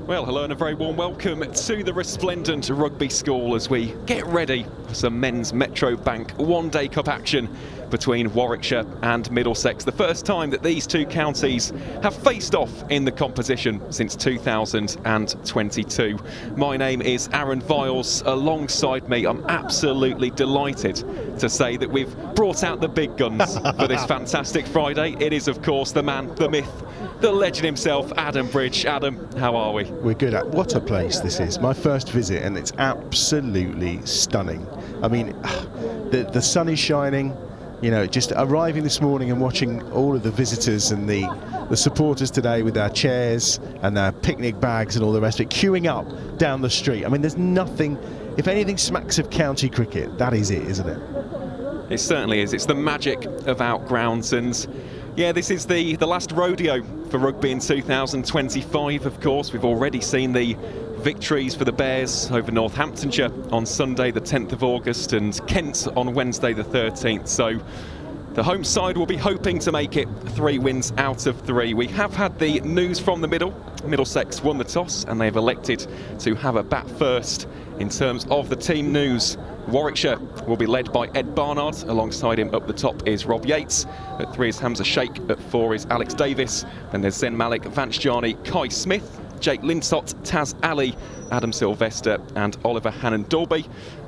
Well, hello and a very warm welcome to the resplendent Rugby School as we get ready for some men's Metro Bank one-day cup action between Warwickshire and Middlesex. The first time that these two counties have faced off in the competition since 2022. My name is Aaron Viles. Alongside me, I'm absolutely delighted to say that we've brought out the big guns for this fantastic Friday. It is, of course, the man, the myth, the legend himself, Adam Bridge. Adam, how are we? We're good. What a place this is. My first visit, and it's absolutely stunning. I mean, the sun is shining. You know, just arriving this morning and watching all of the visitors and the supporters today with their chairs and their picnic bags and all the rest of it, queuing up down the street. I mean, there's nothing, if anything smacks of county cricket, that is it, isn't it? It certainly is. It's the magic of outgrounds. And yeah, this is the last rodeo for rugby in 2025, of course. We've already seen the victories for the Bears over Northamptonshire on Sunday the 10th of August and Kent on Wednesday the 13th. So the home side will be hoping to make it 3 wins out of 3. We have had the news from the middle. Middlesex won the toss and they've elected to have a bat first. In terms of the team news, Warwickshire will be led by Ed Barnard. Alongside him up the top is Rob Yates. At 3 is Hamza Sheikh. At 4 is Alex Davis. Then there's Zen Malik, Vance Jarney, Kai Smith, Jake Linsott, Taz Ali, Adam Sylvester and Oliver Hannon-Dolby.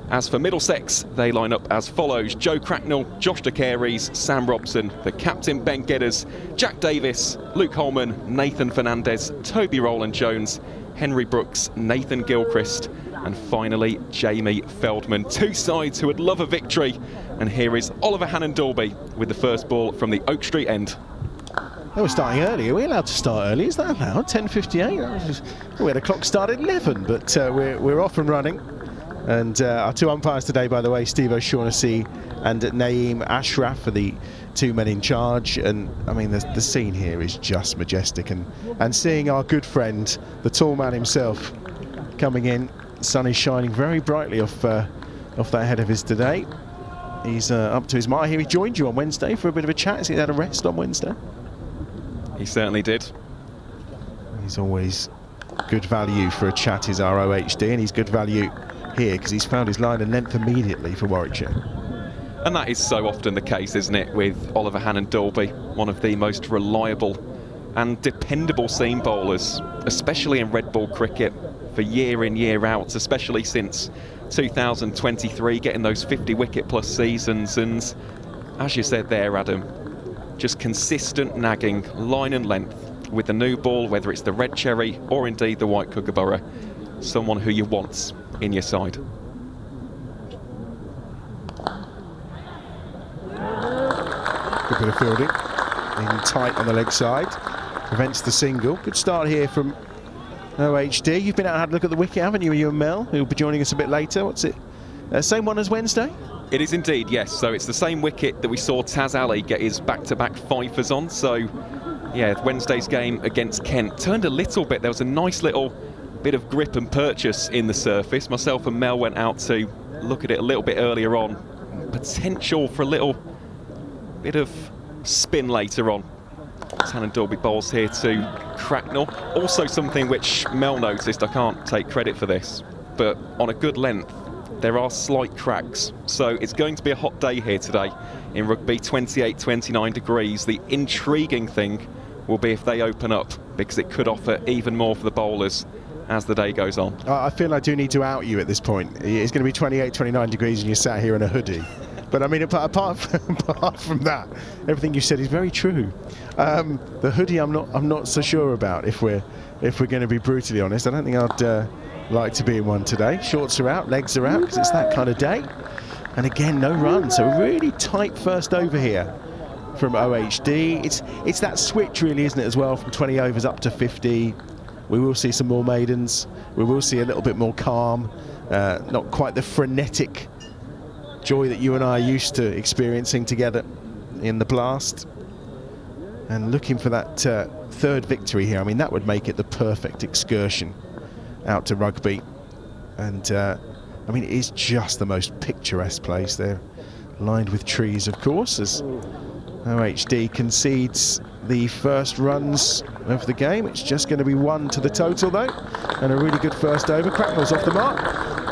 As for Middlesex, they line up as follows: Joe Cracknell, Josh De Caires, Sam Robson, the captain Ben Gedders, Jack Davis, Luke Holman, Nathan Fernandez, Toby Rowland-Jones, Henry Brooks, Nathan Gilchrist and finally Jamie Feldman. Two sides who would love a victory, and here is Oliver Hannon-Dalby with the first ball from the Oak Street end. They were starting early. Are we allowed to start early? Is that allowed? 10:58? We had a clock start at 11, but we're off and running. And our two umpires today, by the way, Steve O'Shaughnessy and Naeem Ashraf, for the two men in charge. And I mean, the scene here is just majestic. And seeing our good friend, the tall man himself, coming in, the sun is shining very brightly off that head of his today. He's up to his mark. Here he joined you on Wednesday for a bit of a chat. Has he had a rest on Wednesday? He certainly did. He's always good value for a chat, is our OHD, and he's good value here because he's found his line and length immediately for Warwickshire. And that is so often the case, isn't it, with Oliver Hannon-Dalby, one of the most reliable and dependable seam bowlers, especially in red ball cricket, for year in, year out, especially since 2023, getting those 50 wicket plus seasons. And as you said there, Adam, just consistent nagging, line and length with the new ball, whether it's the red cherry or indeed the white kookaburra. Someone who you want in your side. Good bit of fielding, in tight on the leg side, prevents the single. Good start here from OHD. You've been out and had a look at the wicket, haven't you and Mel, who'll be joining us a bit later. What's it? Same one as Wednesday? It is indeed, yes. So it's the same wicket that we saw Taz Ali get his back-to-back fifers on. So, yeah, Wednesday's game against Kent turned a little bit. There was a nice little bit of grip and purchase in the surface. Myself and Mel went out to look at it a little bit earlier on. Potential for a little bit of spin later on. Hannon-Dalby bowls here to Cracknell. Also something which Mel noticed, I can't take credit for this, but on a good length, there are slight cracks. So it's going to be a hot day here today in rugby, 28, 29 degrees. The intriguing thing will be if they open up, because it could offer even more for the bowlers as the day goes on. I feel I do need to out you at this point. It's going to be 28, 29 degrees and you're sat here in a hoodie. But I mean, apart from that, everything you said is very true. The hoodie, I'm not so sure about. If we're going to be brutally honest, I don't think I'd like to be in one today. Shorts are out, legs are out, because it's that kind of day. And again, no run, so really tight first over here from OHD. It's that switch, really, isn't it, as well, from 20 overs up to 50. We will see some more maidens. We will see a little bit more calm. Not quite the frenetic joy that you and I are used to experiencing together in the blast. And looking for that third victory here, I mean, that would make it the perfect excursion out to rugby. And I mean, it is just the most picturesque place there, lined with trees, of course, as OHD concedes the first runs of the game. It's just going to be one to the total, though, and a really good first over. Cracknell's off the mark,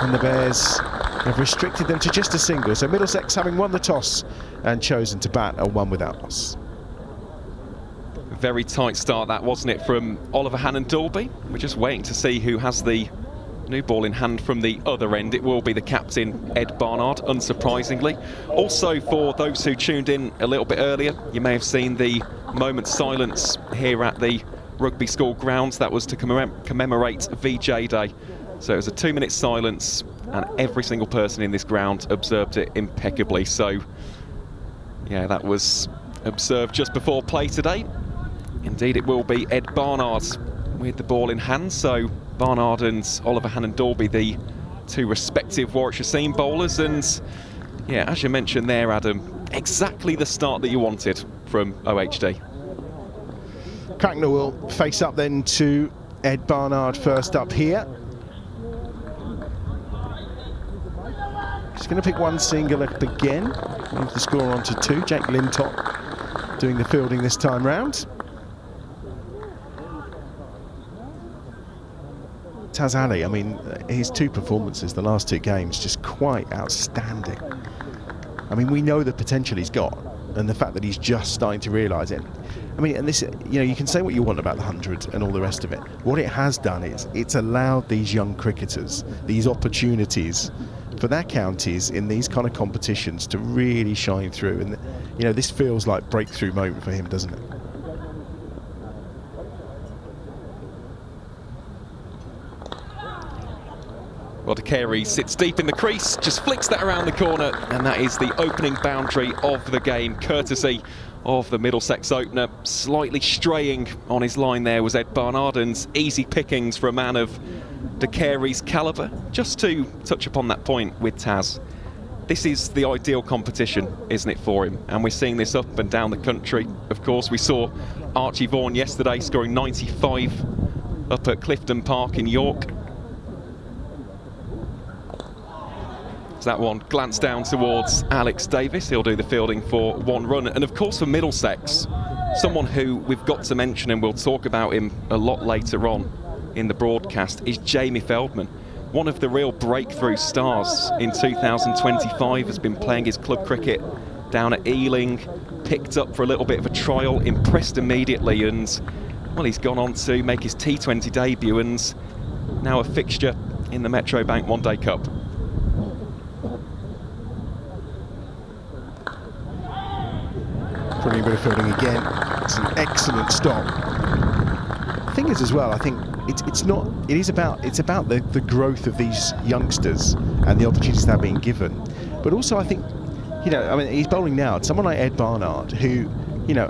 and the Bears have restricted them to just a single. So Middlesex, having won the toss and chosen to bat, are one without loss. Very tight start that, wasn't it, from Oliver Hannon-Dalby? We're just waiting to see who has the new ball in hand from the other end. It will be the captain, Ed Barnard, unsurprisingly. Also, for those who tuned in a little bit earlier, you may have seen the moment's silence here at the Rugby School grounds. That was to commemorate VJ Day. So it was a 2-minute silence, and every single person in this ground observed it impeccably. So, yeah, that was observed just before play today. Indeed, it will be Ed Barnard with the ball in hand. So Barnard and Oliver Hannon-Dalby, the two respective Warwickshire seam bowlers. And yeah, as you mentioned there, Adam, exactly the start that you wanted from OHD. Cracknell will face up then to Ed Barnard first up here. He's going to pick one single up again. Move the score on to 2. Jake Lintop doing the fielding this time round. Taz Ali, I mean, his 2 performances, the last 2 games, just quite outstanding. I mean, we know the potential he's got, and the fact that he's just starting to realise it. I mean, and this, you know, you can say what you want about the 100 and all the rest of it. What it has done is it's allowed these young cricketers these opportunities for their counties in these kind of competitions to really shine through. And, you know, this feels like breakthrough moment for him, doesn't it? Well, De Carey sits deep in the crease, just flicks that around the corner, and that is the opening boundary of the game, courtesy of the Middlesex opener. Slightly straying on his line there was Ed Barnard, and easy pickings for a man of De Carey's calibre. Just to touch upon that point with Taz, this is the ideal competition, isn't it, for him? And we're seeing this up and down the country. Of course, we saw Archie Vaughan yesterday scoring 95 up at Clifton Park in York. So that one glanced down towards Alex Davis. He'll do the fielding for one run. And of course for Middlesex, someone who we've got to mention, and we'll talk about him a lot later on in the broadcast, is Jamie Feldman. One of the real breakthrough stars in 2025, has been playing his club cricket down at Ealing, picked up for a little bit of a trial, impressed immediately, and well, he's gone on to make his T20 debut and now a fixture in the Metro Bank One Day Cup. Brilliant bit of fielding again. It's an excellent stop. The thing is as well, I think it's about the growth of these youngsters and the opportunities they're being given. But also I think, he's bowling now. Someone like Ed Barnard, who,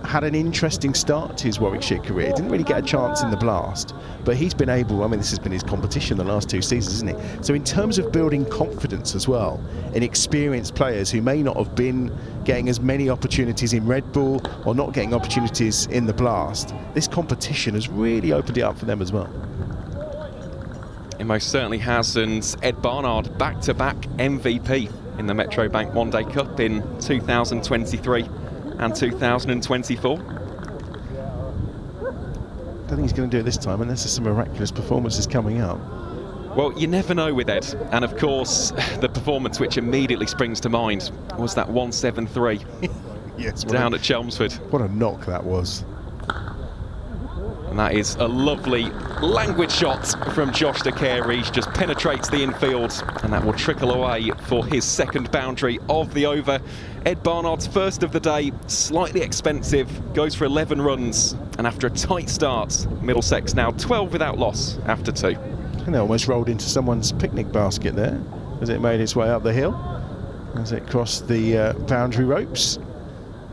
had an interesting start to his Warwickshire career. Didn't really get a chance in the Blast, but he's been able, this has been his competition the last 2 seasons, isn't it? So in terms of building confidence as well, in experienced players who may not have been getting as many opportunities in Red Bull or not getting opportunities in the Blast, this competition has really opened it up for them as well. It most certainly has, and Ed Barnard back-to-back MVP in the Metro Bank One Day Cup in 2023 and 2024. I don't think he's going to do it this time unless there's some miraculous performances coming up. Well, you never know with Ed, and of course the performance which immediately springs to mind was that 173 yes, down at Chelmsford. What a knock that was. And that is a lovely languid shot from Josh De Carey. Just penetrates the infield, and that will trickle away for his second boundary of the over. Ed Barnard's first of the day, slightly expensive, goes for 11 runs, and after a tight start, Middlesex now 12 without loss after 2. And they almost rolled into someone's picnic basket there as it made its way up the hill, as it crossed the boundary ropes.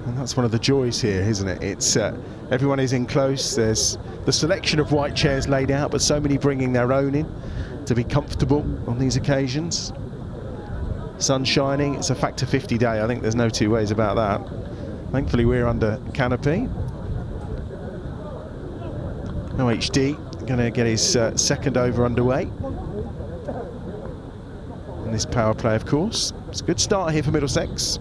And that's one of the joys here, isn't it? It's everyone is in close. There's the selection of white chairs laid out, but so many bringing their own in to be comfortable on these occasions. Sun shining. It's a factor 50 day. I think there's no two ways about that. Thankfully, we're under canopy. OHD going to get his second over underway. And this power play, of course. It's a good start here for Middlesex.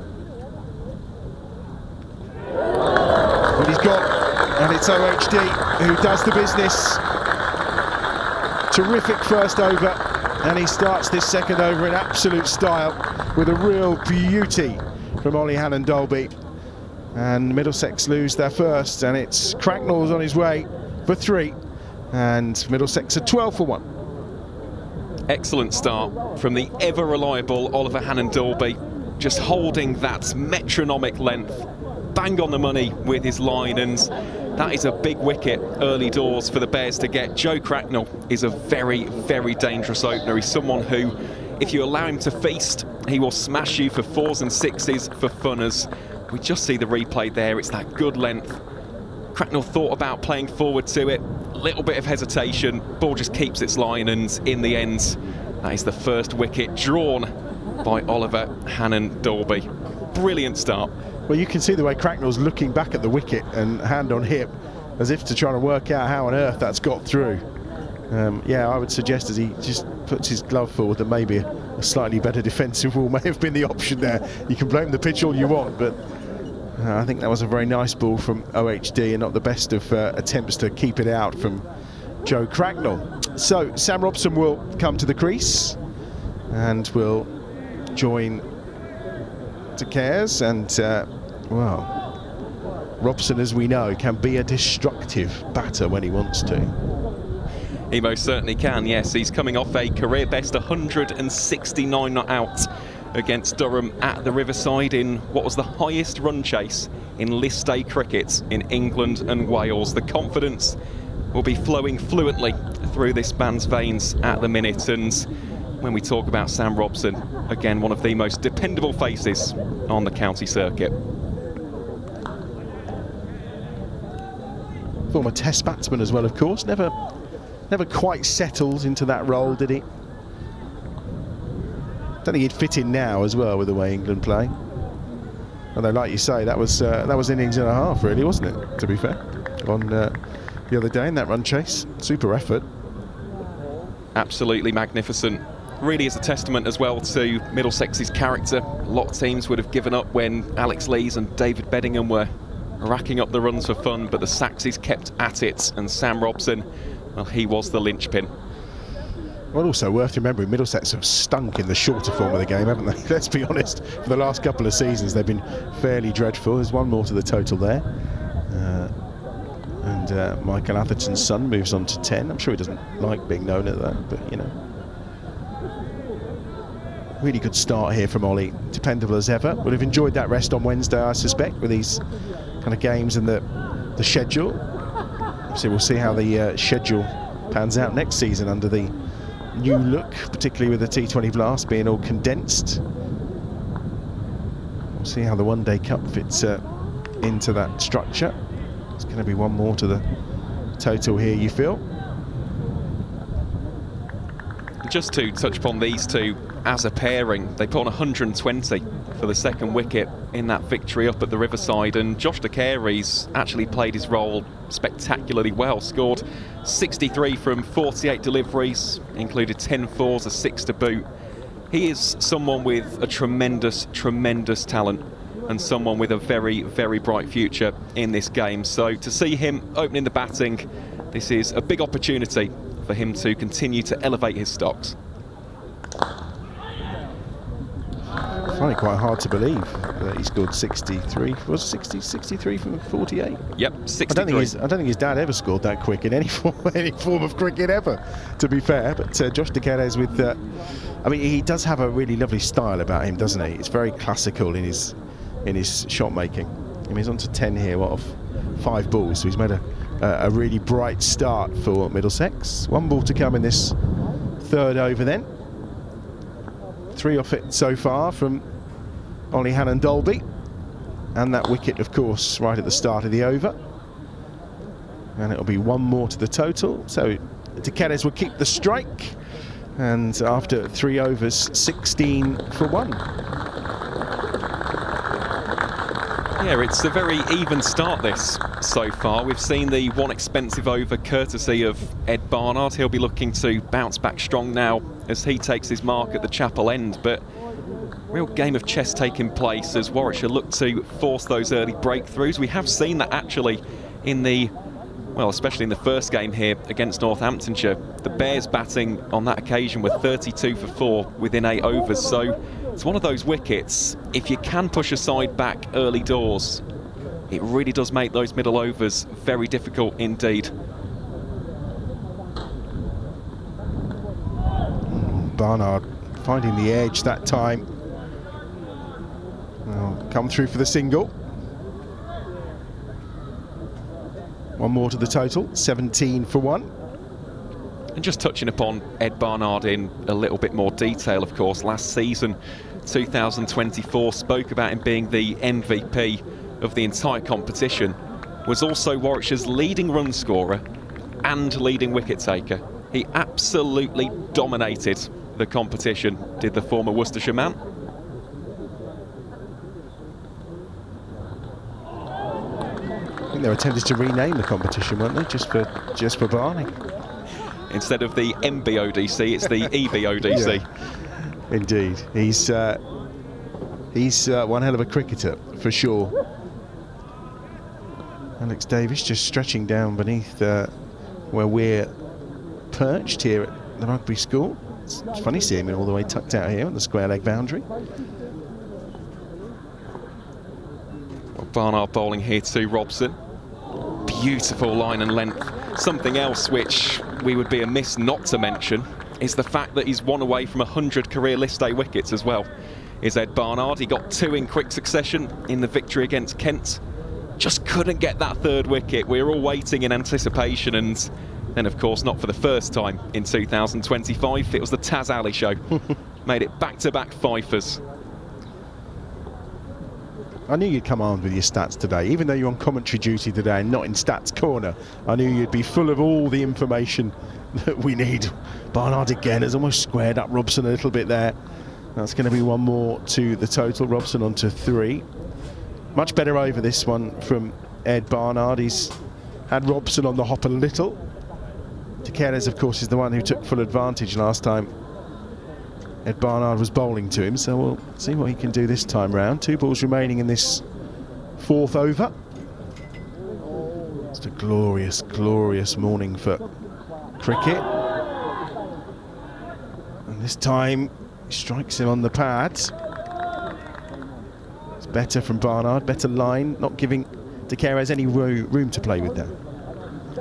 But he's got, and it's OHD who does the business. Terrific first over, and he starts this second over in absolute style with a real beauty from Ollie Hannon-Dolby. And Middlesex lose their first, and it's Cracknell's on his way for 3, and Middlesex are 12 for 1. Excellent start from the ever reliable Oliver Hannon-Dolby, just holding that metronomic length, bang on the money with his line, and that is a big wicket early doors for the Bears to get. Joe Cracknell is a very, very dangerous opener. He's someone who, if you allow him to feast, he will smash you for 4s and 6s for funners. We just see the replay there. It's that good length. Cracknell thought about playing forward to it, little bit of hesitation, ball just keeps its line, and in the end that is the first wicket drawn by Oliver Hannon-Dolby. Brilliant start. Well, you can see the way Cracknell's looking back at the wicket and hand on hip as if to try to work out how on earth that's got through. Yeah, I would suggest as he just puts his glove forward that maybe a slightly better defensive ball may have been the option there. You can blame the pitch all you want, but I think that was a very nice ball from OHD and not the best of attempts to keep it out from Joe Cracknell. So Sam Robson will come to the crease and will join De Cares, and well, Robson, as we know, can be a destructive batter when he wants to. He most certainly can, yes. He's coming off a career best 169 not out against Durham at the Riverside in what was the highest run chase in List A cricket in England and Wales. The confidence will be flowing fluently through this man's veins at the minute, and when we talk about Sam Robson. Again, one of the most dependable faces on the county circuit. Former Test batsman as well, of course. Never quite settled into that role, did he? Don't think he'd fit in now as well with the way England play. Although, like you say, that was innings and a half, really, wasn't it? To be fair, on the other day in that run chase, super effort. Absolutely magnificent. Really is a testament as well to Middlesex's character. A lot of teams would have given up when Alex Lees and David Beddingham were racking up the runs for fun, but the Saxes kept at it, and Sam Robson, well, he was the linchpin. Well, also worth remembering, Middlesex have stunk in the shorter form of the game, haven't they? Let's be honest. For the last couple of seasons, they've been fairly dreadful. There's one more to the total there. And Michael Atherton's son moves on to 10. I'm sure he doesn't like being known at that, but, you know. Really good start here from Ollie. Dependable as ever. Would have enjoyed that rest on Wednesday, I suspect, with these kind of games and the schedule. So we'll see how the schedule pans out next season under the new look, particularly with the T20 Blast being all condensed. We'll see how the One Day Cup fits into that structure. It's going to be one more to the total here, you feel. Just to touch upon these two as a pairing, they put on 120 for the second wicket in that victory up at the Riverside, and Josh De Carey's actually played his role spectacularly well. Scored 63 from 48 deliveries, included 10 fours, a 6 to boot. He is someone with a tremendous talent, and someone with a very, very bright future in this game. So to see him opening the batting, this is a big opportunity for him to continue to elevate his stocks. I find it quite hard to believe that he scored 63. Was it 63 from 48? Yep, 63. I don't think his dad ever scored that quick in any form of cricket ever, to be fair. But Josh De Carey's with, I mean, he does have a really lovely style about him, doesn't he? It's very classical in his shot making. I mean, he's on to 10 here, what, of 5 balls, so he's made a really bright start for Middlesex. 1 ball to come in this third over then. 3 off it so far from Ollie Hannon-Dolby, and that wicket, of course, right at the start of the over. And it'll be 1 more to the total, so De Carey will keep the strike, and after 3 overs, 16 for 1. Yeah, it's a very even start this so far. We've seen the 1 expensive over courtesy of Ed Barnard. He'll be looking to bounce back strong now as he takes his mark at the Chapel End. But real game of chess taking place as Warwickshire look to force those early breakthroughs. We have seen that actually in the, well, especially in the first game here against Northamptonshire. The Bears batting on that occasion were 32 for 4 within 8 overs. So it's one of those wickets, if you can push a side back early doors, it really does make those middle overs very difficult indeed. Barnard finding the edge that time. Well, come through for the single. 1 more to the total, 17 for 1. And just touching upon Ed Barnard in a little bit more detail, of course, last season, 2024, spoke about him being the MVP of the entire competition, was also Warwickshire's leading run scorer and leading wicket taker. He absolutely dominated the competition, did the former Worcestershire man. I think they were tempted to rename the competition, weren't they, just for Barney. Instead of the MBODC, it's the EBODC. Yeah, indeed. He's one hell of a cricketer, for sure. Alex Davis just stretching down beneath where we're perched here at the Rugby School. It's funny seeing him all the way tucked out here on the square leg boundary. Well, Barnard bowling here to Robson. Beautiful line and length. Something else which we would be amiss not to mention is the fact that he's 1 away from 100 career list day wickets as well, is Ed Barnard. He got 2 in quick succession in the victory against Kent. Just couldn't get that 3rd wicket. We were all waiting in anticipation, and Then, of course, not for the first time in 2025, it was the Taz Ali show. Made it back-to-back fifers. I knew you'd come armed with your stats today, even though you're on commentary duty today and not in stats corner. I knew you'd be full of all the information that we need. Barnard again has almost squared up Robson a little bit there. That's going to be one more to the total. Robson on to 3. Much better over this one from Ed Barnard. He's had Robson on the hop a little. Tekeres, of course, is the one who took full advantage last time Ed Barnard was bowling to him, so we'll see what he can do this time round. 2 balls remaining in this 4th over. It's a glorious, glorious morning for cricket. And this time, he strikes him on the pads. It's better from Barnard, better line, not giving Tekeres any room to play with there.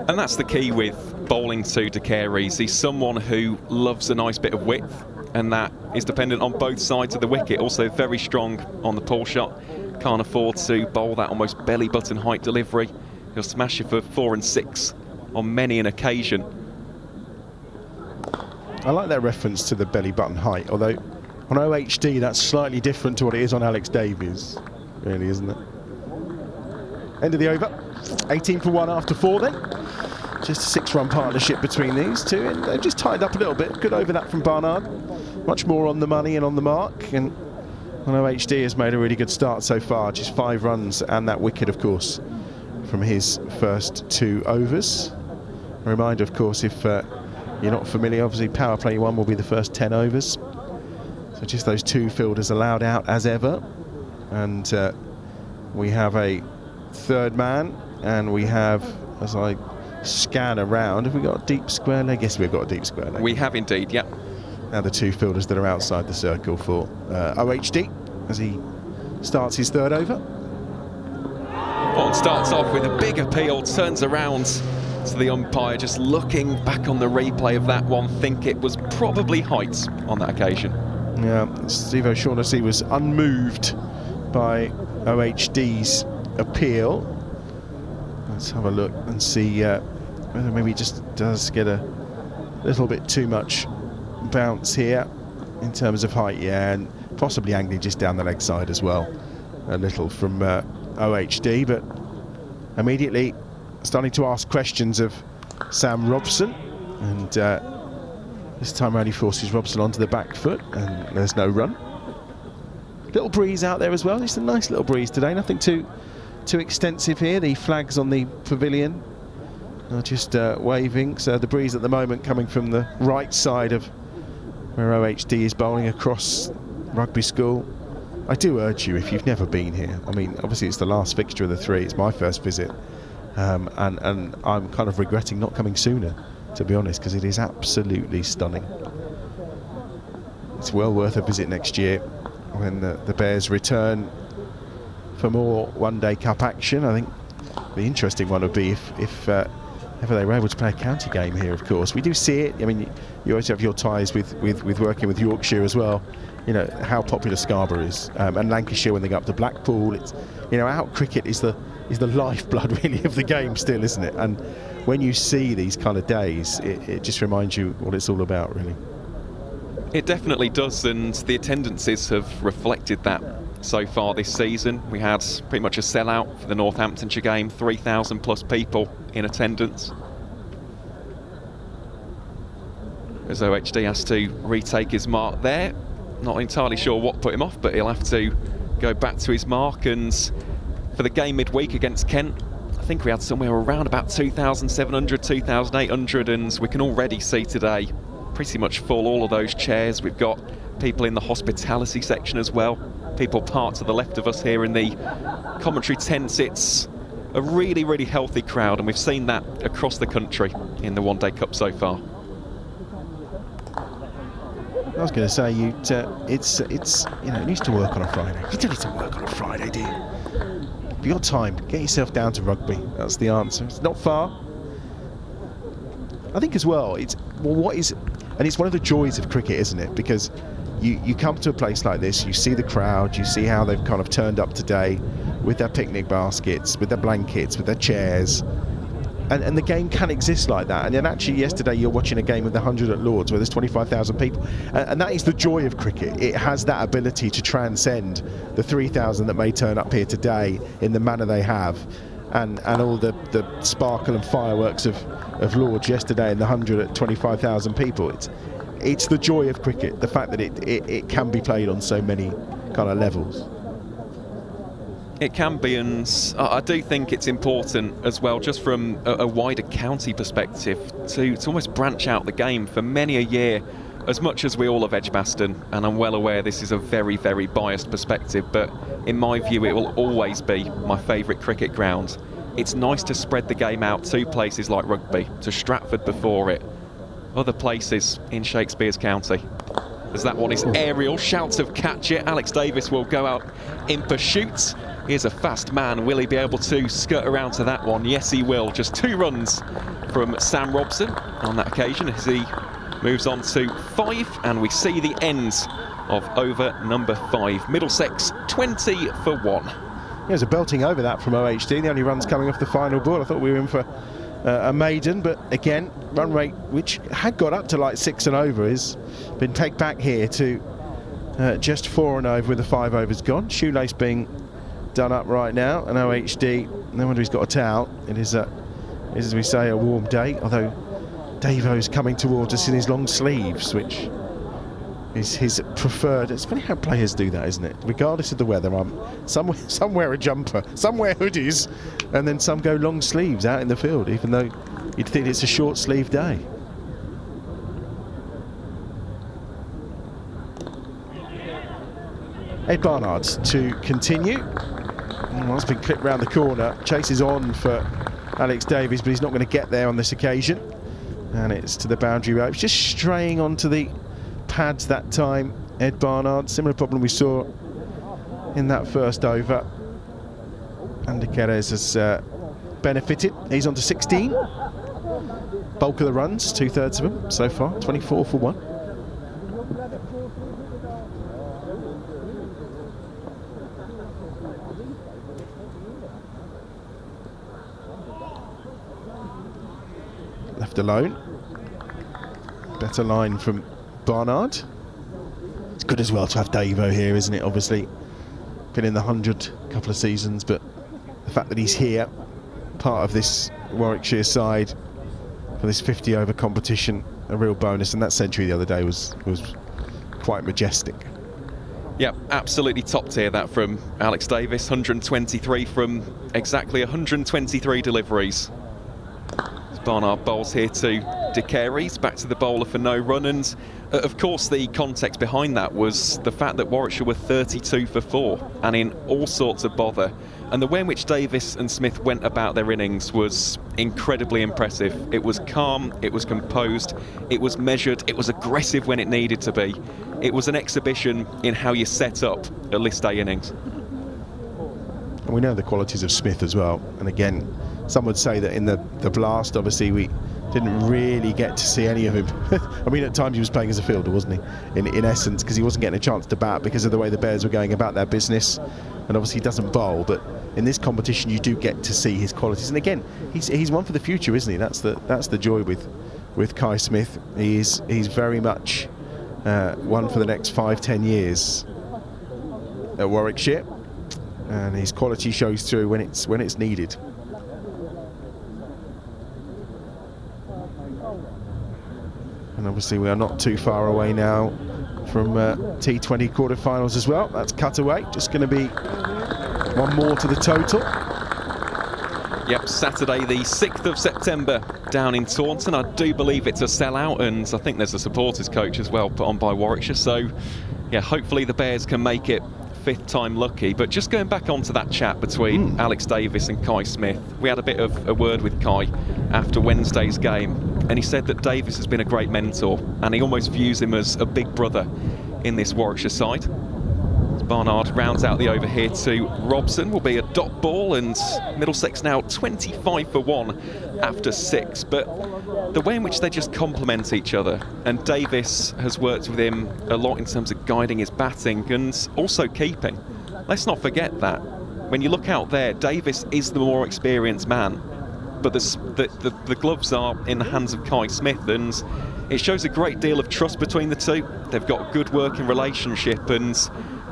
And that's the key with bowling to Tekeres. He's someone who loves a nice bit of width, and that is dependent on both sides of the wicket. Also very strong on the pull shot. Can't afford to bowl that almost belly button height delivery. He'll smash you for 4 and 6 on many an occasion. I like that reference to the belly button height, although on OHD that's slightly different to what it is on Alex Davies, really, isn't it? End of the over. 18 for 1 after 4 then. Just a 6-run partnership between these two, and they've just tied up a little bit. Good over that from Barnard. Much more on the money and on the mark, and OHD has made a really good start so far. Just 5 runs and that wicket, of course, from his first 2 overs. A reminder, of course, if you're not familiar, obviously power play 1 will be the first 10 overs. So just those 2 fielders allowed out as ever, and we have a 3rd man, and we have, as I scan around, have we got a deep square leg? Yes, we've got a deep square leg. We have indeed, yep. Now the 2 fielders that are outside the circle for OHD as he starts his 3rd over. Bond starts off with a big appeal, turns around to the umpire, just looking back on the replay of that one, think it was probably height on that occasion. Yeah, Steve O'Shaughnessy was unmoved by OHD's appeal. Let's have a look and see whether maybe he just does get a little bit too much bounce here in terms of height. Yeah, and possibly angling just down the leg side as well a little from OHD, but immediately starting to ask questions of Sam Robson, and this time around he forces Robson onto the back foot, and there's no run. Little breeze out there as well, just a nice little breeze today, nothing too extensive here. The flags on the pavilion are just waving, so the breeze at the moment coming from the right side of where OHD is bowling across Rugby School. I do urge you, if you've never been here, I mean, obviously it's the last fixture of the 3, it's my first visit, and I'm kind of regretting not coming sooner, to be honest, because it is absolutely stunning. It's well worth a visit next year when the Bears return for more one-day cup action. I think the interesting one would be if ever they were able to play a county game here, of course. We do see it. I mean, you always have your ties with working with Yorkshire as well. You know, how popular Scarborough is. And Lancashire when they go up to Blackpool. It's, you know, out cricket is the lifeblood, really, of the game still, isn't it? And when you see these kind of days, it just reminds you what it's all about, really. It definitely does, and the attendances have reflected that so far this season. We had pretty much a sellout for the Northamptonshire game, 3,000 plus people in attendance. As OHD has to retake his mark there. Not entirely sure what put him off, but he'll have to go back to his mark. And for the game midweek against Kent, I think we had somewhere around about 2,700, 2,800, and we can already see today pretty much full, all of those chairs. We've got people in the hospitality section as well, people parked to the left of us here in the commentary tents. It's a really, really healthy crowd, and we've seen that across the country in the One Day Cup so far. I was going to say, it's you know, it needs to work on a Friday. You don't need to work on a Friday, do you? If you've got time, get yourself down to Rugby. That's the answer. It's not far. I think as well, it's one of the joys of cricket, isn't it? Because you come to a place like this, you see the crowd, you see how they've kind of turned up today with their picnic baskets, with their blankets, with their chairs. And the game can exist like that. And then actually yesterday you're watching a game of the 100 at Lords where there's 25,000 people. And that is the joy of cricket. It has that ability to transcend the 3,000 that may turn up here today in the manner they have. And all the sparkle and fireworks of Lords yesterday in the 100 at 25,000 people. It's the joy of cricket, the fact that it can be played on so many kind of levels. It can be, and I do think it's important as well, just from a wider county perspective, to almost branch out the game. For many a year, as much as we all love Edgbaston, and I'm well aware this is a very, very biased perspective, but in my view it will always be my favourite cricket ground. It's nice to spread the game out to places like Rugby, to Stratford before it, other places in Shakespeare's County. As that one is aerial, shouts of catch it. Alex Davis will go out in pursuit. Here's a fast man. Will he be able to skirt around to that one? Yes, he will. Just 2 runs from Sam Robson on that occasion as he moves on to 5, and we see the end of over number 5. Middlesex 20 for 1. There's a belting over that from OHD. The only runs coming off the final ball. I thought we were in for a maiden, but again, run rate, which had got up to like 6 and over, has been pegged back here to just 4 and over with the 5 overs gone. Shoelace being done up right now, and OHD, no wonder he's got a towel. It is, as we say, a warm day, although Davo's coming towards us in his long sleeves, which is his preferred. It's funny how players do that, isn't it? Regardless of the weather, some wear a jumper, some wear hoodies, and then some go long sleeves out in the field, even though you'd think it's a short sleeve day. Ed Barnard's to continue. Well, it's been clipped round the corner. Chase is on for Alex Davies, but he's not going to get there on this occasion. And it's to the boundary ropes, just straying onto the pads that time. Ed Barnard, similar problem we saw in that first over. Andy Querez has benefited. He's on to 16. Bulk of the runs, 2/3 of them so far, 24 for 1. Left alone. Better line from Barnard. It's good as well to have Davo here, isn't it? Obviously been in the 100 a couple of seasons, but the fact that he's here, part of this Warwickshire side for this 50 over competition, a real bonus. And that century the other day was quite majestic. Yep, absolutely top tier that from Alex Davis. 123 from exactly 123 deliveries. Barnard bowls here to De Carey's, back to the bowler for no run, and of course the context behind that was the fact that Warwickshire were 32 for 4 and in all sorts of bother, and the way in which Davis and Smith went about their innings was incredibly impressive. It was calm, it was composed, it was measured, it was aggressive when it needed to be. It was an exhibition in how you set up a list day innings. And we know the qualities of Smith as well, and again, some would say that in the blast, obviously, we didn't really get to see any of him. I mean, at times he was playing as a fielder, wasn't he? In essence, because he wasn't getting a chance to bat because of the way the Bears were going about their business. And obviously he doesn't bowl, but in this competition you do get to see his qualities. And again, he's one for the future, isn't he? That's the joy with Kai Smith. He's very much one for the next 5-10 years at Warwickshire, and his quality shows through when it's needed. And obviously we are not too far away now from T20 quarterfinals as well. That's cut away. Just going to be one more to the total. Yep, Saturday the 6th of September down in Taunton. I do believe it's a sellout, and I think there's a supporters coach as well put on by Warwickshire. So yeah, hopefully the Bears can make it 5th time lucky. But just going back onto that chat between Alex Davis and Kai Smith, we had a bit of a word with Kai after Wednesday's game, and he said that Davis has been a great mentor and he almost views him as a big brother in this Warwickshire side. Barnard rounds out the over here to Robson. Will be a dot ball, and Middlesex now 25 for 1 after 6. But the way in which they just complement each other, and Davis has worked with him a lot in terms of guiding his batting and also keeping. Let's not forget that when you look out there, Davis is the more experienced man. but the gloves are in the hands of Kai Smith, and it shows a great deal of trust between the two. They've got a good working relationship, and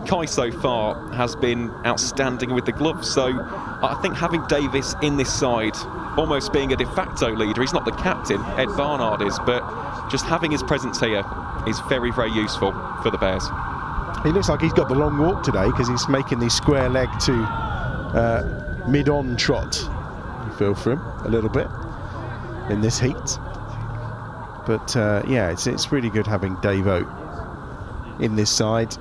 Kai so far has been outstanding with the gloves. So I think having Davis in this side, almost being a de facto leader, he's not the captain, Ed Barnard is, but just having his presence here is very, very useful for the Bears. He looks like he's got the long walk today because he's making the square leg to mid-on trot. You feel for him a little bit in this heat. But yeah, it's really good having Davo in this side.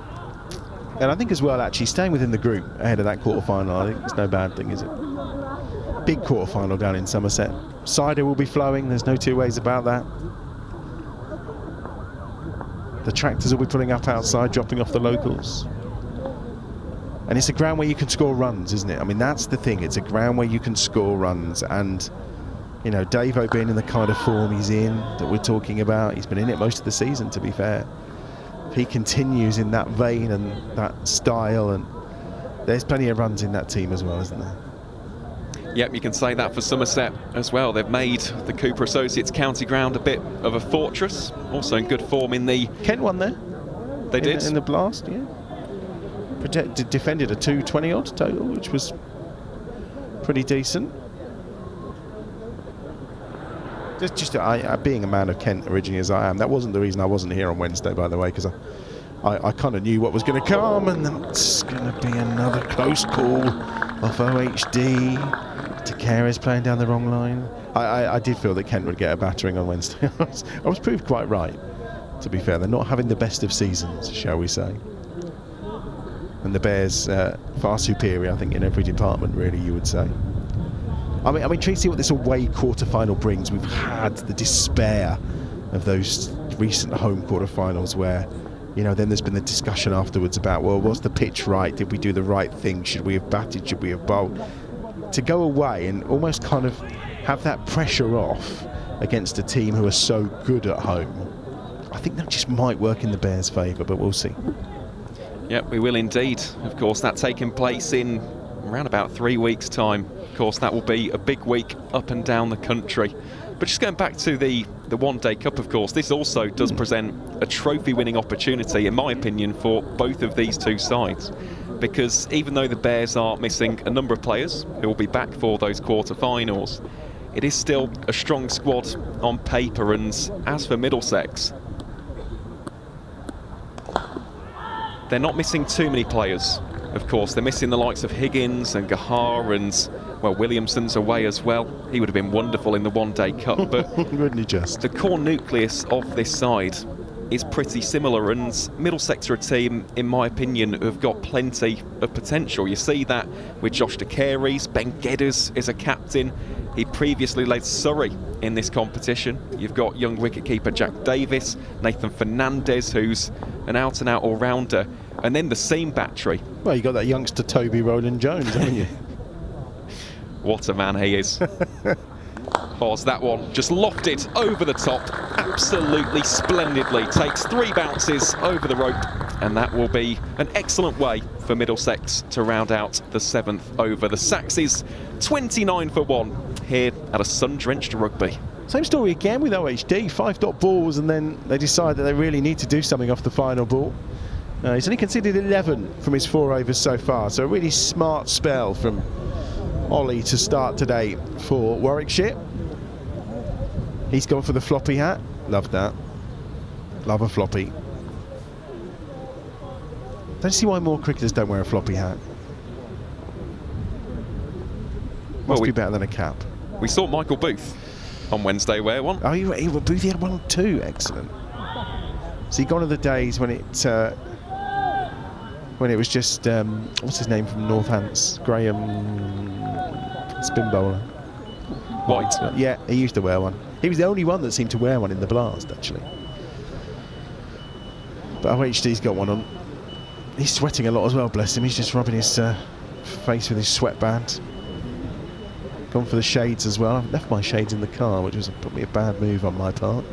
And I think as well, actually, staying within the group ahead of that quarter-final, I think it's no bad thing, is it? Big quarter-final down in Somerset. Cider will be flowing, there's no two ways about that. The tractors will be pulling up outside, dropping off the locals. And it's a ground where you can score runs, isn't it? I mean, that's the thing. It's a ground where you can score runs. And, you know, Davo being in the kind of form he's in that we're talking about, he's been in it most of the season, to be fair. If he continues in that vein and that style, and there's plenty of runs in that team as well, isn't there? Yep, you can say that for Somerset as well. They've made the Cooper Associates county ground a bit of a fortress. Also in good form in the... Kent won there. They did. In the blast, yeah. Defended a 220-odd total, which was pretty decent. Just being a man of Kent originally as I am, that wasn't the reason I wasn't here on Wednesday, by the way, because I kind of knew what was going to come, and it's going to be another close call off OHD. Takera's playing down the wrong line. I did feel that Kent would get a battering on Wednesday. I was proved quite right, to be fair. They're not having the best of seasons, shall we say. And the Bears far superior, I think, in every department, really, you would say. I mean, intrigued to see what this away quarter-final brings. We've had the despair of those recent home quarter-finals where, you know, then there's been the discussion afterwards about, well, was the pitch right? Did we do the right thing? Should we have batted? Should we have bowled? To go away and almost kind of have that pressure off against a team who are so good at home, I think that just might work in the Bears' favour, but we'll see. Yep, we will indeed. Of course, that taking place in around about 3 weeks' time. Of course, that will be a big week up and down the country. But just going back to the One Day Cup, of course, this also does present a trophy-winning opportunity, in my opinion, for both of these two sides. Because even though the Bears are missing a number of players who will be back for those quarter-finals, it is still a strong squad on paper. And as for Middlesex, they're not missing too many players. Of course, they're missing the likes of Higgins and Gahar, and, well, Williamson's away as well. He would have been wonderful in the One Day Cup, but wouldn't he just? The core nucleus of this side is pretty similar, and Middlesex are a team, in my opinion, who have got plenty of potential. You see that with Josh Takeri's. Ben Geddes is a captain. He previously led Surrey in this competition. You've got young wicketkeeper Jack Davis, Nathan Fernandez, who's an out-and-out all-rounder, and then the seam battery. Well, you got that youngster Toby Rowland-Jones, haven't you? What a man he is. Oz, that one just lofted over the top absolutely splendidly. Takes 3 bounces over the rope, and that will be an excellent way for Middlesex to round out the 7th over. The Saxes 29 for 1 here at a sun-drenched Rugby. Same story again with OHD, 5-dot balls, and then they decide that they really need to do something off the final ball. He's only conceded 11 from his 4 overs so far, so a really smart spell from Ollie to start today for Warwickshire. He's gone for the floppy hat. Love that. Love a floppy. Don't see why more cricketers don't wear a floppy hat. Must be better than a cap. We saw Michael Booth on Wednesday wear one. Oh, Booth had one too. Excellent. So he gone are the days when it was just what's his name from Northants? Graham, spin bowler. White. Yeah, he used to wear one. He was the only one that seemed to wear one in the blast, actually. But OHD's got one on. He's sweating a lot as well, bless him. He's just rubbing his face with his sweatband. Gone for the shades as well. I've left my shades in the car, which was probably a bad move on my part.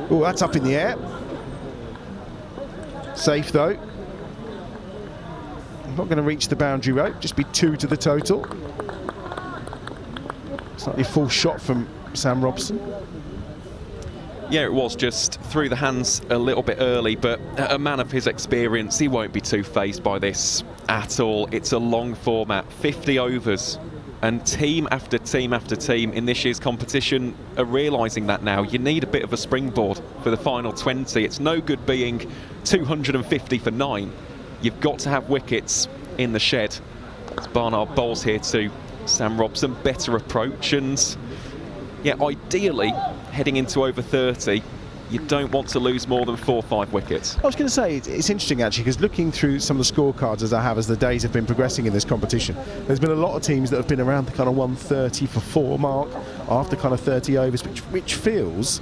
Oh, that's up in the air. Safe though. not going to reach the boundary rope, just be 2 to the total. Slightly full shot from Sam Robson. Yeah, it was just through the hands a little bit early, but a man of his experience, he won't be too fazed by this at all. It's a long format, 50 overs, and team after team after team in this year's competition are realising that now. You need a bit of a springboard for the final 20. It's no good being 250 for 9. You've got to have wickets in the shed. As Barnard bowls here to Sam Robson, better approach, and yeah, ideally heading into over 30, you don't want to lose more than 4 or 5 wickets. I was going to say, it's interesting actually, because looking through some of the scorecards as I have as the days have been progressing in this competition, there's been a lot of teams that have been around the kind of 130 for 4 mark after kind of 30 overs, which feels,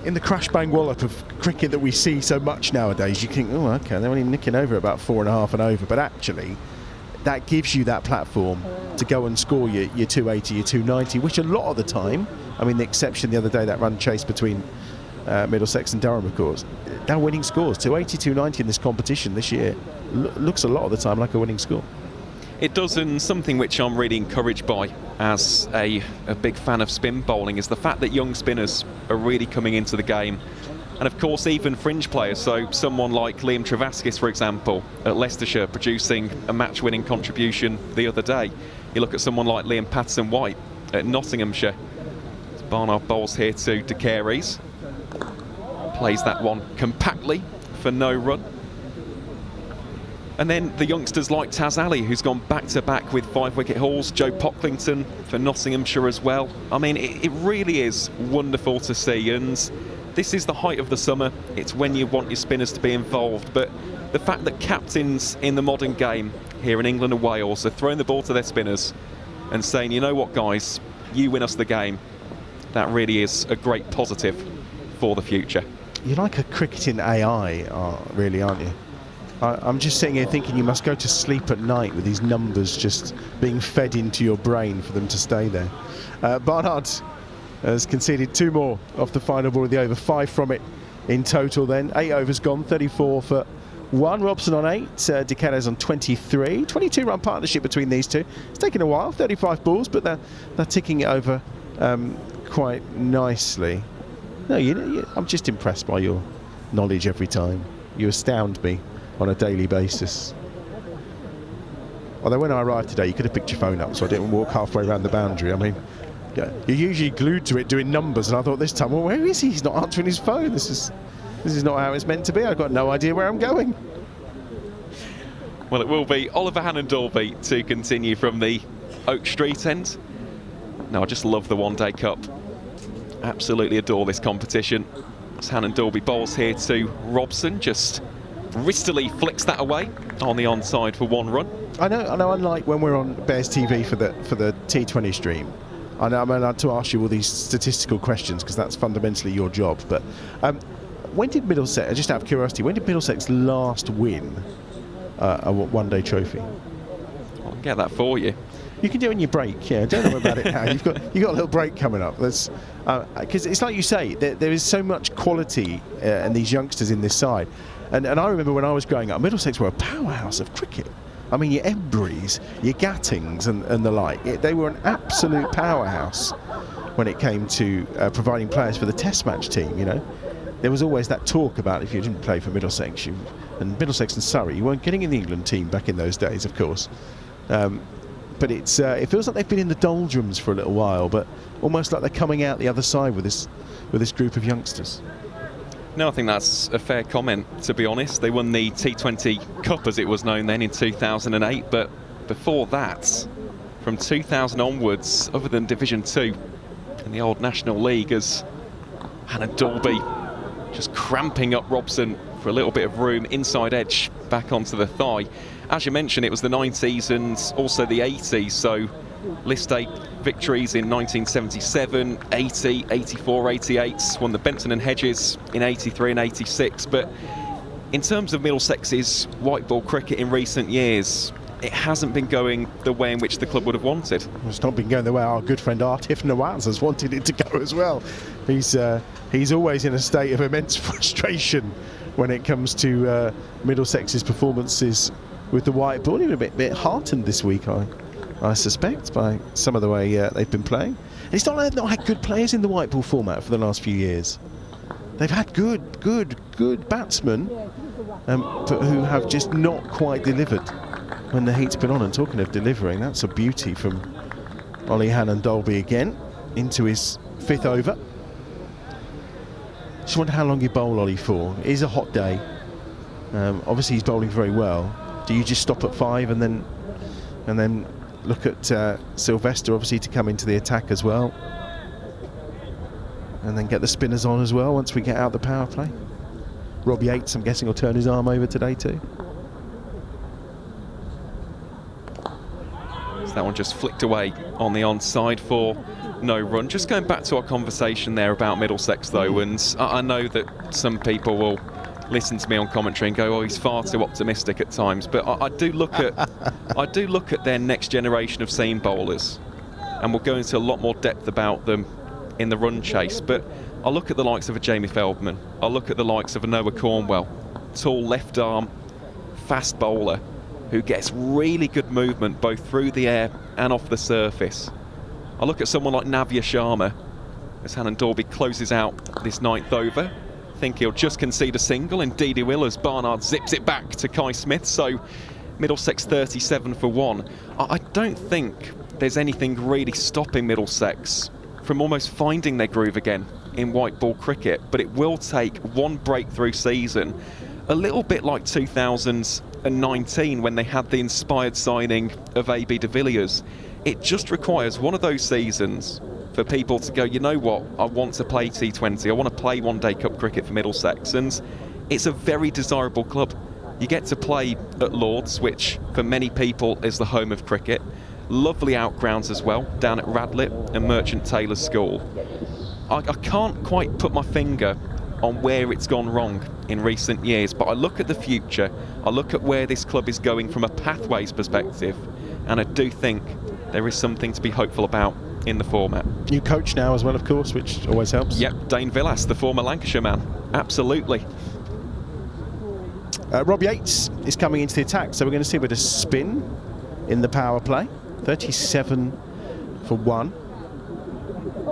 in the crash bang wallop of cricket that we see so much nowadays, you think, oh, okay, they're only nicking over about 4.5 and over, but actually that gives you that platform to go and score your 280, your 290, which a lot of the time, I mean, the exception the other day, that run chase between Middlesex and Durham, of course, they're winning scores. 280, 290 in this competition this year looks a lot of the time like a winning score. It does, and something which I'm really encouraged by as a big fan of spin bowling is the fact that young spinners are really coming into the game. And of course, even fringe players, so someone like Liam Travaskis, for example, at Leicestershire, producing a match-winning contribution the other day. You look at someone like Liam Patterson-White at Nottinghamshire. Barnard bowls here to De Carey's. Plays that one compactly for no run. And then the youngsters like Taz Ali, who's gone back-to-back with 5-wicket hauls. Joe Pocklington for Nottinghamshire as well. I mean, it really is wonderful to see, and this is the height of the summer. It's when you want your spinners to be involved, but the fact that captains in the modern game here in England and Wales are throwing the ball to their spinners and saying, you know what guys, you win us the game, that really is a great positive for the future. You're like a cricketing AI, really, aren't you? I'm just sitting here thinking you must go to sleep at night with these numbers just being fed into your brain for them to stay there. Barnard has conceded 2 more off the final ball of the over, 5 from it in total then. 8 overs gone, 34 for 1. Robson on 8, De Carey's on 23. 22-run partnership between these two. It's taken a while, 35 balls, but they're ticking it over quite nicely. No, I'm just impressed by your knowledge every time. You astound me on a daily basis. Although when I arrived today, you could have picked your phone up so I didn't walk halfway around the boundary. I mean, you're usually glued to it doing numbers, and I thought this time, well, where is he? He's not answering his phone. This is not how it's meant to be. I've got no idea where I'm going. Well, it will be Oliver Hannon-Dalby to continue from the Oak Street end. No, I just love the One Day Cup. Absolutely adore this competition. As Hannon-Dalby bowls here to Robson, just wristily flicks that away on the onside for 1 run. I know. Unlike when we're on Bears TV for the T20 stream, I know I'm allowed to ask you all these statistical questions because that's fundamentally your job. But when did Middlesex, just out of curiosity, when did Middlesex last win a one-day trophy? I'll get that for you. You can do it in your break. Yeah, don't know about it now. You've got a little break coming up. Because it's like you say, there is so much quality in these youngsters in this side. And I remember when I was growing up, Middlesex were a powerhouse of cricket. I mean, your Emburys, your Gattings and the like, they were an absolute powerhouse when it came to providing players for the test match team, you know. There was always that talk about if you didn't play for Middlesex, and Middlesex and Surrey, you weren't getting in the England team back in those days, of course. But it feels like they've been in the doldrums for a little while, but almost like they're coming out the other side with this group of youngsters. No, I think that's a fair comment, to be honest. They won the T20 Cup, as it was known then, in 2008, but before that, from 2000 onwards, other than Division 2 in the old National League, as Hannon-Dalby just cramping up Robson for a little bit of room, inside edge back onto the thigh. As you mentioned, it was the 90s and also the 80s, so List 8 victories in 1977, 80, 84, 88, won the Benton and Hedges in 83 and 86, but in terms of Middlesex's white ball cricket in recent years, it hasn't been going the way in which the club would have wanted. It's not been going the way our good friend Artif Nawaz has wanted it to go as well. He's always in a state of immense frustration when it comes to Middlesex's performances with the white ball. Even a bit heartened this week, I suspect, by some of the way they've been playing. And it's not like they've not had good players in the white ball format for the last few years. They've had good batsmen, but who have just not quite delivered when the heat's been on. And talking of delivering, that's a beauty from Ollie Hannon-Dolby again, into his 5th over. Just wonder how long you bowl Ollie for. It is a hot day. Obviously he's bowling very well. Do you just stop at 5 and then look at Sylvester, obviously, to come into the attack as well, and then get the spinners on as well once we get out the power play? Rob Yates, I'm guessing, will turn his arm over today too. So that one just flicked away on the onside for no run. Just going back to our conversation there about Middlesex though, and I know that some people will listen to me on commentary and go, oh, he's far too optimistic at times, but I do look at their next generation of seam bowlers, and we'll go into a lot more depth about them in the run chase. But I look at the likes of a Jamie Feldman, I look at the likes of a Noah Cornwell, tall left arm fast bowler who gets really good movement both through the air and off the surface. I look at someone like Navya Sharma as Hannon-Dolby closes out this 9th over. I think he'll just concede a single. Indeed he will, as Barnard zips it back to Kai Smith. So Middlesex 37 for 1. I don't think there's anything really stopping Middlesex from almost finding their groove again in white ball cricket, but it will take one breakthrough season, a little bit like 2019 when they had the inspired signing of AB de Villiers. It just requires one of those seasons for people to go, you know what, I want to play T20, I want to play one-day cup cricket for Middlesex, and it's a very desirable club. You get to play at Lord's, which for many people is the home of cricket. Lovely outgrounds as well, down at Radlett and Merchant Taylor's School. I can't quite put my finger on where it's gone wrong in recent years, but I look at the future, I look at where this club is going from a pathways perspective, and I do think there is something to be hopeful about in the format. New coach now as well, of course, which always helps. Yep, Dane Villas, the former Lancashire man. Absolutely. Rob Yates is coming into the attack, so we're going to see a bit of spin in the power play. 37 for 1.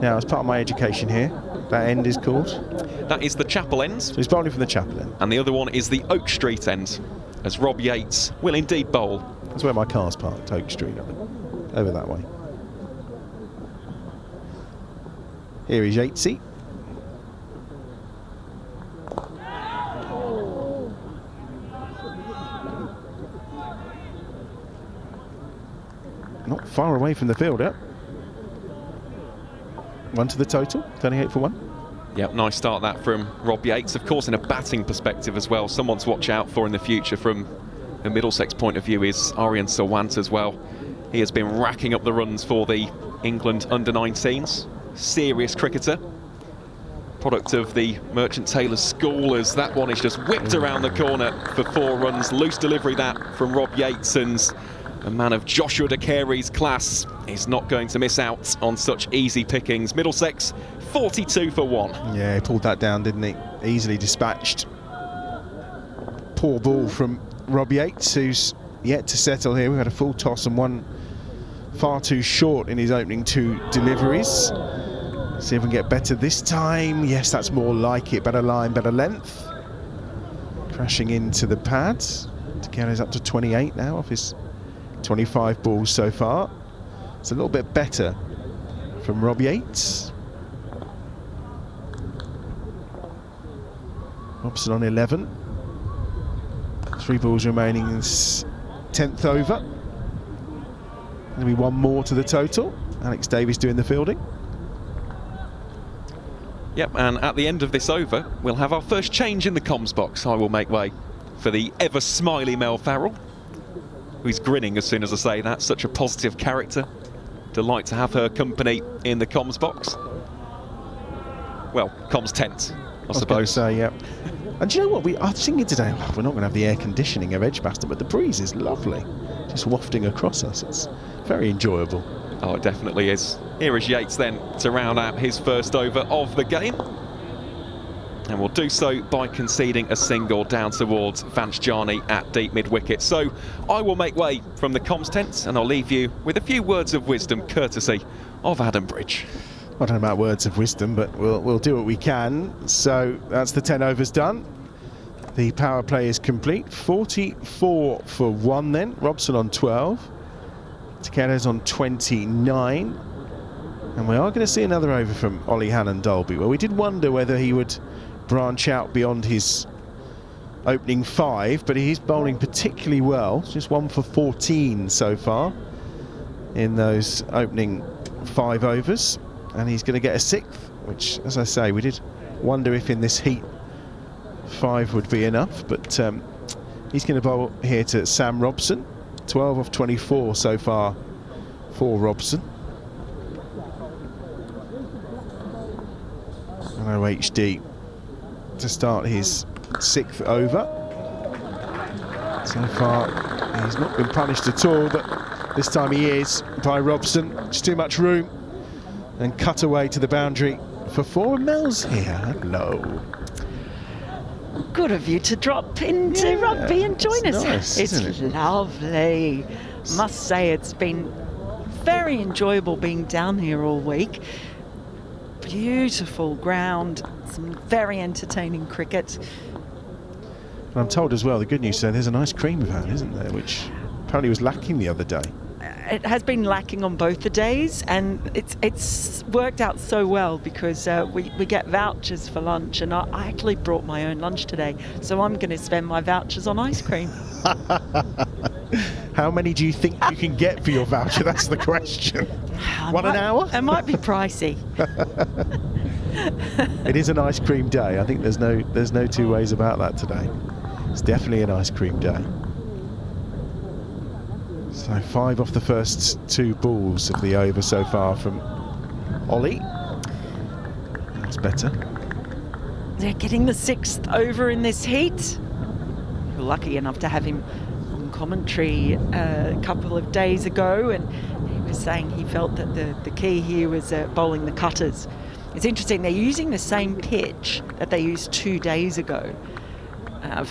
Now, as part of my education here, that end is called? That is the Chapel end. So he's bowling from the Chapel end. And the other one is the Oak Street end, as Rob Yates will indeed bowl. That's where my car's parked, Oak Street, I think. Over that way. Here is Yatesy. Not far away from the fielder. 1 to the total, 38 for 1. Yep, nice start that from Rob Yates. Of course, in a batting perspective as well, someone to watch out for in the future from a Middlesex point of view is Aryan Sawant as well. He has been racking up the runs for the England under-19s. Serious cricketer. Product of the Merchant Taylor School, as that one is just whipped around the corner for 4 runs. Loose delivery that from Rob Yates, and a man of Joshua de Carey's class is not going to miss out on such easy pickings. Middlesex 42 for 1. Yeah, he pulled that down, didn't he? Easily dispatched. Poor ball from Rob Yates, who's yet to settle here. We've had a full toss and one far too short in his opening 2 deliveries. See if we can get better this time. Yes, that's more like it. Better line, better length. Crashing into the pads. Takero's up to 28 now off his 25 balls so far. It's a little bit better from Rob Yates. Robson on 11. 3 balls remaining in this 10th over. Going to be 1 more to the total. Alex Davies doing the fielding. Yep, and at the end of this over, we'll have our first change in the comms box. I will make way for the ever-smiley Mel Farrell, who's grinning as soon as I say that. Such a positive character. Delight to have her company in the comms box. Well, comms tent, I suppose. Say, yeah. And do you know what? I was thinking today, we're not going to have the air conditioning of Edgbaston, but the breeze is lovely. Just wafting across us. It's very enjoyable. Oh, it definitely is. Here is Yates then to round out his first over of the game. and will do so by conceding a single down towards Vanchjani at deep mid-wicket. So I will make way from the comms tent, and I'll leave you with a few words of wisdom courtesy of Adam Bridge. I don't know about words of wisdom, but we'll do what we can. So that's the 10 overs done. The power play is complete. 44 for 1 then. Robson on 12. Takeda's on 29. And we are going to see another over from Ollie Hannon-Dalby. Well, we did wonder whether he would branch out beyond his opening 5, but he's bowling particularly well. Just 1 for 14 so far in those opening 5 overs. And he's going to get a 6th, which, as I say, we did wonder if in this heat 5 would be enough, but he's going to bowl here to Sam Robson. 12 off 24 so far for Robson. And OHD to start his 6th over. So far he's not been punished at all, but this time he is by Robson. Just too much room, and cut away to the boundary for 4. Mel's here. Hello. Good of you to drop into rugby and join us. Nice, it's lovely. Must say it's been very enjoyable being down here all week. Beautiful ground, some very entertaining cricket. And I'm told as well, the good news, so there's an ice cream van, isn't there, which apparently was lacking the other day. It has been lacking on both the days, and it's worked out so well because we get vouchers for lunch, and I actually brought my own lunch today, so I'm going to spend my vouchers on ice cream. How many do you think you can get for your voucher? That's the question. An hour? It might be pricey. It is an ice cream day. I think there's no two ways about that today. It's definitely an ice cream day. So 5 off the first 2 balls of the over so far from Ollie. That's better. They're getting the 6th over in this heat. We're lucky enough to have him on commentary a couple of days ago, and he was saying he felt that the key here was bowling the cutters. It's interesting, they're using the same pitch that they used 2 days ago. I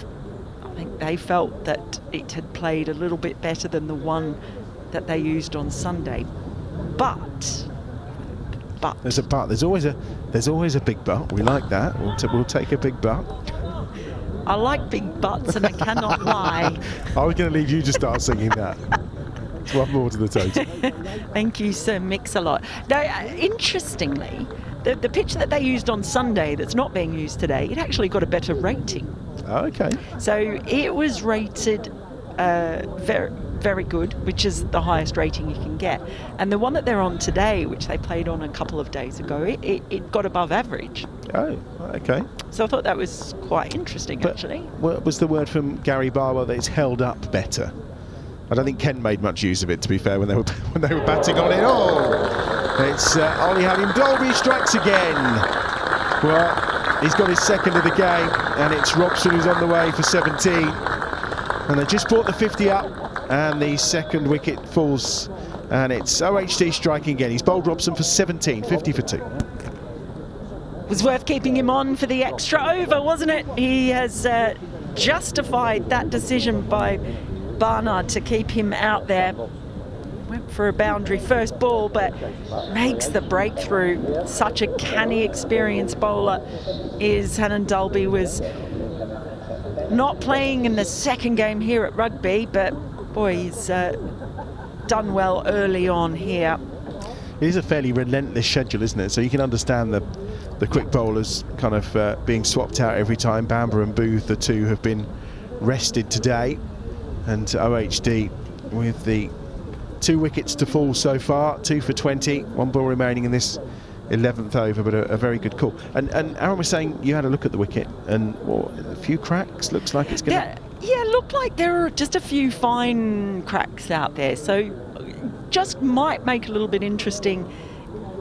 think they felt that it had played a little bit better than the one that they used on Sunday. But there's a but. There's always a big but. We like that. We'll take a big but. I like big butts, and I cannot lie. I was going to leave you to start singing that. It's 1 more to the total. Thank you, Sir Mix-a-Lot. Now, interestingly, the pitch that they used on Sunday that's not being used today, it actually got a better rating. Oh, okay. So it was rated very, very good, which is the highest rating you can get. And the one that they're on today, which they played on a couple of days ago, it got above average. Oh, okay. So I thought that was quite interesting, actually. What was the word from Gary Barwell that it's held up better? I don't think Kent made much use of it, to be fair, when they were batting on it. Oh, it's Ollie Hannon-Dalby strikes again. Well, he's got his 2nd of the game, and it's Robson who's on the way for 17. And they just brought the 50 up, and the 2nd wicket falls, and it's OHD striking again. He's bowled Robson for 17, 50 for 2. It was worth keeping him on for the extra over, wasn't it? He has justified that decision by Barnard to keep him out there. Went for a boundary first ball, but makes the breakthrough. Such a canny, experienced bowler is Hannon-Dalby. Was not playing in the 2nd game here at Rugby, but boy, he's done well early on here. It is a fairly relentless schedule, isn't it? So you can understand the quick bowlers kind of being swapped out every time. Bamber and Booth, the 2 have been rested today, and OHD with the 2 wickets to fall so far, 2 for 20, 1 ball remaining in this 11th over, but a very good call. And Aaron was saying you had a look at the wicket, and a few cracks. Looks like it's going to... Yeah, looked like there are just a few fine cracks out there, so just might make it a little bit interesting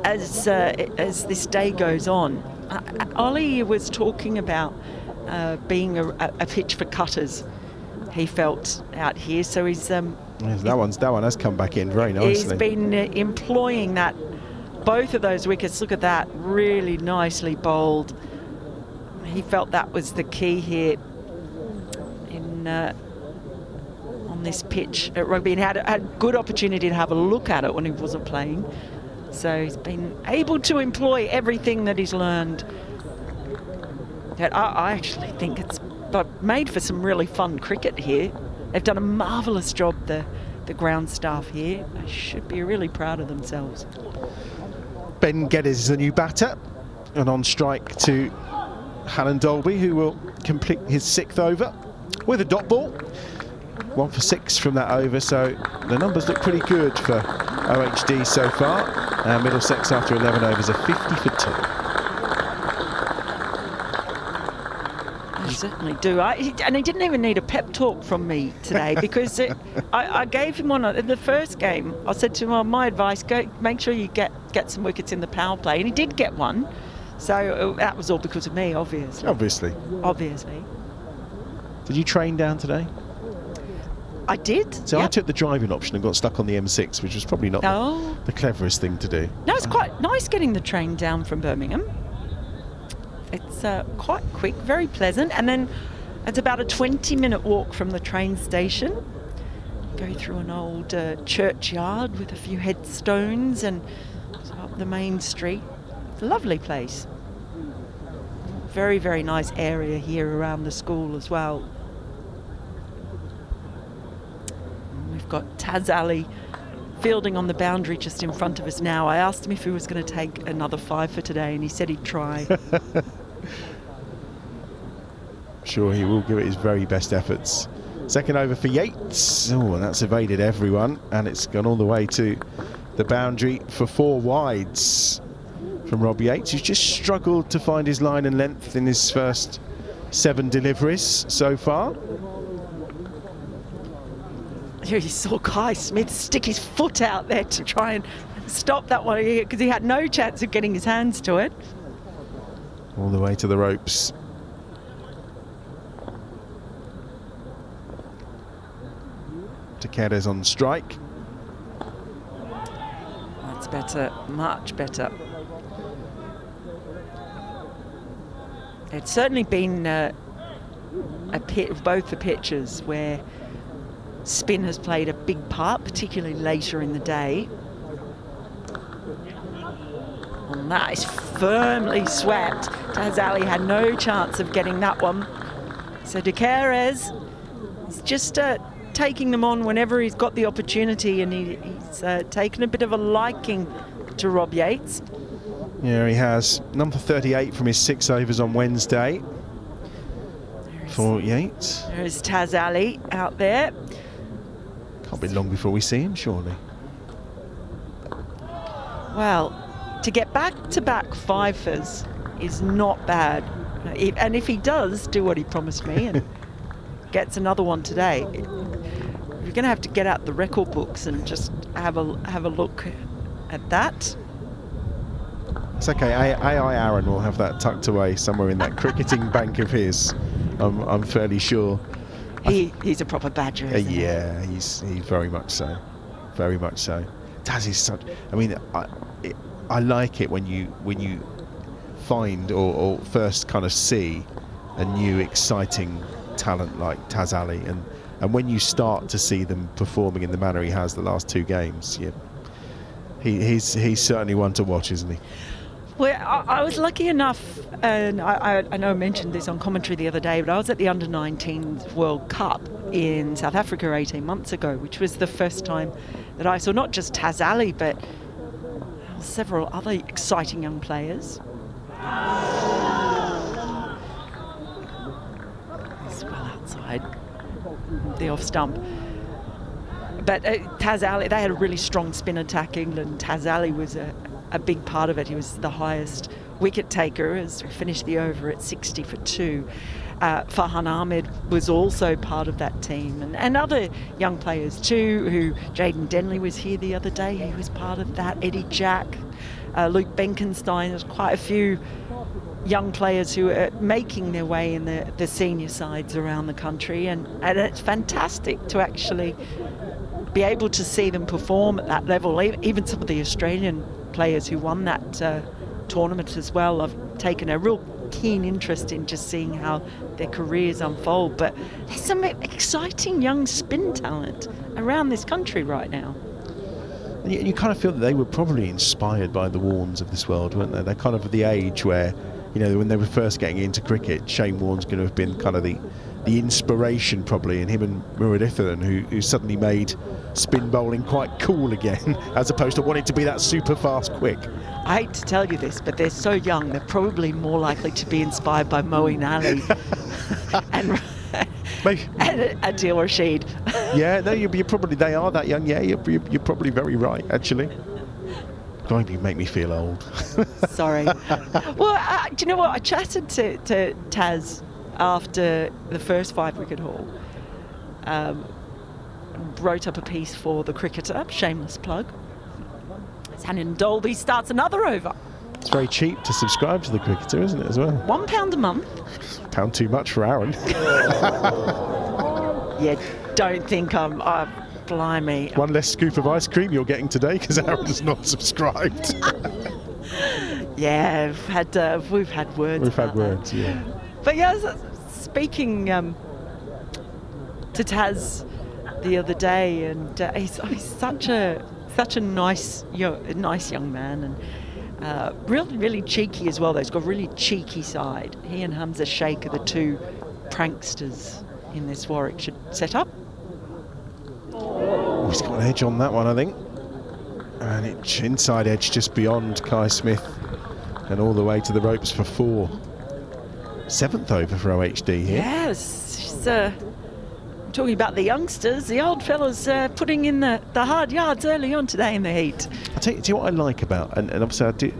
as this day goes on. Ollie was talking about being a pitch for cutters, he felt, out here, so he's... Yes, that one has come back in very nicely. He's been employing that, both of those wickets. Look at that, really nicely bowled. he felt that was the key here in on this pitch at Rugby, and had a good opportunity to have a look at it when he wasn't playing. So he's been able to employ everything that he's learned. I actually think it's made for some really fun cricket here. They've done a marvellous job, the ground staff here. They should be really proud of themselves. Ben Geddes is the new batter, and on strike to Hallen Dolby, who will complete his 6th over with a dot ball. 1 for 6 from that over, so the numbers look pretty good for OHD so far. Middlesex, after 11 overs, are 50 for 2. I certainly do. And he didn't even need a pep talk from me today, because I gave him one in the first game. I said to him, well, my advice, go make sure you get some wickets in the power play, and he did get one. So that was all because of me, obviously. Obviously. Did you train down today? I did. So yep. I took the driving option and got stuck on the M6, which was probably not the cleverest thing to do. No, it's quite nice getting the train down from Birmingham. It's quite quick, very pleasant, and then it's about a 20-minute walk from the train station. Go through an old churchyard with a few headstones and up the main street. It's a lovely place. Very, very nice area here around the school as well. We've got Taz Ali fielding on the boundary just in front of us now. I asked him if he was going to take another 5 for today, and he said he'd try. Sure, he will give it his very best efforts. 2nd over for Yates. Oh, and that's evaded everyone, and it's gone all the way to the boundary for 4 wides from Rob Yates, who's just struggled to find his line and length in his first 7 deliveries so far. Here you saw Kai Smith stick his foot out there to try and stop that one, because he had no chance of getting his hands to it. All the way to the ropes. Takeda's on strike. That's better, much better. It's certainly been both the pitches where spin has played a big part, particularly later in the day. And that is firmly swept. Taz Ali had no chance of getting that one. So De Queiroz is just taking them on whenever he's got the opportunity, and he's taken a bit of a liking to Rob Yates. Yeah, he has. Number 38 from his 6 overs on Wednesday for Yates. There's Taz Ali out there. Can't be long before we see him, surely. Well, to get back-to-back fifers is not bad. And if he does do what he promised me and gets another one today, you're going to have to get out the record books and just have a look at that. It's okay. AI Aaron will have that tucked away somewhere in that cricketing bank of his. I'm fairly sure. He's a proper badger, isn't he? Yeah, he's very much so. Very much so. Taz is such. I mean, I like it when you find or first kind of see a new exciting talent like Taz Ali, and when you start to see them performing in the manner he has the last 2 games, yeah, he's certainly one to watch, isn't he? Well, I was lucky enough, and I know I mentioned this on commentary the other day, but I was at the Under-19 World Cup in South Africa 18 months ago, which was the first time that I saw not just Taz Ali, but several other exciting young players. It's well outside the off stump. But Taz Ali, they had a really strong spin attack, England. Taz Ali was a big part of it. He was the highest wicket taker as we finished the over at 60 for 2. Farhan Ahmed was also part of that team, and other young players too, Jaden Denley was here the other day, he was part of that. Eddie Jack, Luke Benkenstein. There's quite a few young players who are making their way in the senior sides around the country, and it's fantastic to actually be able to see them perform at that level. Even some of the Australian players who won that tournament as well have taken a real keen interest in just seeing how their careers unfold. But there's some exciting young spin talent around this country right now. And you kind of feel that they were probably inspired by the Warnes of this world, weren't they? They're kind of the age where, when they were first getting into cricket, Shane Warne's going to have been kind of the inspiration probably, and him and Murugatharan, who suddenly made spin bowling quite cool again, as opposed to wanting to be that super fast quick. I hate to tell you this, but they're so young, they're probably more likely to be inspired by Moeen Ali and Adil Rashid. Yeah, no, you're probably, they are that young. Yeah, you're probably very right, actually. God, you make me feel old. Sorry. Well, do you know what? I chatted to Taz after the first 5-wicket haul. Wrote up a piece for The Cricketer, shameless plug. Hannon Dolby starts another over. It's very cheap to subscribe to The Cricketer, isn't it, as well? £1 a month. Pound too much for Aaron. Yeah, don't think I'm... blimey. One less scoop of ice cream you're getting today because Aaron's not subscribed. Yeah, we've had words. We've had words, yeah. But yeah, speaking to Taz the other day, and he's such a nice young man, and really cheeky as well. Though he's got a really cheeky side. He and Hamza Sheikh are the two pranksters in this Warwickshire setup. He's got an edge on that one, I think. And it's inside edge just beyond Kai Smith and all the way to the ropes for 4. 7th over for OHD here. Yes, talking about the youngsters, the old fellas putting in the hard yards early on today in the heat. I'll tell you what I like about, and obviously I do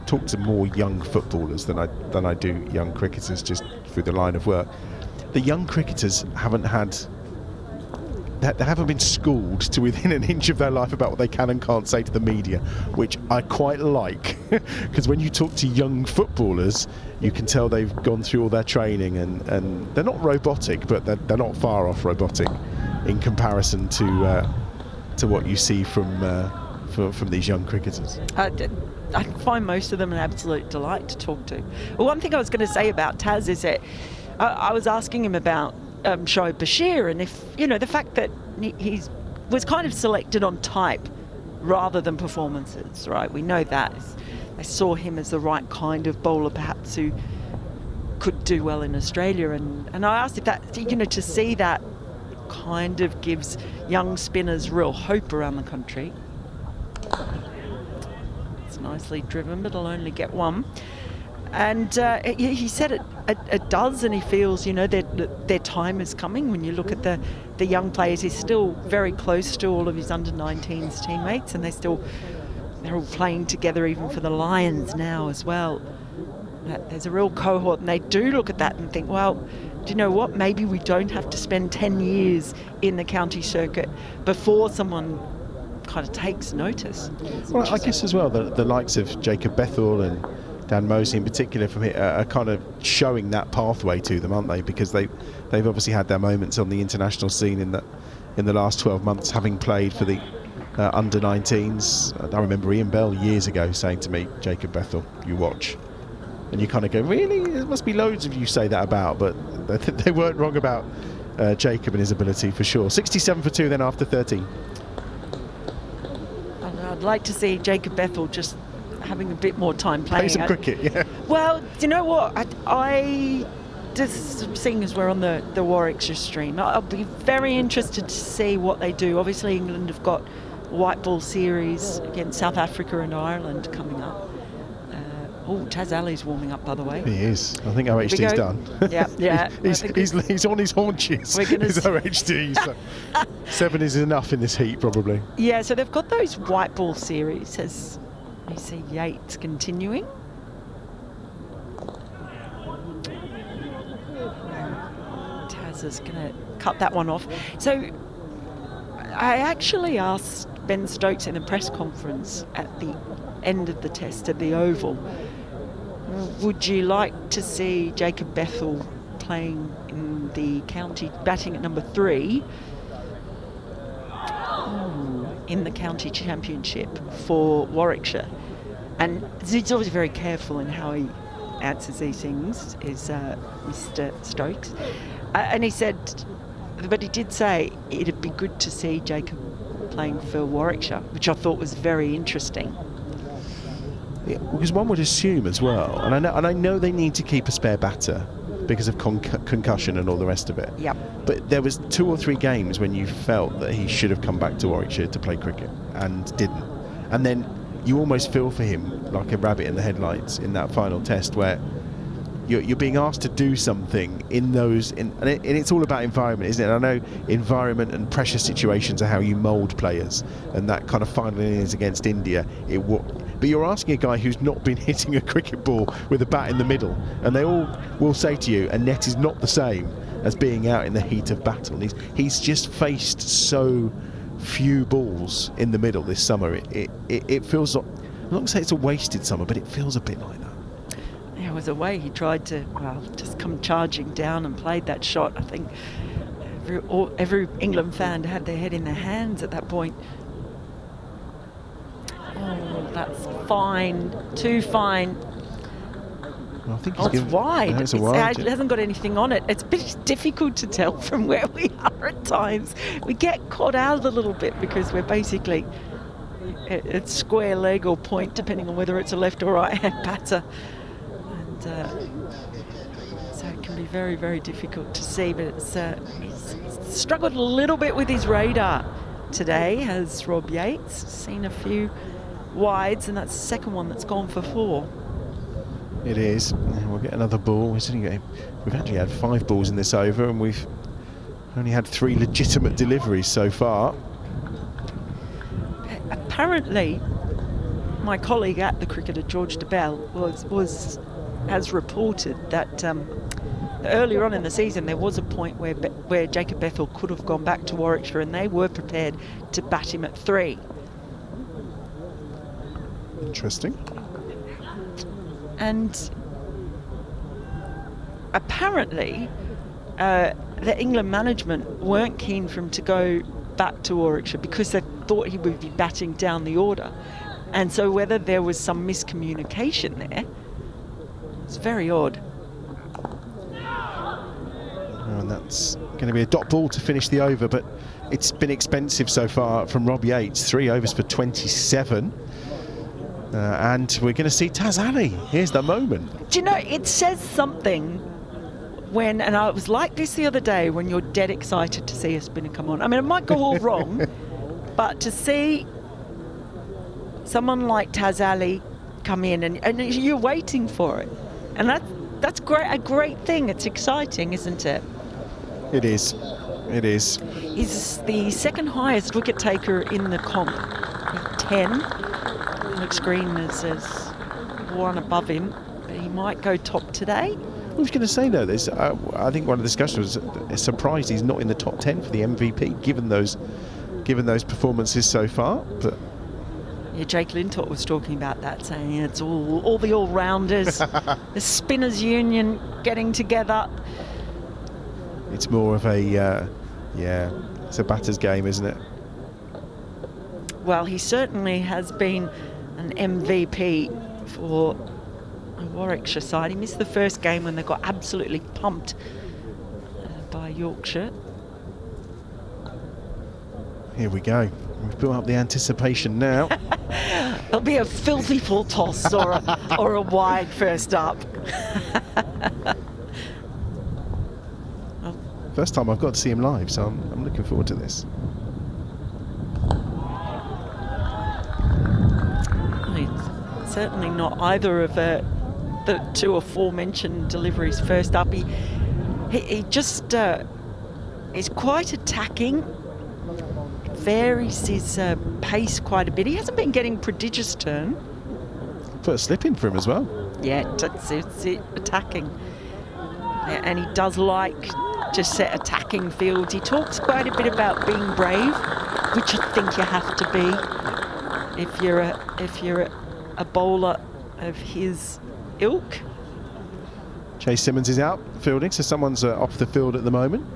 talk to more young footballers than I do young cricketers just through the line of work. The young cricketers they haven't been schooled to within an inch of their life about what they can and can't say to the media, which I quite like, because when you talk to young footballers, you can tell they've gone through all their training, and they're not robotic, but they're not far off robotic in comparison to what you see from these young cricketers. I find most of them an absolute delight to talk to. Well, one thing I was going to say about Taz is that I was asking him about Shoaib Bashir, and if the fact that he was kind of selected on type rather than performances, right? We know that they saw him as the right kind of bowler, perhaps, who could do well in Australia, and I asked if that to see that kind of gives young spinners real hope around the country. It's nicely driven, but it'll only get 1. And he said it does, and he feels their time is coming. When you look at the young players, he's still very close to all of his under-19s teammates, and they're all playing together even for the Lions now as well. There's a real cohort, and they do look at that and think, well, do you know what? Maybe we don't have to spend 10 years in the county circuit before someone kind of takes notice. Well, I guess as well the likes of Jacob Bethel and Dan Mosley in particular from here are kind of showing that pathway to them, aren't they? Because they've obviously had their moments on the international scene in the last 12 months, having played for the under-19s. I remember Ian Bell years ago saying to me, Jacob Bethel, you watch. And you kind of go, really? There must be loads of you say that about, but they weren't wrong about Jacob and his ability for sure. 67 for 2 then after 13. I'd like to see Jacob Bethel just having a bit more time playing. Play some cricket, yeah. Well, do you know what? I just seeing as we're on the Warwickshire stream, I'll be very interested to see what they do. Obviously, England have got white ball series against South Africa and Ireland coming up. Taz Ali's warming up, by the way. He is. I think OHD's done. Yeah. he's on his haunches. He's OHD. So 7 is enough in this heat, probably. Yeah, so they've got those white ball series. As you see Yates continuing. Taz is going to cut that one off. So I actually asked Ben Stokes in a press conference at the end of the test at the Oval, would you like to see Jacob Bethel playing in the county, batting at number 3 in the county championship for Warwickshire? And he's always very careful in how he answers these things is Mr. Stokes. And he said, but he did say it'd be good to see Jacob playing for Warwickshire, which I thought was very interesting. Yeah, because one would assume as well, and I know they need to keep a spare batter because of concussion and all the rest of it. Yep. But there was 2 or 3 games when you felt that he should have come back to Warwickshire to play cricket and didn't. And then you almost feel for him like a rabbit in the headlights in that final test where you're being asked to do something in those, and it's all about environment, isn't it? And I know environment and pressure situations are how you mould players, and that kind of final innings against India, but you're asking a guy who's not been hitting a cricket ball with a bat in the middle, and they all will say to you, a net is not the same as being out in the heat of battle. And he's just faced so few balls in the middle this summer. It feels like, I'm not going to say it's a wasted summer, but it feels a bit like that. There was a way he tried to just come charging down and played that shot. I think every England fan had their head in their hands at that point. Oh, that's fine. Too fine. Well, I think it's wide. No, it's a wide. It hasn't got anything on it. It's a bit difficult to tell from where we are at times. We get caught out a little bit because we're basically it's square leg or point, depending on whether it's a left or right hand batter. So it can be very, very difficult to see, but he's struggled a little bit with his radar today, has Rob Yates. Seen a few wides, and that's the second one that's gone for 4. It is. We'll get another ball. We've actually had 5 balls in this over, and we've only had 3 legitimate deliveries so far. Apparently, my colleague at the Cricketer, George DeBell, has reported that earlier on in the season there was a point where Jacob Bethell could have gone back to Warwickshire, and they were prepared to bat him at 3. Interesting. And apparently the England management weren't keen for him to go back to Warwickshire because they thought he would be batting down the order. And so whether there was some miscommunication there, it's very odd. And that's going to be a dot ball to finish the over, but it's been expensive so far from Rob Yates. 3 overs for 27. And we're going to see Taz Ali. Here's the moment. Do you know, it says something when, and I was like this the other day, when you're dead excited to see a spinner come on. I mean, it might go all wrong, but to see someone like Taz Ali come in and you're waiting for it. And that's great, a great thing. It's exciting, isn't it? It is. It is. He's the second highest wicket taker in the comp with 10. Alex Green is one above him, but he might go top today. I was going to say though, I think one of the discussions was surprised he's not in the top 10 for the MVP, given those performances so far. But yeah, Jake Lintott was talking about that, saying it's all the all-rounders, the spinners union getting together. It's more of a it's a batter's game, isn't it? Well, he certainly has been an MVP for a Warwickshire side. He missed the first game when they got absolutely pumped by Yorkshire. Here we go. We've built up the anticipation now. It'll be a filthy full toss or a wide first up. First time I've got to see him live, so I'm looking forward to this. It's certainly not either of the 2 aforementioned deliveries first up. He just is quite attacking. Varies his pace quite a bit. He hasn't been getting prodigious turn. Put a slip in for him as well. Yeah, it's attacking. Yeah, and he does like to set attacking fields. He talks quite a bit about being brave, which I think you have to be if you're a bowler of his ilk. Chase Simmons is out fielding, so someone's off the field at the moment.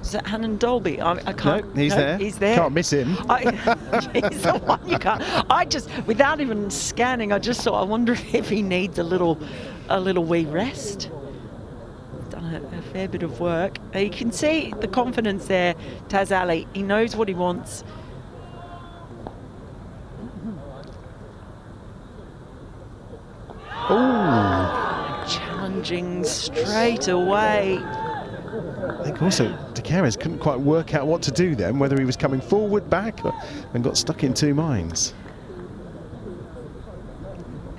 Is that Hannon Dolby? I can't. No, he's there. He's there. Can't miss him. He's the one you can't. Without even scanning, I just thought, I wonder if he needs a little a little wee rest. Done a fair bit of work. You can see the confidence there, Taz Ali. He knows what he wants. Oh, challenging straight away. I think also De Queiroz couldn't quite work out what to do then, whether he was coming forward, back, and got stuck in two minds.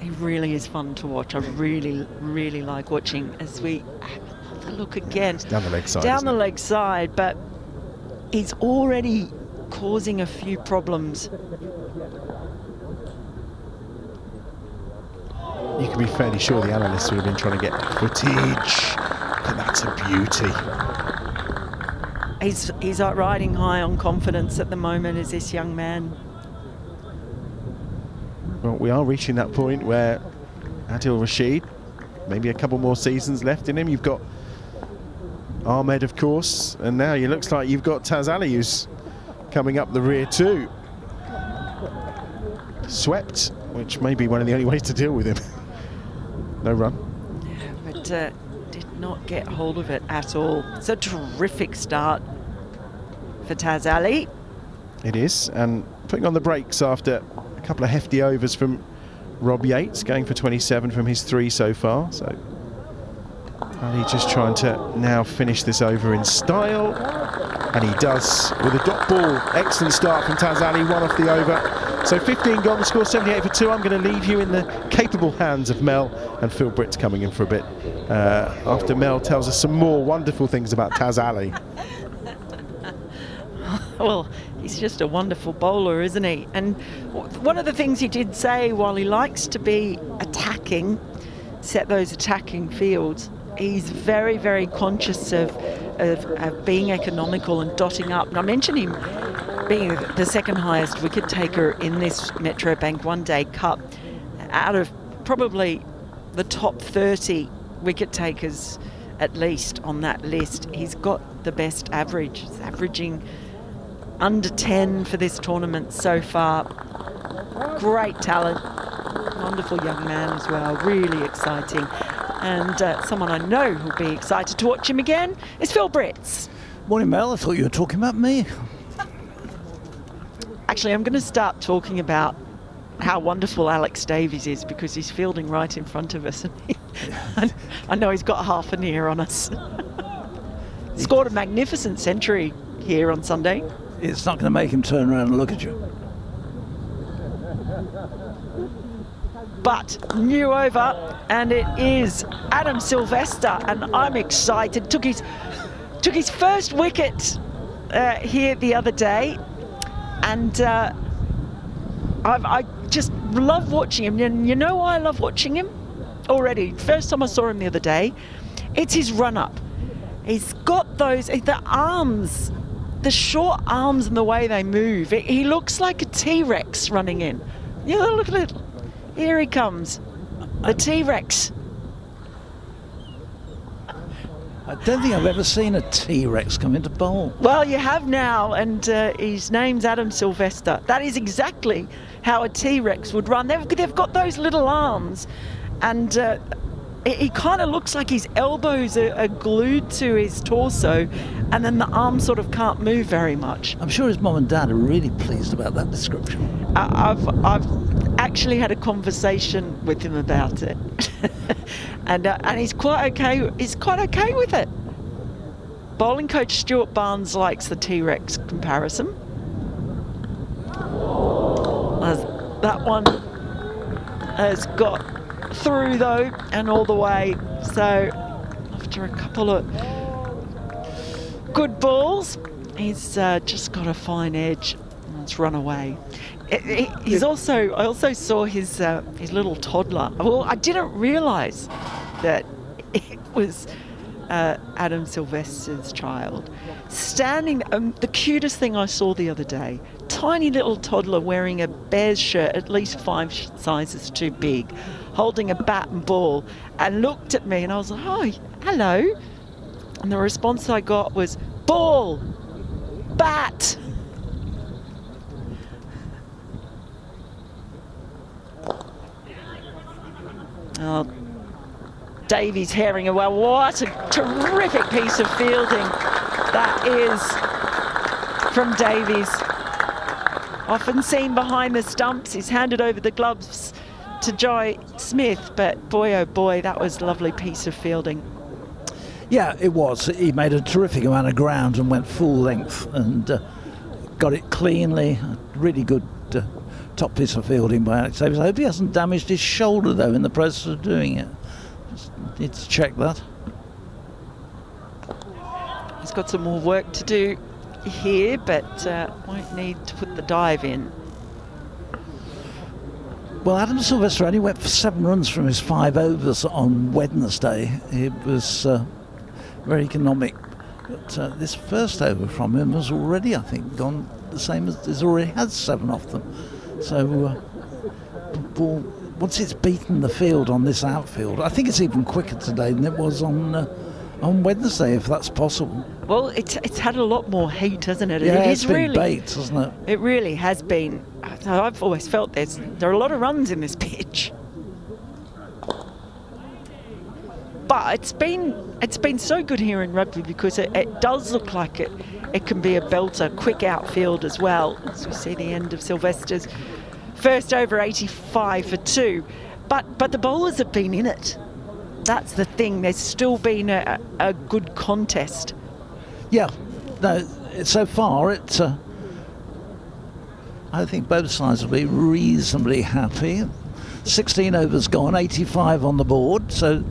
He really is fun to watch. I really, really like watching as we have a look again. It's down the leg side. Down the leg side, but he's already causing a few problems. You can be fairly sure the analysts would have been trying to get footage, but that's a beauty. He's riding high on confidence at the moment, is this young man. Well, we are reaching that point where Adil Rashid, maybe a couple more seasons left in him. You've got Ahmed, of course, and now it looks like you've got Taz Ali, who's coming up the rear too. Swept, which may be one of the only ways to deal with him. No run. Yeah, but did not get hold of it at all. It's a terrific start for Taz Ali. It is, and putting on the brakes after a couple of hefty overs from Rob Yates, going for 27 from his 3 so far. So Ali just trying to now finish this over in style, and he does with a dot ball. Excellent start from Taz Ali, 1 off the over. So 15 gone, the score 78 for 2. I'm going to leave you in the capable hands of Mel, and Phil Britt's coming in for a bit after Mel tells us some more wonderful things about Taz Ali. Well, he's just a wonderful bowler, isn't he? And one of the things he did say, while he likes to be attacking, set those attacking fields, he's very, very conscious of being economical and dotting up. And I mentioned him being the second highest wicket taker in this Metro Bank One Day Cup, out of probably the top 30 wicket takers at least on that list. He's got the best average. He's averaging under 10 for this tournament so far. Great talent, wonderful young man as well, really exciting. And someone I know who'll be excited to watch him again is Phil Britts. Morning, Mel. I thought you were talking about me. Actually, I'm going to start talking about how wonderful Alex Davies is, because he's fielding right in front of us. I know he's got half an ear on us. Scored a magnificent century here on Sunday. It's not going to make him turn around and look at you. But new over, and it is Adam Sylvester, and I'm excited. Took his first wicket here the other day, and I just love watching him. And you know why I love watching him? Already, first time I saw him the other day, it's his run-up. He's got the arms, the short arms and the way they move. He looks like a T-Rex running in. You know, look at it. Here he comes, the T-Rex. I don't think I've ever seen a T-Rex come into bowl. Well, you have now, and his name's Adam Sylvester. That is exactly how a T-Rex would run. They've got those little arms, and he kind of looks like his elbows are glued to his torso, and then the arms sort of can't move very much. I'm sure his mum and dad are really pleased about that description. I've actually had a conversation with him about it, and he's quite okay. He's quite okay with it. Bowling coach Stuart Barnes likes the T-Rex comparison. That one has got through though, and all the way. So after a couple of good balls, he's just got a fine edge and it's run away. I also saw his little toddler. Well, I didn't realise that it was Adam Sylvester's child standing. The cutest thing I saw the other day: tiny little toddler wearing a Bears shirt, at least 5 sizes too big, holding a bat and ball, and looked at me, and I was like, "Oh, hello." And the response I got was, "Ball, bat." Davies herring away. What a terrific piece of fielding that is from Davies. Often seen behind the stumps. He's handed over the gloves to Joy Smith, but boy oh boy, that was a lovely piece of fielding. Yeah, it was. He made a terrific amount of ground and went full length and got it cleanly. Really good top piece of fielding by Alex Davies. I hope he hasn't damaged his shoulder, though, in the process of doing it. Just need to check that. He's got some more work to do here, but won't need to put the dive in. Well, Adam Sylvester only went for 7 runs from his 5 overs on Wednesday. It was very economic. But this first over from him has already, I think, gone the same as he's already had 7 off them. So, ball, once it's beaten the field on this outfield, I think it's even quicker today than it was on Wednesday, if that's possible. Well, it's had a lot more heat, hasn't it? Yeah, it's been really baked, hasn't it? It really has been. I've always felt there are a lot of runs in this pitch. But it's been so good here in rugby because it does look like it can be a belter, quick outfield as well. As we see the end of Sylvester's first over, 85 for 2. But the bowlers have been in it. That's the thing. There's still been a good contest. Yeah, no. So far, I think both sides will be reasonably happy. 16 overs gone, 85 on the board. So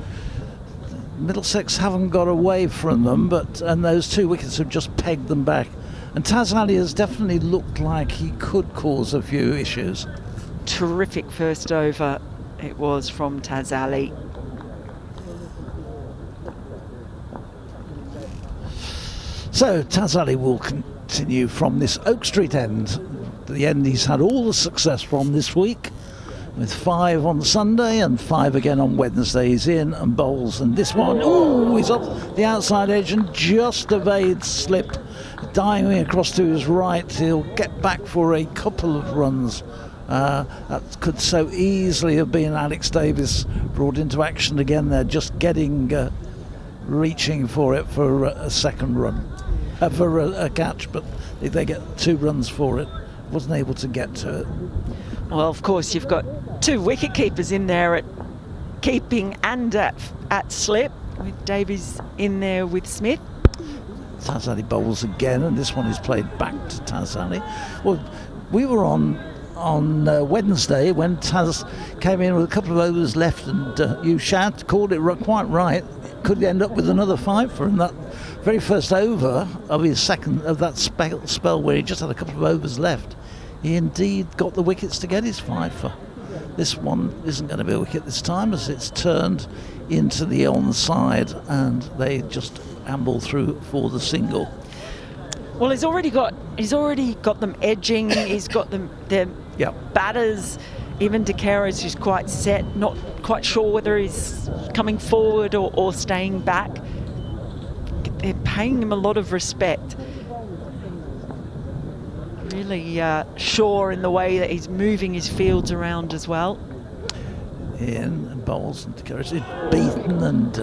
Middlesex haven't got away from them, and those 2 wickets have just pegged them back. And Taz Ali has definitely looked like he could cause a few issues. Terrific first over it was from Taz Ali. So Taz Ali will continue from this Oak Street end, the end he's had all the success from this week, with 5 on Sunday and 5 again on Wednesday. He's in and bowls, and this one, he's off the outside edge and just evades slip, diving across to his right. He'll get back for a couple of runs. That could so easily have been Alex Davies brought into action again there, just reaching for it for a second run, for a catch, but they get 2 runs for it. Wasn't able to get to it. Well, of course, you've got 2 wicket keepers in there at keeping and at slip, with Davies in there with Smith. Taz Ali bowls again, and this one is played back to Taz Ali. Well, we were on Wednesday when Taz came in with a couple of overs left, and you called it quite right. Could end up with another 5 for him. That very first over of his second of that spell where he just had a couple of overs left, he indeed got the wickets to get his 5 for. This one isn't going to be a wicket this time, as it's turned into the onside, and they just amble through for the single. Well, he's already got them edging. He's got them their batters. Even De Caros, who's quite set, not quite sure whether he's coming forward or staying back. They're paying him a lot of respect. Really sure in the way that he's moving his fields around as well. In and bowls, and De Caros is beaten, and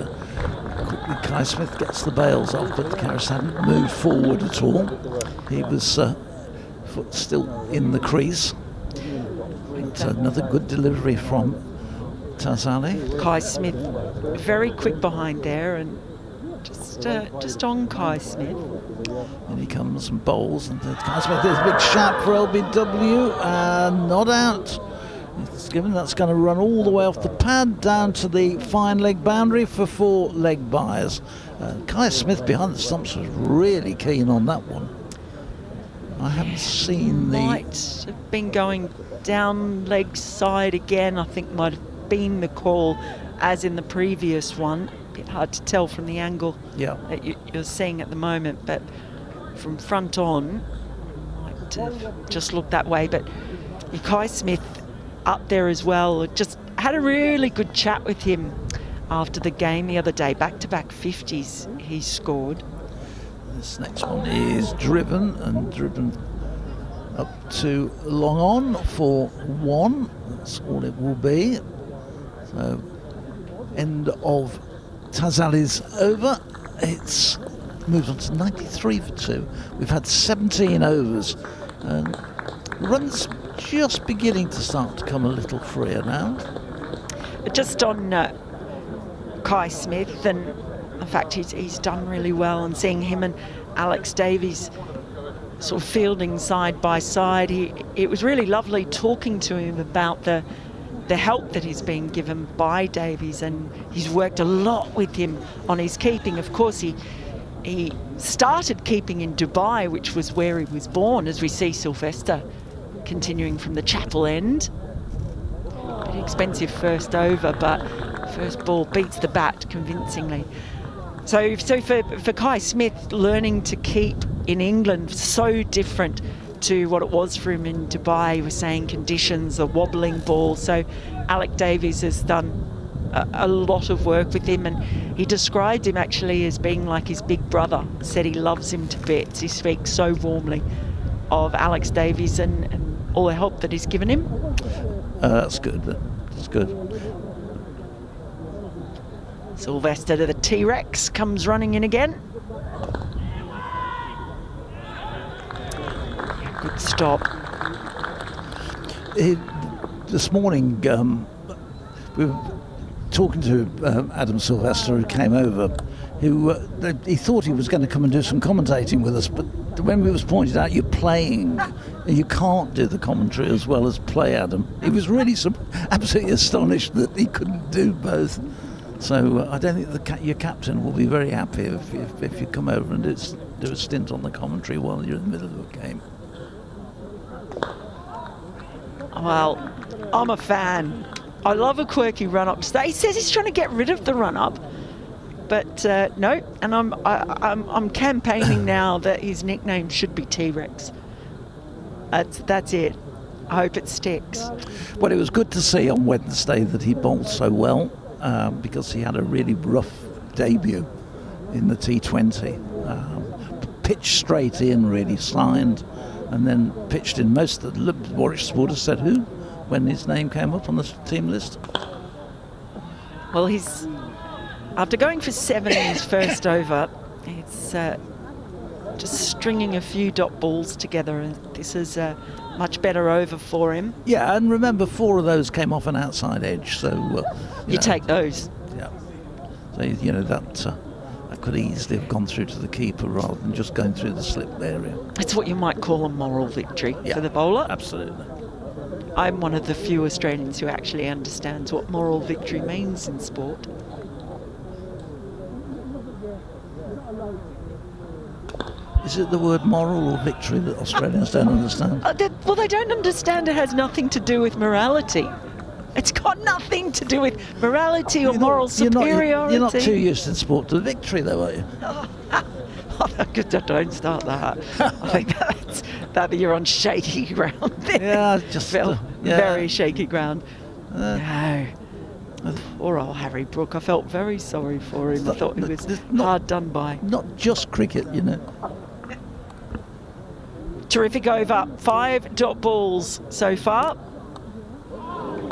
quickly Kai Smith gets the bails off, but De Caros hadn't moved forward at all. He was foot still in the crease. It's another good delivery from Taz Ali. Kai Smith very quick behind there, and just on Kai Smith. And he comes and bowls, and Kai Smith, there's a big shout for LBW, and not out. It's given that's going to run all the way off the pad down to the fine leg boundary for 4 leg byes. Kai Smith behind the stumps was really keen on that one. I haven't seen might have been going down leg side again. I think might have been the call, as in the previous one. A bit hard to tell from the angle that you're seeing at the moment, but from front on, might have just looked that way. But Kai Smith up there as well. Just had a really good chat with him after the game the other day. Back-to-back 50s he scored. This next one is driven up to long on for 1. That's all it will be. So end of Tazali's over. It's moved on to 93 for 2. We've had 17 overs. Runs just beginning to start to come a little freer now. Just on Kai Smith, and in fact he's done really well, and seeing him and Alex Davies sort of fielding side by side, it was really lovely talking to him about the help that he's been given by Davies, and he's worked a lot with him on his keeping. Of course, he started keeping in Dubai, which was where he was born, as we see Sylvester continuing from the chapel end. Pretty expensive first over, but first ball beats the bat convincingly. So for Kai Smith, learning to keep in England, so different to what it was for him in Dubai. He was saying conditions, a wobbling ball. So Alec Davies has done a lot of work with him, and he described him actually as being like his big brother. Said he loves him to bits. He speaks so warmly of Alex Davies and all the help that he's given him. That's good. That's good. Sylvester to the T-Rex, comes running in again. Good stop. This morning, we were talking to Adam Sylvester, who came over, who he thought he was going to come and do some commentating with us, but when we was pointed out you're playing, and you can't do the commentary as well as play, Adam, he was really absolutely astonished that he couldn't do both. So I don't think your captain will be very happy if you come over and do a stint on the commentary while you're in the middle of a game. Well, I'm a fan. I love a quirky run-up. He says he's trying to get rid of the run-up, but no. And I'm campaigning now that his nickname should be T-Rex. That's it. I hope it sticks. Well, it was good to see on Wednesday that he bowled so well, because he had a really rough debut in the T20. Pitched straight in, really signed, and then pitched in. Most of the Warwickshire supporters said who when his name came up on the team list. Well, he's after going for 7 in his first over, it's just stringing a few dot balls together, and this is a much better over for him. Yeah, and remember, 4 of those came off an outside edge, so you take those. Yeah, so that could easily have gone through to the keeper rather than just going through the slip area. It's what you might call a moral victory for the bowler. Absolutely. I'm one of the few Australians who actually understands what moral victory means in sport. Is it the word moral or victory that Australians don't understand? Well, they don't understand it has nothing to do with morality. It's got nothing to do with morality or moral superiority. You're not too used in sport to victory, though, are you? Don't start that. I think that you're on shaky ground there. Yeah, just very shaky ground. No. Poor old Harry Brook. I felt very sorry for him. I thought he was hard done by. Not just cricket, you know. Terrific over. 5 dot balls so far.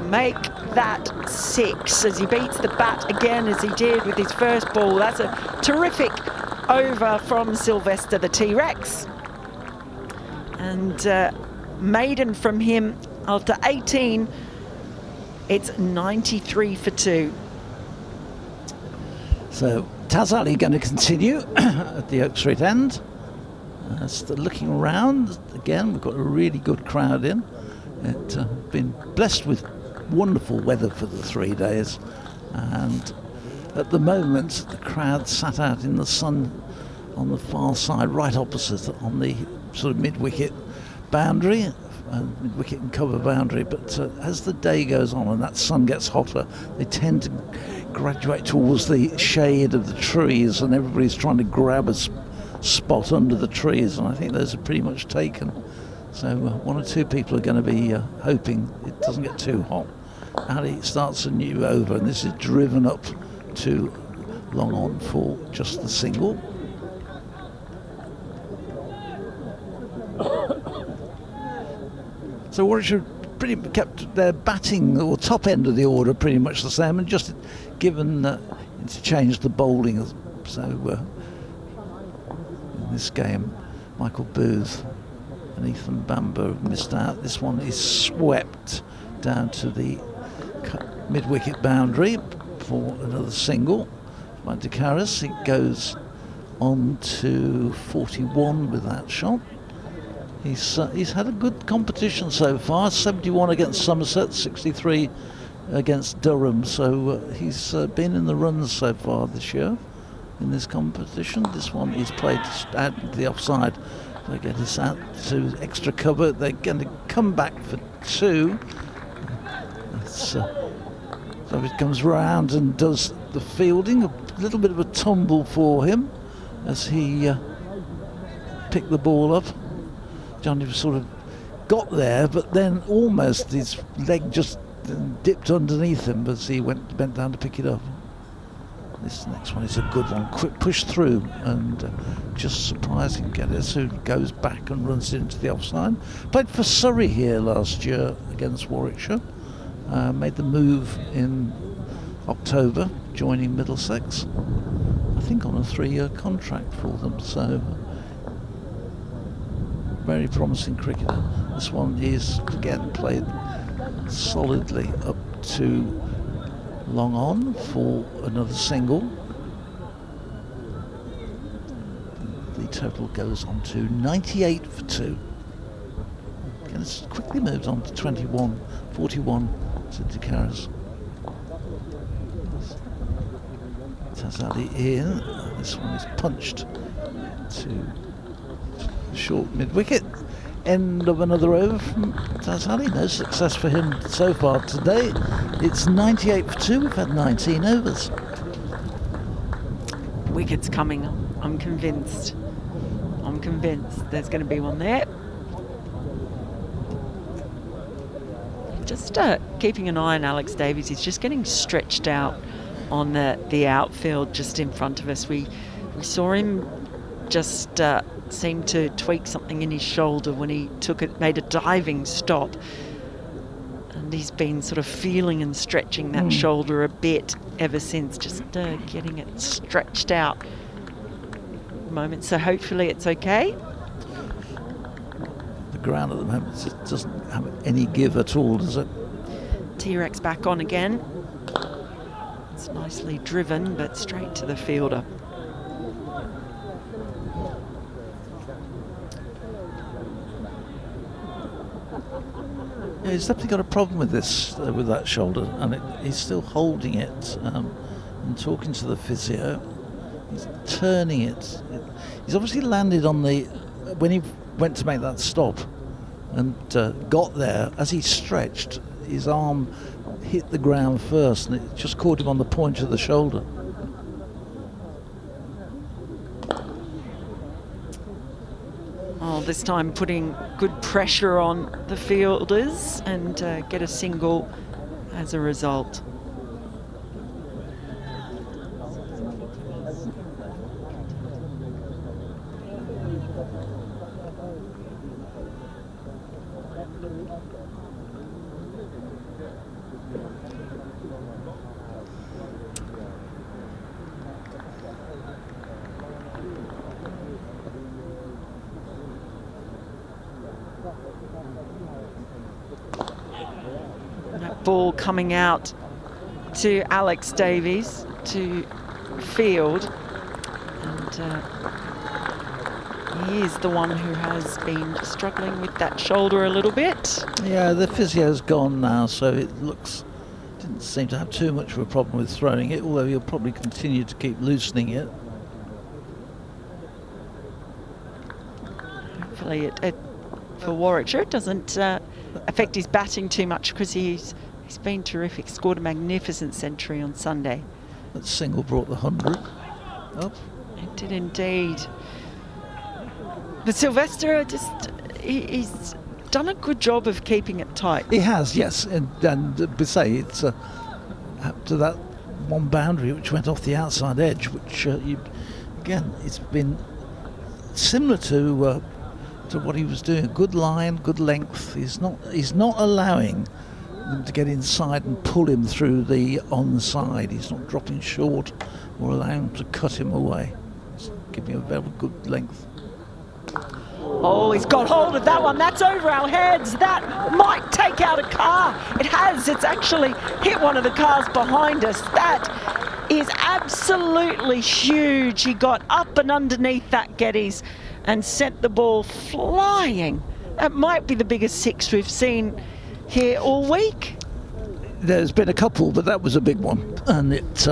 Make that 6 as he beats the bat again as he did with his first ball. That's a terrific over from Sylvester the T-Rex. And maiden from him after 18. It's 93 for 2. So Tazali going to continue at the Oak Street end. Still looking around again. We've got a really good crowd in. It's been blessed with wonderful weather for the 3 days, and at the moment the crowd sat out in the sun on the far side, right opposite on the sort of mid-wicket boundary, mid-wicket and cover boundary. But as the day goes on and that sun gets hotter, they tend to graduate towards the shade of the trees, and everybody's trying to grab a spot under the trees, and I think those are pretty much taken. So 1 or 2 people are going to be hoping it doesn't get too hot. Ali starts a new over, and this is driven up to long on for just the single. So Warwickshire pretty kept their batting or top end of the order pretty much the same, and just given to change the bowling. So in this game, Michael Booth and Ethan Bamber missed out. This one is swept down to the mid-wicket boundary for another single by De Caris. It goes on to 41 with that shot. He's had a good competition so far. 71 against Somerset, 63 against Durham. So he's been in the runs so far this year in this competition. This one is played out to the offside. They get this out to extra cover. They're going to come back for 2. So it comes round and does the fielding. A little bit of a tumble for him as he picked the ball up. Johnny sort of got there, but then almost his leg just dipped underneath him as he bent down to pick it up. This next one is a good one. Quick push through and just surprising. Geddes, who goes back and runs into the offside. Played for Surrey here last year against Warwickshire. Made the move in October, joining Middlesex. I think on a 3-year contract for them. So very promising cricketer. This one is again played solidly up to long on for another single. The total goes on to 98 for 2. And it's quickly moves on to 21, 41 to De Caris. Tazali in. This one is punched to short mid-wicket. End of another over from Tazali. No success for him so far today. It's 98 for 2. We've had 19 overs. Wicket's coming. I'm convinced. There's going to be one there. Just keeping an eye on Alex Davies. He's just getting stretched out on the outfield just in front of us. We saw him just seem to tweak something in his shoulder when he made a diving stop, and he's been sort of feeling and stretching that shoulder a bit ever since, just getting it stretched out at the moment. So hopefully it's okay. The ground at the moment just doesn't have any give at all, does it? T-Rex back on again. It's nicely driven, but straight to the fielder. Yeah, he's definitely got a problem with this, with that shoulder, and he's still holding it and talking to the physio. He's turning it. He's obviously landed on when he went to make that stop and got there, as he stretched, his arm hit the ground first and it just caught him on the point of the shoulder. This time putting good pressure on the fielders and get a single as a result. Ball coming out to Alex Davies to field, and he is the one who has been struggling with that shoulder a little bit. Yeah, the physio's gone now, so it didn't seem to have too much of a problem with throwing it, although he'll probably continue to keep loosening it. Hopefully for Warwickshire it doesn't affect his batting too much, because he's been terrific. Scored a magnificent century on Sunday. That single brought the 100 up. It did indeed. But Sylvester he's done a good job of keeping it tight. He has, yes, and say it's up to that one boundary which went off the outside edge, which again, it's been similar to to what he was doing. Good line, good length. He's not allowing them to get inside and pull him through the onside. He's not dropping short or allowing them to cut him away. He's giving him a very good length. Oh, he's got hold of that one. That's over our heads. That might take out a car. It has. It's actually hit one of the cars behind us. That is absolutely huge. He got up and underneath that Geddes and sent the ball flying. That might be the biggest six we've seen here all week. There's been a couple, but that was a big one. And it,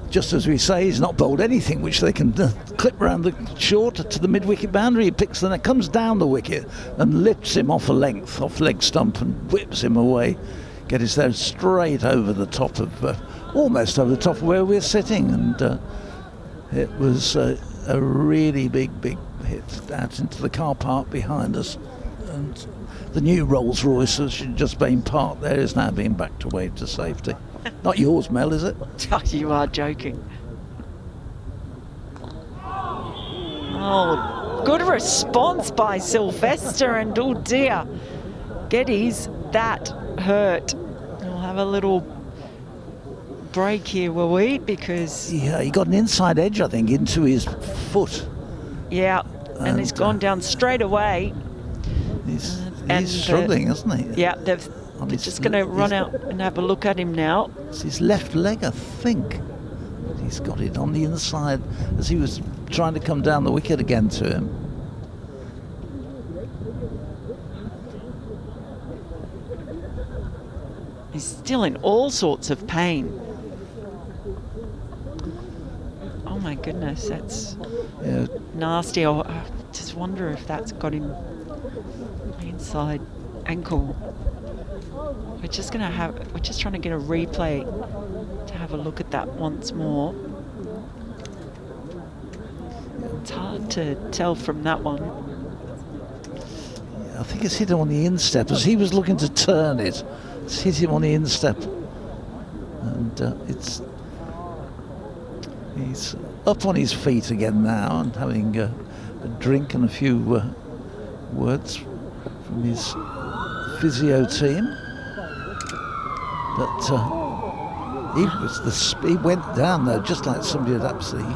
just as we say, he's not bowled anything which they can clip around the short to the mid-wicket boundary. He picks the net, comes down the wicket and lifts him off a length, off leg stump, and whips him away. Geddes there straight over the top of, almost over the top of where we're sitting. And it was a really big hit out into the car park behind us. And the new Rolls Royce, which had just been parked there, is now being backed away to safety. Not yours, Mel, is it? You are joking. Oh, good response by Sylvester, and oh dear, Geddes, that hurt. We'll have a little break here, will we? Because yeah, he got an inside edge, I think, into his foot. Yeah, and he's gone down straight away. He's struggling, isn't he? Yeah, they're just going to run out and have a look at him now. It's his left leg, I think. He's got it on the inside as he was trying to come down the wicket again to him. He's still in all sorts of pain. Oh my goodness, that's nasty. I just wonder if that's got him inside ankle. We're just trying to get a replay to have a look at that once more. It's hard to tell from that one. I think it's hit him on the instep as he was looking to turn it. It's hit him on the instep, and he's up on his feet again now and having a drink and a few words from his physio team. But he went down though, just like somebody had absolutely.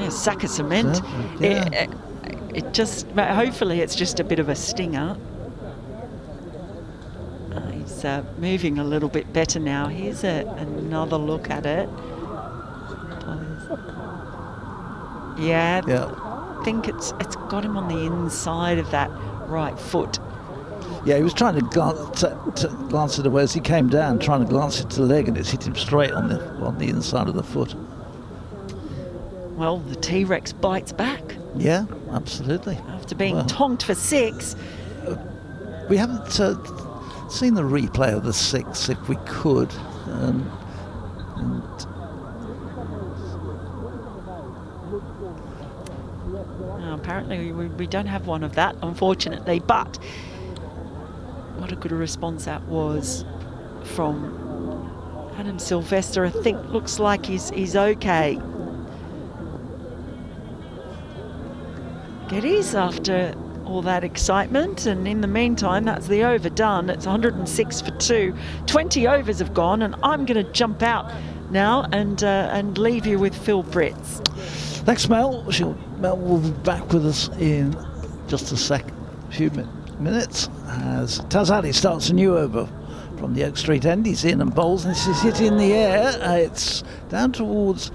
A sack of cement. Yeah. It just, hopefully, it's just a bit of a stinger. He's moving a little bit better now. Here's another look at it. Yeah. I think it's got him on the inside of that right foot. Yeah, he was trying to glance it away as he came down, trying to glance it to the leg, and it's hit him straight on the inside of the foot. Well, the T-Rex bites back. Yeah, absolutely. After being tonked for 6. We haven't seen the replay of the 6, if we could. Apparently we don't have one of that, unfortunately, but what a good response that was from Adam Sylvester. I think looks like he's okay. Geddes after all that excitement, and in the meantime that's the over done. It's 106 for 2. 20 overs have gone, and I'm going to jump out now and leave you with Phil Britz. Thanks, Mel. Mel will be back with us in just a few minutes as Taz Ali starts a new over from the Oak Street end. He's in and bowls, and this is hit in the air. It's down towards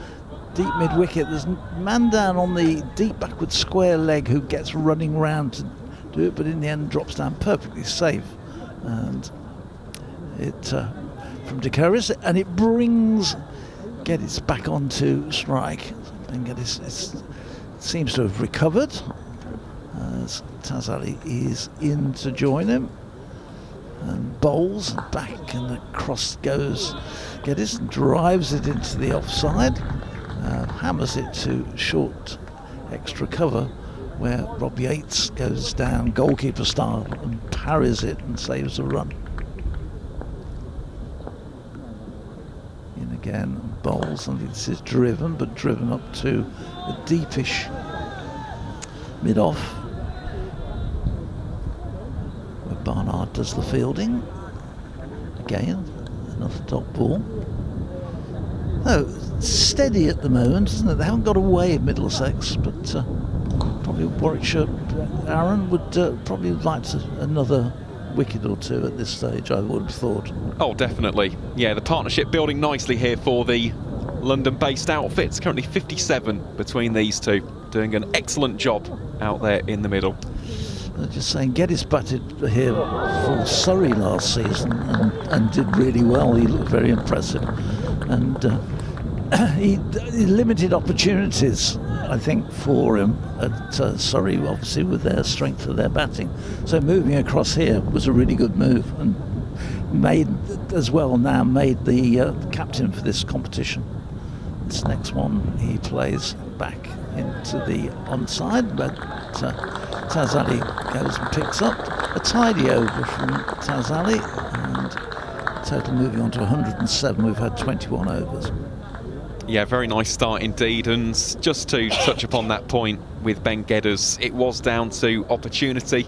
deep mid-wicket. There's a man down on the deep backward square leg who gets running round to do it, but in the end drops down perfectly safe. And it from Decoris, and it brings Geddes back onto strike. And Geddes seems to have recovered as Taz Ali is in to join him, and bowls back, and across goes Geddes and drives it into the offside, hammers it to short extra cover where Rob Yates goes down goalkeeper style and parries it and saves a run. In again, bowls, and this is driven up to a deepish mid-off. Barnard does the fielding. Again, another top ball. Oh, steady at the moment, isn't it? They haven't got away at Middlesex, but probably Warwickshire, Aaron, would probably like another wicket or two at this stage, I would have thought. Oh, definitely. Yeah, the partnership building nicely here for the London-based outfits. Currently 57 between these two, doing an excellent job out there in the middle. Just saying, Geddes batted here for Surrey last season and did really well. He looked very impressive, and he limited opportunities, I think, for him at Surrey, obviously with their strength of their batting. So moving across here was a really good move, and made the captain for this competition. This next one he plays back into the onside, but Taz Ali goes and picks up a tidy over from Taz Ali, and total moving on to 107. We've had 21 overs. Yeah, very nice start indeed, and just to touch upon that point with Ben Geddes, it was down to opportunity.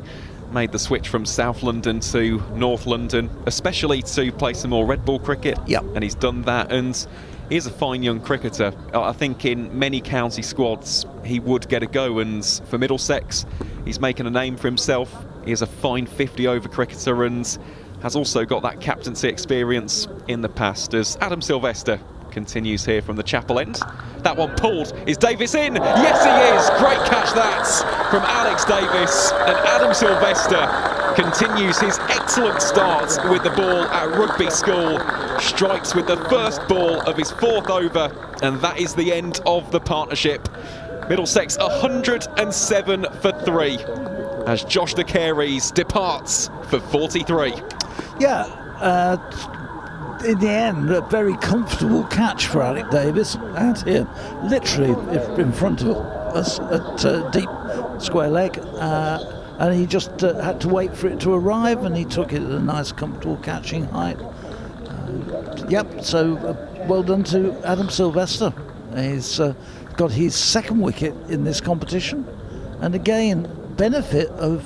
Made the switch from South London to North London, especially to play some more red ball cricket. Yep. And he's done that, and he's a fine young cricketer. I think in many county squads he would get a go, and for Middlesex he's making a name for himself. He is a fine 50-over cricketer and has also got that captaincy experience in the past, as Adam Sylvester continues here from the chapel end. That one pulled. Is Davis in? Yes, he is. Great catch that from Alex Davis. And Adam Sylvester continues his excellent start with the ball at Rugby School. Strikes with the first ball of his 4th over, and that is the end of the partnership. Middlesex 107 for 3 as Josh De Caries departs for 43. Yeah, in the end, a very comfortable catch for Alec Davis out here, literally in front of us at deep square leg, and he just had to wait for it to arrive, and he took it at a nice comfortable catching height. So well done to Adam Sylvester. He's got his 2nd wicket in this competition, and again, benefit of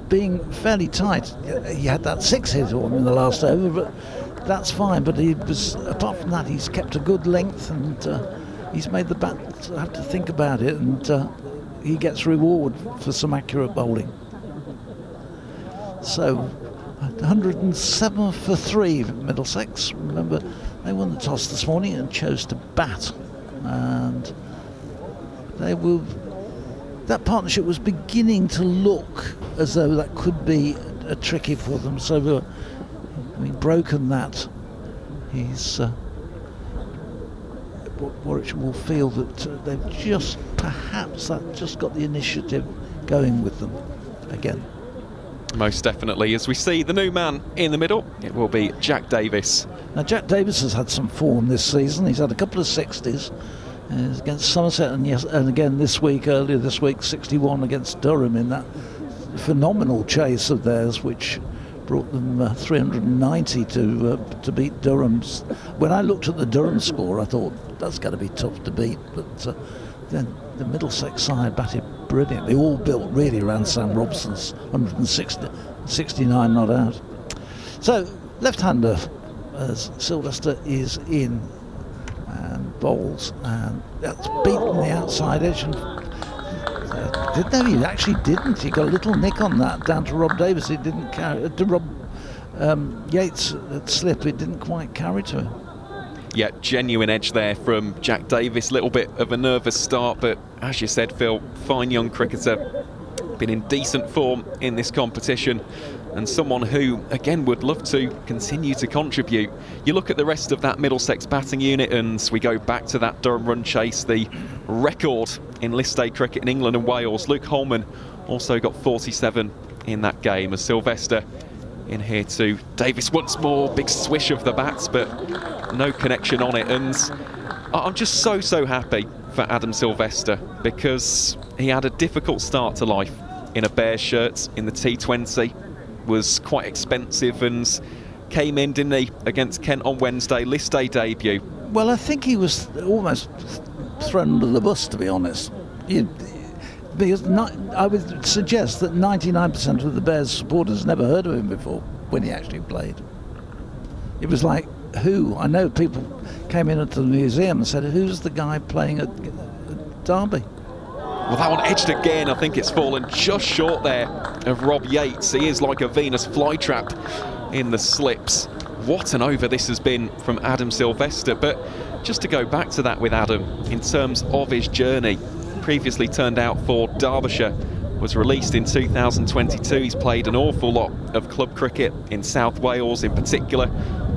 being fairly tight. He had that 6 hit on in the last over, but that's fine. But he was, apart from that, he's kept a good length, and he's made the bat have to think about it, and he gets reward for some accurate bowling. So 107 for 3 Middlesex. Remember, they won the toss this morning and chose to bat, and they will. That partnership was beginning to look as though that could be a tricky for them. So, having broken that, Warwickshire will feel that they've just got the initiative going with them again. Most definitely. As we see the new man in the middle, it will be Jack Davis. Now, Jack Davis has had some form this season. He's had a couple of 60s. Against Somerset, and again earlier this week, 61 against Durham in that phenomenal chase of theirs, which brought them 390 to beat Durham's. When I looked at the Durham score, I thought that's going to be tough to beat, but then the Middlesex side batted brilliantly. All built really around Sam Robson's 169 not out. So left-hander, as Sylvester is in and bowls, and that's beaten the outside edge, and he actually didn't. He got a little nick on that down to Rob Davis. It didn't carry to Rob Yates at slip. It didn't quite carry to him. Yeah, genuine edge there from Jack Davis. Little bit of a nervous start, but as you said, Phil, fine young cricketer, been in decent form in this competition, and someone who, again, would love to continue to contribute. You look at the rest of that Middlesex batting unit, and we go back to that Durham run chase, the record in List A cricket in England and Wales. Luke Holman also got 47 in that game, as Sylvester in here too. Davis once more, big swish of the bats, but no connection on it. And I'm just so happy for Adam Sylvester, because he had a difficult start to life in a Bears shirt in the T20. Was quite expensive and came in, didn't he, against Kent on Wednesday, List A debut. Well, I think he was almost thrown under the bus, to be honest. because I would suggest that 99% of the Bears supporters never heard of him before when he actually played. It was like, who? I know people came into the museum and said, who's the guy playing at Derby? Well, that one edged again. I think it's fallen just short there of Rob Yates. He is like a Venus flytrap in the slips. What an over this has been from Adam Sylvester. But just to go back to that with Adam, in terms of his journey, previously turned out for Derbyshire, was released in 2022. He's played an awful lot of club cricket in South Wales in particular.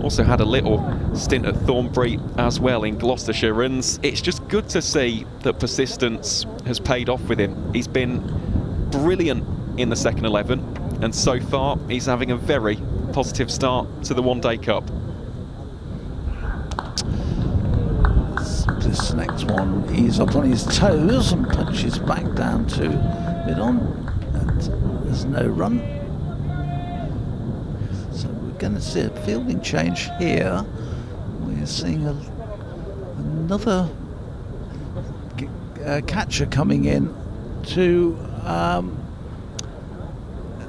Also had a little stint at Thornbury as well in Gloucestershire, and it's just good to see that persistence has paid off with him. He's been brilliant in the second 11, and so far he's having a very positive start to the One Day Cup. This next one, he's up on his toes and punches back down to mid-on, and there's no run. So we're going to see a fielding change here. We're seeing another catcher coming in to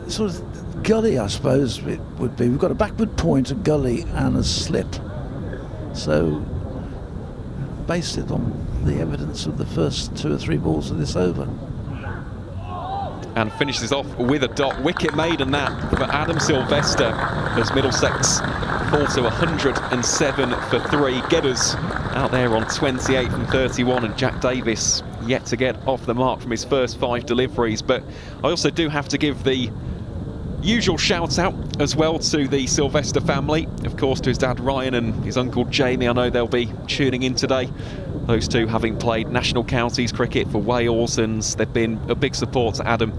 sort of gully, I suppose it would be. We've got a backward point, a gully and a slip. So based it on the evidence of the first 2 or 3 balls of this over. And finishes off with a dot. Wicket made, and that for Adam Sylvester as Middlesex fall to 107 for 3. Gedders out there on 28 from 31, and Jack Davis yet to get off the mark from his first 5 deliveries. But I also do have to give the usual shout out as well to the Sylvester family, of course to his dad Ryan and his uncle Jamie. I know they'll be tuning in today, those two having played national counties cricket for Wales, and they've been a big support to Adam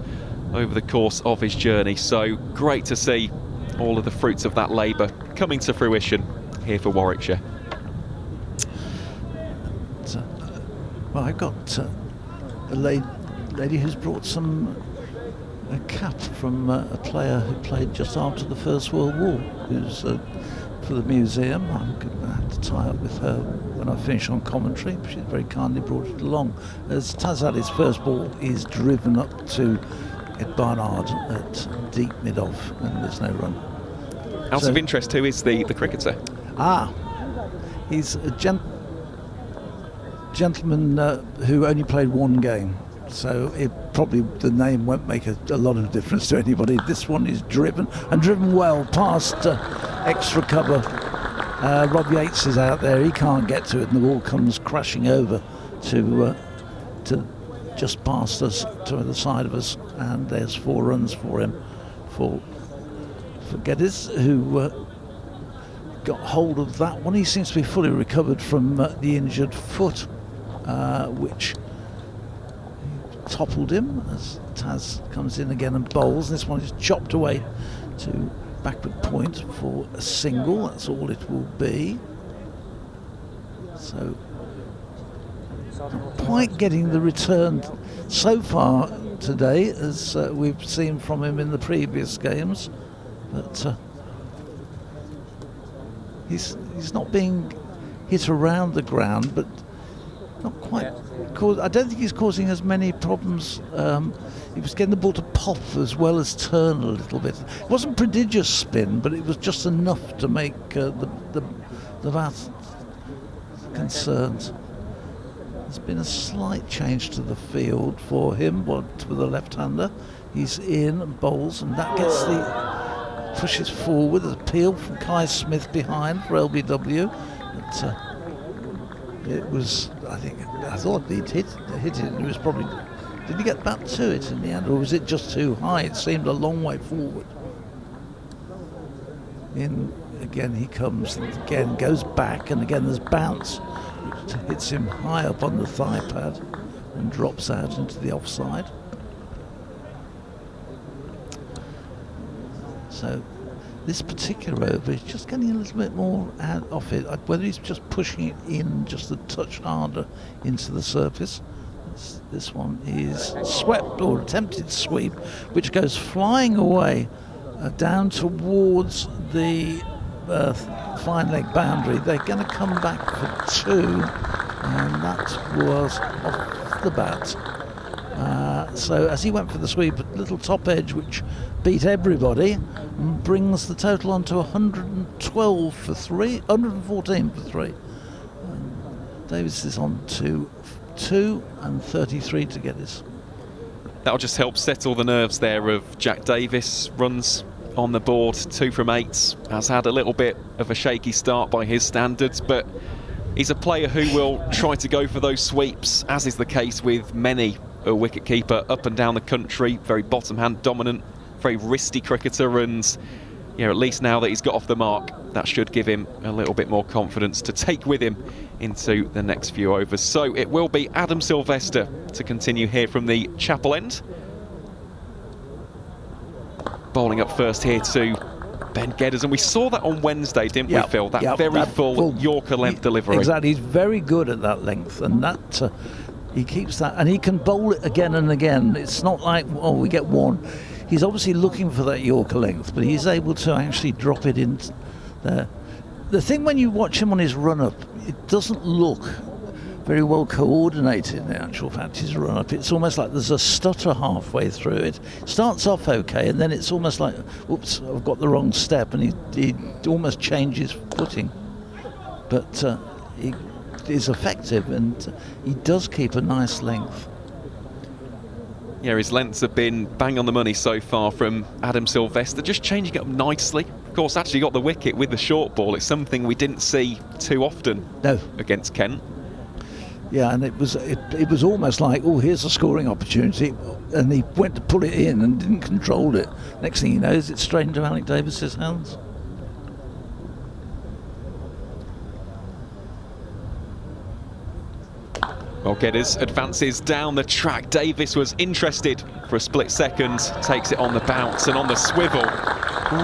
over the course of his journey. So great to see all of the fruits of that labour coming to fruition here for Warwickshire. Well, I've got a lady who's brought a cap from a player who played just after the First World War, who's for the museum. I'm going to have to tie up with her when I finish on commentary. She's very kindly brought it along. As Tazali's first ball is driven up to Ed Barnard at deep mid-off, and there's no run. Out of interest, who is the cricketer? He's a gentleman who only played 1 game. So the name won't make a lot of difference to anybody. This one is driven well past extra cover. Rob Yates is out there. He can't get to it, and the ball comes crashing over to just past us, to the side of us, and there's 4 runs for him for Geddes, who got hold of that one. He seems to be fully recovered from the injured foot, which toppled him as Taz comes in again and bowls. This one is chopped away to backward point for a single. That's all it will be. So not quite getting the return so far today as we've seen from him in the previous games, but he's not being hit around the ground, but not quite. I don't think he's causing as many problems. He was getting the ball to pop as well as turn a little bit. It wasn't prodigious spin, but it was just enough to make the bat concerned. There's been a slight change to the field for him, but for the left-hander. He's in, bowls, and that gets pushes forward. There's a peel from Kai Smith behind for LBW. But, it was, I thought he'd hit it, and it was probably, did he get back to it in the end, or was it just too high? It seemed a long way forward. In again he comes, and again goes back, and again there's bounce, which hits him high up on the thigh pad and drops out into the offside. So this particular over is just getting a little bit more out of it, whether he's just pushing it in just a touch harder into the surface. This one is swept, or attempted sweep, which goes flying away down towards the fine leg boundary. They're going to come back for 2, and that was off the bat. So as he went for the sweep, a little top edge which beat everybody, and brings the total on to 112 for 3, 114 for 3. Davis is on to 2 and 33 to get his. That'll just help settle the nerves there of Jack Davis. Runs on the board, 2 from 8. Has had a little bit of a shaky start by his standards, but he's a player who will try to go for those sweeps, as is the case with many a wicket-keeper up and down the country. Very bottom-hand dominant, very wristy cricketer, and at least now that he's got off the mark, that should give him a little bit more confidence to take with him into the next few overs. So it will be Adam Sylvester to continue here from the Chapel End. Bowling up first here to Ben Geddes, and we saw that on Wednesday, didn't we, Phil? That very full Yorker length delivery. Exactly, he's very good at that length, and that he keeps that, and he can bowl it again and again. It's not like, we get one. He's obviously looking for that Yorker length, but he's able to actually drop it in there. The thing when you watch him on his run-up, it doesn't look very well coordinated in actual fact, his run-up. It's almost like there's a stutter halfway through it. Starts off okay, and then it's almost like, oops, I've got the wrong step, and he almost changes footing. But he is effective, and he does keep a nice length. Yeah, his lengths have been bang on the money so far from Adam Sylvester, just changing it up nicely. Of course, actually got the wicket with the short ball. It's something we didn't see too often against Kent. Yeah, and it was almost like, here's a scoring opportunity, and he went to put it in and didn't control it. Next thing he knows, it's straight into Alec Davis's hands. Well, Geddes advances down the track. Davis was interested for a split second, takes it on the bounce and on the swivel.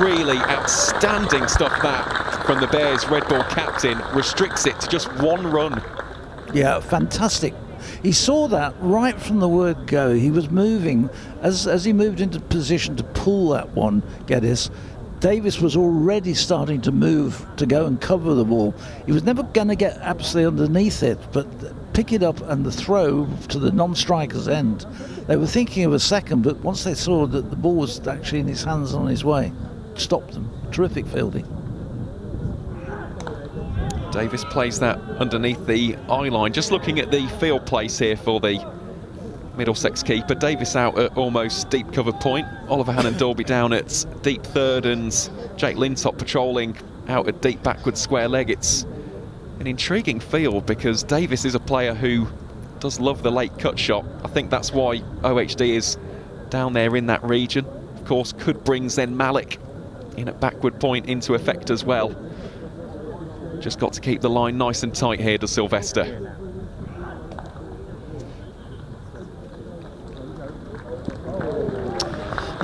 Really outstanding stuff that from the Bears red ball captain. Restricts it to just 1 run. Yeah, fantastic. He saw that right from the word go. He was moving, as he moved into position to pull that one, Geddes, Davis was already starting to move to go and cover the ball. He was never going to get absolutely underneath it, but pick it up and the throw to the non-striker's end. They were thinking of a second, but once they saw that the ball was actually in his hands on his way, stopped them. Terrific fielding. Davis plays that underneath the eye line. Just looking at the field place here for the Middlesex keeper. Davis out at almost deep cover point. Oliver Hannon-Dalby down at deep third, and Jake Lintop patrolling out at deep backward square leg. It's an intriguing field because Davis is a player who does love the late cut shot. I think that's why OHD is down there in that region. Of course, could bring Zen Malik in at backward point into effect as well. Just got to keep the line nice and tight here to Sylvester.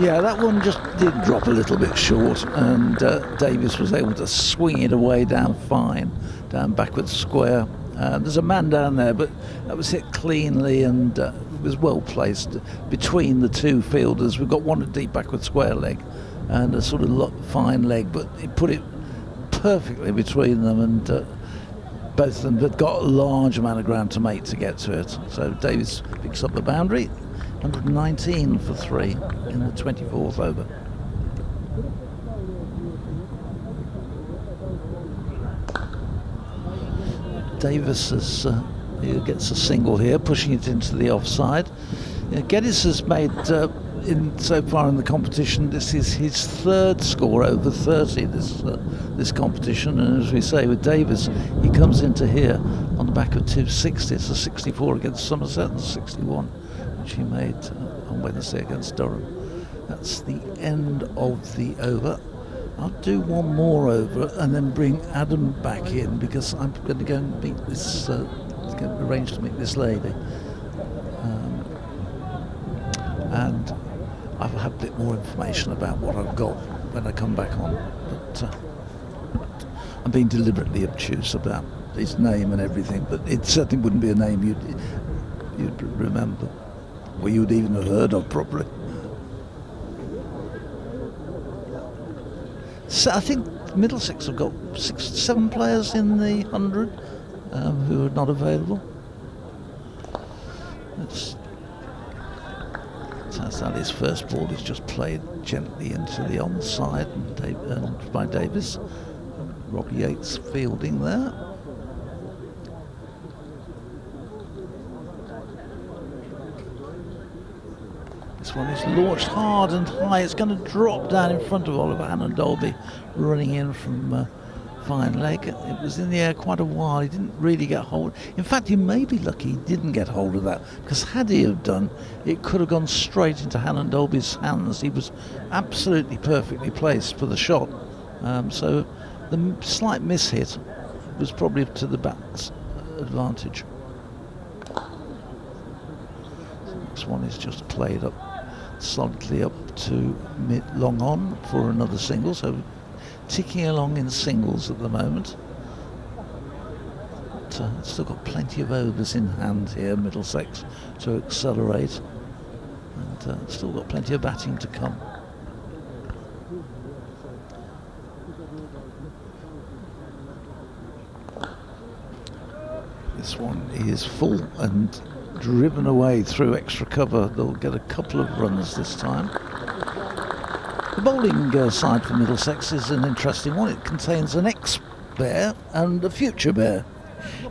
Yeah, that one just did drop a little bit short, and Davis was able to swing it away down fine, down backward square. There's a man down there, but that was hit cleanly and was well placed between the two fielders. We've got one at deep backward square leg and a sort of fine leg, but he put it perfectly between them, and both of them had got a large amount of ground to make to get to it. So Davis picks up the boundary, 119 for 3 in the 24th over. Davis he gets a single here, pushing it into the offside. Geddes has made so far in the competition, this is his third score over 30 this competition, and as we say with Davis, he comes into here on the back of 260. It's a 64 against Somerset and 61 which he made on Wednesday against Durham. That's the end of the over. I'll do one more over and then bring Adam back in, because I'm going to go and meet this arrange to meet this lady, and I'll have a bit more information about what I've got when I come back on. But I'm being deliberately obtuse about his name and everything, but it certainly wouldn't be a name you'd remember, or you'd even have heard of properly. So I think Middlesex have got 6-7 players in the 100 who are not available. Tazali's first ball is just played gently into the onside and by Davis. Rob Yates fielding there. This one is launched hard and high. It's going to drop down in front of Oliver Hannon-Dolby, running in from fine leg. It was in the air quite a while. He didn't really get hold. In fact, he may be lucky he didn't get hold of that, because had he have done, it could have gone straight into Hannon-Dolby's hands. He was absolutely perfectly placed for the shot. So the slight mishit was probably to the bat's advantage. This one is just played up solidly up to long on for another single, so ticking along in singles at the moment. But, still got plenty of overs in hand here, Middlesex, to accelerate, and still got plenty of batting to come. This one is full and driven away through extra cover. They'll get a couple of runs this time. The bowling side for Middlesex is an interesting one. It contains an ex-bear and a future bear.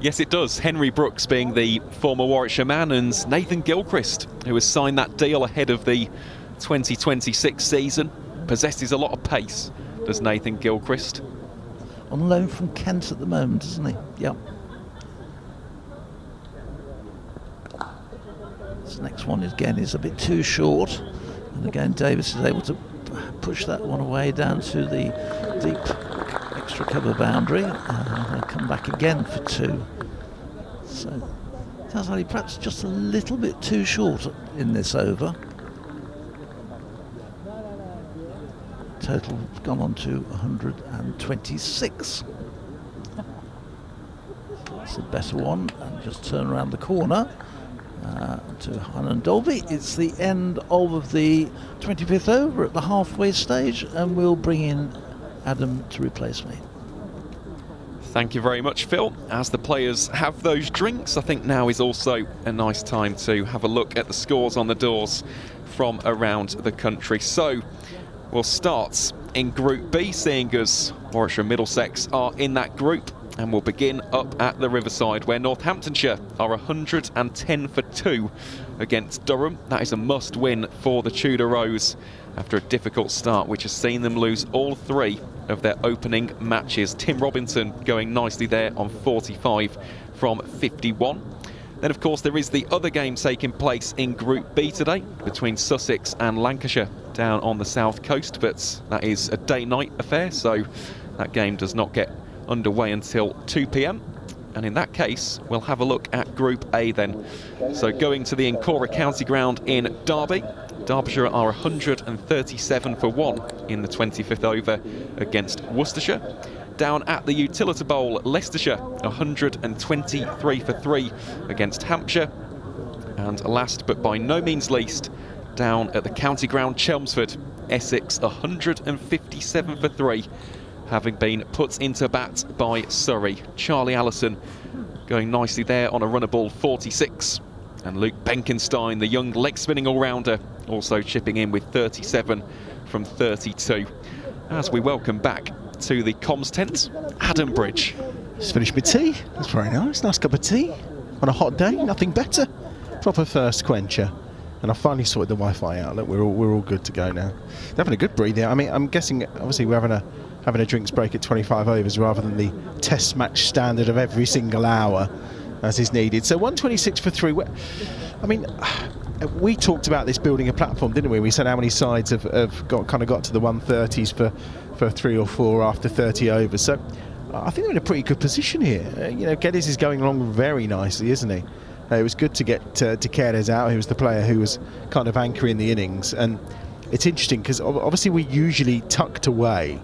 Yes, it does. Henry Brooks being the former Warwickshire man, and Nathan Gilchrist, who has signed that deal ahead of the 2026 season. Possesses a lot of pace, does Nathan Gilchrist. On loan from Kent at the moment, isn't he? Yep. This next one again is a bit too short, and again Davis is able to push that one away down to the deep extra cover boundary, and come back again for two. So sounds like perhaps just a little bit too short in this over. Total gone on to 126. That's a better one, and just turn around the corner. To Hannon-Dolby. It's the end of the 25th over at the halfway stage, and we'll bring in Adam to replace me. Thank you very much, Phil. As the players have those drinks, I think now is also a nice time to have a look at the scores on the doors from around the country. So we'll start in Group B, seeing as Warwickshire and Middlesex are in that group. And we'll begin up at the Riverside, where Northamptonshire are 110 for 2 against Durham. That is a must-win for the Tudor Rose after a difficult start, which has seen them lose all 3 of their opening matches. Tim Robinson going nicely there on 45 from 51. Then, of course, there is the other game taking place in Group B today between Sussex and Lancashire down on the south coast, but that is a day-night affair, so that game does not get underway until 2 p.m. and in that case we'll have a look at Group A then. So going to the Incora County Ground in Derby, Derbyshire are 137 for 1 in the 25th over against Worcestershire. Down at the Utilita Bowl, Leicestershire 123 for 3 against Hampshire. And last but by no means least, down at the County Ground Chelmsford, Essex 157 for 3, having been put into bat by Surrey. Charlie Allison going nicely there on a runner ball 46. And Luke Benkenstein, the young leg-spinning all-rounder, also chipping in with 37 from 32. As we welcome back to the comms tent, Adam Bridge. Just finished my tea. That's very nice. Nice cup of tea on a hot day. Nothing better. Proper thirst quencher. And I finally sorted the Wi-Fi out. Look, we're all good to go now. They're having a good breathe there. I mean, I'm guessing obviously we're having a drinks break at 25 overs rather than the test match standard of every single hour as is needed. So 126 for 3. I mean, we talked about this building a platform, didn't we? We said how many sides have got to the 130s for 3 or 4 after 30 overs. So I think they're in a pretty good position here. Geddes is going along very nicely, isn't he? It was good to get Geddes out, who was the player who was kind of anchoring the innings. And it's interesting because obviously we're usually tucked away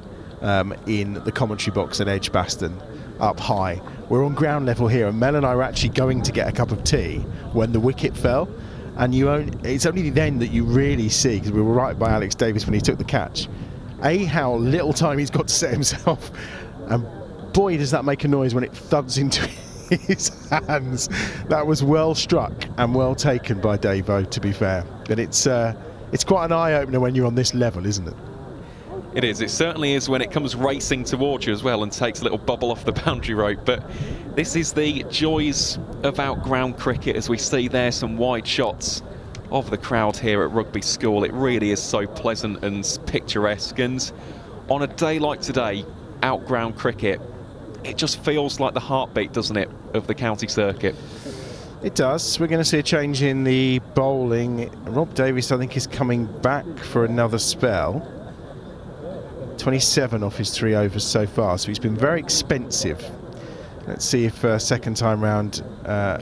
in the commentary box at Edgbaston, up high. We're on ground level here, and Mel and I were actually going to get a cup of tea when the wicket fell, and it's only then that you really see, because we were right by Alex Davis when he took the catch, how little time he's got to set himself, and boy does that make a noise when it thuds into his hands. That was well struck and well taken by Davo, to be fair. But it's it's quite an eye-opener when you're on this level, isn't it? It is. It certainly is when it comes racing towards you as well and takes a little bubble off the boundary rope. But this is the joys of out-ground cricket, as we see there some wide shots of the crowd here at Rugby School. It really is so pleasant and picturesque. And on a day like today, out-ground cricket, it just feels like the heartbeat, doesn't it, of the county circuit? It does. We're going to see a change in the bowling. Rob Davies, I think, is coming back for another spell. 27 off his 3 overs so far, so he's been very expensive. Let's see if second time round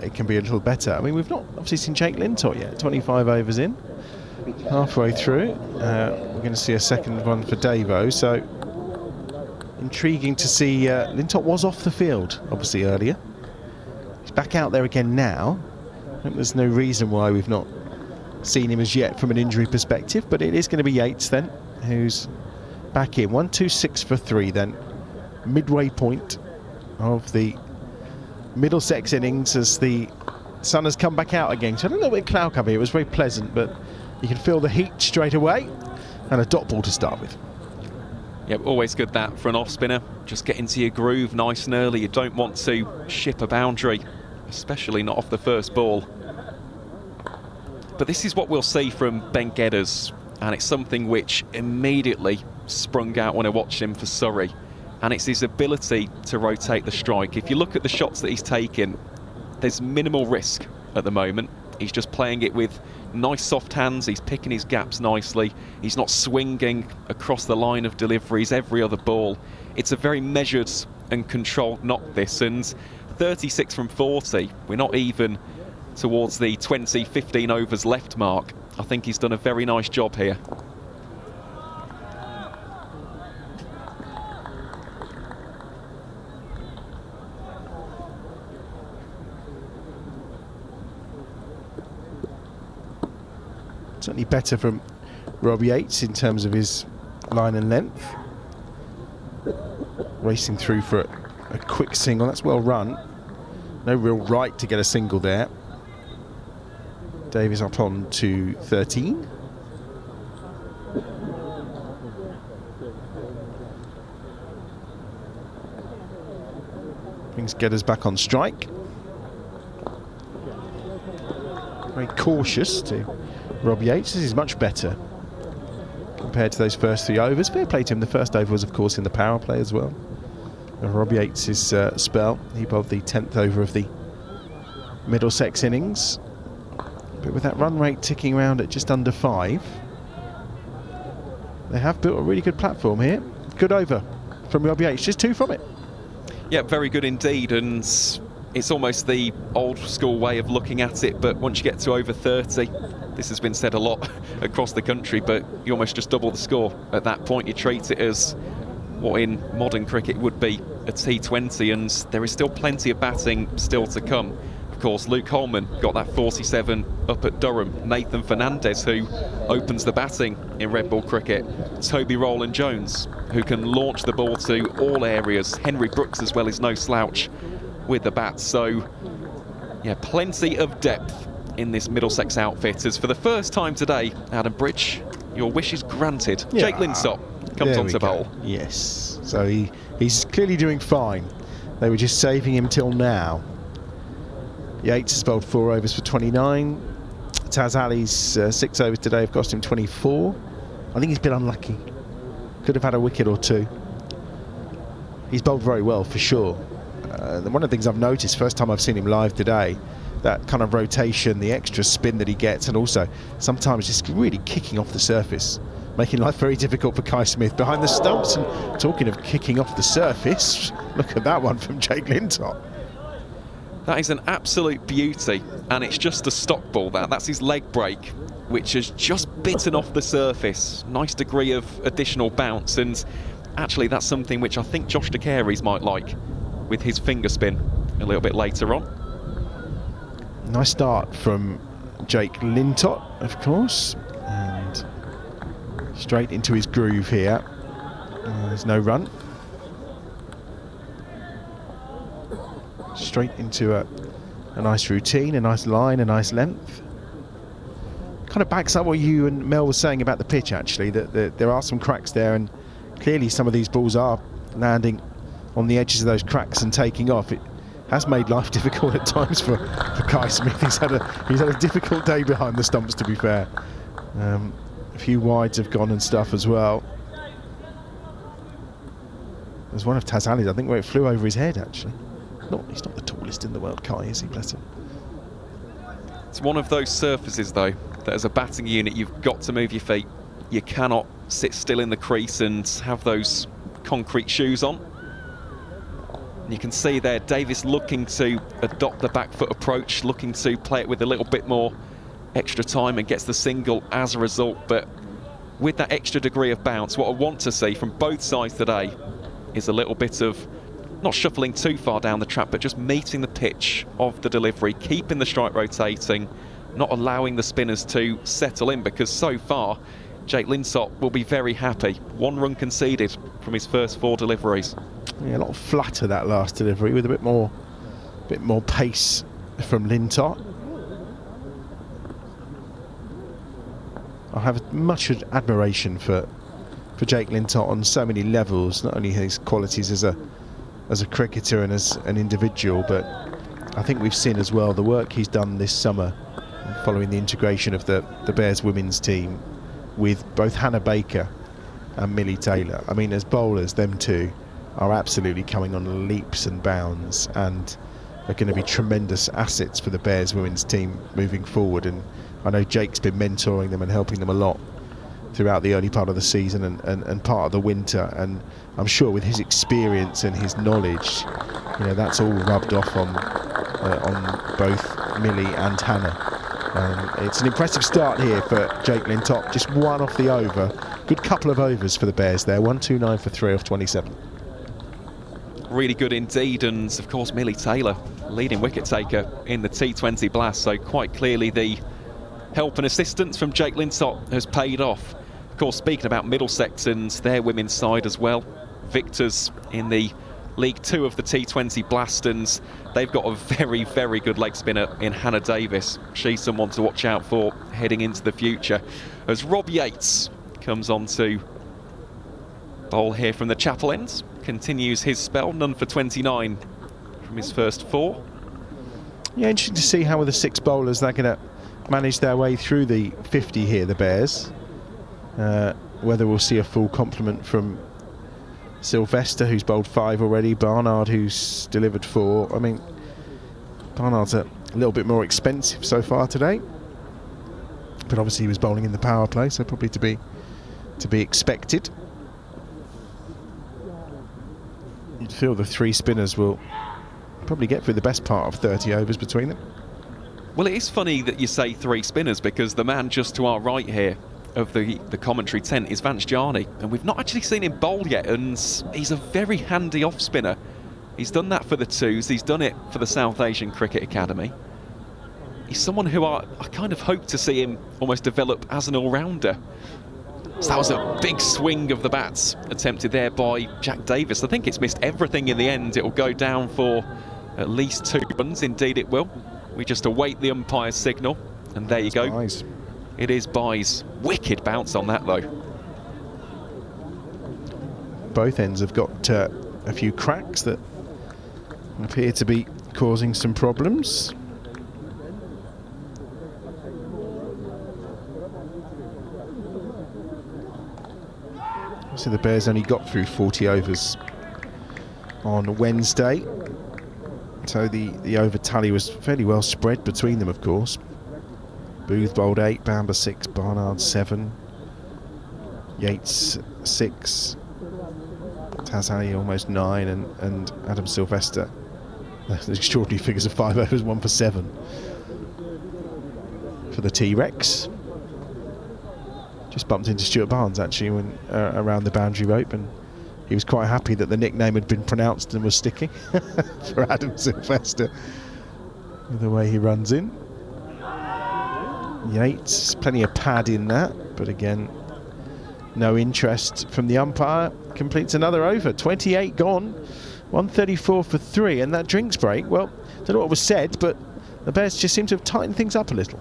it can be a little better. I mean, we've not obviously seen Jake Lintott yet. 25 overs in, halfway through. We're going to see a second one for Davo, so intriguing to see. Lintott was off the field obviously earlier. He's back out there again now. I think there's no reason why we've not seen him as yet from an injury perspective, but it is going to be Yates then who's back in. 1-2-6 for 3 then. Midway point of the Middlesex innings as the sun has come back out again. So a little bit of cloud cover here. It was very pleasant, but you can feel the heat straight away, and a dot ball to start with. Yep, always good that for an off-spinner. Just get into your groove nice and early. You don't want to ship a boundary, especially not off the first ball. But this is what we'll see from Ben Gedders, and it's something which immediately sprung out when I watched him for Surrey, and it's his ability to rotate the strike. If you look at the shots that he's taken, there's minimal risk at the moment. He's just playing it with nice soft hands. He's picking his gaps nicely. He's not swinging across the line of deliveries every other ball. It's a very measured and controlled knock, this, and 36 from 40. We're not even towards the 20, 15 overs left mark. I think he's done a very nice job here. Certainly better from Rob Yates in terms of his line and length. Racing through for a quick single. That's well run. No real right to get a single there. Davies up on to 13. Brings Gedders back on strike. Very cautious to Rob Yates. This is much better compared to those first 3 overs. Fair play to him. The first over was, of course, in the power play as well. Rob Yates' spell. He bowled the 10th over of the Middlesex innings. But with that run rate ticking around at just under 5, they have built a really good platform here. Good over from Rob Yates. Just 2 from it. Yeah, very good indeed. And it's almost the old school way of looking at it, but once you get to over 30, this has been said a lot across the country, but you almost just double the score. At that point, you treat it as what in modern cricket would be a T20, and there is still plenty of batting still to come. Of course, Luke Holman got that 47 up at Durham. Nathan Fernandez, who opens the batting in red ball cricket. Toby Rowland-Jones, who can launch the ball to all areas. Henry Brooks as well is no slouch with the bat. So, yeah, plenty of depth in this Middlesex outfit. As for the first time today, Adam Bridge, your wish is granted. Yeah. Jake Lintott comes on to bowl. Yes, so he's clearly doing fine. They were just saving him till now. Yates has bowled 4 overs for 29. Taz Ali's 6 overs today have cost him 24. I think he's been unlucky. Could have had a wicket or 2. He's bowled very well for sure. One of the things I've noticed, first time I've seen him live today, that kind of rotation, the extra spin that he gets, and also sometimes just really kicking off the surface, making life very difficult for Kai Smith behind the stumps. And talking of kicking off the surface, look at that one from Jake Lintott. That is an absolute beauty, and it's just a stock ball. That's his leg break, which has just bitten off the surface. Nice degree of additional bounce, and actually that's something which I think Josh De Carey's might like with his finger spin a little bit later on. Nice start from Jake Lintott, of course, and straight into his groove here. There's no run. Straight into a nice routine, a nice line, a nice length. kind of backs up what you and Mel were saying about the pitch, actually, that there are some cracks there, and clearly some of these balls are landing on the edges of those cracks and taking off. It has made life difficult at times for Kai Smith. He's had a difficult day behind the stumps, to be fair. A few wides have gone and stuff as well. There's one of Taz Ali's, I think, where it flew over his head, actually. He's not the tallest in the world, Kai, is he? Bless him. It's one of those surfaces, though, that as a batting unit, you've got to move your feet. You cannot sit still in the crease and have those concrete shoes on. And you can see there Davis looking to adopt the back foot approach, looking to play it with a little bit more extra time, and gets the single as a result. But with that extra degree of bounce, what I want to see from both sides today is a little bit of not shuffling too far down the track, but just meeting the pitch of the delivery, keeping the strike rotating, not allowing the spinners to settle in, because so far Jake Linsott will be very happy. 1 run conceded from his first 4 deliveries. Yeah, a lot of flutter that last delivery, with a bit more pace from Linsott. I have much admiration for Jake Linsott on so many levels, not only his qualities as a cricketer and as an individual, but I think we've seen as well the work he's done this summer following the integration of the Bears women's team with both Hannah Baker and Millie Taylor. I mean, as bowlers, them two are absolutely coming on leaps and bounds, and are going to be tremendous assets for the Bears women's team moving forward. And I know Jake's been mentoring them and helping them a lot throughout the early part of the season and part of the winter, and I'm sure with his experience and his knowledge, you know, that's all rubbed off on both Millie and Hannah. It's an impressive start here for Jake Linsott, just 1 off the over. Good couple of overs for the Bears there, 129 for 3 off 27. Really good indeed, and of course Millie Taylor, leading wicket taker in the T20 Blast, so quite clearly the help and assistance from Jake Linsott has paid off. Of course, speaking about Middlesex and their women's side as well, victors in the League 2 of the T20 Blast, and they've got a very, very good leg spinner in Hannah Davis. She's someone to watch out for heading into the future, as Rob Yates comes on to bowl here from the Chapel End, continues his spell, none for 29 from his first 4. Yeah, interesting to see how with the 6 bowlers they're going to manage their way through the 50 here, the Bears. Whether we'll see a full complement from Sylvester, who's bowled 5 already, Barnard, who's delivered 4. I mean, Barnard's a little bit more expensive so far today, but obviously he was bowling in the power play, so probably to be expected. You'd feel the 3 spinners will probably get through the best part of 30 overs between them. Well, it is funny that you say 3 spinners, because the man just to our right here of the commentary tent is Vance Jarney, and we've not actually seen him bowl yet, and he's a very handy off spinner. He's done that for the 2s, he's done it for the South Asian Cricket Academy. He's someone who I kind of hope to see him almost develop as an all-rounder. So that was a big swing of the bats attempted there by Jack Davis. I think it's missed everything in the end. It will go down for at least 2 runs, indeed it will. We just await the umpire's signal, and there you go. Byes. It is Byes. Wicked bounce on that, though. Both ends have got a few cracks that appear to be causing some problems. So the Bears only got through 40 overs on Wednesday. So the over tally was fairly well spread between them, of course. Booth bowled 8, Bamber 6, Barnard 7, Yates 6, Taz Ali almost 9, and Adam Sylvester. The extraordinary figures of 5 overs, 1 for 7 for the T-Rex. Just bumped into Stuart Barnes actually when around the boundary rope, and he was quite happy that the nickname had been pronounced and was sticking for Adam Sylvester with the way he runs in. Yates, plenty of pad in that, but again, no interest from the umpire. Completes another over, 28 gone, 134 for 3, and that drinks break, well, don't know what was said, but the Bears just seem to have tightened things up a little.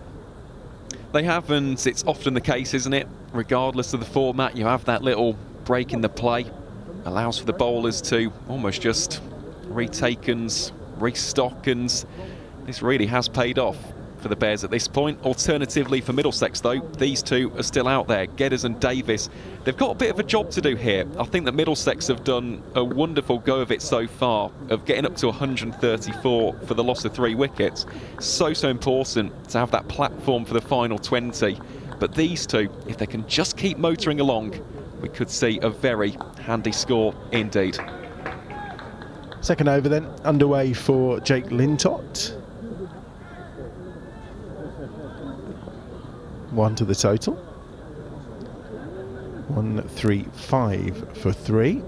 They have, and it's often the case, isn't it? Regardless of the format, you have that little break in the play. Allows for the bowlers to almost just retake and restock, and this really has paid off for the Bears at this point. Alternatively for Middlesex though, these two are still out there, Geddes and Davis. They've got a bit of a job to do here. I think that Middlesex have done a wonderful go of it so far, of getting up to 134 for the loss of 3 wickets. So important to have that platform for the final 20. But these two, if they can just keep motoring along, we could see a very handy score indeed. Second over then, underway for Jake Lintott. 1 to the total. 135 for 3.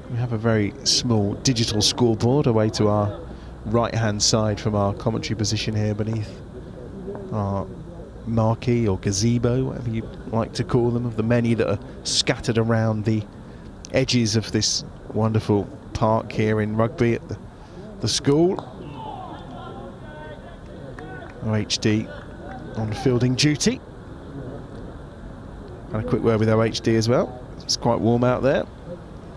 We have a very small digital scoreboard away to our right-hand side from our commentary position here beneath our marquee or gazebo, whatever you like to call them, of the many that are scattered around the edges of this wonderful park here in Rugby at the school. OHD on fielding duty. Had a quick word with OHD as well. It's quite warm out there.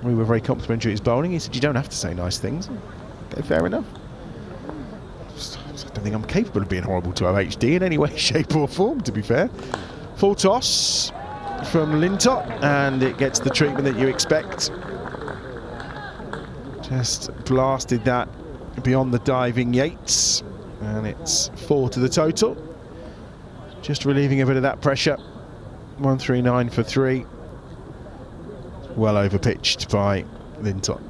We were very complimentary of his bowling. He said, you don't have to say nice things. Okay, fair enough. I don't think I'm capable of being horrible to OHD in any way, shape or form, to be fair. Full toss from Lintott, and it gets the treatment that you expect. Just blasted that beyond the diving Yates, and it's 4 to the total. Just relieving a bit of that pressure. 139 for 3. Well over pitched by Lintott.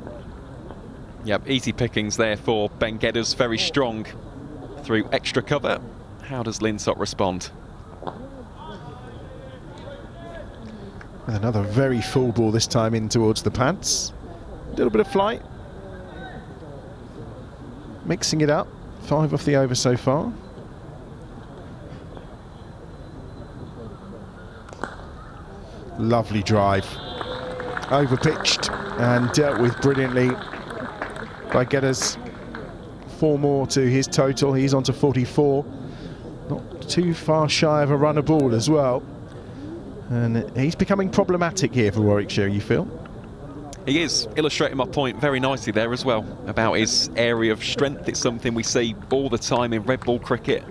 Yep, easy pickings there for Ben Geddes, very strong through extra cover. How does Lintott respond? With another very full ball this time in towards the pads. A little bit of flight. Mixing it up. 5 off the over so far. Lovely drive. Overpitched and dealt with brilliantly by Geddes. 4 more to his total. He's on to 44. Not too far shy of a runner ball as well. And he's becoming problematic here for Warwickshire, you feel? He is, illustrating my point very nicely there as well, about his area of strength. It's something we see all the time in red ball cricket.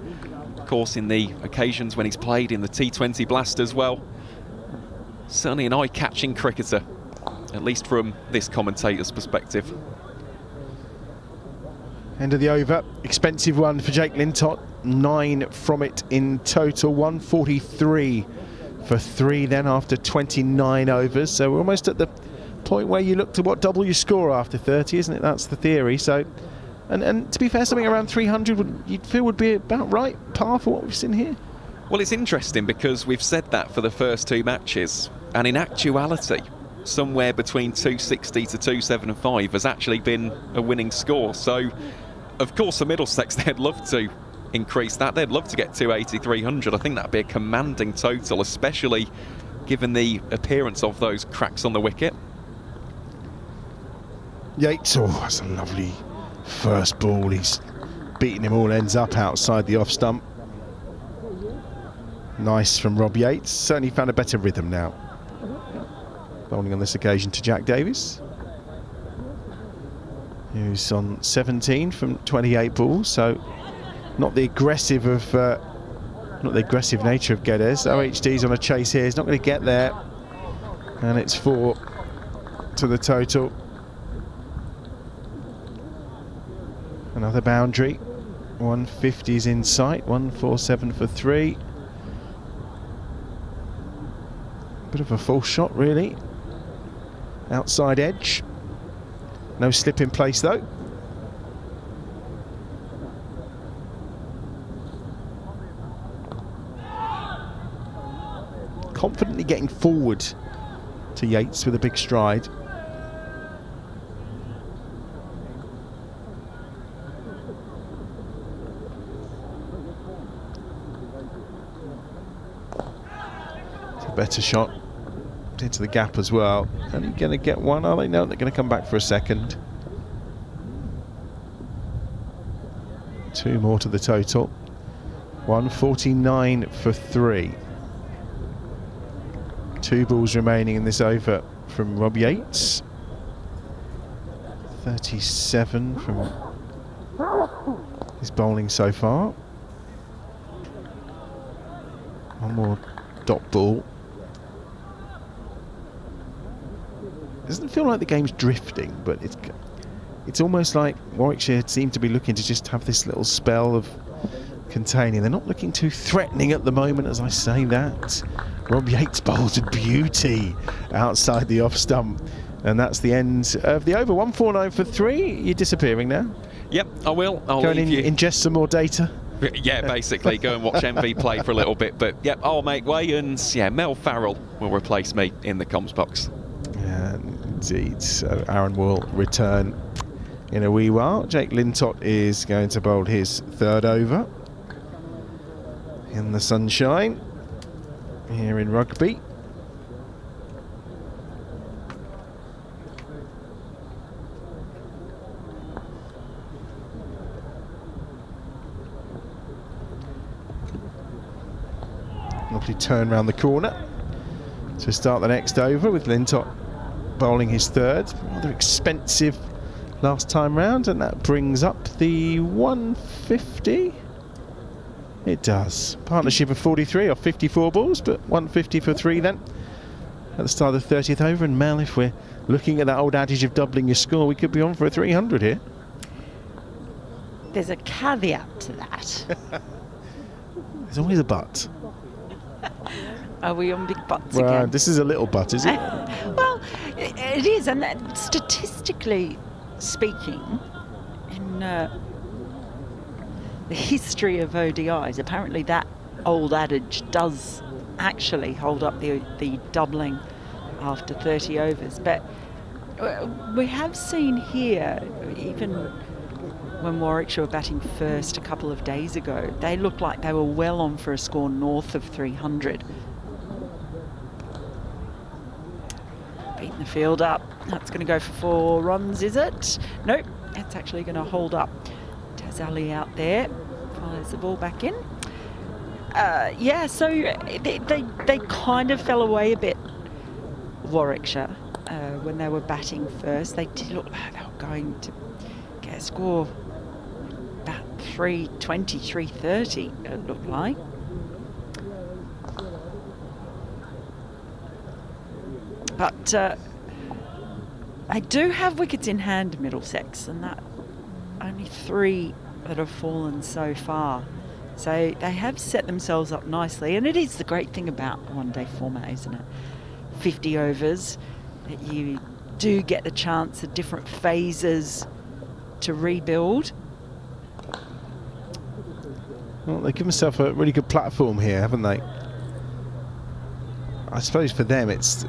Of course, in the occasions when he's played in the T20 Blast as well. Certainly an eye-catching cricketer, at least from this commentator's perspective. End of the over. Expensive one for Jake Lintott. 9 from it in total. 143 for 3 then after 29 overs. So we're almost at the point where you look to what double your score after 30, isn't it? That's the theory. So, and to be fair, something around 300 you'd feel would be about right par for what we've seen here. Well, it's interesting because we've said that for the first 2 matches, and in actuality, somewhere between 260 to 275 has actually been a winning score. So, of course, for Middlesex, they'd love to increase that. They'd love to get 280, 300. I think that'd be a commanding total, especially given the appearance of those cracks on the wicket. Yates, oh, that's a lovely first ball. He's beating him all ends up outside the off stump. Nice from Rob Yates. Certainly found a better rhythm now. Bowling on this occasion to Jack Davis, who's on 17 from 28 balls. So not the aggressive nature of Geddes. OHD's on a chase here. He's not going to get there, and it's 4 to the total. Another boundary. 150's in sight. 147 for 3. Bit of a false shot, really. Outside edge. No slip in place, though. Confidently getting forward to Yates with a big stride. It's a better shot. Into the gap as well. Are they going to get one? Are they? No, they're going to come back for a second. 2 more to the total. 149 for 3. 2 balls remaining in this over from Rob Yates. 37 from his bowling so far. One more dot ball. Doesn't feel like the game's drifting, but it's almost like Warwickshire seem to be looking to just have this little spell of containing. They're not looking too threatening at the moment, as I say that. Rob Yates bowls a beauty outside the off stump, and that's the end of the over. 149 for 3. You're disappearing now? Yep, I will. I'll Go and leave you. ingest some more data. Yeah, basically, go and watch MV play for a little bit. But yep, I'll make way, and yeah, Mel Farrell will replace me in the comms box. Yeah, indeed. So Aaron will return in a wee while. Jake Lintott is going to bowl his 3rd over in the sunshine here in Rugby. Lovely turn round the corner to start the next over, with Lintott bowling his 3rd. Rather expensive last time round, and that brings up the 150. It does. Partnership of 43 or 54 balls, but 150 for 3 then at the start of the 30th over. And Mel, if we're looking at that old adage of doubling your score, we could be on for a 300 here. There's a caveat to that. There's always a but. Are we on big butts Well, again? this is a little but, is it? Well, it is, and that, statistically speaking, in the history of ODIs, apparently that old adage does actually hold up the doubling after 30 overs. But we have seen here, even when Warwickshire were batting first a couple of days ago, they looked like they were well on for a score north of 300. Beating the field up. That's going to go for 4 runs, is it? Nope, it's actually going to hold up. Tazali out there, follows the ball back in. Yeah, so they kind of fell away a bit, Warwickshire, when they were batting first. They did look like they were going to get a score about 320, 330, it looked like. But I do have wickets in hand, Middlesex, and that only 3 that have fallen so far. So they have set themselves up nicely, and it is the great thing about the one-day format, isn't it? 50 overs, that you do get the chance at different phases to rebuild. Well, they've given themselves a really good platform here, haven't they? I suppose for them it's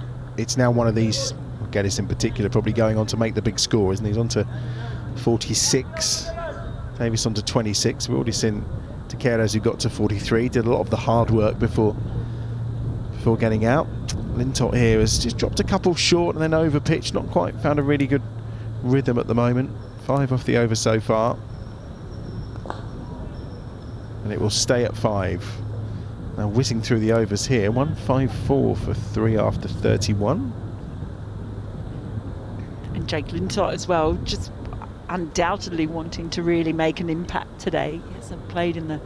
now one of these, Geddes in particular, probably going on to make the big score, isn't he? He's on to 46, Davis on to 26. We've already seen Takeros, who got to 43, did a lot of the hard work before getting out. Lintott here has just dropped a couple short and then over pitch, not quite found a really good rhythm at the moment. 5 off the over so far, and it will stay at 5. Now whizzing through the overs here, 154 for 3 after 31. And Jake Lintott as well, just undoubtedly wanting to really make an impact today. He hasn't played in the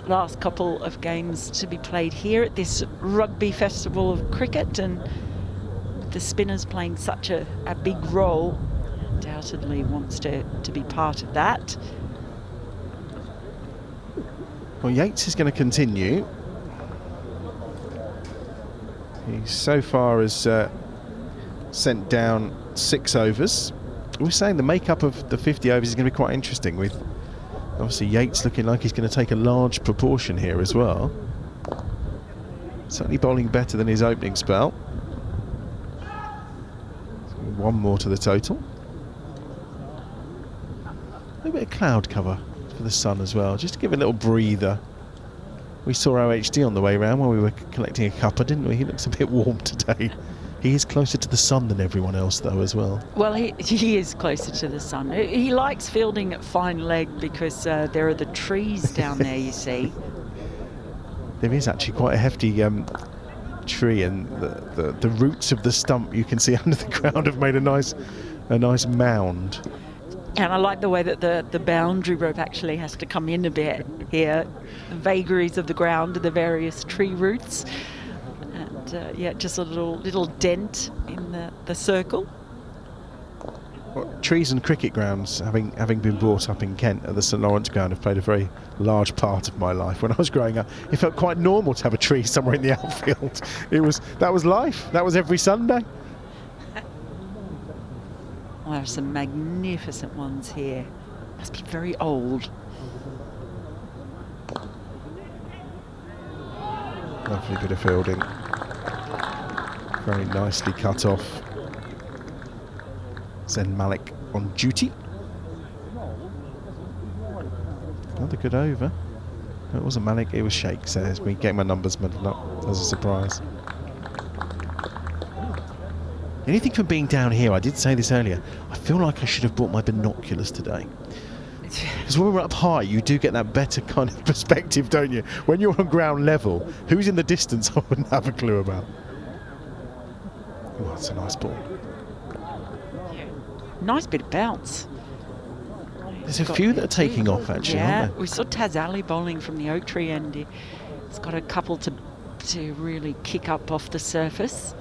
last couple of games to be played here at this Rugby Festival of Cricket, and with the spinners playing such a big role, undoubtedly wants to be part of that. Well, Yates is going to continue. He so far has sent down 6 overs. We're saying the makeup of the 50 overs is going to be quite interesting, with obviously Yates looking like he's going to take a large proportion here as well. Certainly bowling better than his opening spell. So 1 more to the total. A little bit of cloud cover for the sun as well, just to give a little breather. We saw OHD on the way round while we were collecting a cuppa, didn't we? He looks a bit warm today. He is closer to the sun than everyone else, though, as well. Well, he is closer to the sun. He likes fielding at fine leg because there are the trees down there, you see. there is actually quite a hefty tree, and the roots of the stump you can see under the ground have made a nice mound. And I like the way that the boundary rope actually has to come in a bit here. The vagaries of the ground and the various tree roots. And yeah, just a little dent in the circle. Well, trees and cricket grounds, having been brought up in Kent at the St Lawrence ground, have played a very large part of my life. When I was growing up, it felt quite normal to have a tree somewhere in the outfield. That was life. That was every Sunday. Well, there are some magnificent ones here. Must be very old. Lovely bit of fielding. Very nicely cut off. Zen Malik on duty. Another good over. No, it wasn't Malik, it was Sheikh. So there's me getting my numbers muddled up as a surprise. Anything from being down here, I did say this earlier, I feel like I should have brought my binoculars today. Because when we're up high, you do get that better kind of perspective, don't you? When you're on ground level, who's in the distance, I wouldn't have a clue about. Oh, that's a nice ball. Nice bit of bounce. There's a few that are taking off, actually, yeah, aren't there? we saw Taz Ali bowling from the oak tree, and he's got a couple to really kick up off the surface.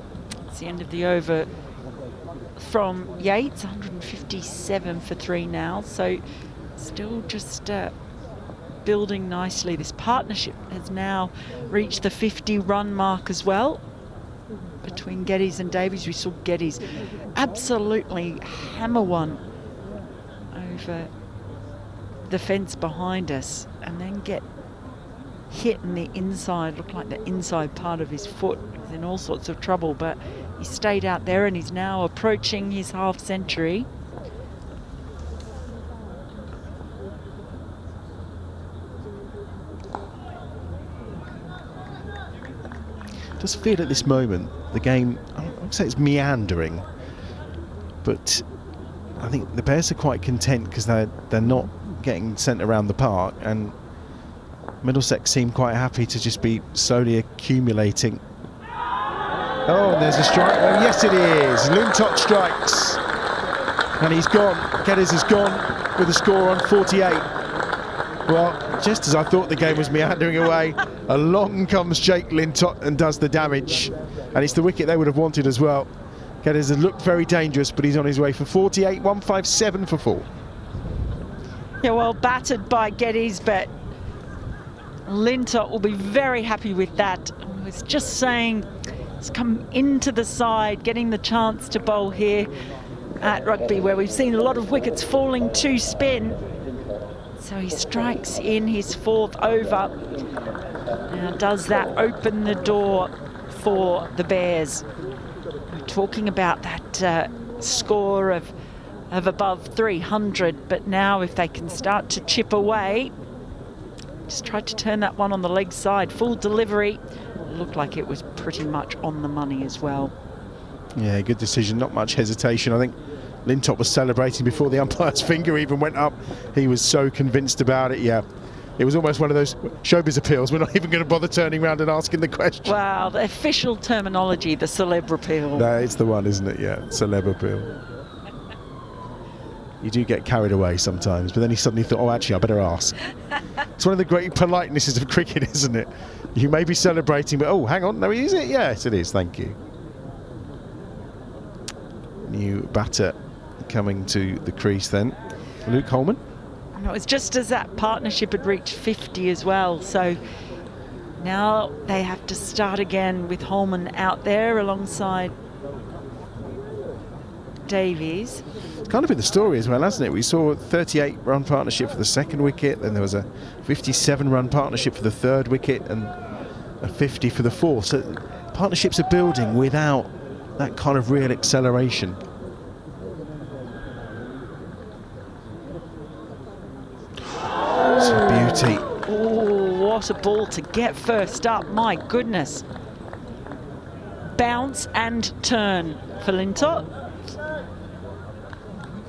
It's the end of the over from Yates, 157 for 3 now, so still just building nicely. This partnership has now reached the 50-run mark as well. Between Geddes and Davies, we saw Geddes absolutely hammer one over the fence behind us and then get hit in the inside, looked like the inside part of his foot. He's in all sorts of trouble, but he stayed out there and he's now approaching his half century. It does feel at this moment the game, I won't say it's meandering, but I think the Bears are quite content because they're not getting sent around the park, and Middlesex seem quite happy to just be slowly accumulating. Oh, and there's a strike. Oh, yes, it is. Lintott strikes, and he's gone. Geddes has gone with a score on 48. Well, just as I thought the game was meandering away, along comes Jake Lintott and does the damage, and it's the wicket they would have wanted as well. Geddes has looked very dangerous, but he's on his way for 48, 157 for 4. Yeah, well battered by Geddes, but Lintott will be very happy with that. I was just saying, it's come into the side, getting the chance to bowl here at Rugby, where we've seen a lot of wickets falling to spin. So he strikes in his 4th over. Now, does that open the door for the Bears? We're talking about that score of above 300, but now if they can start to chip away, just tried to turn that one on the leg side, full delivery. It looked like it was pretty much on the money as well. Yeah, good decision, not much hesitation. I think Lintott was celebrating before the umpire's finger even went up. He was so convinced about it, yeah. It was almost one of those showbiz appeals. We're not even going to bother turning around and asking the question. Wow, the official terminology, the celeb appeal. No, it's the one, isn't it? Yeah, celeb appeal. You do get carried away sometimes, but then he suddenly thought, oh, actually, I better ask. It's one of the great politenesses of cricket, isn't it? You may be celebrating, but, oh, hang on, no, is it? Yes, it is, thank you. New batter coming to the crease then, Luke Holman. And it was just as that partnership had reached 50 as well, so now they have to start again with Holman out there alongside Davies. It's kind of been the story as well, hasn't it? We saw a 38-run partnership for the 2nd wicket, then there was a 57-run partnership for the 3rd wicket, and a 50 for the 4th. So partnerships are building without that kind of real acceleration. It's a beauty. Oh, what a ball to get first up, my goodness. Bounce and turn for Lintott.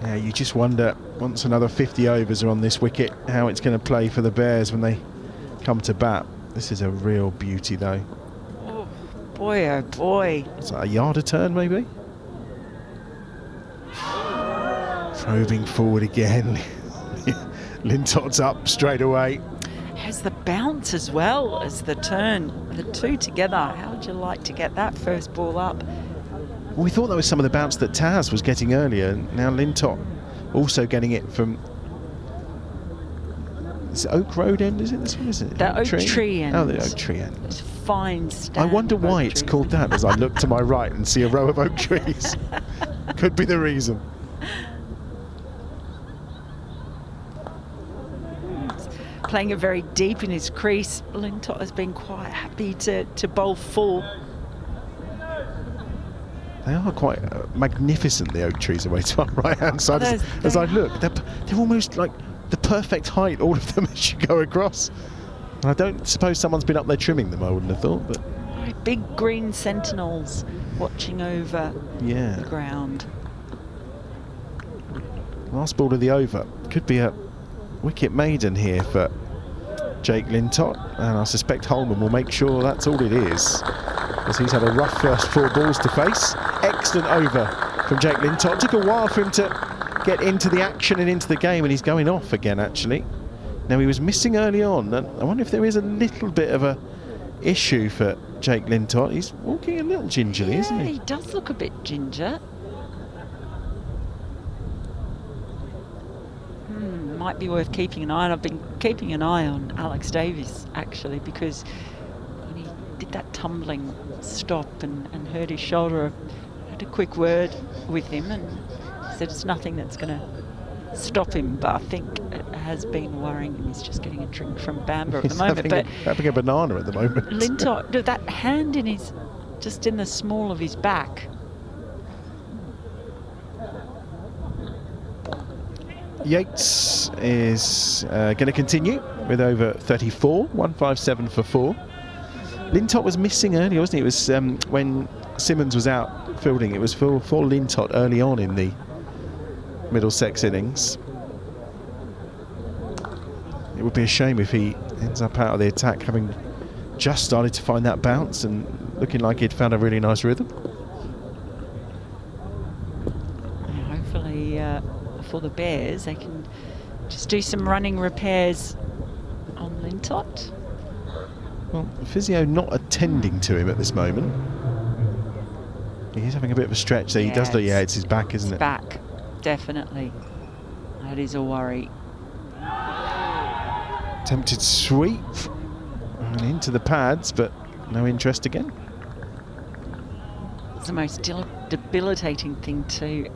Yeah, you just wonder, once another 50 overs are on this wicket, how it's going to play for the Bears when they come to bat. This is a real beauty, though. Oh boy. Is that a yard a turn, maybe? Probing forward again. Lintot's up straight away. Has the bounce as well as the turn, the two together. How would you like to get that first ball up? Well, we thought that was some of the bounce that Taz was getting earlier. Now Lintott also getting it from... Is it Oak Road end, is it? This one, is it? The Oak Tree end. Oh, the Oak Tree end. It's fine stand. I wonder of why oak it's trees. called that as I look to my right and see a row of oak trees. Could be the reason. Playing it very deep in his crease. Lintott has been quite happy to bowl full. They are quite magnificent, the oak trees away to our right-hand side. As I look, they're almost like the perfect height, all of them, as you go across. And I don't suppose someone's been up there trimming them, I wouldn't have thought, but... Big green sentinels watching over the ground. Last ball of the over. Could be a wicket maiden here for Jake Lintott, and I suspect Holman will make sure that's all it is, because he's had a rough first 4 balls to face. Excellent over from Jake Lintott. Took a while for him to get into the action and into the game, and he's going off again, actually. Now, he was missing early on, and I wonder if there is a little bit of a issue for Jake Lintott. He's walking a little gingerly, isn't he? He does look a bit ginger. Might be worth keeping an eye on. I've been keeping an eye on Alex Davies, actually, because when he did that tumbling stop and hurt his shoulder, I had a quick word with him and said it's nothing that's going to stop him, but I think it has been worrying him. He's just getting a drink from Bamber at the moment. Having a banana at the moment. Lintott, that hand in his, just in the small of his back. Yates is going to continue with over 34, 157 for 4. Lintott was missing earlier, wasn't he? It was when Simmons was out fielding. It was for Lintott early on in the Middlesex innings. It would be a shame if he ends up out of the attack having just started to find that bounce and looking like he'd found a really nice rhythm. Hopefully for the Bears, they can just do some running repairs on Lintott. Well, the physio not attending to him at this moment. He's having a bit of a stretch there. He does look, it's his back, isn't it? Back, definitely. That is a worry. Attempted sweep and into the pads, but no interest again. It's the most debilitating thing too,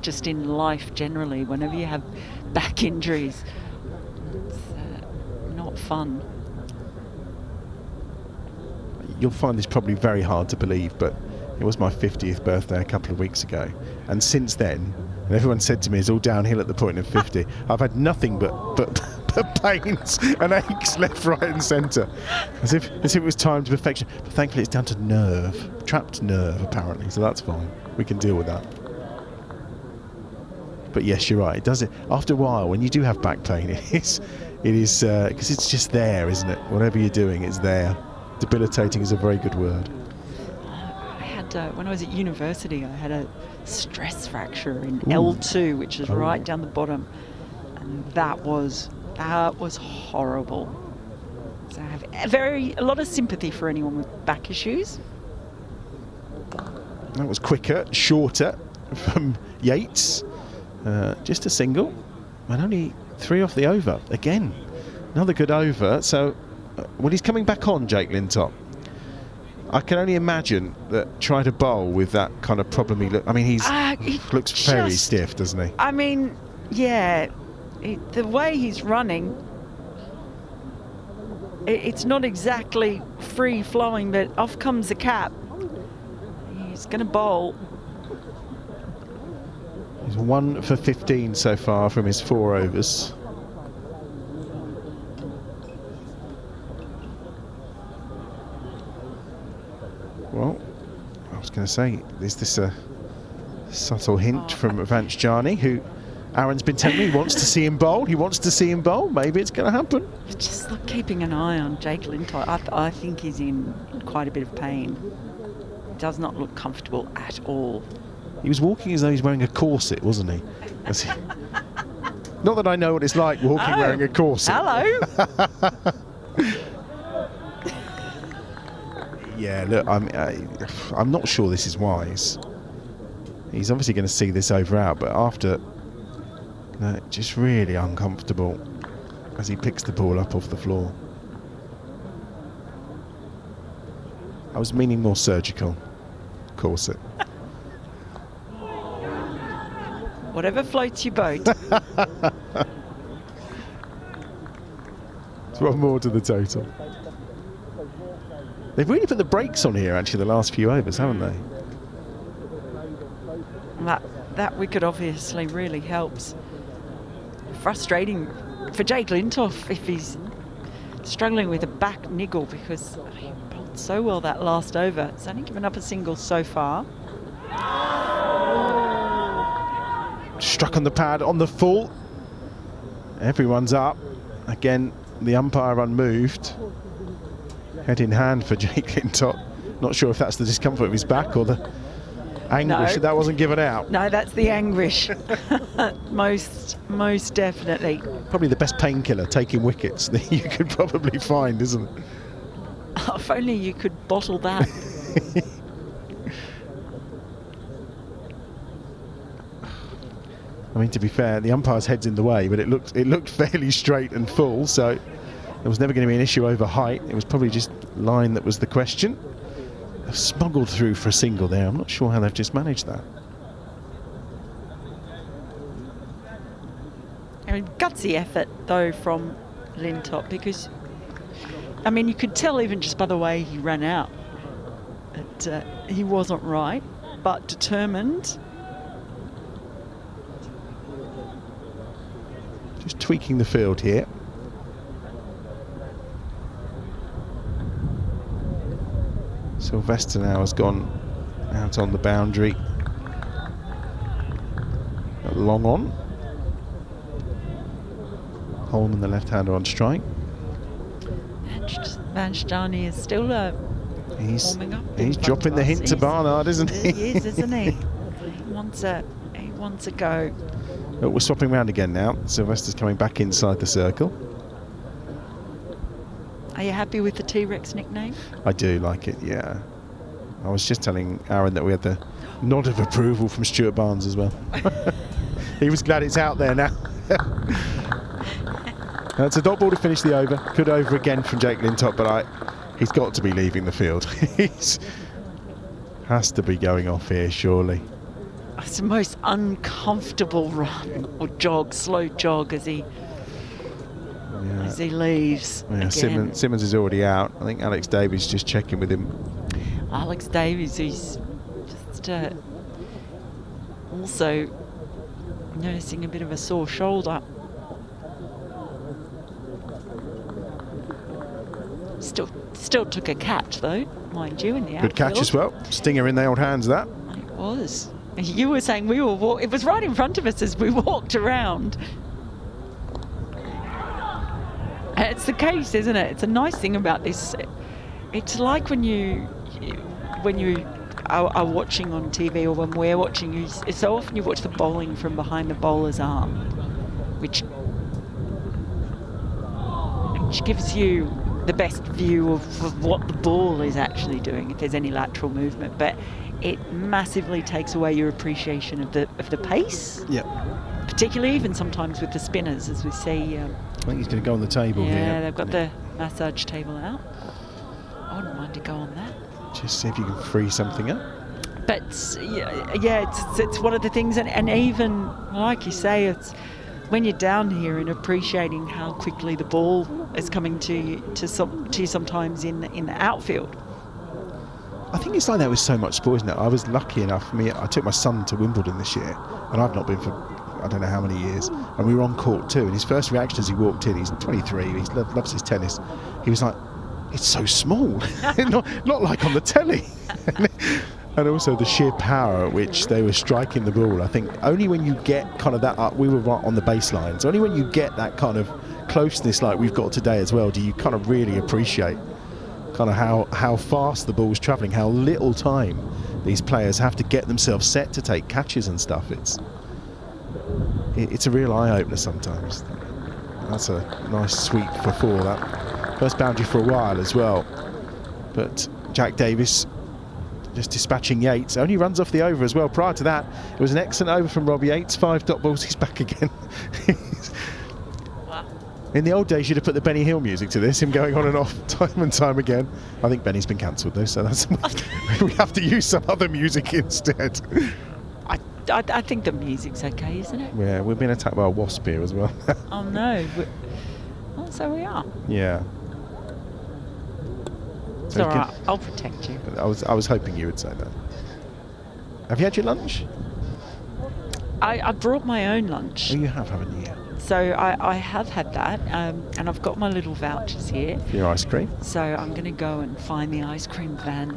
just in life generally. Whenever you have back injuries, it's not fun. You'll find this probably very hard to believe, but it was my 50th birthday a couple of weeks ago, and since then, and everyone said to me it's all downhill at the point of 50, I've had nothing but pains and aches left, right and centre, as if it was timed to perfection. But thankfully it's down to nerve, trapped nerve apparently, so that's fine. We can deal with that. But yes, you're right, it does it after a while. When you do have back pain, it is because it's just there, isn't it? Whatever you're doing, it's there. Debilitating is a very good word. I had when I was at university, I had a stress fracture in L2, which is right down the bottom, and that was horrible. So I have a lot of sympathy for anyone with back issues. That was quicker, shorter from Yates. Just a single, and only 3 off the over. Again, another good over. So when he's coming back on, Jake Lintott, I can only imagine that trying to bowl with that kind of problem he looks very stiff, doesn't he? I mean, yeah, the way he's running, it's not exactly free flowing, but off comes the cap. He's going to bowl. He's 1 for 15 so far from his 4 overs. Well, I was going to say, is this a subtle hint from Vanchjani, who Aaron's been telling me he wants to see him bowl. He wants to see him bowl. Maybe it's going to happen. Just keeping an eye on Jake Lintott. I think he's in quite a bit of pain. Does not look comfortable at all. He was walking as though he's wearing a corset, wasn't he? Not that I know what it's like walking wearing a corset. Hello. Yeah, look, I'm not sure this is wise. He's obviously going to see this over out, but after, just really uncomfortable as he picks the ball up off the floor. I was meaning more surgical corset. Whatever floats your boat. It's one more to the total. They've really put the brakes on here, actually, the last few overs, haven't they? That wicket obviously really helps. Frustrating for Jake Lintott if he's struggling with a back niggle, because he bowled so well that last over. He's only given up a single so far. Struck on the pad on the full. Everyone's up. Again, the umpire unmoved. Head in hand for Jake Lintott. Not sure if that's the discomfort of his back or the anguish that wasn't given out. No, that's the anguish. most definitely. Probably the best painkiller, taking wickets, that you could probably find, isn't it? If only you could bottle that. I mean, to be fair, the umpire's head's in the way, but it looked fairly straight and full, so there was never going to be an issue over height. It was probably just line that was the question. They've smuggled through for a single there. I'm not sure how they've just managed that. I mean, gutsy effort, though, from Lintott, because, I mean, you could tell even just by the way he ran out that he wasn't right, but determined. Just tweaking the field here. Sylvester now has gone out on the boundary. Long on. Holman, the left-hander, on strike. Vanstani is still warming up. He's dropping the hint to Barnard, isn't he? He is, isn't he? He wants a go. But we're swapping round again now. Sylvester's coming back inside the circle. Are you happy with the T-Rex nickname? I do like it, yeah. I was just telling Aaron that we had the nod of approval from Stuart Barnes as well. He was glad it's out there now. It's a dot ball to finish the over. Good over again from Jake Lintott, but he's got to be leaving the field. Has to be going off here, surely. It's the most uncomfortable run or jog, slow jog as he leaves. Yeah, Simmons is already out. I think Alex Davies just checking with him. Alex Davies, who's just also noticing a bit of a sore shoulder. Still took a catch though, mind you, in the outfield. Good catch as well. Stinger in the old hands, that. It was. You were saying it was right in front of us as we walked around. It's the case, isn't it? It's a nice thing about this. It's like when you are watching on TV, or when we're watching, so often you watch the bowling from behind the bowler's arm, which gives you the best view of what the ball is actually doing, if there's any lateral movement, but it massively takes away your appreciation of the pace. Yep. Particularly even sometimes with the spinners, as we see. I think he's going to go on the table here. Yeah, they've got the massage table out. I wouldn't mind to go on that. Just see if you can free something up. But yeah, it's one of the things, and even like you say, it's when you're down here and appreciating how quickly the ball is coming to you sometimes in the outfield. I think it's like that with so much sport, isn't it? I was lucky enough. I took my son to Wimbledon this year, and I've not been for I don't know how many years, and we were on court too, and his first reaction as he walked in, he's 23, he loves his tennis, he was like, it's so small. not like on the telly. And also the sheer power at which they were striking the ball. I think only when you get kind of that up, we were right on the baseline, so only when you get that kind of closeness like we've got today as well, do you kind of really appreciate kind of how fast the ball's travelling, how little time these players have to get themselves set to take catches and stuff. It's a real eye-opener sometimes. That's a nice sweep for 4, that first boundary for a while as well. But Jack Davis just dispatching Yates, only runs off the over as well. Prior to that, it was an excellent over from Rob Yates, 5 dot balls, he's back again. Wow. In the old days, you'd have put the Benny Hill music to this, him going on and off time and time again. I think Benny's been cancelled though, so that's we have to use some other music instead. I think the music's okay, isn't it? Yeah, we've been attacked by a wasp here as well. Oh no. Well, so we are. Yeah. It's So all you right. I'll protect you. I was hoping you would say that. Have you had your lunch? I brought my own lunch. Oh, you have, haven't you? So I have had that, and I've got my little vouchers here. For your ice cream? So I'm going to go and find the ice cream van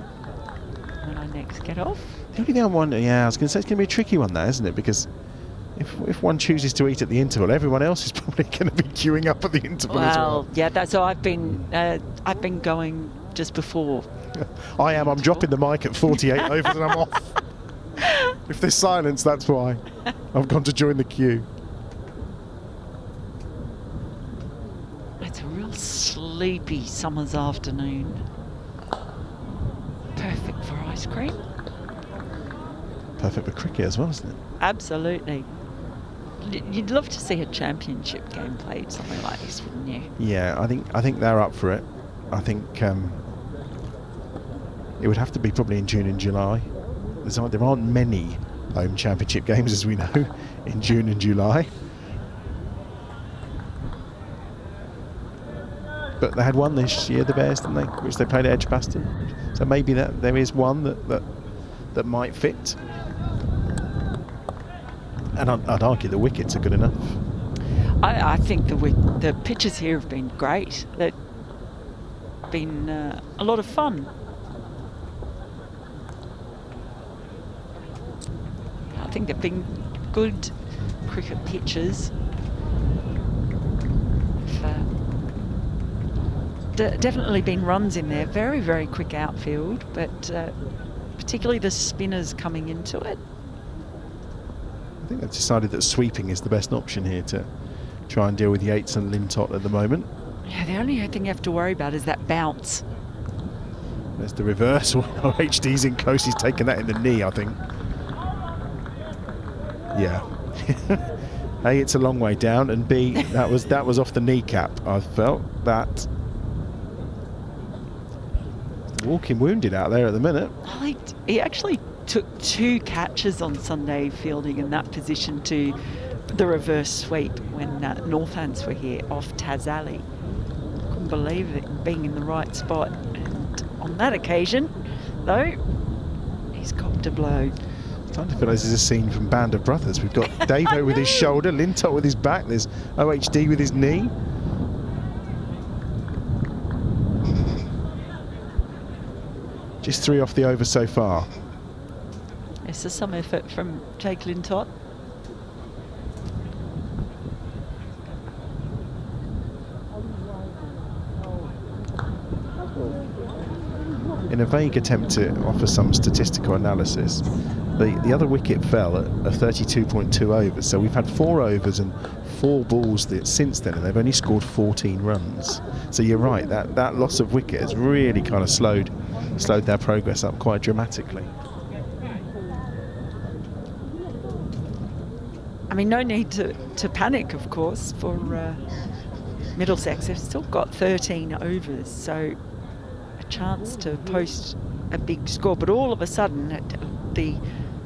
when I next get off. The only thing I wonder, I was going to say it's going to be a tricky one there, isn't it? Because if one chooses to eat at the interval, everyone else is probably going to be queuing up at the interval as well. Well, yeah, that's so I've been going just before. I'm dropping the mic at 48 overs and I'm off. If there's silence, that's why. I've gone to join the queue. It's a real sleepy summer's afternoon. Perfect for ice cream. Perfect for cricket as well, isn't it? Absolutely. You'd love to see a championship game played somewhere like this, wouldn't you? Yeah, I think they're up for it. I think it would have to be probably in June and July. There aren't many home championship games, as we know, in June and July. But they had one this year, the Bears, didn't they? Which they played at Edgbaston. So maybe that there is one that might fit. And I'd argue the wickets are good enough. I think the pitches here have been great. They've been a lot of fun. I think they've been good cricket pitches. Definitely been runs in there. Very, very quick outfield, but particularly the spinners coming into it. I think they've decided that sweeping is the best option here to try and deal with Yates and Lintott at the moment. Yeah, the only thing you have to worry about is that bounce. There's the reverse. HD's in close. He's taken that in the knee, I think. Yeah. A, it's a long way down, and B, that was off the kneecap. I felt that. Walking wounded out there at the minute. He actually took 2 catches on Sunday fielding in that position to the reverse sweep when Northants were here off Taz Alley. Couldn't believe it being in the right spot. And on that occasion, though, he's copped a blow. I don't feel this is a scene from Band of Brothers. We've got Davo with his shoulder, Lintott with his back, there's OHD with his knee. Just 3 off the over so far. It's some effort from Jake Lintott. In a vague attempt to offer some statistical analysis, the other wicket fell at a 32.2 overs, so we've had 4 overs and 4 balls since then, and they've only scored 14 runs. So you're right, that loss of wicket has really kind of slowed their progress up quite dramatically. I mean, no need to panic, of course, for Middlesex. They've still got 13 overs, so a chance to post a big score. But all of a sudden, the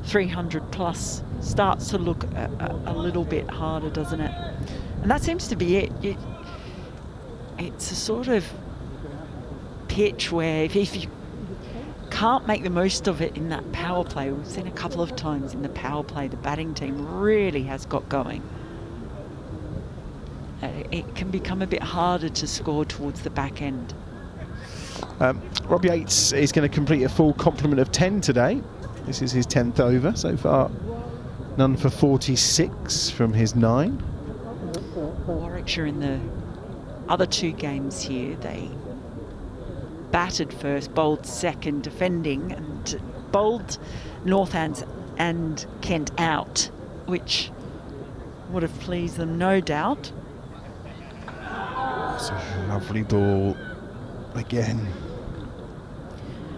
300 plus starts to look a little bit harder, doesn't it? And that seems to be it. It's a sort of pitch where if you can't make the most of it in that power play, we've seen a couple of times in the power play, the batting team really has got going. It can become a bit harder to score towards the back end. Rob Yates is going to complete a full complement of 10 today. This is his 10th over so far. None for 46 from his 9. Warwickshire in the other 2 games here, they batted first, bowled second, defending, and bowled Northants and Kent out, which would have pleased them, no doubt. It's a lovely ball again.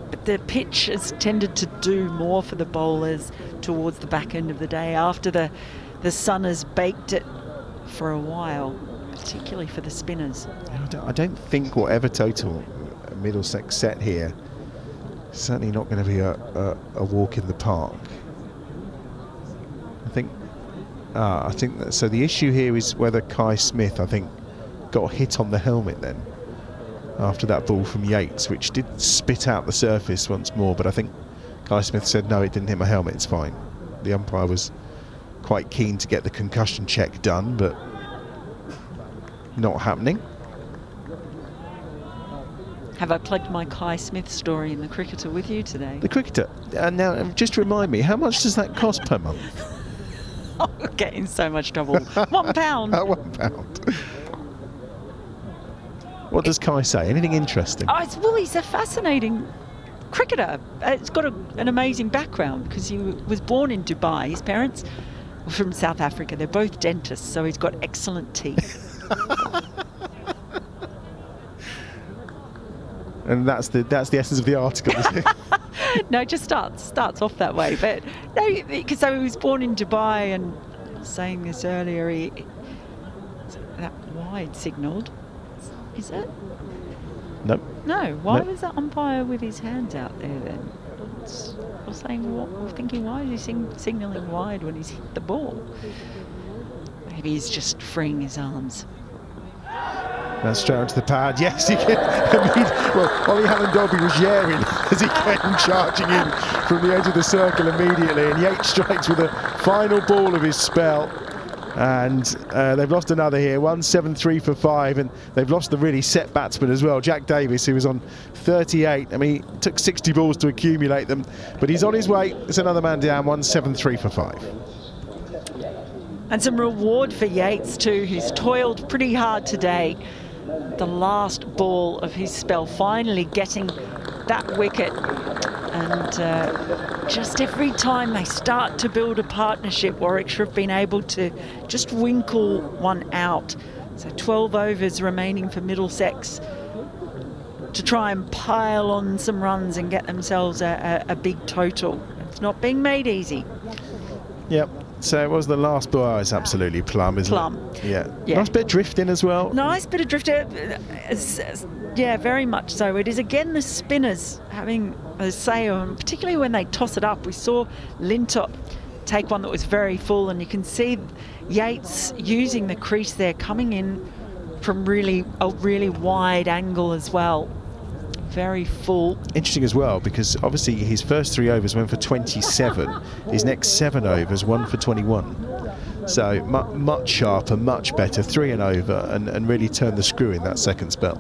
But the pitch has tended to do more for the bowlers towards the back end of the day after the sun has baked it for a while, particularly for the spinners. I don't think whatever total Middlesex set here, certainly not going to be a walk in the park. I think that, so the issue here is whether Kai Smith, I think, got hit on the helmet then after that ball from Yates, which did spit out the surface once more, but I think Kai Smith said no, it didn't hit my helmet, it's fine. The umpire was quite keen to get the concussion check done, but not happening. Have I plugged my Kai Smith story in the Cricketer with you today? The Cricketer. Now, just remind me, how much does that cost per month? Oh, we'll get in so much trouble. £1. £1. What does Kai say? Anything interesting? Well, he's a fascinating cricketer. It's got an amazing background because he was born in Dubai. His parents were from South Africa. They're both dentists, so he's got excellent teeth. And that's the essence of the article, isn't it? No, it just starts off that way. But no, because he was born in Dubai, and saying this earlier, that wide signalled. Is it? Nope. No. Why Nope. was that umpire with his hands out there then? I was thinking, why is he signalling wide when he's hit the ball? Maybe he's just freeing his arms. That's straight onto the pad. Yes, he can. Ollie Hammond-Dobby was yaring as he came charging in from the edge of the circle immediately, and Yates strikes with a final ball of his spell. And they've lost another here, 173 for 5, and they've lost the really set batsman as well, Jack Davis, who was on 38. I mean, it took 60 balls to accumulate them, but he's on his way. It's another man down, 173 for 5. And some reward for Yates too, who's toiled pretty hard today. The last ball of his spell, finally getting that wicket. And just every time they start to build a partnership, Warwickshire have been able to just winkle one out. So 12 overs remaining for Middlesex to try and pile on some runs and get themselves a big total. It's not being made easy. Yep. So it was the last ball. Oh, it's absolutely plum, isn't it? Yeah. Nice bit of drifting as well. Nice bit of drift. Yeah, very much so. It is again the spinners having a say, and particularly when they toss it up. We saw Lintop take one that was very full, and you can see Yates using the crease there, coming in from a really wide angle as well. Very full. Interesting as well, because obviously his first 3 overs went for 27. His next 7 overs, 1 for 21. So much sharper, much better, 3 and over, and really turned the screw in that second spell.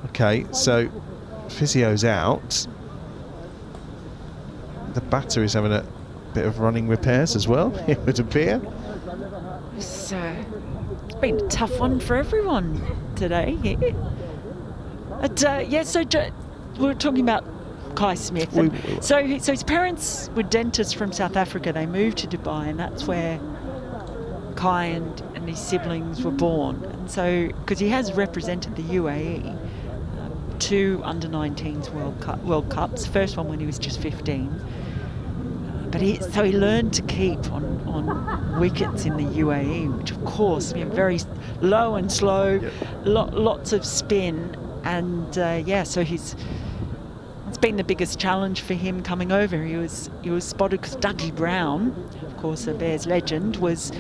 Okay, so Physio's out. The batter is having a bit of running repairs as well, it would appear. It's been a tough one for everyone today. So we were talking about Kai Smith. So his parents were dentists from South Africa. They moved to Dubai, and that's where Kai and his siblings were born. And so, because he has represented the UAE, 2 under-19s World Cups. First one when he was just 15. But he learned to keep on wickets in the UAE, which of course very low and slow, lots of spin, and so it's been the biggest challenge for him coming over. He was spotted because Dougie Brown, of course a Bears legend, was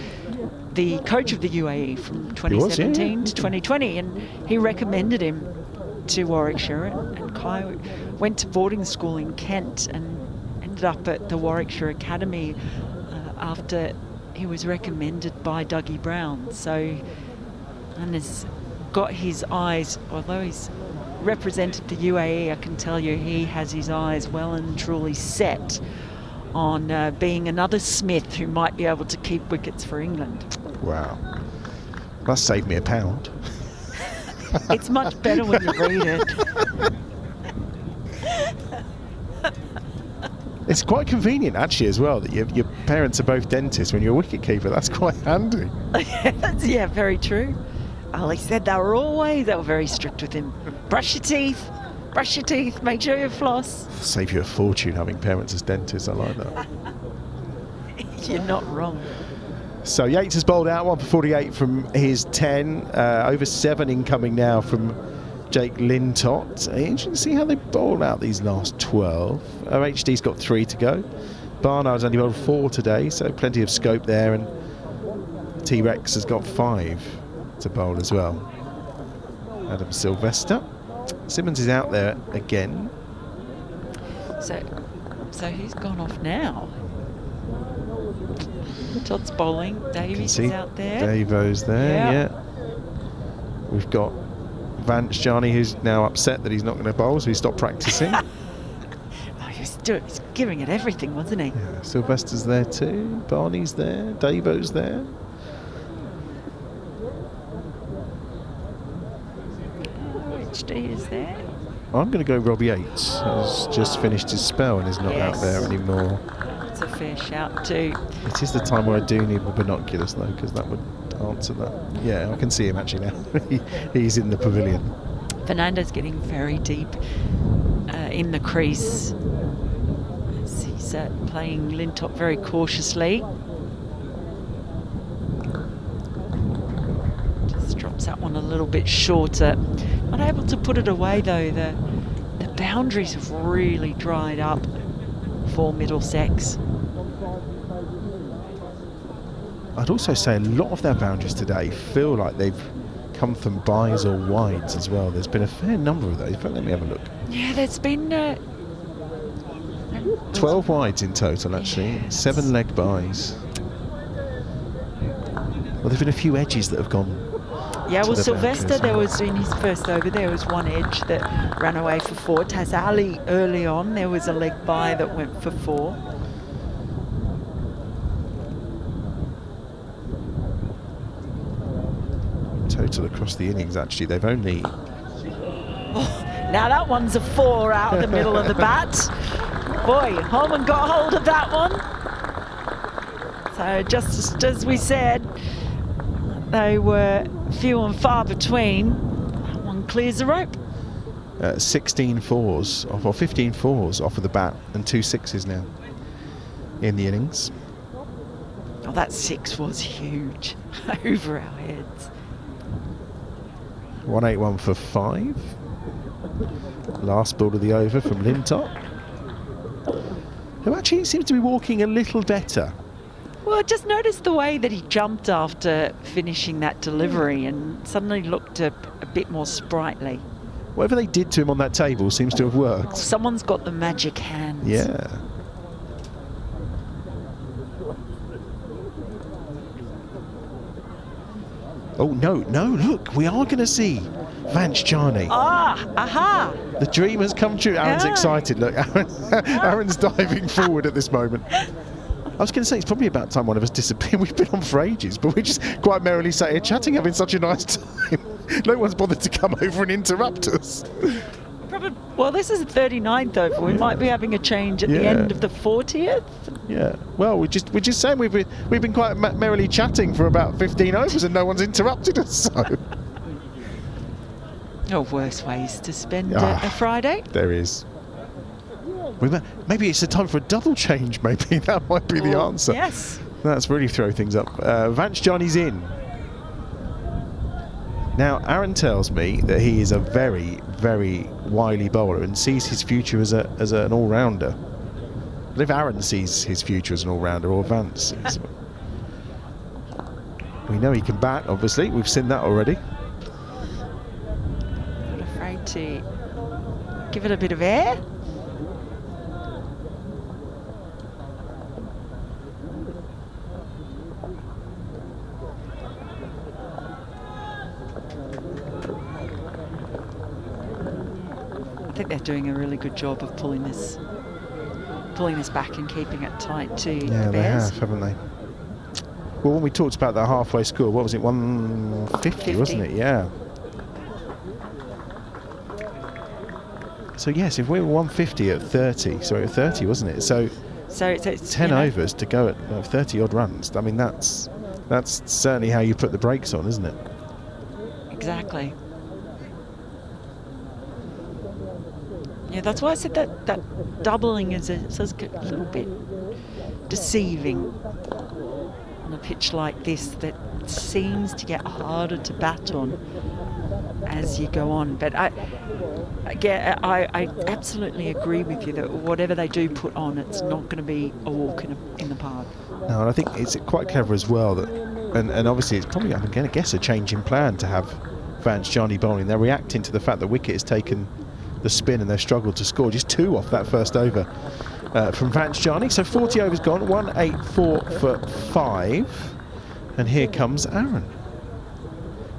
the coach of the UAE from 2017 to 2020, and he recommended him to Warwickshire, and Kai went to boarding school in Kent and ended up at the Warwickshire Academy after he was recommended by Dougie Brown. So, and has got his eyes, although he's represented the UAE, I can tell you he has his eyes well and truly set on being another Smith who might be able to keep wickets for England. Wow. That saved me £1. It's much better when you read it. It's quite convenient, actually, as well, that your parents are both dentists when you're a wicket keeper. That's quite handy. Yeah, very true. Ali said they were very strict with him. Brush your teeth, make sure you floss. Save you a fortune having parents as dentists. I like that. You're not wrong. So Yates has bowled out 1 for 48 from his 10. Over 7 incoming now from Jake Lintott. Interesting to see how they bowled out these last 12. OHD's got 3 to go. Barnard's only bowled 4 today, so plenty of scope there. And T-Rex has got 5 to bowl as well. Adam Sylvester. Simmons is out there again. So who's gone off now? Todd's bowling. Davies is out there. Davo's there, yeah. We've got Vance Johnny, who's now upset that he's not going to bowl, so he stopped practicing. He's giving it everything, wasn't he? Yeah, Sylvester's there too. Barney's there. Davo's there. HD is there. I'm going to go Robbie Yates, who's just finished his spell and is not out there anymore. It's a fair shout too. It is the time where I do need my binoculars though, because that would answer that. Yeah, I can see him actually now. He's in the pavilion. Fernando's getting very deep in the crease. He's playing Lintott very cautiously. Just drops that one a little bit shorter. Not able to put it away though. The boundaries have really dried up for Middlesex. I'd also say a lot of their boundaries today feel like they've come from byes or wides as well. There's been a fair number of those. In fact, let me have a look. Yeah, there's been 12 wides in total, actually. Yes. 7 leg byes. Well, there've been a few edges that have gone. Yeah, well, the Sylvester, boundaries. there was in his first over, there was one edge that ran away for 4. Taz Ali early on, there was a leg by that went for 4. Total across the innings, actually, they've only. Now that one's a 4 out of the middle of the bat. Boy, Holman got hold of that one. So just as we said, they were few and far between. That one clears the rope. 16 fours off, or 15 fours off of the bat, and 2 sixes now in the innings. Oh, that 6 was huge over our heads. 181 for 5. Last ball of the over from Lintott, who actually seems to be walking a little better. Well, I just noticed the way that he jumped after finishing that delivery and suddenly looked a bit more sprightly. Whatever they did to him on that table seems to have worked. Someone's got the magic hands. Yeah. Oh, no, look, we are going to see Vance Charney. Aha! The dream has come true. Aaron's excited. Look, Aaron's diving forward at this moment. I was going to say, it's probably about time one of us disappeared. We've been on for ages, but we just quite merrily sat here chatting, having such a nice time. No one's bothered to come over and interrupt us. Well, this is the 39th over. We might be having a change at the end of the 40th. Yeah. Well, we're just saying we've been quite merrily chatting for about 15 overs and no one's interrupted us. So. Oh, worse ways to spend a Friday. There is. Maybe it's a time for a double change. Maybe that might be the answer. Yes. That's really throw things up. Vance Johnny's in. Now, Aaron tells me that he is a very, very wily bowler and sees his future as an all-rounder. But if Aaron sees his future as an all-rounder, or Vance is. We know he can bat, obviously. We've seen that already. Not afraid to give it a bit of air. doing a really good job of pulling this back and keeping it tight too. Yeah, the they Bears. have, haven't they? Well, when we talked about that halfway score, what was it, 150, wasn't it? Yeah. So yes, if we were 150 at 30, sorry, at 30, wasn't it? So it's 10 overs to go at 30 odd runs. I mean, that's certainly how you put the brakes on, isn't it? Exactly. Yeah, that's why I said that doubling is a little bit deceiving on a pitch like this that seems to get harder to bat on as you go on. But I absolutely agree with you that whatever they do put on, it's not going to be a walk in the park. No, and I think it's quite clever as well that, and obviously it's probably, I'm going to guess, a change in plan to have Vanchjani bowling. They're reacting to the fact that Wicket has taken the spin and they've struggled to score just 2 off that first over from Vanchjani. So 40 overs gone, 184 for 5, and here comes Aaron,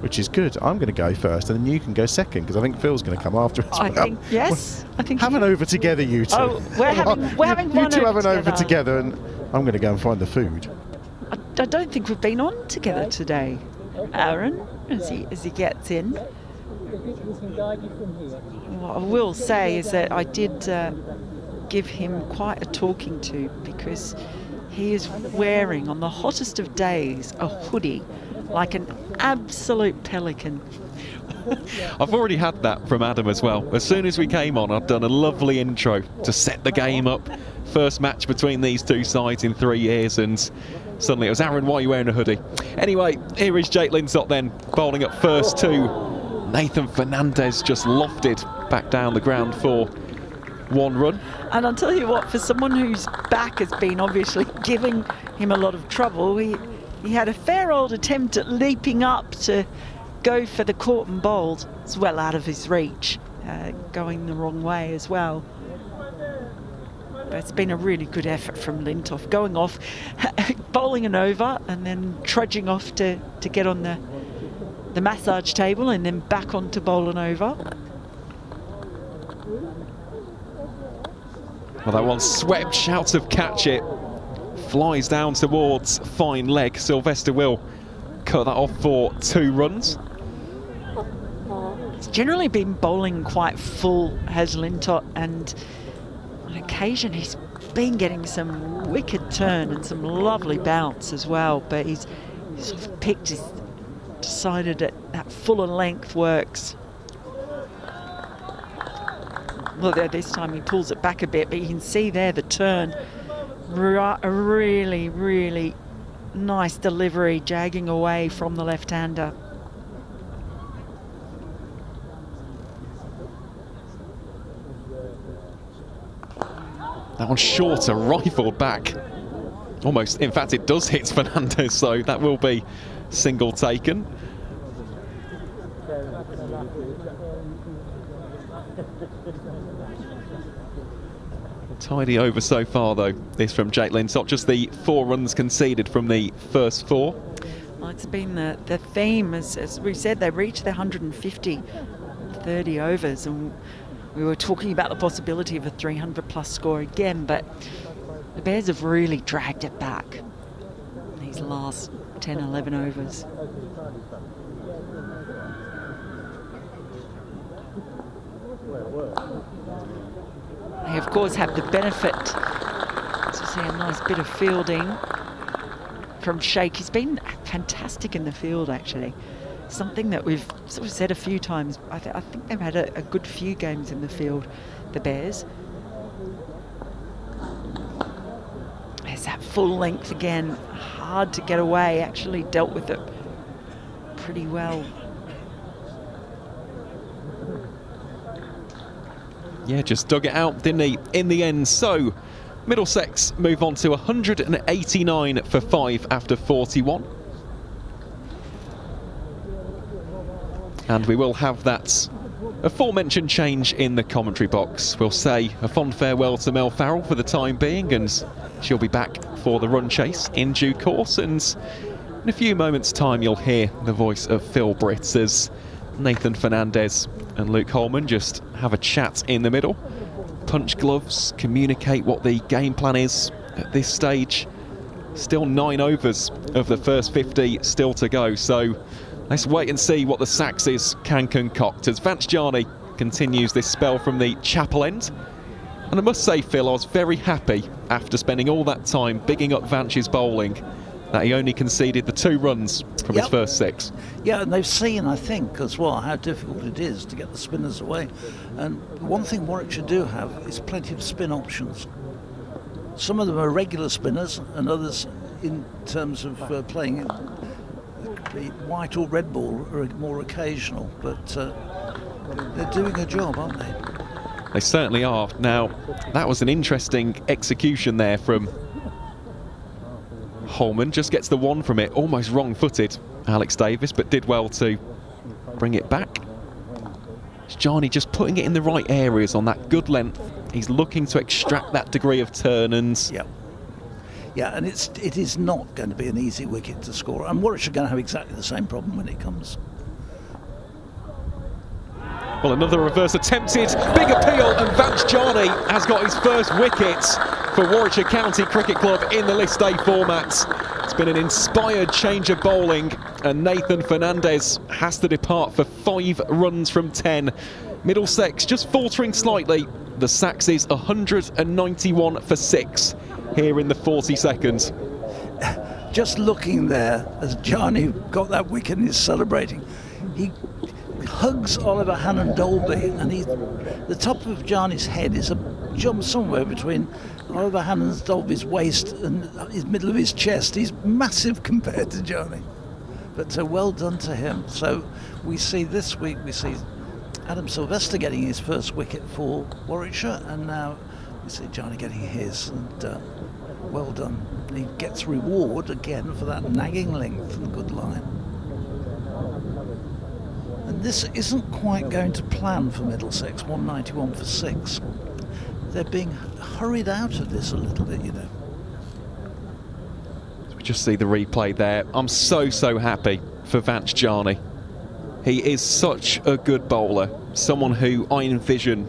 which is good. I'm going to go first, and then you can go second because I think Phil's going to come after us. I think yes. I think have an over together, you two. Oh, we're having you one two over have an over together. together, and I'm going to go and find the food. I don't think we've been on together today, Aaron, as he gets in. What I will say is that I did give him quite a talking to because he is wearing, on the hottest of days, a hoodie like an absolute pelican. I've already had that from Adam as well. As soon as we came on, I'd done a lovely intro to set the game up. First match between these two sides in 3 years, and suddenly it was, Aaron, why are you wearing a hoodie? Anyway, here is Jake Linsott then, bowling up first to Nathan Fernandez, just lofted back down the ground for 1 run. And I'll tell you what, for someone whose back has been obviously giving him a lot of trouble, he had a fair old attempt at leaping up to go for the caught and bowled. It's well out of his reach, going the wrong way as well. But it's been a really good effort from Lintoff, going off, bowling an over and then trudging off to get on the massage table and then back on to bowl an over. Well, that one swept, shouts of catch it, flies down towards fine leg. Sylvester will cut that off for 2 runs. He's generally been bowling quite full, has Lintott, and on occasion he's been getting some wicked turn and some lovely bounce as well, but he's sort of decided that fuller length works. Well, there, this time he pulls it back a bit, but you can see there the turn. A really, really nice delivery, jagging away from the left-hander. That one's shorter, rifled back. Almost, in fact, it does hit Fernandez, so that will be single taken. Tidy over so far, though, this from Jake Linsott. Just the 4 runs conceded from the first 4. Well, it's been the theme, as we said, they reached their 150 30 overs, and we were talking about the possibility of a 300-plus score again, but the Bears have really dragged it back these last 10, 11 overs. They, of course, have the benefit to see a nice bit of fielding from Sheikh. He's been fantastic in the field, actually. Something that we've sort of said a few times. I think they've had a good few games in the field, the Bears. There's that full length again. Hard to get away. Actually dealt with it pretty well. Yeah, just dug it out, didn't he, in the end. So, Middlesex move on to 189 for 5 after 41. And we will have that aforementioned change in the commentary box. We'll say a fond farewell to Mel Farrell for the time being, and she'll be back for the run chase in due course. And in a few moments' time, you'll hear the voice of Phil Britt as Nathan Fernandez and Luke Holman just have a chat in the middle. Punch gloves, communicate what the game plan is at this stage. Still 9 overs of the first 50 still to go, so let's wait and see what the Saxes can concoct as Vance Jarney continues this spell from the chapel end. And I must say, Phil, I was very happy after spending all that time bigging up Vance's bowling that he only conceded the 2 runs from his first 6. Yeah, and they've seen, I think, as well, how difficult it is to get the spinners away. And one thing Warwickshire do have is plenty of spin options. Some of them are regular spinners, and others, in terms of playing the white or red ball, are more occasional. But they're doing a job, aren't they? They certainly are. Now, that was an interesting execution there from Holman. Just gets the 1 from it, almost wrong-footed, Alex Davis, but did well to bring it back. Jarney just putting it in the right areas on that good length. He's looking to extract that degree of turn and... Yeah, and it is not going to be an easy wicket to score. And Warwickshire are going to have exactly the same problem when it comes. Well, another reverse attempted, big appeal, and Vance Jarney has got his first wicket for Warwickshire County Cricket Club in the List A format. It's been an inspired change of bowling, and Nathan Fernandez has to depart for 5 runs from 10. Middlesex just faltering slightly. The Saxes 191 for 6 here in the 42nd. Just looking there as Jarney got that wicket and is celebrating, he hugs Oliver Hannon-Dolby, and the top of Jarney's head is a jump somewhere between Oliver Hannon-Dolby's waist and his middle of his chest. He's massive compared to Jarney, but well done to him. So we see this week, we see Adam Sylvester getting his first wicket for Warwickshire, and now we see Jarney getting his, and well done. He gets reward again for that nagging length and good line. And this isn't quite going to plan for Middlesex, 191 for 6. They're being hurried out of this a little bit, you know. We just see the replay there. I'm so happy for Vance Jarney. He is such a good bowler, someone who I envision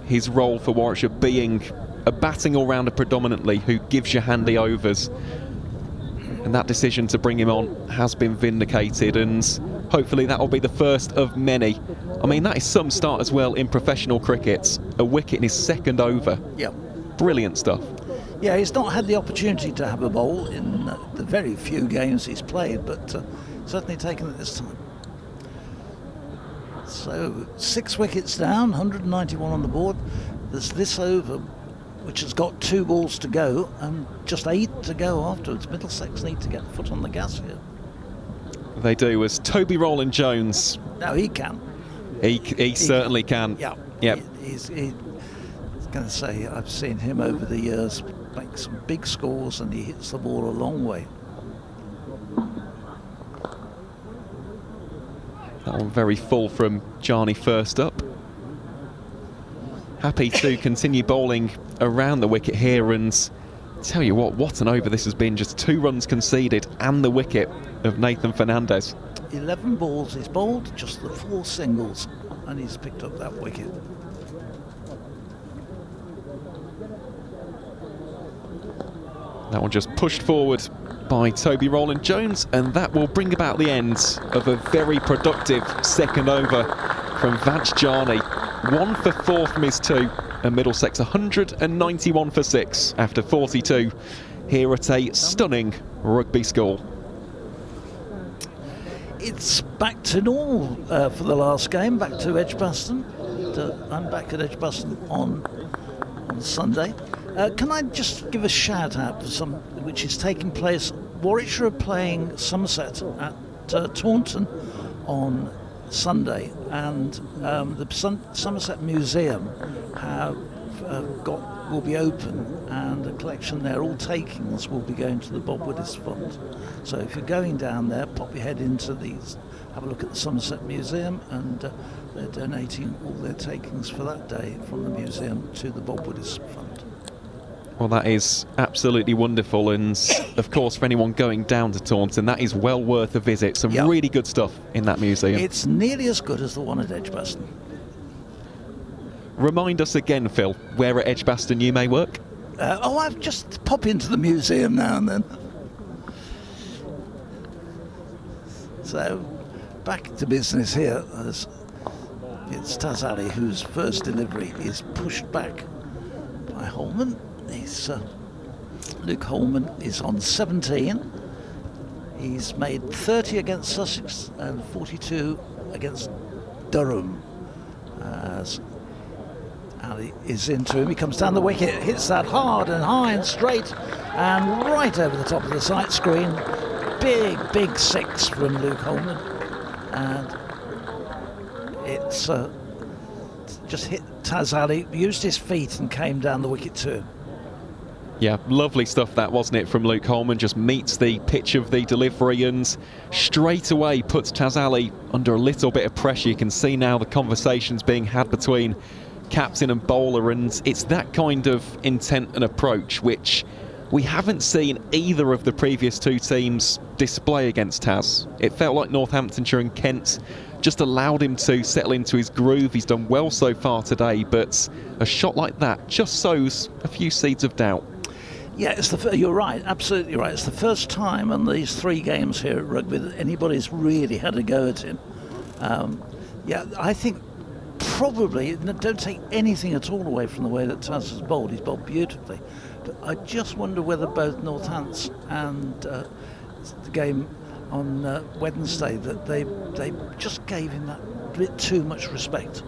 his role for Warwickshire being a batting all-rounder predominantly who gives you handy overs. And that decision to bring him on has been vindicated, and hopefully that will be the first of many. I mean, that is some start as well in professional cricket. A wicket in his 2nd over. Yeah. Brilliant stuff. Yeah, he's not had the opportunity to have a bowl in the very few games he's played, but certainly taken it this time. So 6 wickets down, 191 on the board. There's this over, which has got 2 balls to go, and just 8 to go afterwards. Middlesex need to get the foot on the gas here. They do, as Toby Rowland-Jones. No, he can. He certainly can. Yeah. Yep. He's going to say, I've seen him over the years make some big scores, and he hits the ball a long way. That one very full from Jarney first up. Happy to continue bowling around the wicket here, and tell you what an over this has been. Just 2 runs conceded and the wicket of Nathan Fernandez. 11 balls he's bowled, just the 4 singles, and he's picked up that wicket. That one just pushed forward by Toby Rowland-Jones, and that will bring about the end of a very productive 2nd over from Vance Jarney. 1 for 4 from his 2, and Middlesex 191 for 6 after 42 here at a stunning Rugby School. It's back to normal for the last game, back to Edgbaston. I'm back at Edgbaston on Sunday. Can I just give a shout out for some which is taking place? Warwickshire are playing Somerset at Taunton on Sunday, and the Somerset Museum will be open, and a collection there, all takings will be going to the Bob Woodis Fund. So if you're going down there, pop your head into these, have a look at the Somerset Museum, and they're donating all their takings for that day from the museum to the Bob Woodis Fund. Well, that is absolutely wonderful, and of course for anyone going down to Taunton, that is well worth a visit. Some really good stuff in that museum. It's nearly as good as the one at Edgbaston. Remind us again, Phil, where at Edgbaston you may work? I just pop into the museum now and then. So, back to business here. It's Tazali whose first delivery is pushed back by Holman. Luke Holman is on 17. He's made 30 against Sussex and 42 against Durham. As Ali is into him, he comes down the wicket, hits that hard and high and straight and right over the top of the sight screen. Big 6 from Luke Holman, and it's just hit Tazali, used his feet and came down the wicket too. Yeah, lovely stuff that, wasn't it, from Luke Holman. Just meets the pitch of the delivery and straight away puts Tazali under a little bit of pressure. You can see now the conversations being had between captain and bowler, and it's that kind of intent and approach which we haven't seen either of the previous two teams display against Taz. It felt like Northamptonshire and Kent just allowed him to settle into his groove. He's done well so far today, but a shot like that just sows a few seeds of doubt. Yeah, you're right, absolutely right. It's the first time in these 3 games here at Rugby that anybody's really had a go at him. I think probably, don't take anything at all away from the way that Taz has bowled. He's bowled beautifully. But I just wonder whether both Northants and the game on Wednesday, that they just gave him that bit too much respect.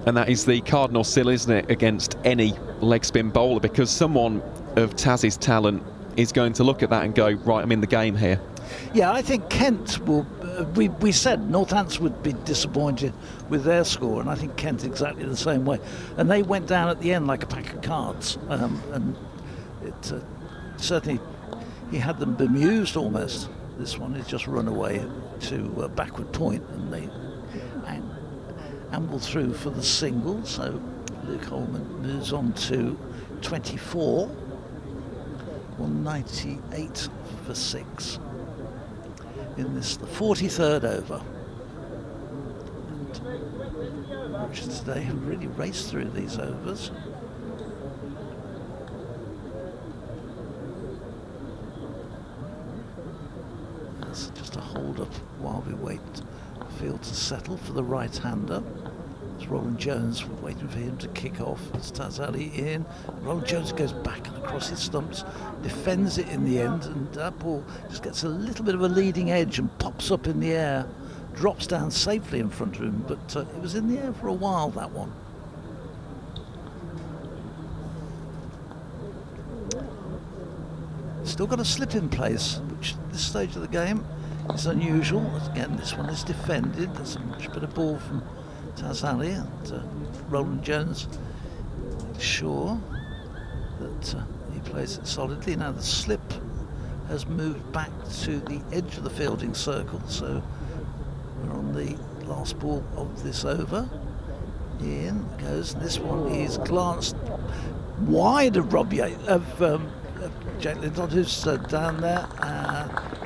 And that is the cardinal sin, isn't it, against any leg spin bowler, because someone of Taz's talent is going to look at that and go, right, I'm in the game here. Yeah, I think Kent will. We said Northants would be disappointed with their score, and I think Kent exactly the same way. And they went down at the end like a pack of cards, and it certainly he had them bemused almost. This one is just run away to backward point, and they amble through for the single. So Luke Holman moves on to 24, 198 for 6. In this, the 43rd over. And today have really raced through these overs. That's just a hold up while we wait for the field to settle for the right-hander. It's Roland Jones waiting for him to kick off. It's Tazali in. Roland Jones goes back and across his stumps, defends it in the end, and that ball just gets a little bit of a leading edge and pops up in the air, drops down safely in front of him, but it was in the air for a while, that one. Still got a slip in place, which at this stage of the game is unusual. Again, this one is defended. There's a much better ball from Tazali, and Roland Jones sure that he plays it solidly. Now the slip has moved back to the edge of the fielding circle, so we're on the last ball of this over. In goes, and this one is glanced wide of Jake Linton, who's down there,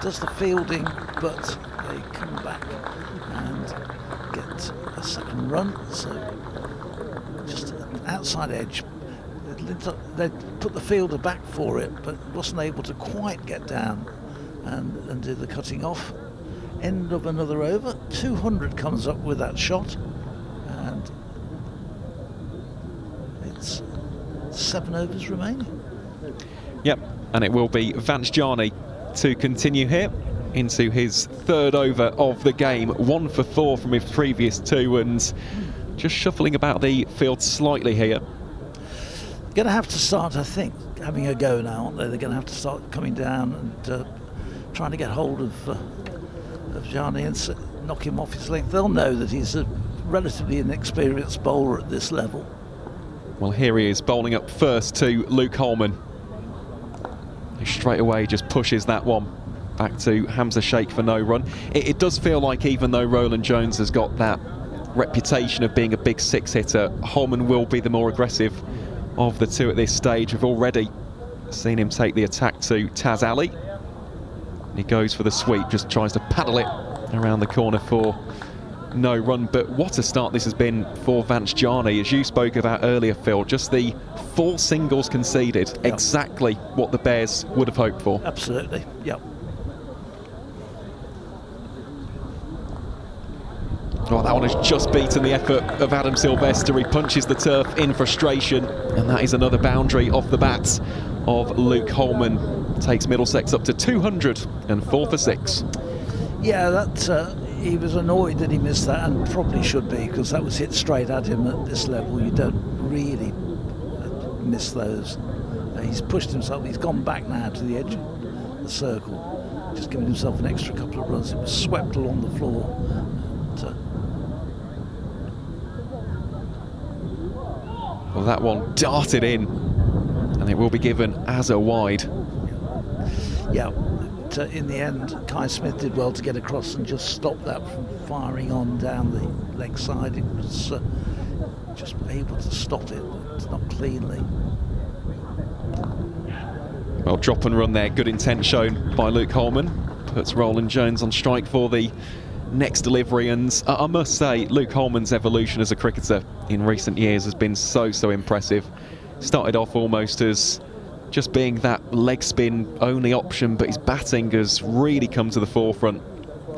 does the fielding, but they come back and get a second run. So just an outside edge. They put the fielder back for it, but wasn't able to quite get down and do the cutting off. End of another over. 200 comes up with that shot, and it's 7 overs remaining. Yep, and it will be Vance Jarney to continue here into his 3rd over of the game. 1 for 4 from his previous 2, and just shuffling about the field slightly here. Going to have to start, I think, having a go now, aren't they? They're going to have to start coming down and trying to get hold of Jarney and knock him off his length. They'll know that he's a relatively inexperienced bowler at this level. Well, here he is bowling up first to Luke Holman. He straight away just pushes that one back to Hamza Sheikh for no run. It does feel like, even though Roland Jones has got that reputation of being a big 6 hitter, Holman will be the more aggressive of the two at this stage. We've already seen him take the attack to Taz Ali. He goes for the sweep, just tries to paddle it around the corner for no run. But what a start this has been for Vance Jarney. As you spoke about earlier, Phil, just the 4 singles conceded, yep. Exactly what the Bears would have hoped for. Absolutely, yep. Oh, that one has just beaten the effort of Adam Sylvester. He punches the turf in frustration, and that is another boundary off the bats of Luke Holman. Takes Middlesex up to 204 for 6. Yeah, that he was annoyed that he missed that, and probably should be, because that was hit straight at him at this level. You don't really miss those. He's pushed himself. He's gone back now to the edge of the circle, just giving himself an extra couple of runs. It was swept along the floor. Well, that one darted in, and it will be given as a wide. Yeah, in the end, Kai Smith did well to get across and just stop that from firing on down the leg side. It was just able to stop it, but not cleanly. Well, drop and run there. Good intent shown by Luke Holman. Puts Roland Jones on strike for the next delivery, and I must say Luke Holman's evolution as a cricketer in recent years has been so impressive. Started off almost as just being that leg spin only option, but his batting has really come to the forefront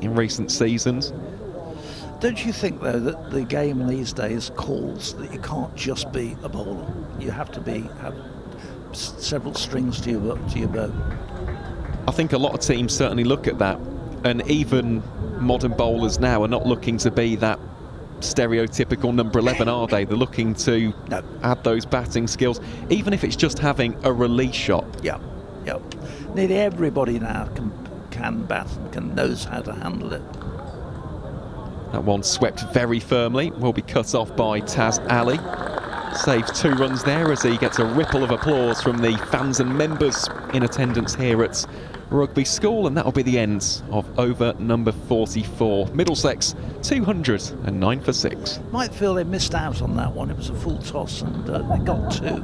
in recent seasons. Don't you think though that the game these days calls that you can't just be a bowler, you have to have several strings to your bow? I think a lot of teams certainly look at that, and even modern bowlers now are not looking to be that stereotypical number 11, are they? They're looking to add those batting skills, even if it's just having a release shot. Yeah. Nearly everybody now can bat and knows how to handle it. That one swept very firmly, will be cut off by Taz Ali. Saves 2 runs there as he gets a ripple of applause from the fans and members in attendance here at Rugby School, and that'll be the end of over number 44. Middlesex 209 for 6. Might feel they missed out on that one. It was a full toss and they got 2.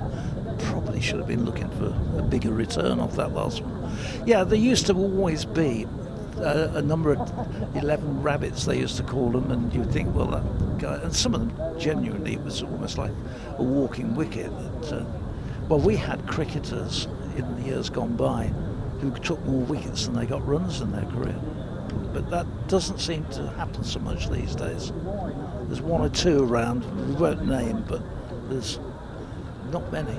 Probably should have been looking for a bigger return off that last one. Yeah, there used to always be a number of 11 rabbits, they used to call them, and you'd think, well, that guy, and some of them genuinely, it was almost like a walking wicket. Well, we had cricketers in the years gone by who took more wickets than they got runs in their career, but that doesn't seem to happen so much these days. There's 1 or 2 around, we won't name, but there's not many.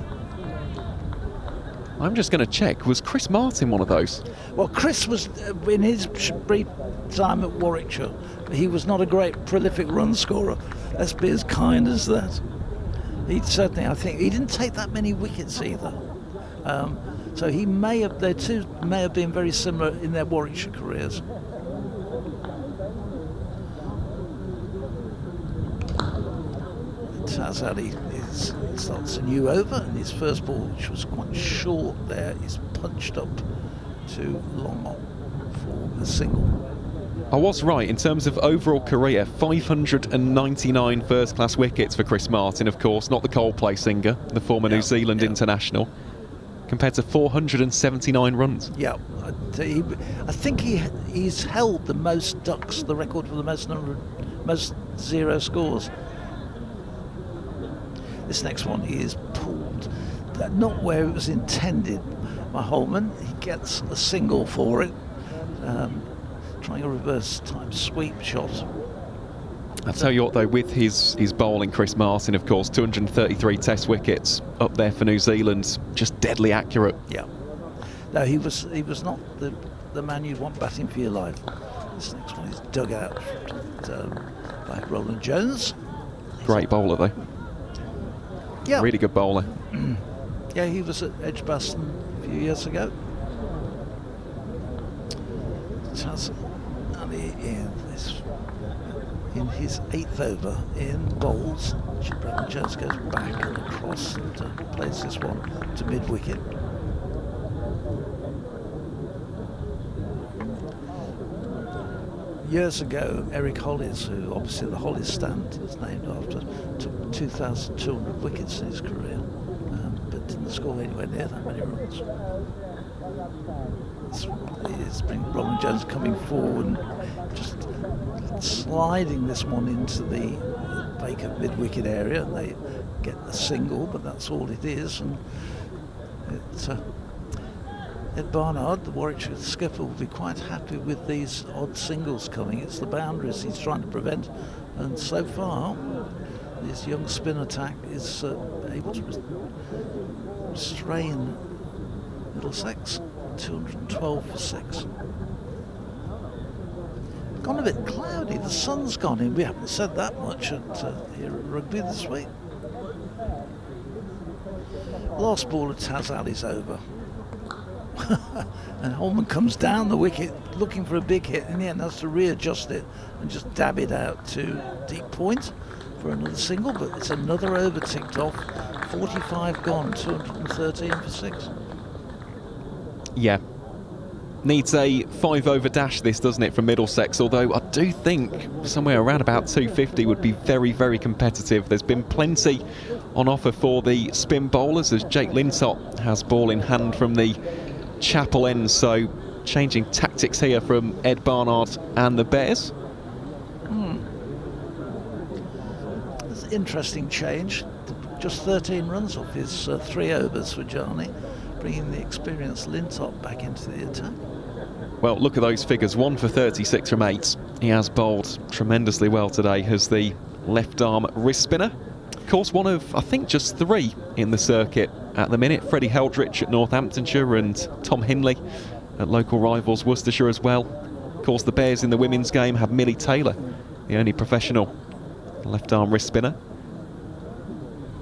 I'm just going to check, was Chris Martin one of those? Well, Chris was, in his brief time at Warwickshire, he was not a great prolific run scorer. Let's be as kind as that. He certainly, I think, he didn't take that many wickets either. So he their two may have been very similar in their Warwickshire careers. Taz Ali starts a new over, and his first ball, which was quite short there, is punched up to long on for a single. I was right in terms of overall career, 599 first-class wickets for Chris Martin, of course, not the Coldplay singer, the former New Zealand international, compared to 479 runs. Yeah, I think he's held the most ducks, the record for the most 0 scores. This next one is pulled, not where it was intended by Holman. He gets a single for it, trying a reverse time sweep shot. I'll tell you what though, with his bowling, Chris Martin, of course, 233 test wickets up there for New Zealand, just deadly accurate. Yeah. No, he was not the man you'd want batting for your life. This next one is dug out by Roland Jones. Great bowler though. Yeah. Really good bowler. Yeah, he was at Edgbaston a few years ago. Taz Ali in his 8th over in bowls. Roland Jones goes back and across and plays this one to mid-wicket. Years ago, Eric Hollis, who obviously the Hollis stand is named after, took 2,200 wickets in his career. score anywhere near that many runs. It's been Robin Jones coming forward and just sliding this one into the vacant mid-wicket area. They get a single, but that's all it is. And Ed Barnard, the Warwickshire skipper, will be quite happy with these odd singles coming. It's the boundaries he's trying to prevent, and so far this young spin attack is able to restrain Middlesex. 212 for 6. Gone a bit cloudy, the sun's gone in. We haven't said that much here at Rugby this week. Last ball at Taz Ali's over. And Holman comes down the wicket looking for a big hit, and the end has to readjust it and just dab it out to deep point for another single, but it's another over ticked off. 45 gone, 213 for 6. Yeah. Needs a 5 over dash this, doesn't it, from Middlesex, although I do think somewhere around about 250 would be very, very competitive. There's been plenty on offer for the spin bowlers as Jake Lintop has ball in hand from the Chapel end, so changing tactics here from Ed Barnard and the Bears. That's an interesting change. Just 13 runs off his 3 overs for Jarney, bringing the experienced Lintop back into the attack. Well, look at those figures. 1 for 36 from 8. He has bowled tremendously well today as the left arm wrist spinner. Of course, one of, I think, just 3 in the circuit at the minute. Freddie Heldrich at Northamptonshire and Tom Hinley at local rivals Worcestershire as well. Of course, the Bears in the women's game have Millie Taylor, the only professional left arm wrist spinner.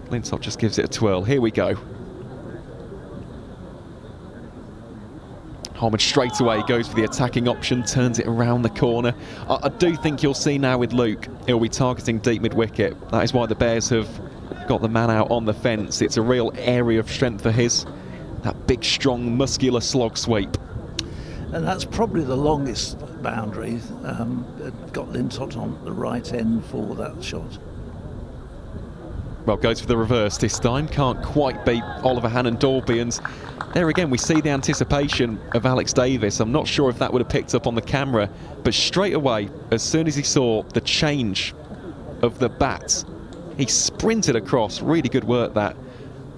Lintop just gives it a twirl. Here we go. Holman straight away goes for the attacking option, turns it around the corner. I do think you'll see now with Luke, he'll be targeting deep mid-wicket. That is why the Bears have got the man out on the fence. It's a real area of strength for his. That big, strong, muscular slog sweep. And that's probably the longest boundary. Got Lintop on the right end for that shot. Well, goes for the reverse this time. Can't quite beat Oliver Hannon-Dalby. And there again, we see the anticipation of Alex Davis. I'm not sure if that would have picked up on the camera, but straight away, as soon as he saw the change of the bat, he sprinted across. Really good work, that.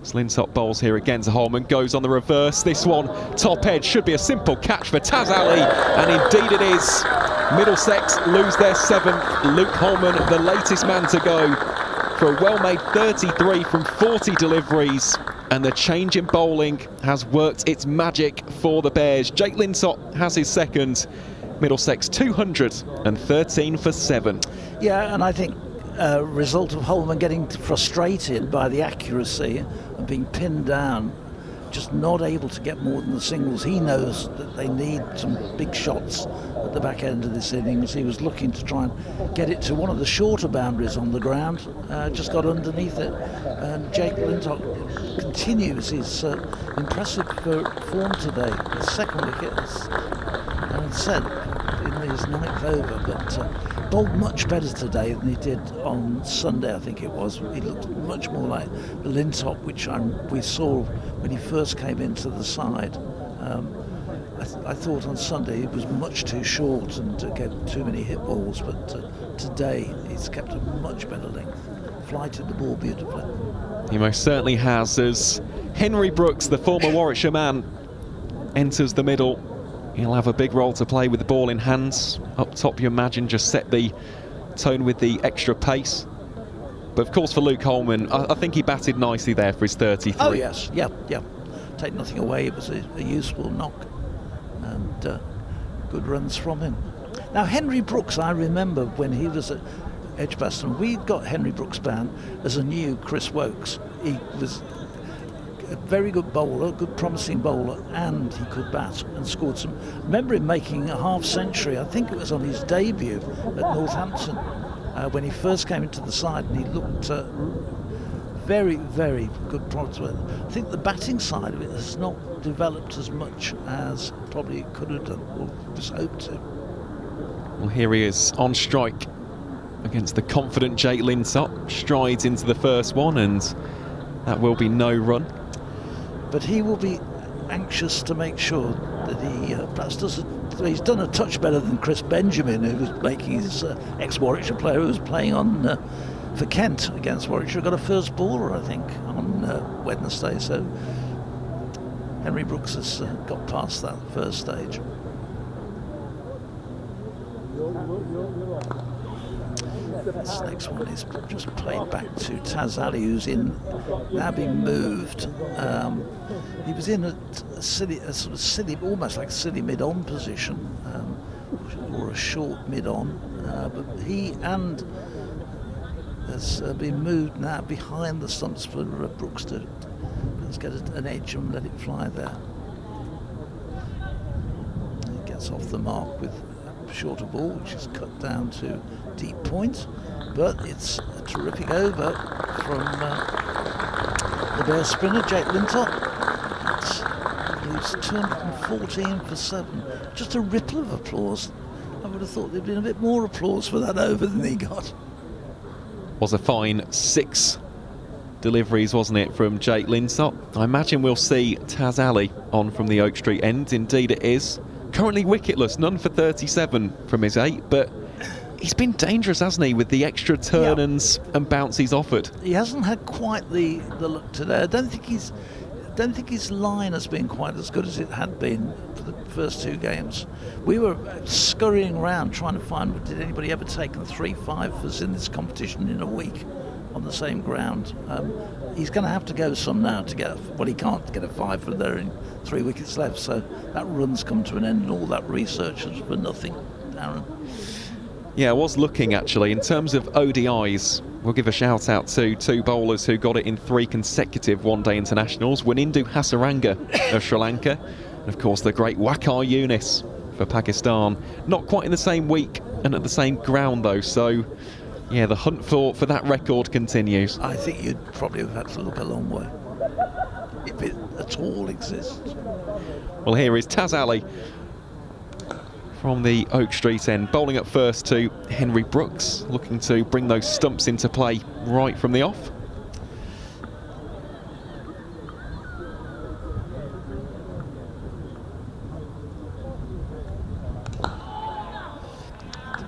Lintop bowls here again to Holman, goes on the reverse. This one, top edge, should be a simple catch for Taz Ali, and indeed it is. Middlesex lose their 7th. Luke Holman, the latest man to go, for a well-made 33 from 40 deliveries, and the change in bowling has worked its magic for the Bears. Jake Lintop has his 2nd. Middlesex 213 for 7. Yeah, and I think a result of Holman getting frustrated by the accuracy and being pinned down, just not able to get more than the singles. He knows that they need some big shots at the back end of this innings. He was looking to try and get it to one of the shorter boundaries on the ground, just got underneath it, and Jake Lintop continues his impressive form today. His 2nd wicket, as Alan said, in his 9th over, but bowled much better today than he did on Sunday, I think it was. He looked much more like the Lintop, which we saw when he first came into the side. I thought on Sunday he was much too short and gave too many hit balls, but today he's kept a much better length, flighted the ball beautifully. He most certainly has, as Henry Brooks, the former Warwickshire man, enters the middle. He'll have a big role to play with the ball in hands. Up top, you imagine, just set the tone with the extra pace. But of course, for Luke Holman, I think he batted nicely there for his 33. Oh yes, yeah. Take nothing away, it was a useful knock, and good runs from him. Now Henry Brooks, I remember when he was at Edgbaston, we got Henry Brooks down as a new Chris Wokes. He was a very good bowler, good promising bowler, and he could bat and scored some. I remember him making a half century, I think it was on his debut at Northampton, when he first came into the side, and he looked very, very good product. I think the batting side of it has not developed as much as probably it could have done, or was hoped to. Well, here he is on strike against the confident Jake Lintop. Strides into the first one, and that will be no run. but he will be anxious to make sure that he perhaps he's done a touch better than Chris Benjamin, who was making his ex-Warwickshire player who was playing on for Kent against Warwickshire, got a first baller, I think, on Wednesday. So Henry Brooks has got past that first stage. This next one is just played back to Taz Ali, who's now being moved. He was in a sort of silly, almost like a silly mid-on position, or a short mid-on, but he has been moved now behind the stumps for Brooks to let's get an edge and let it fly there. He gets off the mark with a shorter ball, which is cut down to deep point, but it's a terrific over from the Bears spinner, Jake Lintop. It's 214 for 7. Just a ripple of applause. I would have thought there'd been a bit more applause for that over than he got. Was a fine 6 deliveries, wasn't it, from Jake Lintop? I imagine we'll see Taz Ali on from the Oak Street end. Indeed it is. Currently wicketless, none for 37 from his 8, but he's been dangerous, hasn't he, with the extra turn-ins and bounce he's offered. He hasn't had quite the look today. I don't think his line has been quite as good as it had been for the first 2 games. We were scurrying around trying to find, did anybody ever take 3 5s in this competition in a week on the same ground? He's going to have to go some now to get he can't get a 5 for there in 3 wickets left, so that run's come to an end and all that research is for nothing, Darren. Yeah, I was looking actually, in terms of ODIs, we'll give a shout out to 2 bowlers who got it in 3 consecutive one-day internationals. Wanindu Hasaranga of Sri Lanka, and of course the great Waqar Younis for Pakistan. Not quite in the same week and at the same ground though, so yeah, the hunt for that record continues. I think you'd probably have had to look a long way, if it at all exists. Well, here is Taz Ali from the Oak Street end, bowling up first to Henry Brooks, looking to bring those stumps into play right from the off.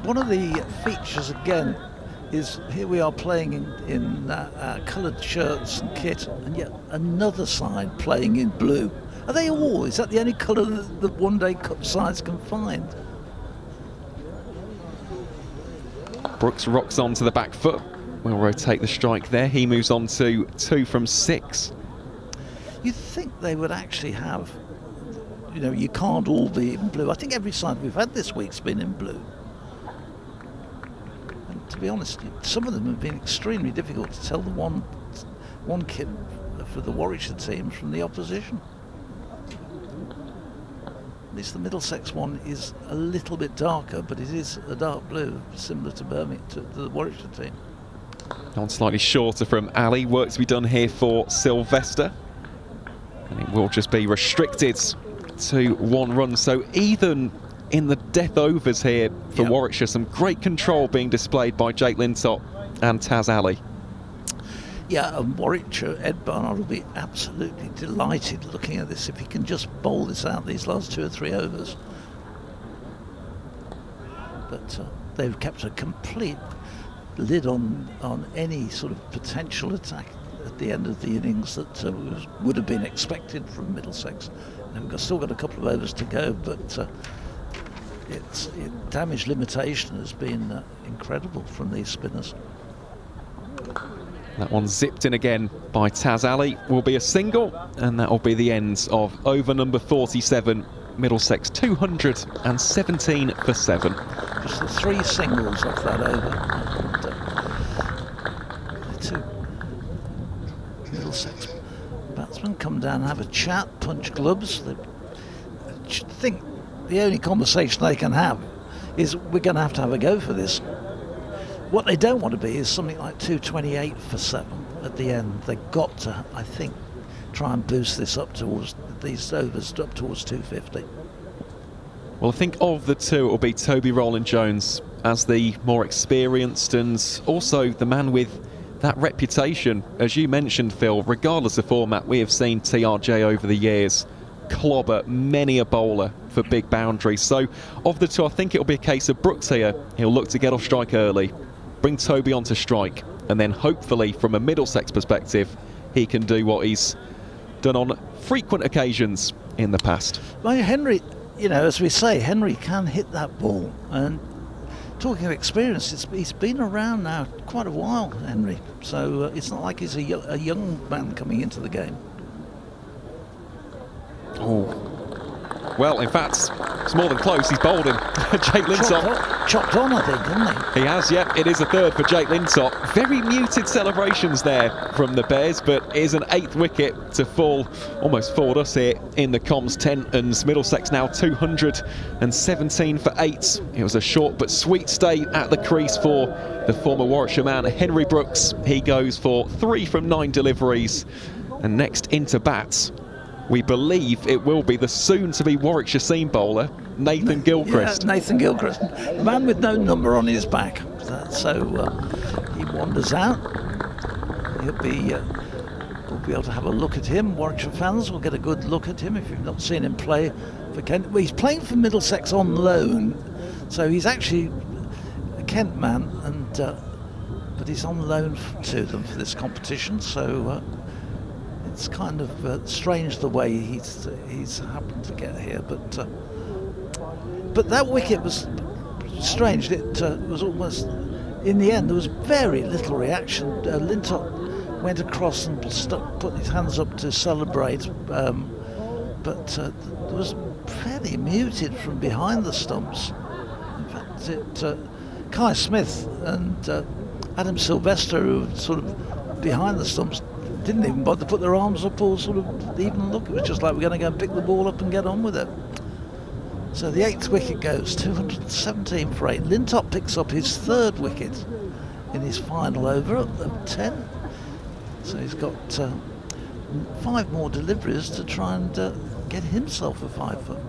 One of the features again is here we are playing in coloured shirts and kit, and yet another side playing in blue. Are they all? Is that the only colour that the one-day cup sides can find? Brooks rocks on to the back foot. We'll rotate the strike there. He moves on to 2 from 6. You'd think they would actually have, you can't all be in blue. I think every side we've had this week's been in blue. And to be honest, some of them have been extremely difficult to tell the one kit for the Warwickshire teams from the opposition. At least the Middlesex one is a little bit darker, but it is a dark blue, similar to Birmingham, to the Warwickshire team. On slightly shorter from Ali. Work to be done here for Sylvester. And it will just be restricted to 1 run. So even in the death overs here for Warwickshire, some great control being displayed by Jake Lintop and Taz Ali. Yeah, and Warwickshire, Ed Barnard will be absolutely delighted looking at this if he can just bowl this out these last 2 or 3 overs. But they've kept a complete lid on any sort of potential attack at the end of the innings that would have been expected from Middlesex. And we've still got a couple of overs to go, but damage limitation has been incredible from these spinners. That one zipped in again by Taz Ali. Will be a single, and that will be the end of over number 47. Middlesex 217 for 7. Just the 3 singles off that over. And, 2 Middlesex batsmen come down and have a chat, punch gloves. I think the only conversation they can have is we're going to have a go for this. What they don't want to be is something like 228 for 7 at the end. They've got to, I think, try and boost this up towards these overs up towards 250. Well, I think of the 2, it will be Toby Rowland-Jones as the more experienced and also the man with that reputation, as you mentioned, Phil, regardless of format, we have seen TRJ over the years clobber many a bowler for big boundaries. So of the two, I think it'll be a case of Brooks here. He'll look to get off strike early, bring Toby onto strike, and then hopefully from a Middlesex perspective, he can do what he's done on frequent occasions in the past. Well, Henry, you know, as we say, Henry can hit that ball. And talking of experience, he's been around now quite a while, Henry. So it's not like he's a young man coming into the game. Oh. Well, in fact, it's more than close. He's bowled him. Jake Lintop. Chopped on, I think, hasn't he? He has, yeah. It is a third for Jake Lintop. Very muted celebrations there from the Bears, but it is an 8th wicket to fall. Almost fooled us here in the comms tent, and Middlesex now 217 for 8. It was a short but sweet stay at the crease for the former Warwickshire man, Henry Brooks. He goes for 3 from 9 deliveries. And next into bats, we believe it will be the soon-to-be Warwickshire seam bowler, Nathan Gilchrist. Yeah, Nathan Gilchrist, the man with no number on his back. So he wanders out. We'll be able to have a look at him. Warwickshire fans will get a good look at him if you've not seen him play for Kent. Well, he's playing for Middlesex on loan, so he's actually a Kent man, and but he's on loan to them for this competition. So. It's kind of strange the way he's happened to get here, but that wicket was strange. It was almost, in the end, there was very little reaction. Lintop went across and put his hands up to celebrate, but it was fairly muted from behind the stumps. In fact, Kai Smith and Adam Sylvester, who were sort of behind the stumps, didn't even bother to put their arms up or sort of even look. It was just like, we're going to go and pick the ball up and get on with it. So the 8th wicket goes, 217 for 8. Lintop picks up his 3rd wicket in his final over of 10. So he's got 5 more deliveries to try and get himself a 5-foot.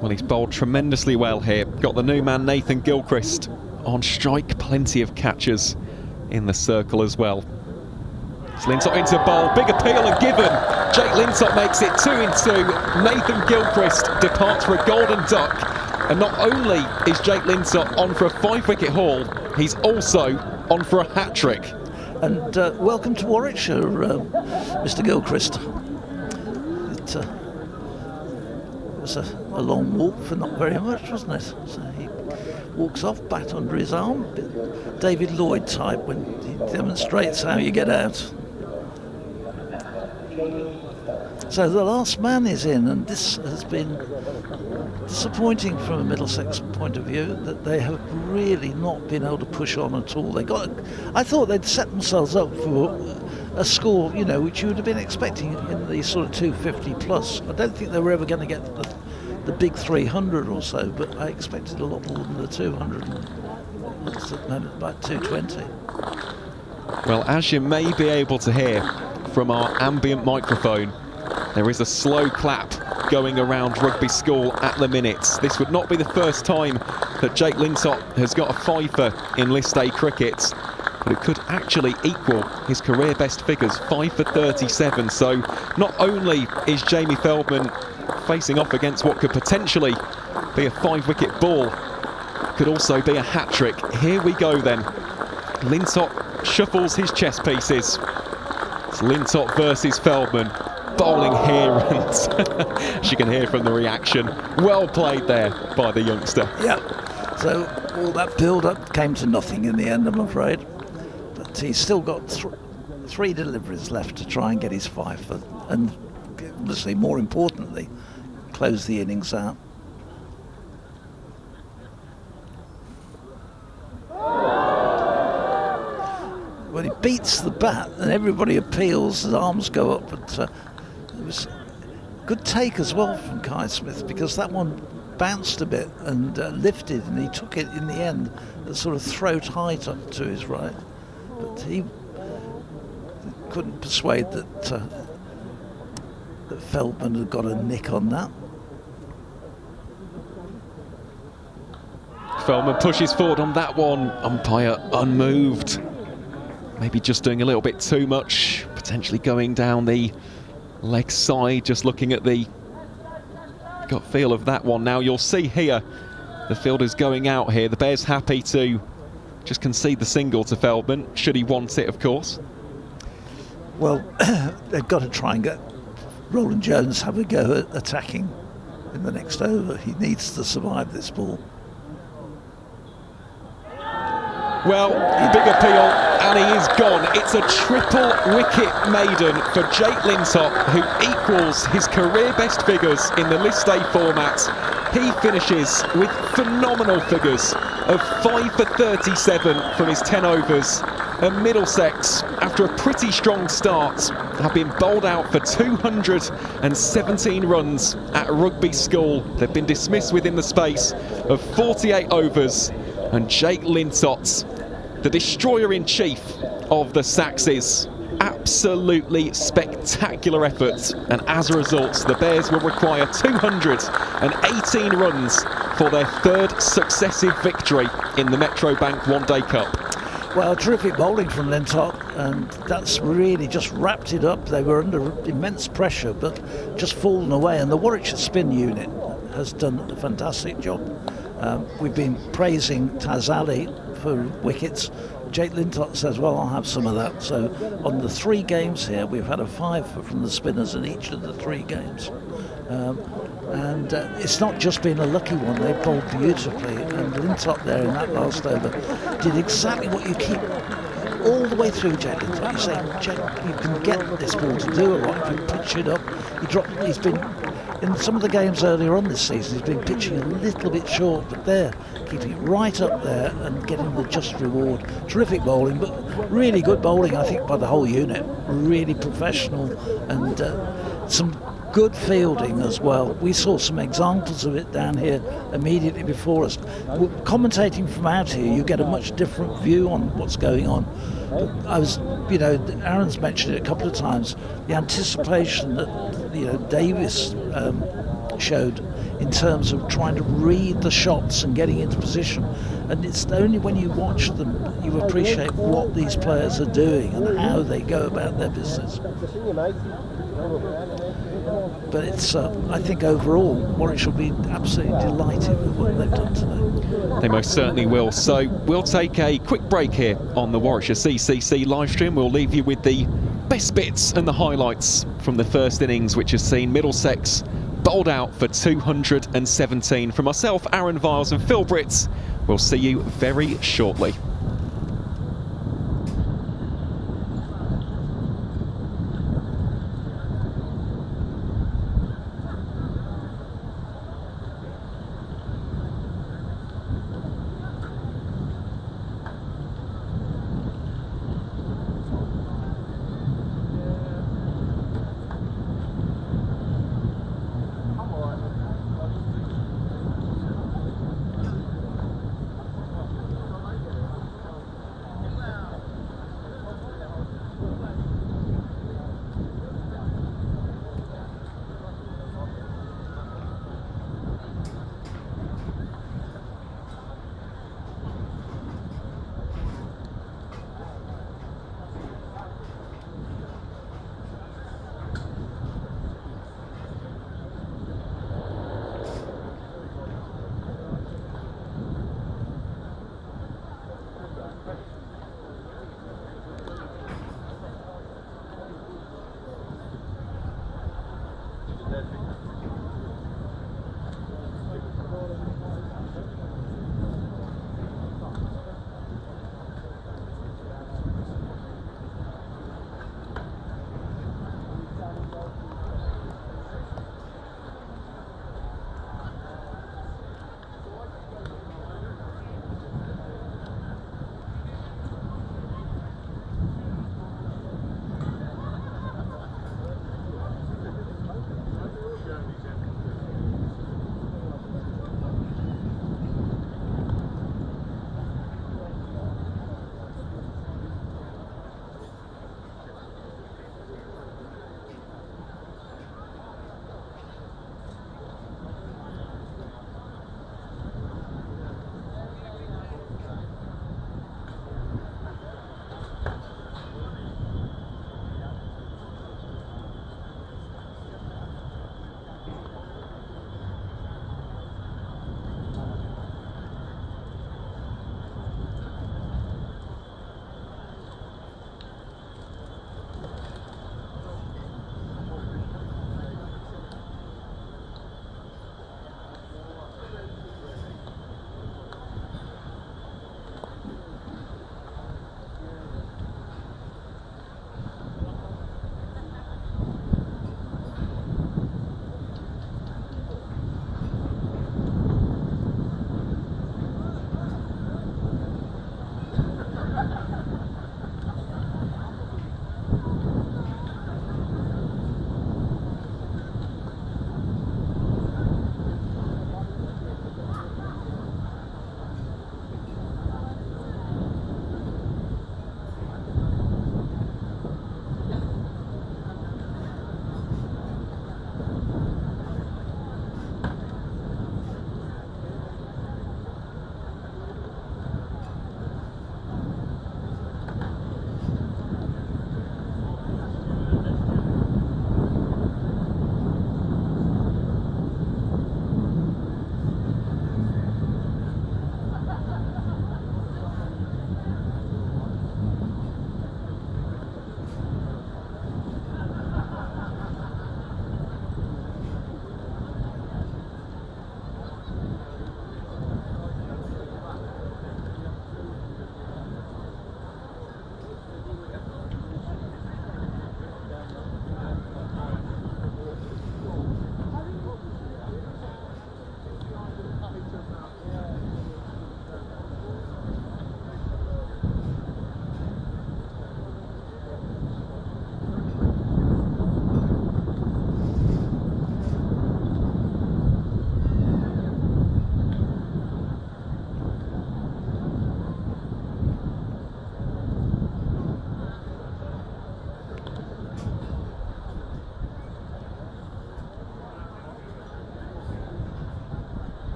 Well, he's bowled tremendously well here. Got the new man, Nathan Gilchrist, on strike. Plenty of catches in the circle as well. Lintop into bowl, big appeal and given. Jake Lintop makes it 2-2. Nathan Gilchrist departs for a golden duck. And not only is Jake Lintop on for a 5-wicket haul, he's also on for a hat-trick. And welcome to Warwickshire, Mr. Gilchrist. It was a long walk for not very much, wasn't it? So he walks off, bat under his arm. David Lloyd type when he demonstrates how you get out. So the last man is in, and this has been disappointing from a Middlesex point of view, that they have really not been able to push on at all. I thought they'd set themselves up for a score, you know, which you would have been expecting in the sort of 250 plus. I don't think they were ever going to get the big 300 or so, but I expected a lot more than the 200. It looks at the moment about 220. Well, as you may be able to hear from our ambient microphone, there is a slow clap going around Rugby School at the minute. This would not be the first time that Jake Lintop has got a 5-fer in List A cricket, but it could actually equal his career best figures, 5 for 37. So not only is Jamie Feldman facing off against what could potentially be a 5-wicket ball, could also be a hat-trick. Here we go then. Lintop shuffles his chess pieces. It's Lintop versus Feldman. Bowling here, and as you can hear from the reaction, well played there by the youngster. Yeah, so all that build-up came to nothing in the end, I'm afraid. But he's still got 3 deliveries left to try and get his 5-foot, and obviously, more importantly, close the innings out. Well, he beats the bat, and everybody appeals, his arms go up, but it was a good take as well from Kai Smith, because that one bounced a bit and lifted, and he took it in the end at sort of throat height up to his right. But he couldn't persuade that Feldman had got a nick on that. Feldman pushes forward on that one, umpire unmoved. maybe just doing a little bit too much, potentially going down the leg side, just looking at the gut feel of that one. Now you'll see here, the fielder's going out here. The Bears happy to just concede the single to Feldman, should he want it, of course. Well, they've got to try and get Roland Jones have a go at attacking in the next over. He needs to survive this ball. Well, big appeal, and he is gone. It's a triple wicket maiden for Jake Lintop, who equals his career best figures in the List A format. He finishes with phenomenal figures of 5 for 37 from his 10 overs. And Middlesex, after a pretty strong start, have been bowled out for 217 runs at Rugby School. They've been dismissed within the space of 48 overs. And Jake Lintott, the destroyer-in-chief of the Saxes, absolutely spectacular effort. And as a result, the Bears will require 218 runs for their third successive victory in the Metro Bank One Day Cup. Well, terrific bowling from Lintott, and that's really just wrapped it up. They were under immense pressure, but just fallen away. And the Warwickshire spin unit has done a fantastic job. We've been praising Taz Ali for wickets. Jake Lintott says, well, I'll have some of that. So on the 3 games here, we've had a 5 from the spinners in each of the 3 games. And it's not just been a lucky one, they bowled beautifully, and Lintott there in that last over did exactly what you keep all the way through Jake Lintott. You say, Jake, you can get this ball to do it right, if you pitch it up. He's been, in some of the games earlier on this season, he's been pitching a little bit short, but there, keeping it right up there and getting the just reward. Terrific bowling, but really good bowling, I think, by the whole unit. Really professional, and some good fielding as well. We saw some examples of it down here immediately before us. Commentating from out here, you get a much different view on what's going on. But I was, Aaron's mentioned it a couple of times, the anticipation that, Davis showed in terms of trying to read the shots and getting into position. And it's only when you watch them you appreciate what these players are doing and how they go about their business. But it's, I think overall, Warwickshire will be absolutely delighted with what they've done today. They most certainly will. So we'll take a quick break here on the Warwickshire CCC live stream. We'll leave you with the best bits and the highlights from the first innings, which has seen Middlesex bowled out for 217. From myself, Aaron Viles, and Phil Britt, we'll see you very shortly.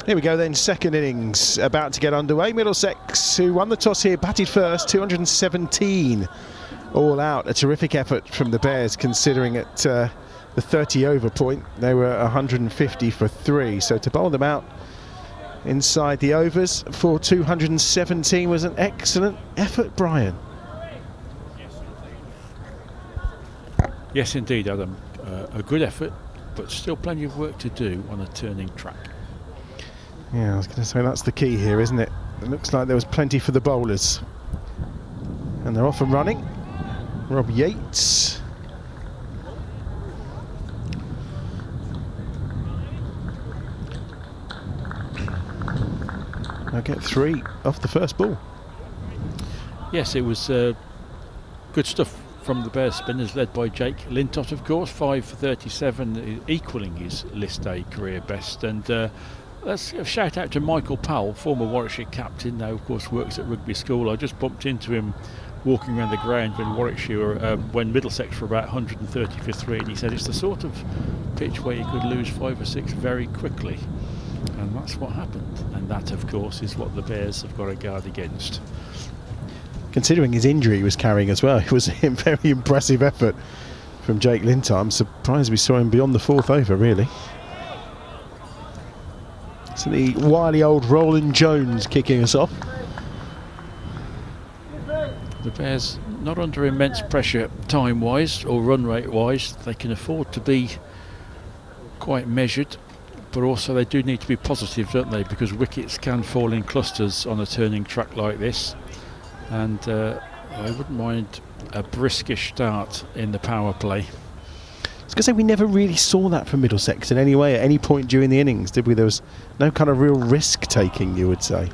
Here we go then, second innings about to get underway. Middlesex, who won the toss here, batted first, 217 all out. A terrific effort from the Bears, considering at the 30 over point they were 150 for 3. So to bowl them out inside the overs for 217 was an excellent effort, Brian. Yes, indeed, Adam. A good effort, but still plenty of work to do on a turning track. Yeah, I was going to say that's the key here, isn't it? It looks like there was plenty for the bowlers. And they're off and running. Rob Yates. They'll get 3 off the first ball. Yes, it was good stuff from the Bears spinners, led by Jake Lintott, of course. 5 for 37, equalling his List A career best. And let's give a shout out to Michael Powell, former Warwickshire captain, now of course works at Rugby School. I just bumped into him walking around the ground when Middlesex were about 130 for 3, and he said it's the sort of pitch where you could lose 5 or 6 very quickly, and that's what happened. And that, of course, is what the Bears have got to guard against. Considering his injury he was carrying as well, it was a very impressive effort from Jake Lintott. I'm surprised we saw him beyond the 4th over, really. So the wily old Roland Jones kicking us off. The Bears not under immense pressure time-wise or run rate-wise. They can afford to be quite measured, but also they do need to be positive, don't they? Because wickets can fall in clusters on a turning track like this. And I wouldn't mind a briskish start in the power play. I was going to say, we never really saw that from Middlesex in any way at any point during the innings, did we? There was no kind of real risk taking, you would say.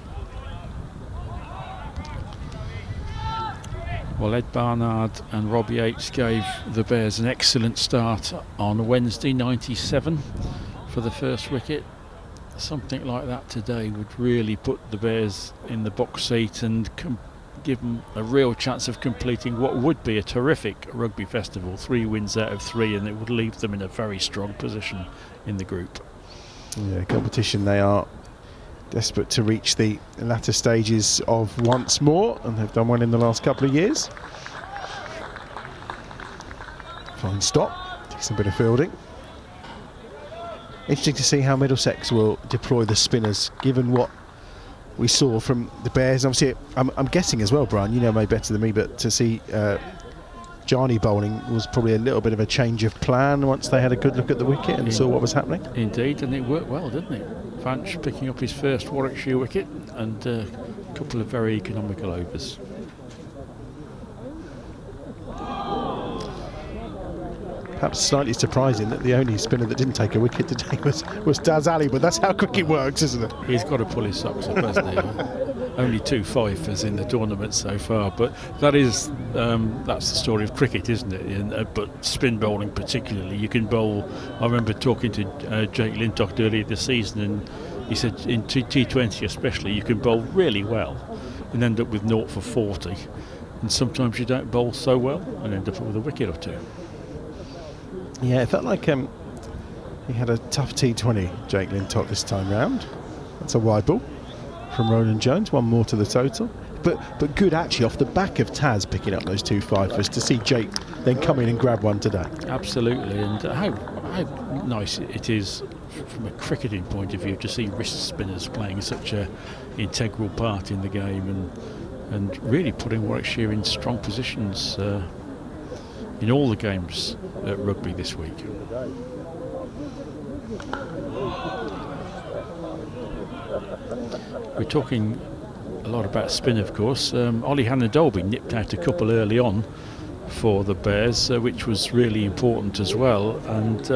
Well, Ed Barnard and Rob Yates gave the Bears an excellent start on Wednesday, 97 for the first wicket. Something like that today would really put the Bears in the box seat and give them a real chance of completing what would be a terrific rugby festival. 3 wins out of 3, and it would leave them in a very strong position in the group. Yeah, competition, they are desperate to reach the latter stages of once more, and they've done one in the last couple of years. Fine stop, decent bit of fielding. Interesting to see how Middlesex will deploy the spinners, given what we saw from the Bears. Obviously, I'm guessing as well, Brian, you know maybe better than me, but to see Jarni bowling was probably a little bit of a change of plan once they had a good look at the wicket and saw what was happening. Indeed, and it worked well, didn't it? Vanch picking up his first Warwickshire wicket and a couple of very economical overs. Perhaps slightly surprising that the only spinner that didn't take a wicket today was Daz Ali, but that's how cricket works, isn't it? He's got to pull his socks up, hasn't he? Only 2 fifers in the tournament so far, but that's the story of cricket, isn't it? But spin bowling particularly, you can bowl. I remember talking to Jake Lintock earlier this season, and he said in T20 especially, you can bowl really well and end up with 0 for 40, and sometimes you don't bowl so well and end up with a wicket or 2. Yeah, it felt like he had a tough T20, Jake Lintock, this time round. That's a wide ball from Roland Jones, 1 more to the total. But good actually off the back of Taz picking up those 2 fifers to see Jake then come in and grab one today. Absolutely, and how nice it is from a cricketing point of view to see wrist spinners playing such a integral part in the game, and really putting Warwickshire in strong positions in all the games at rugby this week. We're talking a lot about spin, of course. Ollie Hannah-Dolby nipped out a couple early on for the Bears, which was really important as well, and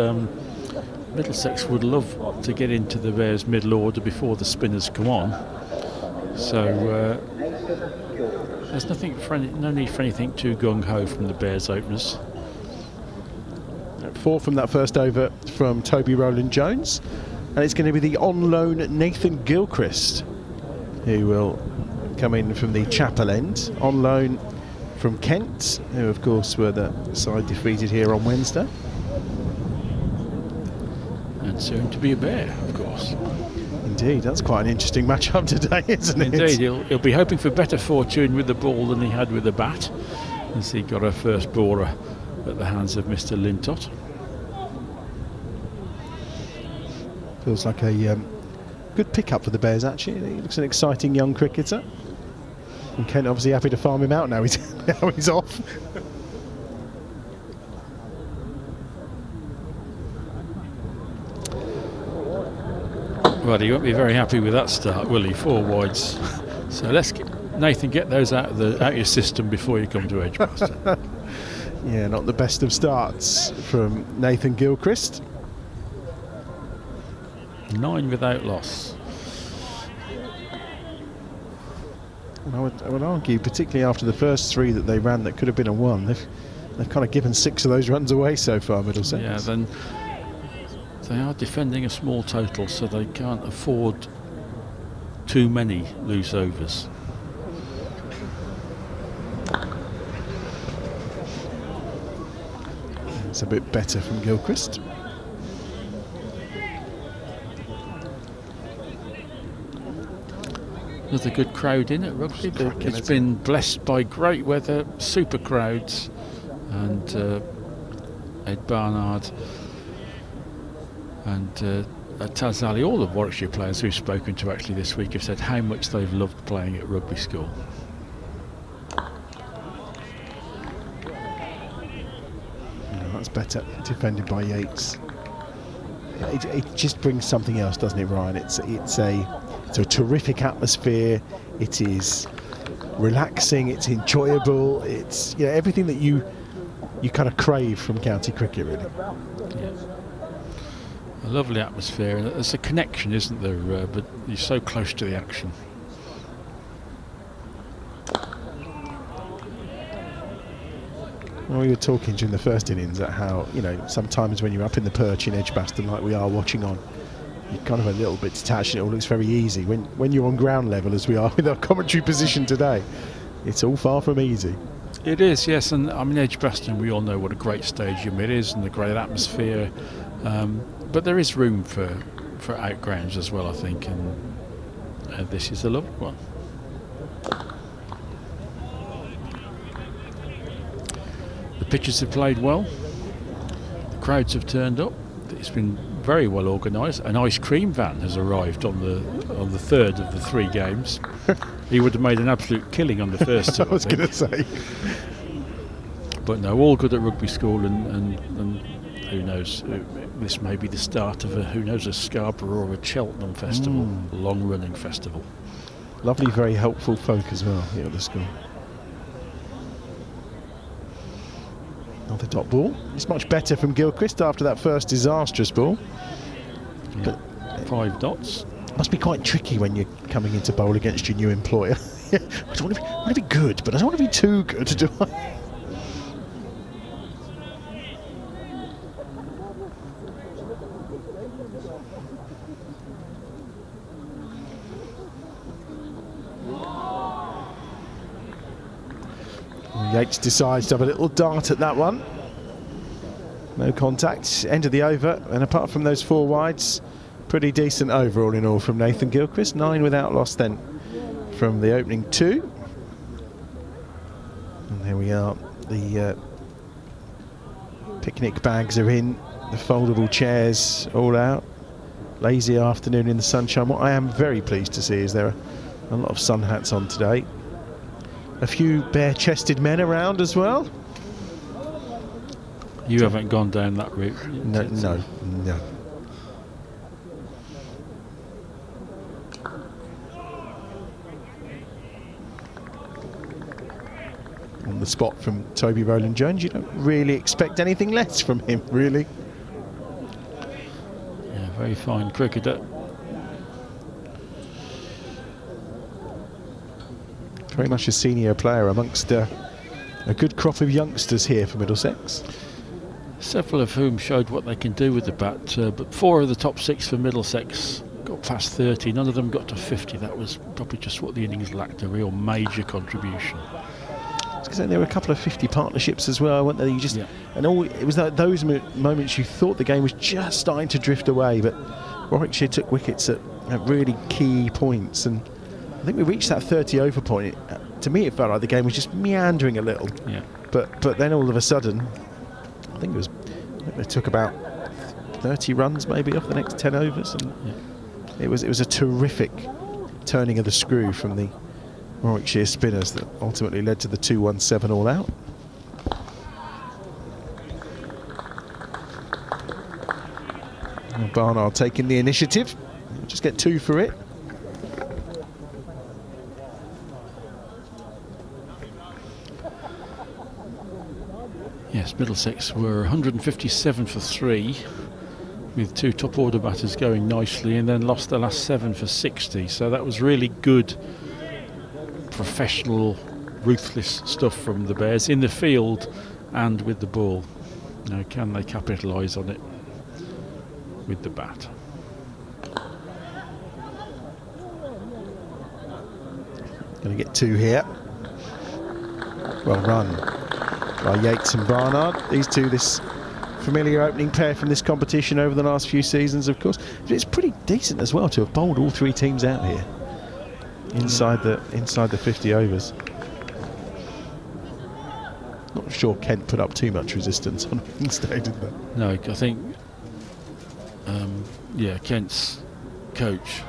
Middlesex would love to get into the Bears middle order before the spinners come on, so there's no need for anything too gung-ho from the Bears openers. 4 from that first over from Toby Roland Jones, and it's going to be the on loan Nathan Gilchrist who will come in from the Chapel end, on loan from Kent, who of course were the side defeated here on Wednesday. And soon to be a Bear, of course. Indeed, that's quite an interesting match-up today, isn't it? Indeed, he'll be hoping for better fortune with the ball than he had with the bat, as he got a first baller at the hands of Mr. Lintott. Feels like a good pick-up for the Bears, actually. He looks an exciting young cricketer. And Kent obviously happy to farm him out now he's off. Well, he won't be very happy with that start, will he? 4 wides. So let's get those out of your system before you come to Edgbaston. Yeah, not the best of starts from Nathan Gilchrist. 9 without loss. I would argue, particularly after the first 3 that they ran that could have been a 1, they've kind of given 6 of those runs away so far, Middlesex. Yeah, then they are defending a small total, so they can't afford too many loose overs. It's a bit better from Gilchrist. Another good crowd in at Rugby. It's been blessed by great weather, super crowds, and Ed Barnard and Taz Ali, all the Warwickshire players we've spoken to actually this week have said how much they've loved playing at Rugby School. That's better, defended by Yates. It just brings something else, doesn't it, Ryan? It's a terrific atmosphere. It is relaxing. It's enjoyable. It's everything that you kind of crave from county cricket, really. Yeah. A lovely atmosphere, and there's a connection, isn't there? But you're so close to the action. Well, we were talking during the first innings at how sometimes when you're up in the perch in Edgbaston, like we are watching on, you're kind of a little bit detached and it all looks very easy. When you're on ground level, as we are with our commentary position today, it's all far from easy. It is, yes, and I mean Edgbaston, we all know what a great stadium it is and the great atmosphere, but there is room for outgrounds as well, I think, and this is a lovely one. The pitches have played well, the crowds have turned up, it's been very well organised. An ice cream van has arrived on the third of the 3 games. He would have made an absolute killing on the first 2. I was going to say. But no, all good at Rugby School, and who knows, this may be the start of a Scarborough or a Cheltenham festival, a long-running festival. Lovely, very helpful folk as well here at the school. Another dot ball. It's much better from Gilchrist after that first disastrous ball. Yeah. 5 dots. Must be quite tricky when you're coming into bowl against your new employer. I want to be good, but I don't want to be too good, do I? Yates decides to have a little dart at that one. No contact, end of the over, and apart from those 4 wides, pretty decent over all in all from Nathan Gilchrist. 9 without loss then from the opening 2. And there we are, the picnic bags are in, the foldable chairs all out. Lazy afternoon in the sunshine. What I am very pleased to see is there are a lot of sun hats on today. A few bare-chested men around as well. You haven't gone down that route. No. On the spot from Toby Rowland-Jones, you don't really expect anything less from him, really. Yeah, very fine cricketer. Very much a senior player amongst a good crop of youngsters here for Middlesex. Several of whom showed what they can do with the bat, but 4 of the top 6 for Middlesex got past 30. None of them got to 50. That was probably just what the innings lacked, a real major contribution. There were a couple of 50 partnerships as well, weren't there? You just, and all it was those moments you thought the game was just starting to drift away, but Warwickshire took wickets at really key points, and I think we reached that 30 over point. To me, it felt like the game was just meandering a little. Yeah. But then all of a sudden, I think they took about 30 runs maybe off the next 10 overs, and it was a terrific turning of the screw from the Warwickshire spinners that ultimately led to the 2-1-7 all out. And Barnard taking the initiative. We'll just get 2 for it. Yes, Middlesex were 157 for 3, with 2 top order batters going nicely, and then lost the last 7 for 60. So that was really good, professional, ruthless stuff from the Bears in the field and with the ball. Now, can they capitalise on it with the bat? Going to get 2 here. Well run by Yates and Barnard. These two, this familiar opening pair from this competition over the last few seasons, of course. It's pretty decent as well to have bowled all 3 teams out here inside the 50 overs. Not sure Kent put up too much resistance on Wednesday, did they? No, I think Kent's coach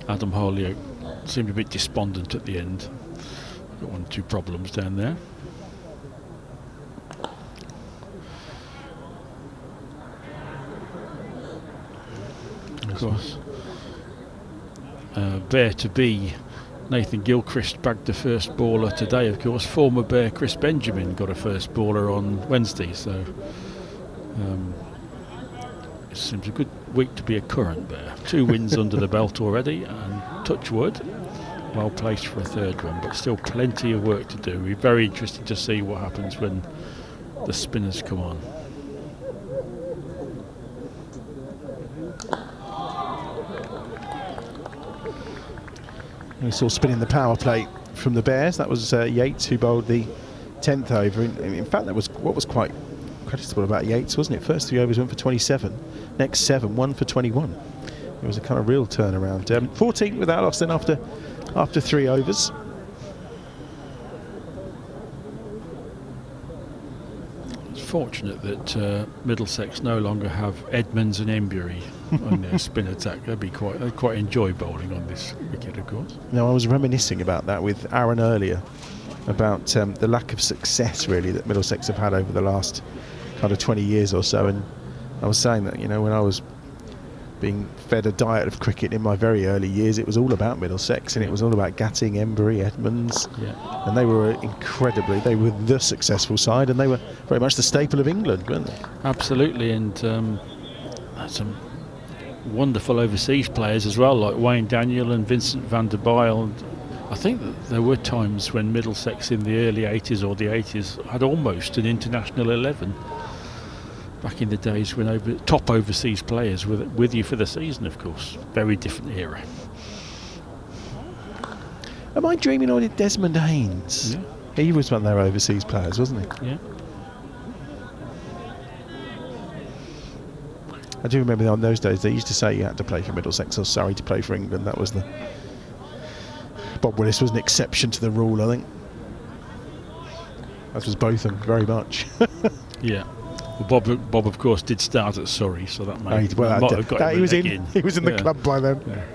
Adam Harley seemed a bit despondent at the end. Got 1 or 2 problems down there. Of course, Bear to be Nathan Gilchrist bagged the first bowler today. Of course, former Bear Chris Benjamin got a first bowler on Wednesday, so it seems a good week to be a current Bear. 2 wins under the belt already, and touch wood, well placed for a 3rd one, but still plenty of work to do. We're very interested to see what happens when the spinners come on. We saw spinning the power play from the Bears. That was Yates who bowled the 10th over. In fact, that was what was quite creditable about Yates, wasn't it? First 3 overs went for 27, next 7, 1 for 21. It was a kind of real turnaround. 14 without loss then after 3 overs. It's fortunate that Middlesex no longer have Edmonds and Embury on their spin attack. They'd quite enjoy bowling on this wicket, of course. Now, I was reminiscing about that with Aaron earlier, about the lack of success really that Middlesex have had over the last kind of 20 years or so, and I was saying that, when I was being fed a diet of cricket in my very early years, it was all about Middlesex, and it was all about Gatting, Embury, Edmonds, and they were the successful side, and they were very much the staple of England, weren't they? Absolutely, and some wonderful overseas players as well, like Wayne Daniel and Vincent van der Bijl. And I think that there were times when Middlesex in the early 80s or the 80s had almost an international 11. Back in the days when top overseas players were with you for the season, of course. Very different era. Am I dreaming, or did Desmond Haynes? Yeah. He was one of their overseas players, wasn't he? Yeah. I do remember on those days they used to say you had to play for Middlesex or Surrey to play for England. That was Bob Willis was an exception to the rule, I think. That was Botham very much. Yeah. Well, Bob, of course, did start at Surrey, so that might have got him he was in. He was in the club by then. Yeah.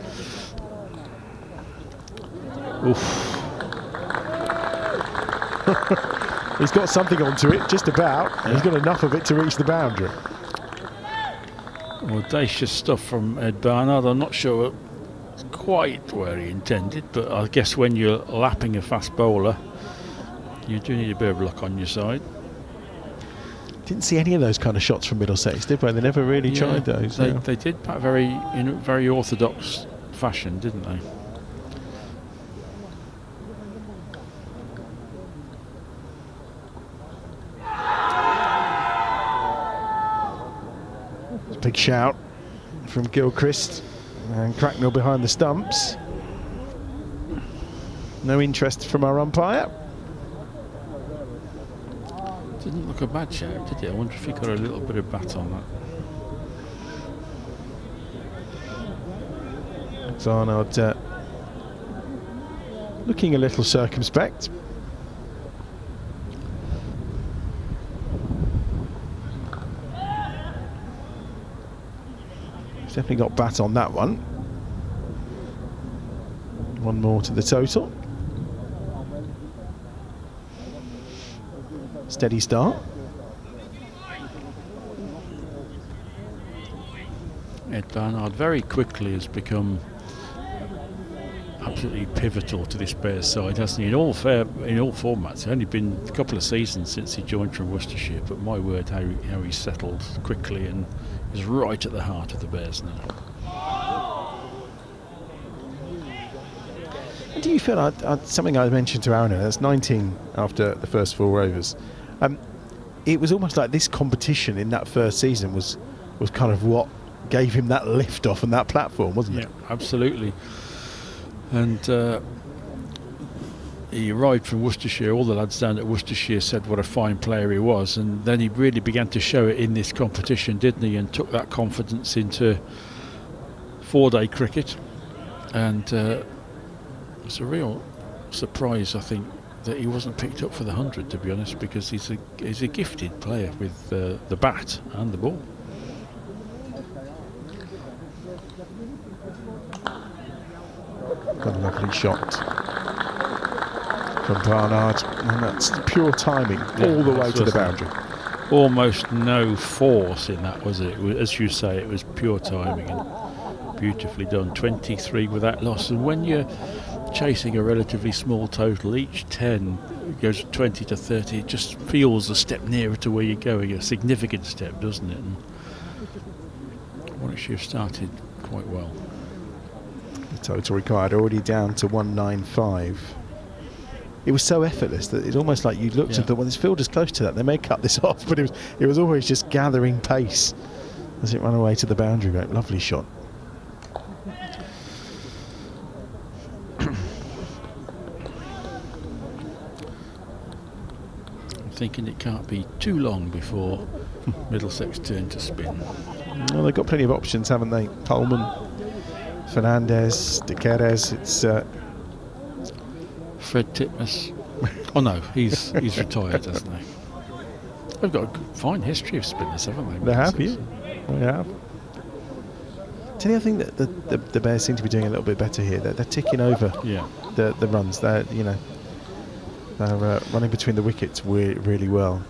Oof. He's got something onto it, just about. Yeah. He's got enough of it to reach the boundary. Audacious stuff from Ed Barnard. I'm not sure quite where he intended, but I guess when you're lapping a fast bowler, you do need a bit of luck on your side. Didn't see any of those kind of shots from Middlesex, did we? They never really tried those. They did, but in a very orthodox fashion, didn't they? Big shout from Gilchrist, and Cracknell behind the stumps. No interest from our umpire. Didn't look a bad shout, did it? I wonder if he got a little bit of bat on that. Zarnard looking a little circumspect. Definitely got bat on that one. One more to the total. Steady start. Ed Barnard very quickly has become absolutely pivotal to this Bears side, hasn't he? In all formats. It's only been a couple of seasons since he joined from Worcestershire, but my word, how he settled quickly and is right at the heart of the Bears now. And do you feel, something I mentioned to Aaron, that's 19 after the first 4 overs, it was almost like this competition in that first season was kind of what gave him that lift off and that platform, wasn't it? Yeah, absolutely. And he arrived from Worcestershire. All the lads down at Worcestershire said what a fine player he was, and then he really began to show it in this competition, didn't he? And took that confidence into 4-day cricket, and it's a real surprise, I think, that he wasn't picked up for the 100, to be honest, because he's a gifted player with the bat and the ball. Got a lovely shot from Barnard, and that's pure timing all the way to the boundary. Almost no force in that, was it? As you say, it was pure timing and beautifully done. 23 without loss, and when you're chasing a relatively small total, each 10 goes 20 to 30, it just feels a step nearer to where you're going, a significant step, doesn't it? And Warwickshire started quite well. The total required already down to 195. It was so effortless that it's almost like you looked and thought, well, this fielder's close to that, they may cut this off, but it was always just gathering pace as it ran away to the boundary. Right, lovely shot. I'm thinking it can't be too long before Middlesex turn to spin. Well, they've got plenty of options, haven't they? Coleman, Fernandez, De Queires, it's Fred Titmus. Oh no, he's retired, hasn't he? They've got a fine history of spinners, haven't they? They have, yeah. They have. Tell you, I think that the Bears seem to be doing a little bit better here. They're ticking over the runs. They're running between the wickets really well.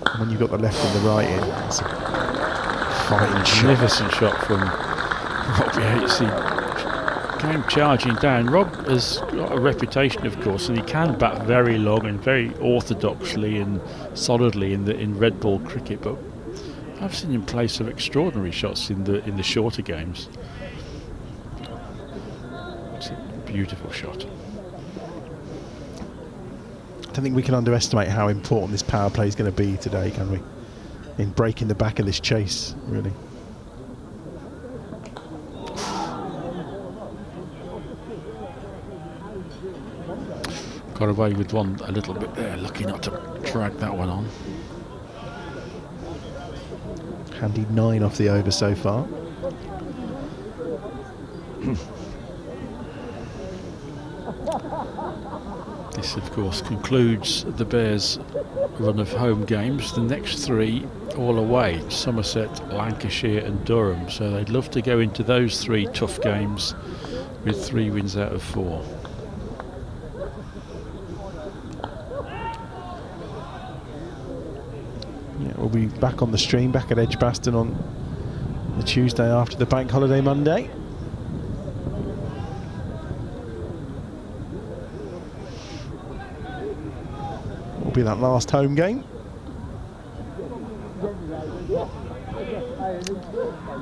And when you've got the left and the right in, it's a Fine shot. Magnificent shot from Rob Yates. He came charging down. Rob has got a reputation, of course, and he can bat very long and very orthodoxly and solidly in red ball cricket, but I've seen him play some extraordinary shots in the shorter games. It's a beautiful shot. I don't think we can underestimate how important this power play is going to be today, can we? In breaking the back of this chase, really. Got away with one a little bit there, lucky not to drag that one on. Handy 9 off the over so far. This, of course, concludes the Bears' run of home games. The next 3 all away: Somerset, Lancashire and Durham. So they'd love to go into those 3 tough games with 3 wins out of 4. Yeah, we'll be back on the stream, back at Edgbaston on the Tuesday after the bank holiday Monday. Will be that last home game.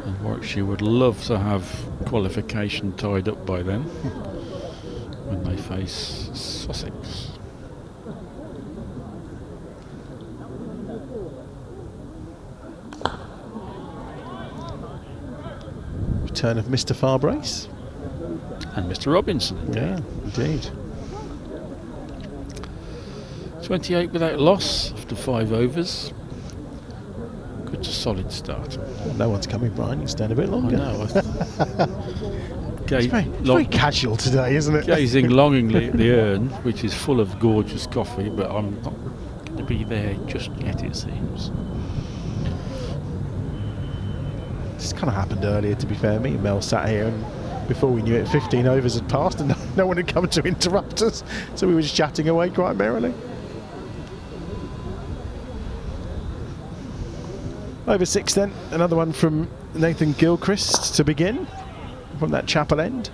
And Warwickshire would love to have qualification tied up by then when they face Sussex. Return of Mr. Farbrace. And Mr. Robinson. Yeah, indeed. 28 without loss after 5 overs. Good, solid start. No one's coming, Brian. You stand a bit longer. I know. It's very casual today, isn't it? Gazing longingly at the urn, which is full of gorgeous coffee, but I'm not going to be there just yet, it seems. This kind of happened earlier, to be fair. Me and Mel sat here, and before we knew it, 15 overs had passed, and no one had come to interrupt us. So we were just chatting away quite merrily. Over 6 then, another one from Nathan Gilchrist to begin, from that Chapel End.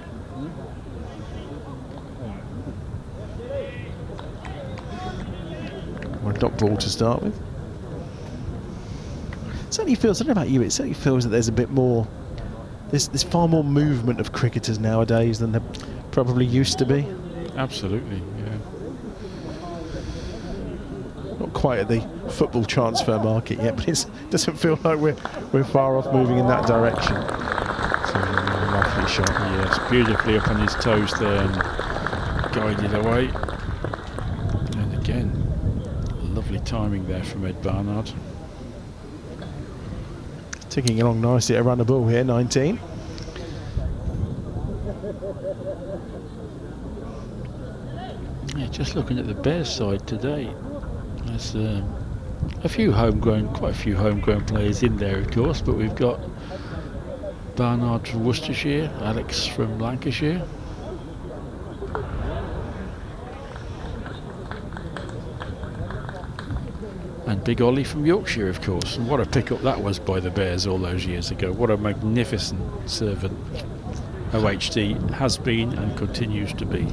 Or a dot ball to start with. It certainly feels, I don't know about you, it certainly feels that there's a bit more, there's far more movement of cricketers nowadays than there probably used to be. Absolutely, yeah. Not quite at the football transfer market yet, but it doesn't feel like we're far off moving in that direction. So, lovely shot. Yes, beautifully up on his toes there and guided away. And again, lovely timing there from Ed Barnard. Ticking along nicely at a run of ball here, 19. Yeah, just looking at the Bears side today, there's quite a few homegrown players in there, of course, but we've got Barnard from Worcestershire, Alex from Lancashire. And Big Ollie from Yorkshire, of course. And what a pick-up that was by the Bears all those years ago. What a magnificent servant OHD has been and continues to be.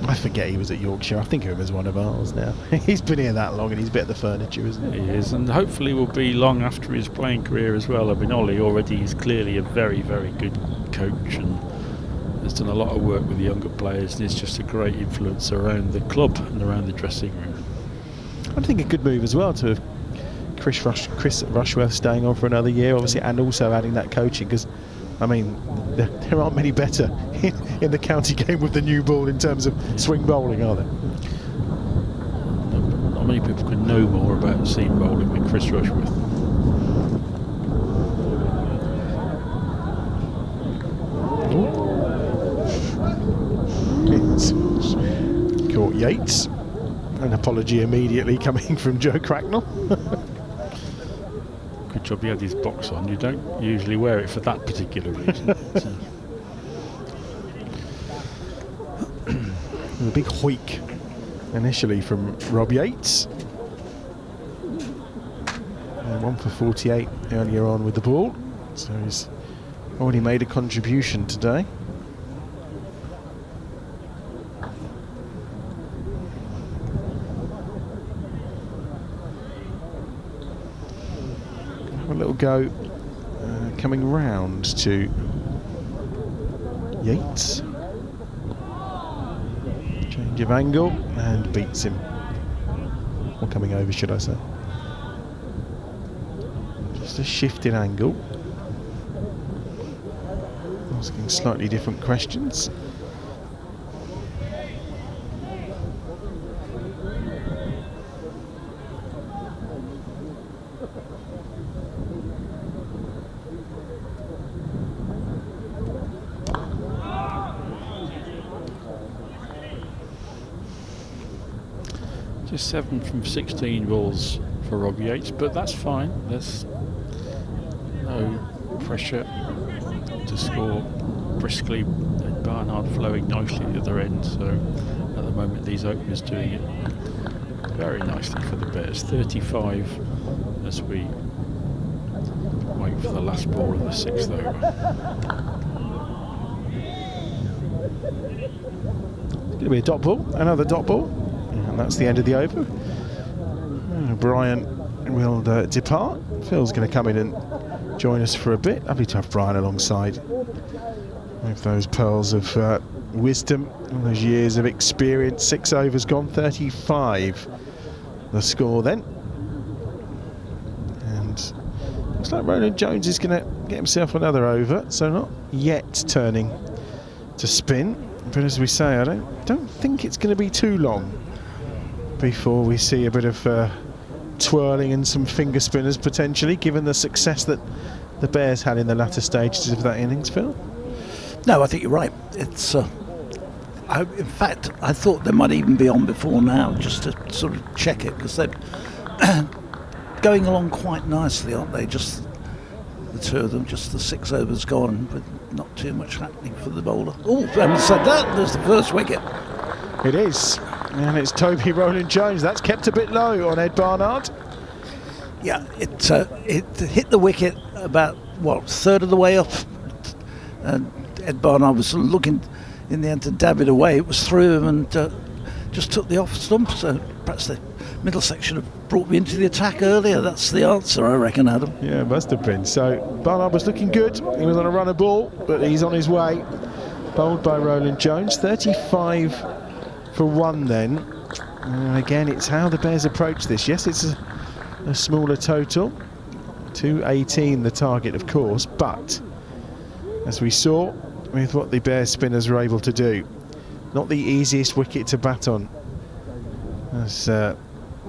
I forget he was at Yorkshire. I think of him as one of ours now. He's been here that long and he's a bit of the furniture, isn't he? He is, and hopefully will be long after his playing career as well. I mean, Ollie already is clearly a very, very good coach and has done a lot of work with the younger players, and is just a great influence around the club and around the dressing room. I think a good move as well to have Chris Rushworth staying on for another year, obviously, and also adding that coaching, because I mean there aren't many better in the county game with the new ball in terms of swing bowling, are there? Not many people can know more about seam bowling than Chris Rushworth. It's caught Yates. An apology immediately coming from Joe Cracknell. Good job he had his box on. You don't usually wear it for that particular reason. A big hoik initially from Rob Yates. And 1 for 48 earlier on with the ball. So he's already made a contribution today. Have a little go coming round to Yates. Change of angle and beats him. Or coming over, should I say. Just a shift in angle. Asking slightly different questions. Just 7 from 16 balls for Rob Yates, but that's fine. There's no pressure to score briskly. Barnard flowing nicely at the other end, so at the moment these openers doing it very nicely for the Bears. 35 as we wait for the last ball of the 6th over. It's going to be a dot ball, another dot ball, and that's the end of the over. Brian will depart. Phil's going to come in and join us for a bit. Lovely to have Brian alongside with those pearls of wisdom and those years of experience. 6 overs gone, 35 the score then. And looks like Roland Jones is going to get himself another over, so not yet turning to spin. But as we say, I don't think it's going to be too long before we see a bit of twirling and some finger spinners potentially, given the success that the Bears had in the latter stages of that innings, Phil. No, I think you're right. It's in fact, I thought they might even be on before now, just to sort of check it, because they're going along quite nicely, aren't they? Just the two of them, just the 6 overs gone, with not too much happening for the bowler. Oh, having said that, there's the first wicket. It is, and it's Toby Roland Jones. That's kept a bit low on Ed Barnard. Yeah, it hit the wicket about, third of the way up, and Ed Barnard was looking in the end to dab it away. It was through him and just took the off stump, so perhaps the Middlesex should have brought me into the attack earlier. That's the answer, I reckon, Adam. Yeah, it must have been. So Barnard was looking good. He was on a run of ball, but he's on his way. Bowled by Roland Jones. 35 for 1 then. And again, it's how the Bears approach this. Yes, it's a smaller total. 218 the target, of course, but as we saw with what the Bears spinners were able to do, not the easiest wicket to bat on as the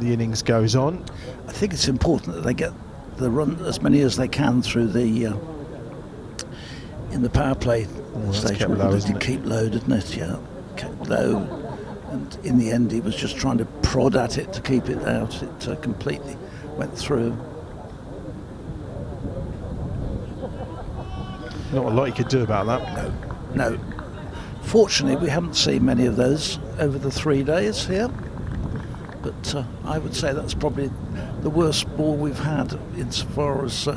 innings goes on. I think it's important that they get the run as many as they can through the in the power play stage. Kept low, isn't it? Keep low, didn't it? Yeah, kept low, and in the end he was just trying to prod at it to keep it out. It completely went through. Not a lot you could do about that. No. Fortunately, we haven't seen many of those over the 3 days here. But I would say that's probably the worst ball we've had insofar as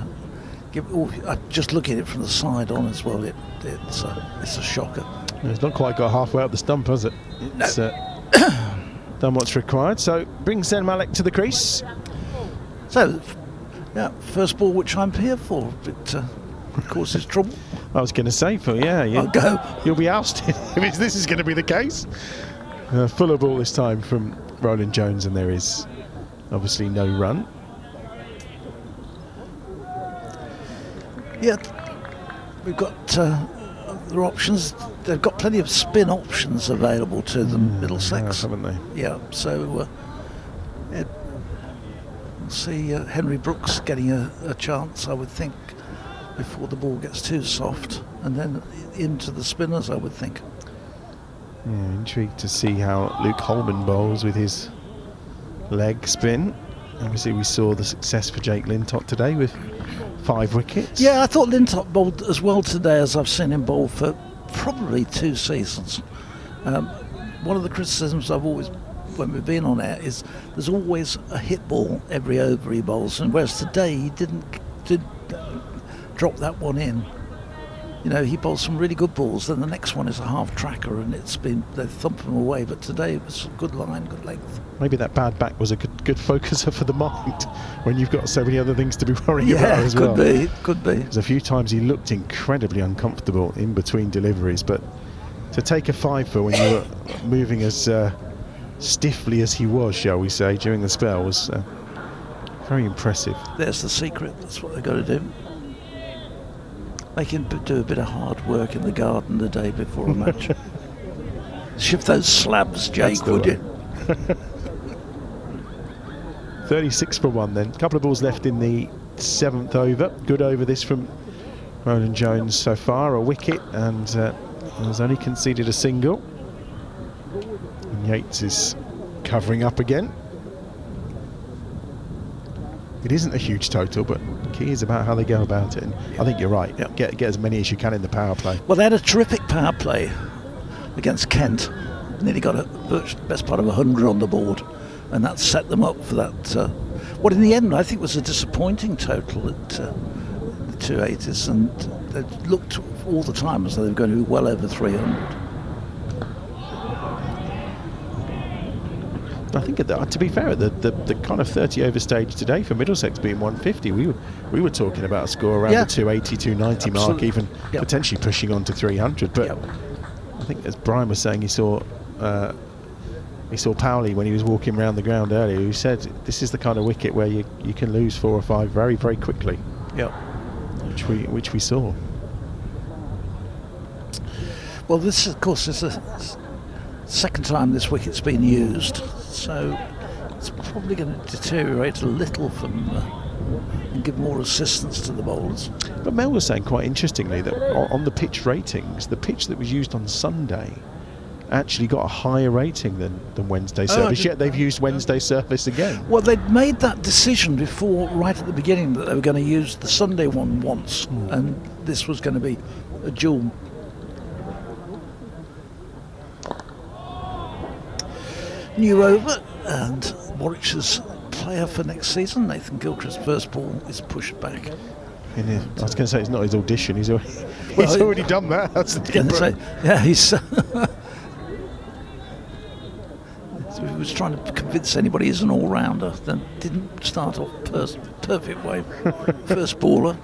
just looking at it from the side on as well. It's a shocker. It's not quite got halfway up the stump, has it? It's done what's required. So brings Zen Malik to the crease. So, yeah, first ball which I'm here for. It causes trouble. I was going to say, Phil, yeah, you'll be ousted if this is going to be the case. Fuller ball this time from Roland Jones, and there is obviously no run. Yeah, we've got other options. They've got plenty of spin options available to them, Middlesex, haven't they? Yeah, so we'll see Henry Brooks getting a chance, I would think, before the ball gets too soft, and then into the spinners, I would think. Yeah, intrigued to see how Luke Holman bowls with his leg spin. Obviously we saw the success for Jake Lintott today with 5 wickets. Yeah, I thought Lintott bowled as well today as I've seen him bowl for probably 2 seasons. One of the criticisms I've always, when we've been on air, is there's always a hit ball every over he bowls, and whereas today he did drop that one in. He bowls some really good balls, then the next one is a half tracker, and they thump him away. But today it was a good line, good length. Maybe that bad back was a good focuser for the mind when you've got so many other things to be worrying about as well. Yeah, could be. There's a few times he looked incredibly uncomfortable in between deliveries, but to take a 5 for when you were moving as stiffly as he was, shall we say, during the spell was very impressive. There's the secret. That's what they've got to do. They can do a bit of hard work in the garden the day before a match. Shift those slabs, Jake, would you? 36 for 1 then. A couple of balls left in the 7th over. Good over this from Roland Jones so far. A wicket, and has only conceded a single. And Yates is covering up again. It isn't a huge total, but the key is about how they go about it. And I think you're right. Yep. Get as many as you can in the power play. Well, they had a terrific power play against Kent. Nearly got best part of 100 on the board, and that set them up for that. What in the end I think was a disappointing total at the 280s, and they looked all the time as though they were going to be well over 300. I think to be fair, the kind of 30 over stage today for Middlesex being 150, we were talking about a score around the 280, 290 mark, even potentially pushing on to 300. But I think, as Brian was saying, he saw Powley when he was walking around the ground earlier, who said this is the kind of wicket where you can lose 4 or 5 very, very quickly. Yeah, which we saw. Well, this of course is the second time this wicket's been used, so it's probably going to deteriorate a little and give more assistance to the bowlers. But Mel was saying quite interestingly that on the pitch ratings, the pitch that was used on Sunday actually got a higher rating than Wednesday service, yet they've used Wednesday service again. Well, they'd made that decision before, right at the beginning, that they were going to use the Sunday one once, and this was going to be a dual. New over, and Warwickshire's player for next season, Nathan Gilchrist's first ball is pushed back. I was going to say it's not his audition. He's already done that. That's the difference. He's. He was trying to convince anybody he's an all-rounder, then didn't start off perfect way. First baller.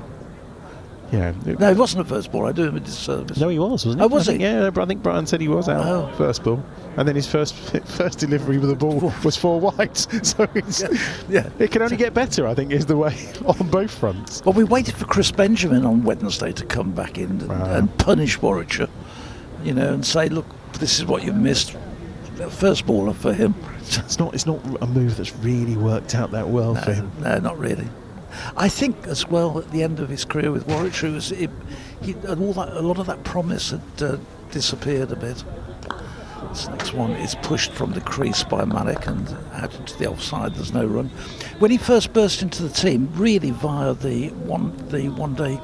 Yeah. No, he wasn't a first baller. I do him a disservice. No, he was, wasn't he? Oh, was he? Yeah, I think Brian said he was out first ball, and then his first delivery with the ball was 4 wides. So it can only get better, I think, is the way on both fronts. Well, we waited for Chris Benjamin on Wednesday to come back in and punish Warwickshire, and say, look, this is what you've missed. First baller for him. It's not a move that's really worked out that well for him. No, not really. I think as well at the end of his career with Warwickshire, a lot of that promise had disappeared a bit. This next one is pushed from the crease by Malik and out into the offside. There's no run. When he first burst into the team, really via the one day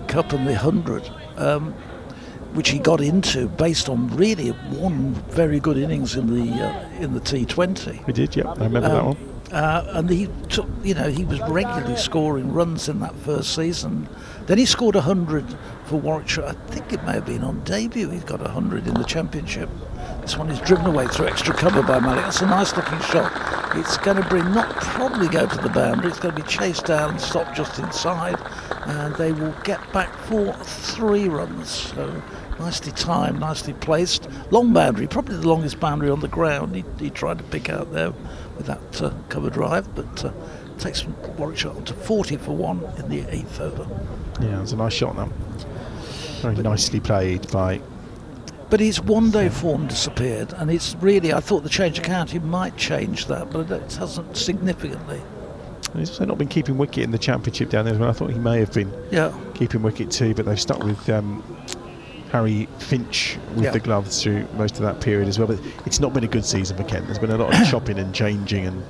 cup and the 100. Which he got into based on really one very good innings in the T20. We did, yeah. I remember that one. And he took, he was regularly scoring runs in that first season. Then he scored 100 for Warwickshire. I think it may have been on debut. He got 100 in the Championship. This one is driven away through extra cover by Malik. That's a nice looking shot. It's going to probably go to the boundary. It's going to be chased down, stopped just inside, and they will get back for 3 runs. So nicely timed, nicely placed. Long boundary, probably the longest boundary on the ground. He tried to pick out there with that cover drive, but takes Warwickshire on to 40 for 1 in the 8th over. Yeah, it was a nice shot now. Very nicely played by. But his one-day form disappeared, and it's really, I thought the change of county might change that, but it hasn't significantly. He's also not been keeping wicket in the Championship down there as well. I thought he may have been keeping wicket too, but they've stuck with Harry Finch with the gloves through most of that period as well. But it's not been a good season for Kent. There's been a lot of chopping and changing, and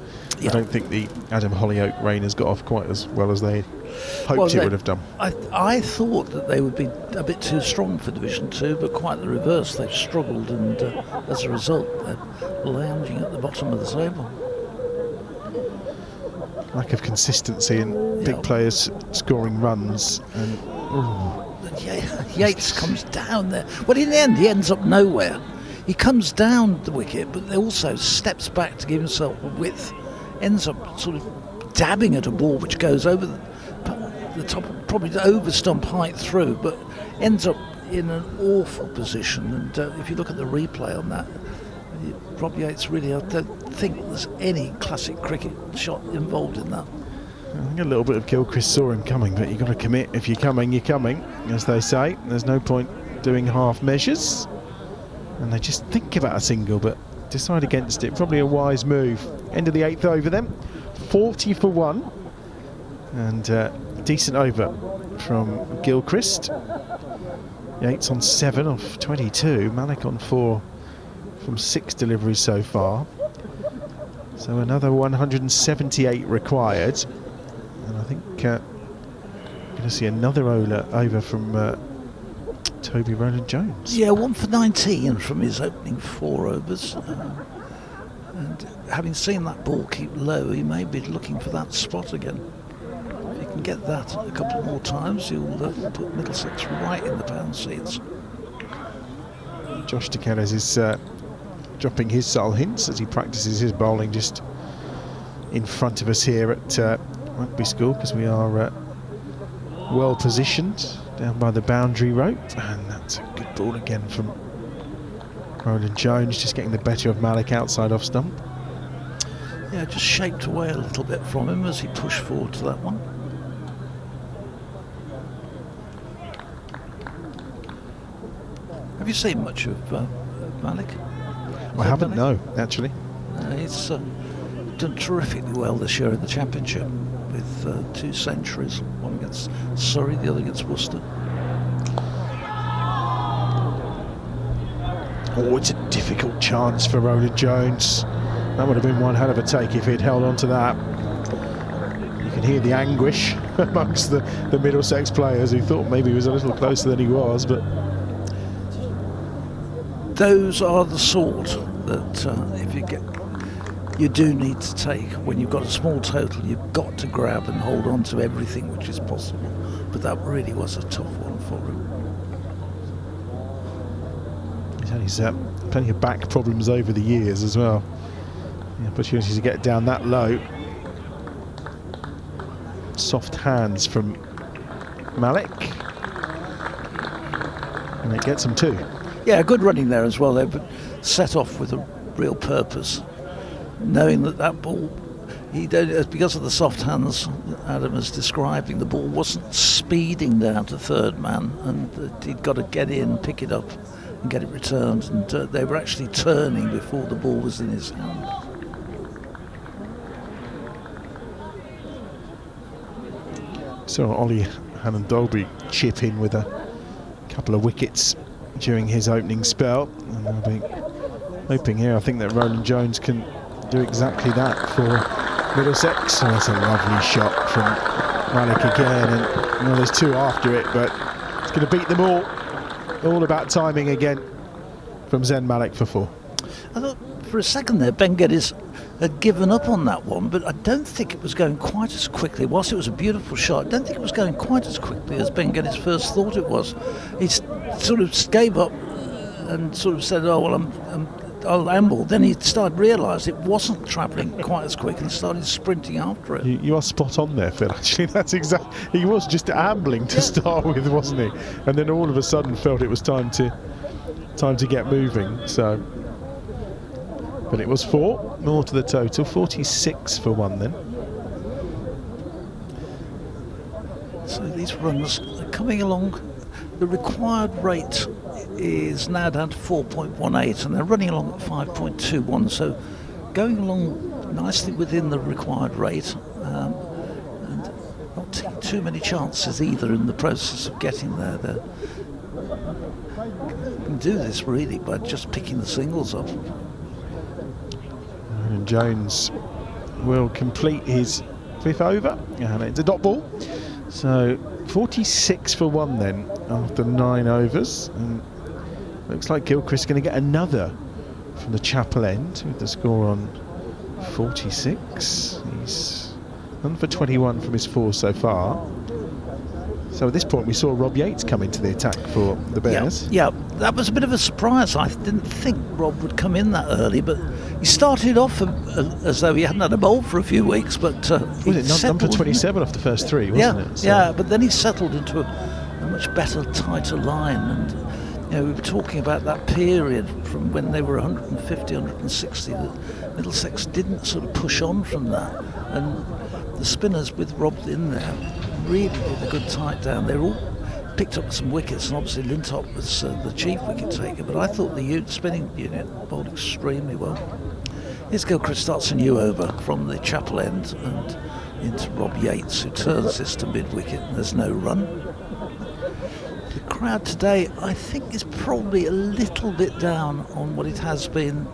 I don't think the Adam Hollyoake reign has got off quite as well as they hoped it would have done. I thought that they would be a bit too strong for Division 2, but quite the reverse. They've struggled, and as a result, they're lounging at the bottom of the table. lack of consistency and big players scoring runs. And Yates comes down there. Well, in the end, he ends up nowhere. He comes down the wicket, but also steps back to give himself a width. Ends up sort of dabbing at a ball which goes over the top, probably over stump height through, but ends up in an awful position. And if you look at the replay on that, Rob Yates really, I don't think there's any classic cricket shot involved in that. I think a little bit of Gilchrist saw him coming, but you've got to commit. If you're coming, you're coming, as they say. There's no point doing half measures. And they just think about a single, but decide against it. Probably a wise move. End of the 8th over then. 40 for 1. And decent over from Gilchrist. Yates on 7 off 22. Malik on 4 from 6 deliveries so far. So another 178 required. And I think we're going to see another over from Toby Rowland-Jones. Yeah, 1 for 19 from his opening 4 overs. And having seen that ball keep low, he may be looking for that spot again. If he can get that a couple more times, he'll put Middlesex right in the pound seats. Josh Dekenes is dropping his subtle hints as he practices his bowling just in front of us here at Rugby School, because we are well positioned down by the boundary rope. And that's a good ball again from Rowland-Jones, just getting the better of Malik outside off stump. Yeah, just shaped away a little bit from him as he pushed forward to that one. Have you seen much of Malik? I haven't, no, actually. He's done terrifically well this year in the Championship with 2 centuries, one against Surrey, the other against Worcester. Oh, it's a difficult chance for Rowland-Jones. That would have been one hell of a take if he'd held on to that. You can hear the anguish amongst the Middlesex players who thought maybe he was a little closer than he was, but those are the sort that if you do need to take when you've got a small total. You've got to grab and hold on to everything which is possible, but that really was a tough one for him. He's had plenty of back problems over the years as well. The opportunity to get down that low. Soft hands from Malik, and it gets him 2. Yeah, good running there as well. They've set off with a real purpose, knowing that ball, because of the soft hands Adam is describing, the ball wasn't speeding down to third man, and he'd got to get in, pick it up and get it returned, and they were actually turning before the ball was in his hand. So Ollie Hannon-Dolby chip in with a couple of wickets during his opening spell, and I'll be hoping here, I think that Rowland-Jones can do exactly that for Middlesex. So that's a lovely shot from Malik again, and there's 2 after it, but it's going to beat them all. All about timing again from Zen Malik for 4. I thought for a second there Ben Geddes had given up on that one, but I don't think it was going quite as quickly. Whilst it was a beautiful shot, I don't think it was going quite as quickly as Ben Geddes first thought it was. He sort of gave up and sort of said, oh well, I'll amble. Then he started realised it wasn't travelling quite as quick and started sprinting after it. You are spot on there, Phil. Actually, that's exactly. He was just ambling to start with, wasn't he? And then all of a sudden felt it was time to get moving. So, but it was 4 more to the total. 46 for 1 then. So these runs are coming along. The required rate is now down to 4.18, and they're running along at 5.21, so going along nicely within the required rate, and not taking too many chances either in the process of getting there. They can do this really by just picking the singles up. And Jones will complete his 5th over, and it's a dot ball. So 46 for 1 then after 9 overs, and looks like Gilchrist going to get another from the Chapel end with the score on 46. He's 1 for 21 from his 4 so far. So at this point we saw Rob Yates come into the attack for the Bears. Yeah, that was a bit of a surprise. I didn't think Rob would come in that early, but he started off as though he hadn't had a bowl for a few weeks. But was it number 27 off the first 3, wasn't it? So. Yeah, but then he settled into a much better, tighter line. And we were talking about that period from when they were 150, 160, that Middlesex didn't sort of push on from that. And the spinners with Rob in there really did a good tight down. They all picked up some wickets, and obviously Lintop was the chief wicket taker, but I thought the spinning unit bowled extremely well. Here's Gilchrist starts a new over from the chapel end and into Rob Yates, who turns this to mid-wicket, and there's no run. The crowd today, I think, is probably a little bit down on what it has been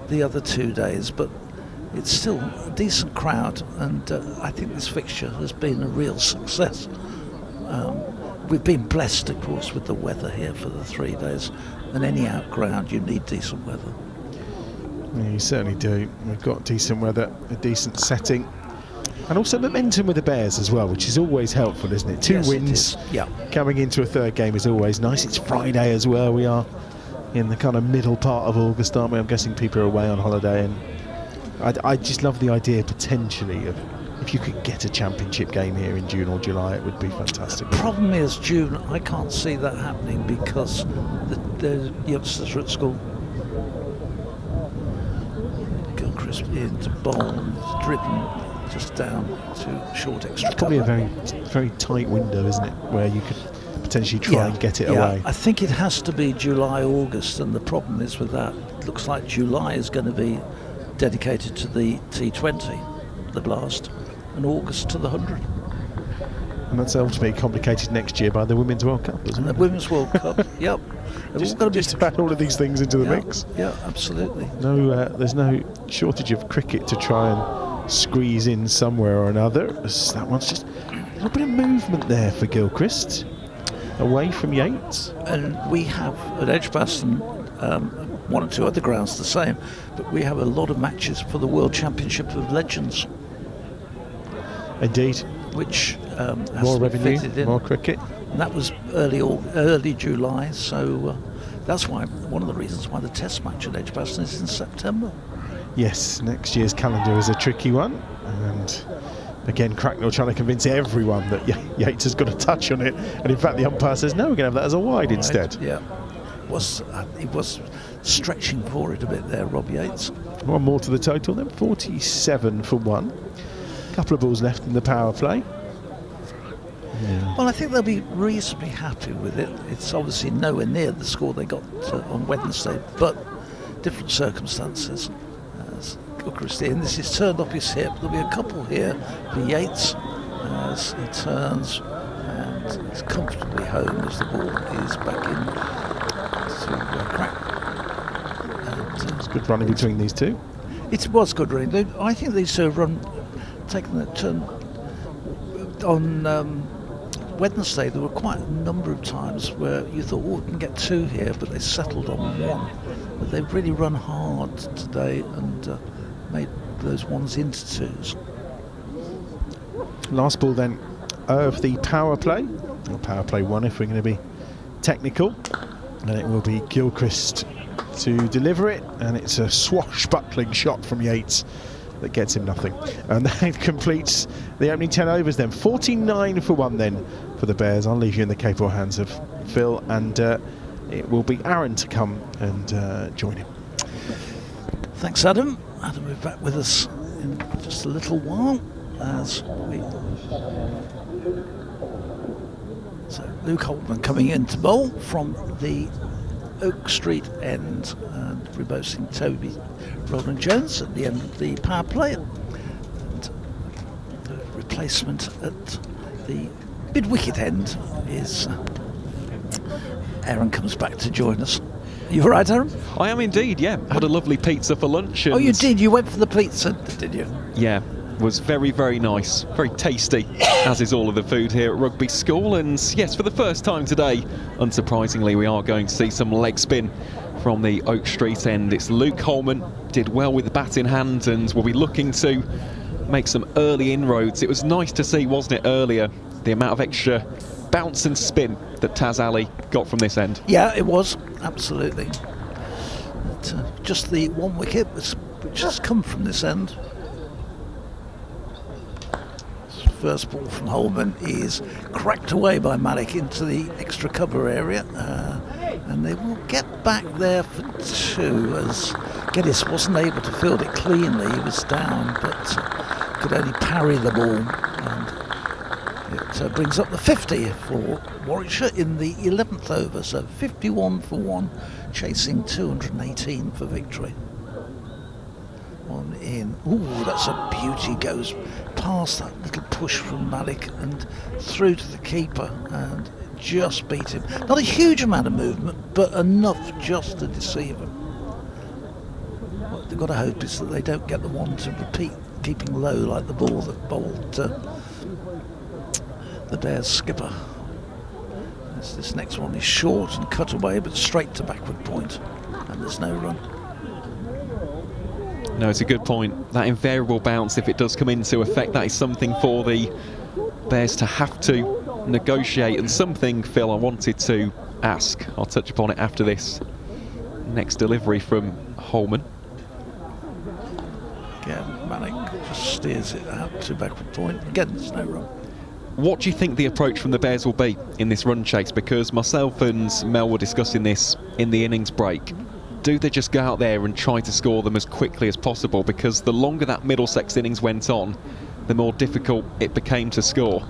the other 2 days, but it's still a decent crowd, and I think this fixture has been a real success. We've been blessed, of course, with the weather here for the 3 days, and any out ground you need decent weather. Yeah, you certainly do. We've got decent weather, a decent setting, and also momentum with the Bears as well, which is always helpful, isn't it? 2 wins coming into a 3rd game is always nice. It's Friday as well. We are in the kind of middle part of August, aren't we? I'm guessing people are away on holiday, and I just love the idea potentially of if you could get a championship game here in June or July, it would be fantastic. The problem is June, I can't see that happening because the youngsters are at school. Gilchrist into bowl and driven just down to short extra cover. Probably a very, very tight window, isn't it, where you could potentially try and get it away. I think it has to be July, August, and the problem is with that, it looks like July is going to be dedicated to the T20, the Blast, and August to the 100. And that's ultimately complicated next year by the Women's World Cup, isn't it? The Women's World Cup, yep. Just about all of these things into the mix. Yeah, absolutely. No, there's no shortage of cricket to try and squeeze in somewhere or another. That one's just a little bit of movement there for Gilchrist, away from Yates. And we have at Edgbaston 1 or 2 other grounds the same, but we have a lot of matches for the World Championship of Legends. Indeed. Which more revenue, more cricket. And that was early July, so that's why one of the reasons why the Test match at Edgbaston is in September. Yes, next year's calendar is a tricky one, and again Cracknell trying to convince everyone that Yates has got a touch on it, and in fact the umpire says no, we're going to have that as a wide instead. Yeah, he was stretching for it a bit there, Rob Yates. 1 more to the total then, 47 for 1. Couple of balls left in the power play. Yeah. Well, I think they'll be reasonably happy with it. It's obviously nowhere near the score they got on Wednesday, but different circumstances. As Gilchrist in, this is turned off his hip. There'll be a couple here for Yates as he turns and is comfortably home as the ball is back in to crack. It's good running between these two. It was good running. I think these two have taken that turn on Wednesday. There were quite a number of times where you thought, we can get 2 here, but they settled on 1. But they've really run hard today and made those 1s into 2s. Last ball then of the power play, or power play 1 if we're going to be technical, and it will be Gilchrist to deliver it, and it's a swashbuckling shot from Yates that gets him nothing, and that completes the opening 10 overs then. 49 for 1 then for the Bears. I'll leave you in the capable hands of Phil, and it will be Aaron to come and join him. Thanks, Adam. Adam will be back with us in just a little while as we... So Luke Holtman coming in to bowl from the Oak Street end, and reversing Toby Roland Jones at the end of the power play, and the replacement at the mid-wicket end is Aaron comes back to join us. You all right, Aaron? I am indeed, yeah. Had a lovely pizza for lunch. Oh, you did? You went for the pizza, did you? Yeah, was very, very nice. Very tasty, as is all of the food here at Rugby School. And yes, for the first time today, unsurprisingly, we are going to see some leg spin from the Oak Street end. It's Luke Holman, did well with the bat in hand, and will be looking to make some early inroads. It was nice to see, wasn't it, earlier, the amount of extra bounce and spin that Taz Ali got from this end. Yeah, it was, absolutely. But, just the one wicket which has come from this end. First ball from Holman is cracked away by Malik into the extra cover area, and they will get back there for 2 as Geddes wasn't able to field it cleanly. He was down but could only parry the ball, and it brings up the 50 for Warwickshire in the 11th over, so 51 for 1, chasing 218 for victory. One in. Ooh, that's a beauty. Goes past that little push from Malik and through to the keeper and just beat him. Not a huge amount of movement, but enough just to deceive him. What they've got to hope is that they don't get the one to repeat, keeping low like the ball that bowled the Bears skipper. This next one is short and cut away, but straight to backward point, and there's no run. No, it's a good point. That invariable bounce, if it does come into effect, that is something for the Bears to have to negotiate, and something, Phil, I wanted to ask. I'll touch upon it after this next delivery from Holman. Again, Malik just steers it out to backward point. Again, there's no run. What do you think the approach from the Bears will be in this run chase? Because myself and Mel were discussing this in the innings break. Do they just go out there and try to score them as quickly as possible? Because the longer that Middlesex innings went on, the more difficult it became to score.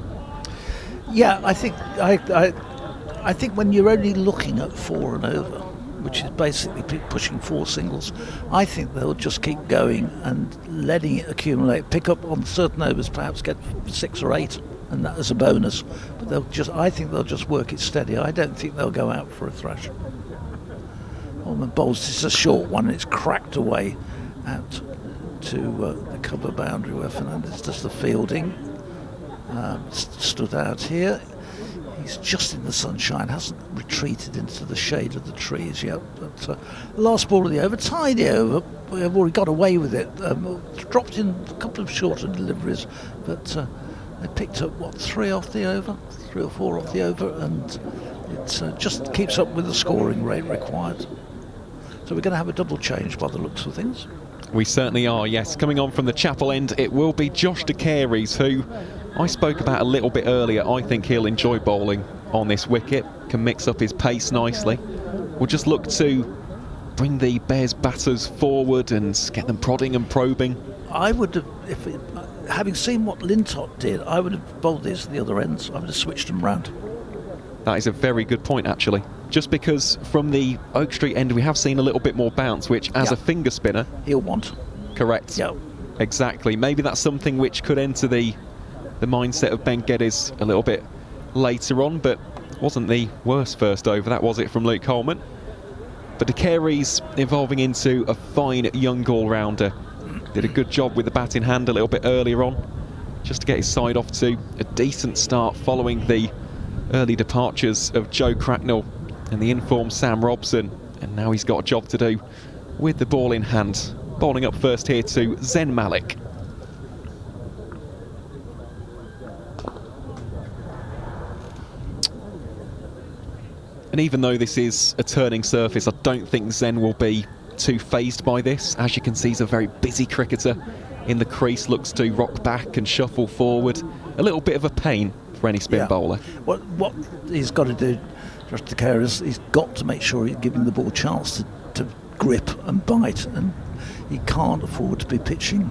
Yeah, I think when you're only looking at 4 and over, which is basically pushing 4 singles, I think they'll just keep going and letting it accumulate. Pick up on certain overs, perhaps get 6 or 8, and that as a bonus. But I think they'll just work it steady. I don't think they'll go out for a thrash. Holman bowls, it's a short one, and it's cracked away out to the cover boundary where Fernandez does the fielding. Stood out here. He's just in the sunshine, hasn't retreated into the shade of the trees yet. But last ball of the over, tidy over. We've already got away with it. Dropped in a couple of shorter deliveries, but they picked up 3 off the over, 3 or 4 off the over, and it just keeps up with the scoring rate required. So we're going to have a double change by the looks of things. We certainly are, yes. Coming on from the Chapel end, it will be Josh De Carey's, who I spoke about a little bit earlier. I think he'll enjoy bowling on this wicket, can mix up his pace nicely. We'll just look to bring the Bears batters forward and get them prodding and probing. I would have, having seen what Lintott did, I would have bowled these at the other ends. I would have switched them round. That is a very good point, actually. Just because from the Oak Street end we have seen a little bit more bounce, which as a finger spinner he'll want. Correct. Yeah. Exactly. Maybe that's something which could enter the mindset of Ben Geddes a little bit later on, but wasn't the worst first over, that was it, from Luke Holman. But De Carey's evolving into a fine young all-rounder. Did a good job with the bat in hand a little bit earlier on, just to get his side off to a decent start following the early departures of Joe Cracknell and the informed Sam Robson, and now he's got a job to do with the ball in hand. Bowling up first here to Zen Malik. And even though this is a turning surface, I don't think Zen will be too fazed by this. As you can see, he's a very busy cricketer in the crease, looks to rock back and shuffle forward. A little bit of a pain for any spin bowler. What he's got to do, Josh De Carey, is he's got to make sure he's giving the ball a chance to grip and bite, and he can't afford to be pitching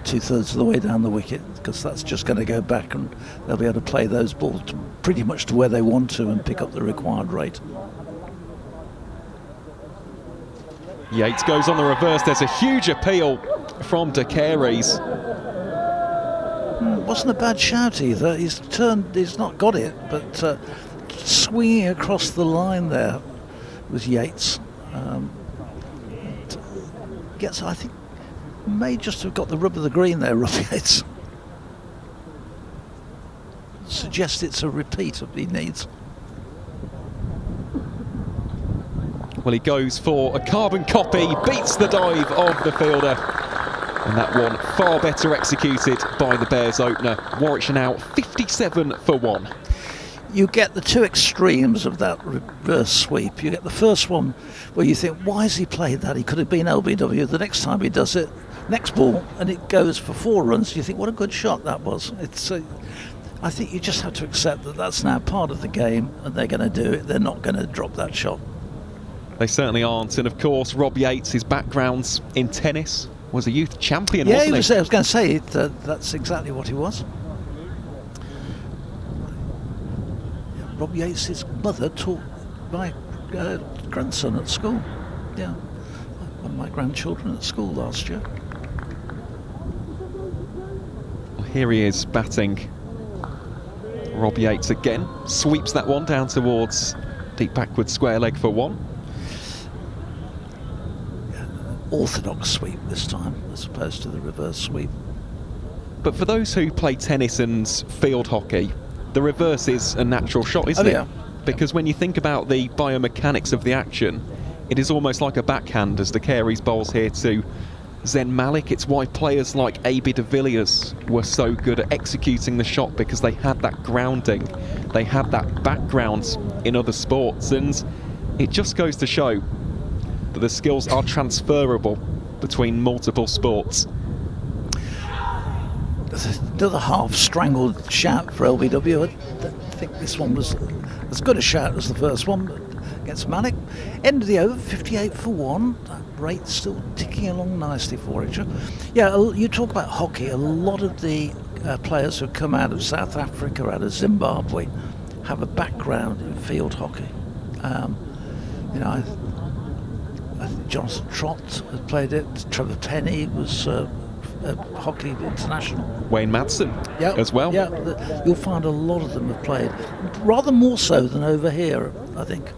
2/3 of the way down the wicket, because that's just going to go back and they'll be able to play those balls pretty much to where they want to and pick up the required rate. Yates goes on the reverse. There's a huge appeal from De Carey's. Wasn't a bad shout either. He's not got it, but swinging across the line there was Yates. I think, may just have got the rub of the green there, Rob Yates. Suggests it's a repeat of he needs. Well, he goes for a carbon copy, beats the dive of the fielder. And that one far better executed by the Bears opener. Warwickshire now 57 for 1. You get the two extremes of that reverse sweep. You get the first one where you think, why has he played that? He could have been LBW. The next time he does it, next ball, and it goes for 4 runs. You think, what a good shot that was. I think you just have to accept that that's now part of the game, and they're going to do it. They're not going to drop that shot. They certainly aren't. And of course, Rob Yates, his background's in tennis, was a youth champion, yeah, wasn't he? I was going to say, that's exactly what he was. Rob Yates' mother taught my grandson at school. Yeah, one of my grandchildren at school last year. Well, here he is batting. Rob Yates again sweeps that one down towards deep backward square leg for 1. Orthodox sweep this time, as opposed to the reverse sweep. But for those who play tennis and field hockey, the reverse is a natural shot, isn't it? Because when you think about the biomechanics of the action, it is almost like a backhand as the Careys bowls here to Zen Malik. It's why players like A.B. de Villiers were so good at executing the shot, because they had that grounding, they had that background in other sports, and it just goes to show that the skills are transferable between multiple sports. Another half-strangled shout for LBW. I think this one was as good a shout as the first one against Malik. End of the over, 58 for 1. That rate still ticking along nicely for Warwickshire. Yeah, you talk about hockey. A lot of the players who come out of South Africa, out of Zimbabwe, have a background in field hockey. I think Jonathan Trott had played it. Trevor Penny was hockey international. Wayne Madsen as well. Yeah, you'll find a lot of them have played, rather more so than over here, I think.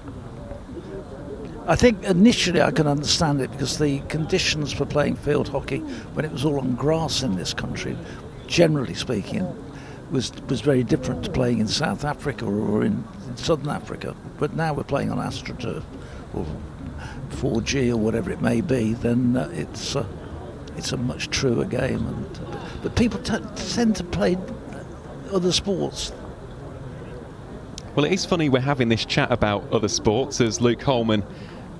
I think initially I can understand it because the conditions for playing field hockey when it was all on grass in this country, generally speaking, was very different to playing in South Africa or in Southern Africa. But now we're playing on AstroTurf or 4G or whatever it may be, then it's a much truer game. But people tend to play other sports. Well, it is funny we're having this chat about other sports as Luke Holman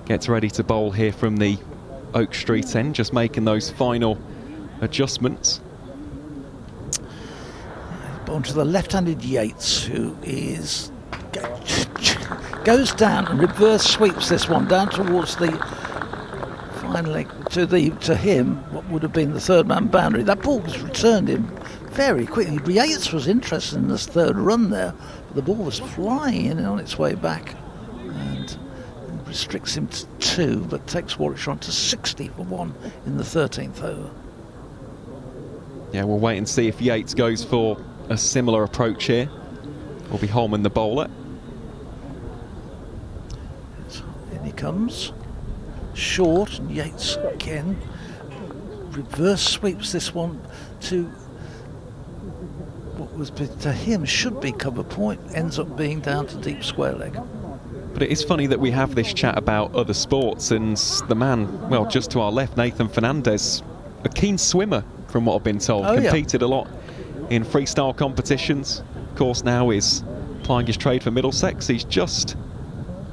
gets ready to bowl here from the Oak Street end, just making those final adjustments. Onto the left-handed Yates, who goes down and reverse sweeps this one down towards the finally to him what would have been the third man boundary. That ball was returned in very quickly. Yates was interested in this third run there, but the ball was flying in on its way back and restricts him to 2, but takes Warwickshire on to 60 for 1 in the 13th over. Yeah, we'll wait and see if Yates goes for a similar approach here. Will be Holman the bowler. In he comes. Short, and Yates again reverse sweeps this one to what was to him should be cover point, ends up being down to deep square leg. But it is funny that we have this chat about other sports, and the man, well, just to our left, Nathan Fernandez, a keen swimmer from what I've been told, competed a lot in freestyle competitions. Of course, now is plying his trade for Middlesex. He's just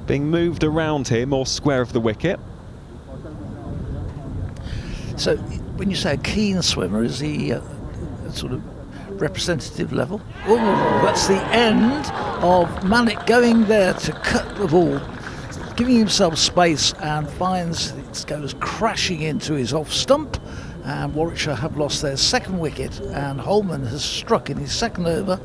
being moved around here, more square of the wicket. So when you say a keen swimmer, is he sort of representative level? Oh, that's the end of Malik going there to cut the ball, giving himself space, and finds it goes crashing into his off stump, and Warwickshire have lost their second wicket, and Holman has struck in his second over.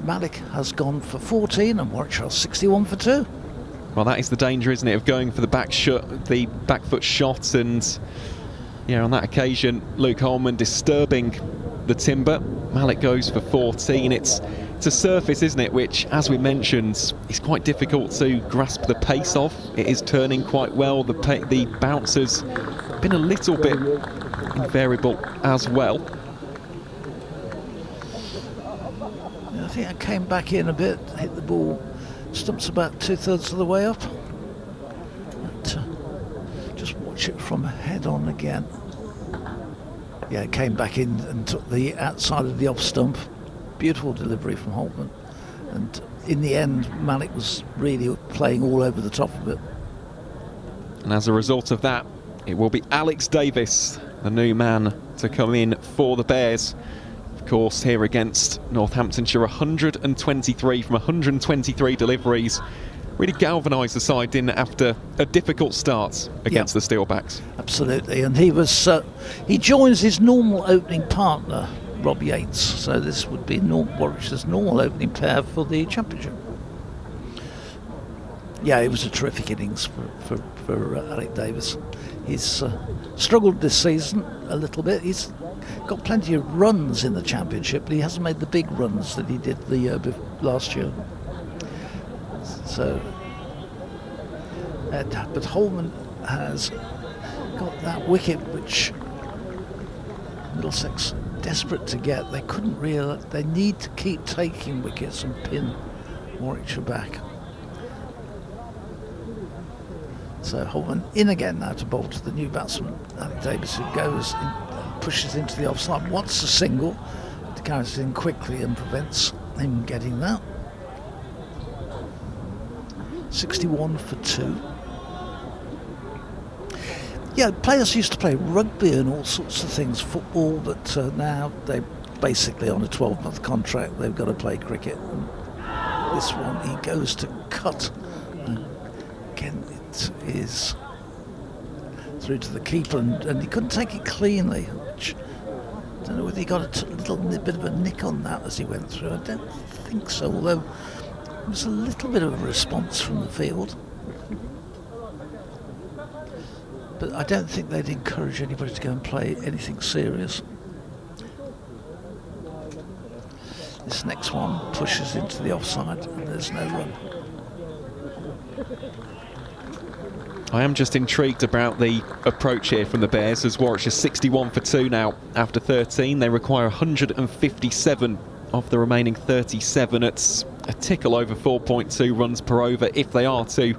Malik has gone for 14 and Warwickshire 61 for 2. Well, that is the danger, isn't it, of going for the back foot shot, and on that occasion Luke Holman disturbing the timber. Malik goes for 14. It's a surface, isn't it, which, as we mentioned, is quite difficult to grasp the pace of. It is turning quite well. The bounce has been a little bit invariable as well. I think I came back in a bit, hit the ball, stumps about 2/3 of the way up. But, just watch it from head on again. Yeah, came back in and took the outside of the off stump. Beautiful delivery from Holman. And in the end, Malik was really playing all over the top of it. And as a result of that, it will be Alex Davis, the new man to come in for the Bears. Of course, here against Northamptonshire, 123 from 123 deliveries. Really galvanised the side, didn't it, after a difficult start against the Steelbacks? Absolutely, and he joins his normal opening partner, Rob Yates, so this would be Warwickshire's normal opening pair for the championship. Yeah, it was a terrific innings for Alec Davis. He's struggled this season a little bit. He's got plenty of runs in the championship, but he hasn't made the big runs that he did the year last year. So, but Holman has got that wicket which Middlesex desperate to get. They couldn't realise they need to keep taking wickets and pin Warwickshire back. So Holman in again now to bowl to the new batsman, Alec Davis, who goes in, pushes into the offside, wants a single, to carries it in quickly and prevents him getting that. 61 for 2. Yeah, players used to play rugby and all sorts of things, football, but now they're basically on a 12-month contract. They've got to play cricket. And this one, he goes to cut. Again, it is through to the keeper, and he couldn't take it cleanly. Which, I don't know whether he got a little bit of a nick on that as he went through. I don't think so, although there was a little bit of a response from the field. But I don't think they'd encourage anybody to go and play anything serious. This next one pushes into the offside and there's no run. I am just intrigued about the approach here from the Bears, as Warwickshire 61 for 2 now after 13. They require 157 of the remaining 37. It's a tickle over 4.2 runs per over if they are to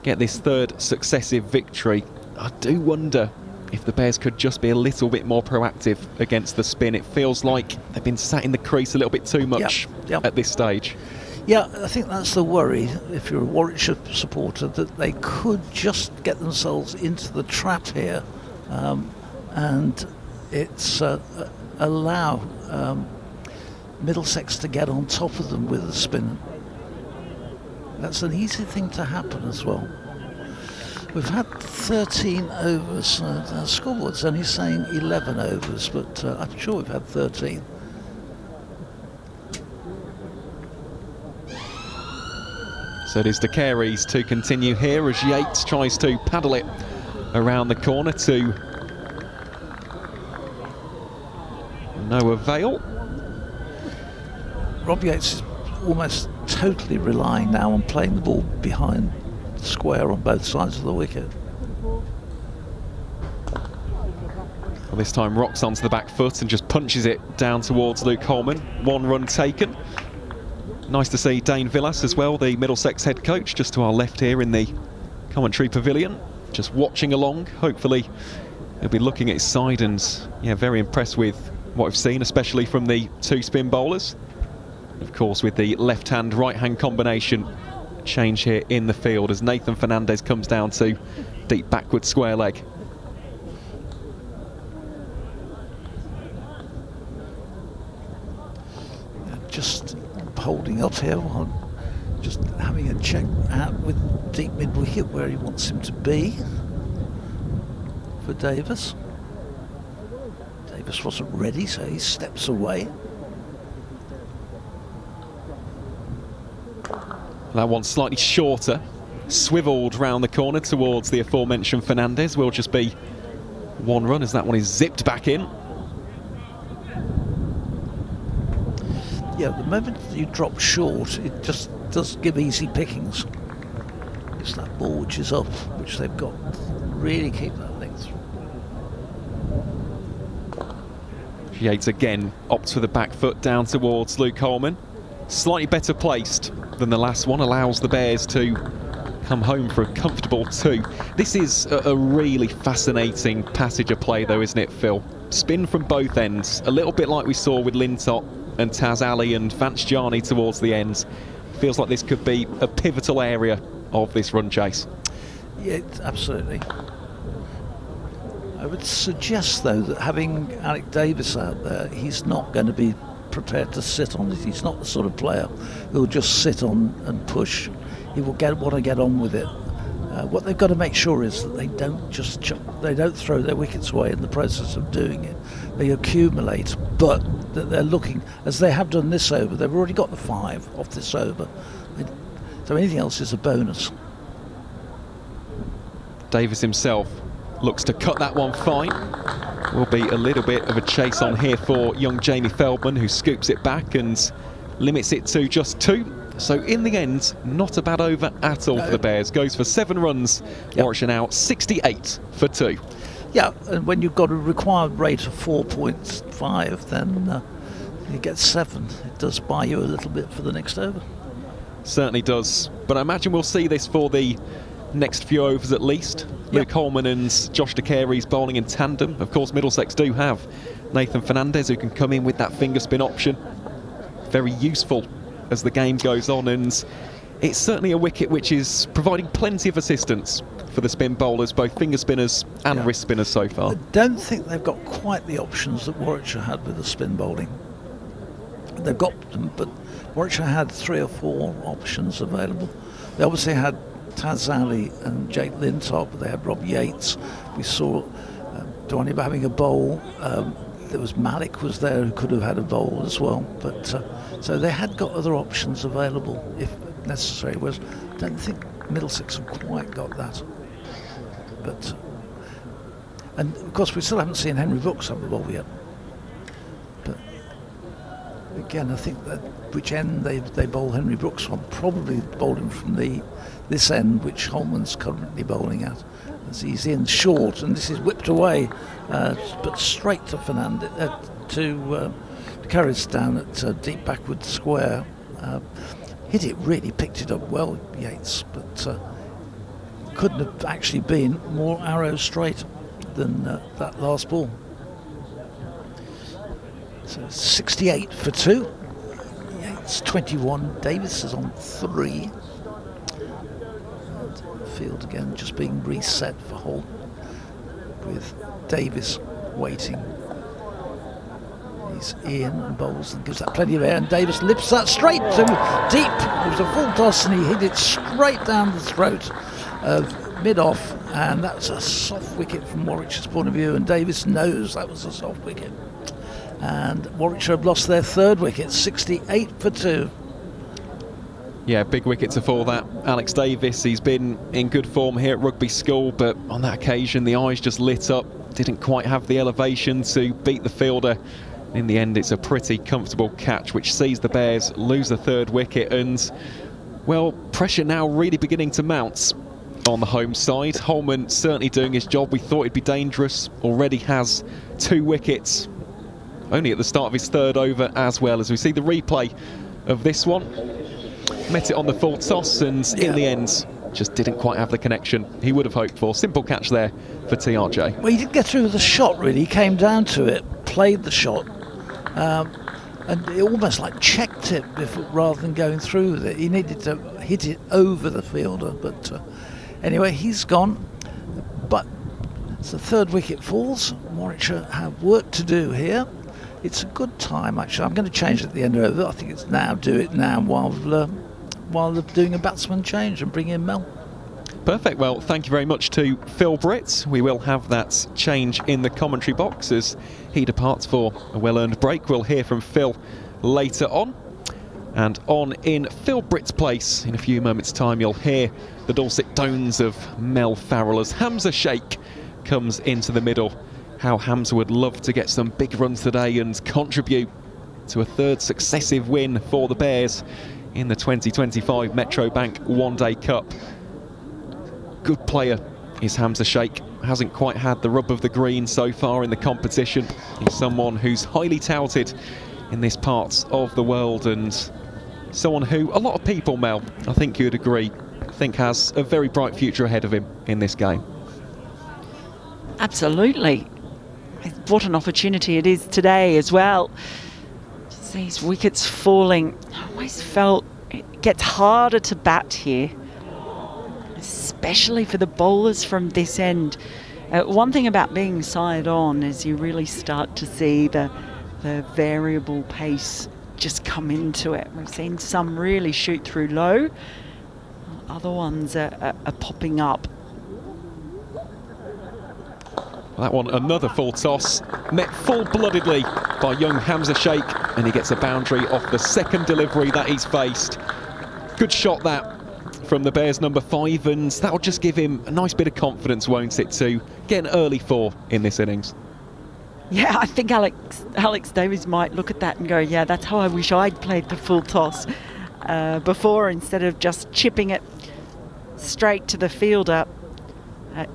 get this third successive victory. I do wonder if the Bears could just be a little bit more proactive against the spin. It feels like they've been sat in the crease a little bit too much at this stage. Yeah, I think that's the worry, if you're a Warwickshire supporter, that they could just get themselves into the trap here and it's allow Middlesex to get on top of them with the spin. That's an easy thing to happen as well. We've had 13 overs. Our scoreboard's only saying 11 overs, but I'm sure we've had 13. So it is the Careys to continue here as Yates tries to paddle it around the corner to no avail. Rob Yates is almost totally relying now on playing the ball behind the square on both sides of the wicket. Well, this time rocks onto the back foot and just punches it down towards Luke Holman. 1 run taken. Nice to see Dane Villas as well, the Middlesex head coach, just to our left here in the commentary pavilion, just watching along. Hopefully he'll be looking at his side and very impressed with what I've seen, especially from the 2 spin bowlers. Of course, with the left-hand, right-hand combination change here in the field as Nathan Fernandez comes down to deep backward square leg. Just holding up here while just having a check out with deep mid-wicket where he wants him to be for Davis. Davis wasn't ready, so he steps away. That one's slightly shorter, swivelled round the corner towards the aforementioned Fernandez. Will just be 1 run as that one is zipped back in. Yeah, the moment you drop short, it just does give easy pickings. It's that ball which is up, which they've got to really keep that length. Yates again opts for the back foot down towards Luke Holman. Slightly better placed than the last one, allows the Bears to come home for a comfortable 2. This is a really fascinating passage of play though, isn't it, Phil? spin from both ends, a little bit like we saw with Lintop and Taz Ali and Vance Jarney towards the ends. Feels like this could be a pivotal area of this run chase. Yeah, absolutely. I would suggest, though, that having Alec Davis out there, he's not going to be prepared to sit on it. He's not the sort of player who'll just sit on and push. He will want to get on with it. What they've got to make sure is that they don't just they don't throw their wickets away in the process of doing it. They accumulate, but that they're looking, as they have done this over. They've already got the 5 off this over, so anything else is a bonus. Davis himself looks to cut that one fine. Will be a little bit of a chase on here for young Jamie Feldman, who scoops it back and limits it to just 2. So in the end, not a bad over at all for the Bears. Goes for 7 runs. Yep. Warwickshire now 68 for 2. Yeah, and when you've got a required rate of 4.5, then you get 7. It does buy you a little bit for the next over. Certainly does. But I imagine we'll see this for the next few overs at least. Yep. Luke Holman and Josh DeCary's bowling in tandem. Of course, Middlesex do have Nathan Fernandez, who can come in with that finger spin option. Very useful as the game goes on, and it's certainly a wicket which is providing plenty of assistance for the spin bowlers, both finger spinners and wrist spinners so far. I don't think they've got quite the options that Warwickshire had with the spin bowling. They've got them, but Warwickshire had 3 or 4 options available. They obviously had Taz Ali and Jake Lintop. They had Rob Yates. We saw Dwayne having a bowl. There was Malik was there, who could have had a bowl as well. But so they had got other options available if necessary. Whereas I don't think Middlesex have quite got that. But and of course we still haven't seen Henry Brooks have the ball yet. But again, I think that which end they bowl Henry Brooks from, probably bowling from this end, which Holman's currently bowling at. As he's in short, and this is whipped away, but straight to Fernandez, to Carries down at deep backward square. Hit it, really picked it up well, Yates, but couldn't have actually been more arrow straight than that last ball. So 68 for 2. Yates 21. Davis is on 3. Field again just being reset for Holt, with Davis waiting. He's in and bowls and gives that plenty of air, and Davis lifts that straight to deep. It was a full toss and he hit it straight down the throat of mid-off, and that's a soft wicket from Warwickshire's point of view, and Davis knows that was a soft wicket. And Warwickshire have lost their 3rd wicket, 68 for 2. Yeah, big wicket to fall that. Alex Davis, he's been in good form here at Rugby School, but on that occasion the eyes just lit up, didn't quite have the elevation to beat the fielder. In the end, it's a pretty comfortable catch which sees the Bears lose the 3rd wicket, and well, pressure now really beginning to mount on the home side. Holman certainly doing his job. We thought he'd be dangerous, already has 2 wickets, only at the start of his 3rd over as well. As we see the replay of this one, met it on the full toss, and in the end just didn't quite have the connection he would have hoped for. Simple catch there for TRJ. Well, he didn't get through with the shot really. He came down to it, played the shot, and it almost like checked it rather than going through with it. He needed to hit it over the fielder, but anyway, he's gone. But as the 3rd wicket falls, Warwickshire have work to do here. It's a good time, actually. I'm going to change it at the end of it. I think it's now, do it now while they're doing a batsman change and bring in Mel. Perfect. Well, thank you very much to Phil Britt. We will have that change in the commentary box as he departs for a well-earned break. We'll hear from Phil later on. And on in Phil Britt's place, in a few moments' time, you'll hear the dulcet tones of Mel Farrell as Hamza Sheikh comes into the middle. How Hamza would love to get some big runs today and contribute to a 3rd successive win for the Bears in the 2025 Metro Bank One Day Cup. Good player is Hamza Sheikh. Hasn't quite had the rub of the green so far in the competition. He's someone who's highly touted in this part of the world, and someone who a lot of people, Mel, I think you'd agree, think has a very bright future ahead of him in this game. Absolutely. what an opportunity it is today as well. Just these wickets falling. I always felt it gets harder to bat here, especially for the bowlers from this end. One thing about being side on is you really start to see the variable pace just come into it. We've seen some really shoot through low, other ones are popping up. That one, another full toss, met full-bloodedly by young Hamza Sheikh, and he gets a boundary off the second delivery that he's faced. Good shot that from the Bears' number 5, and that'll just give him a nice bit of confidence, won't it, to get an early 4 in this innings. Yeah, I think Alex Davies might look at that and go, yeah, that's how I wish I'd played the full toss before, instead of just chipping it straight to the fielder. It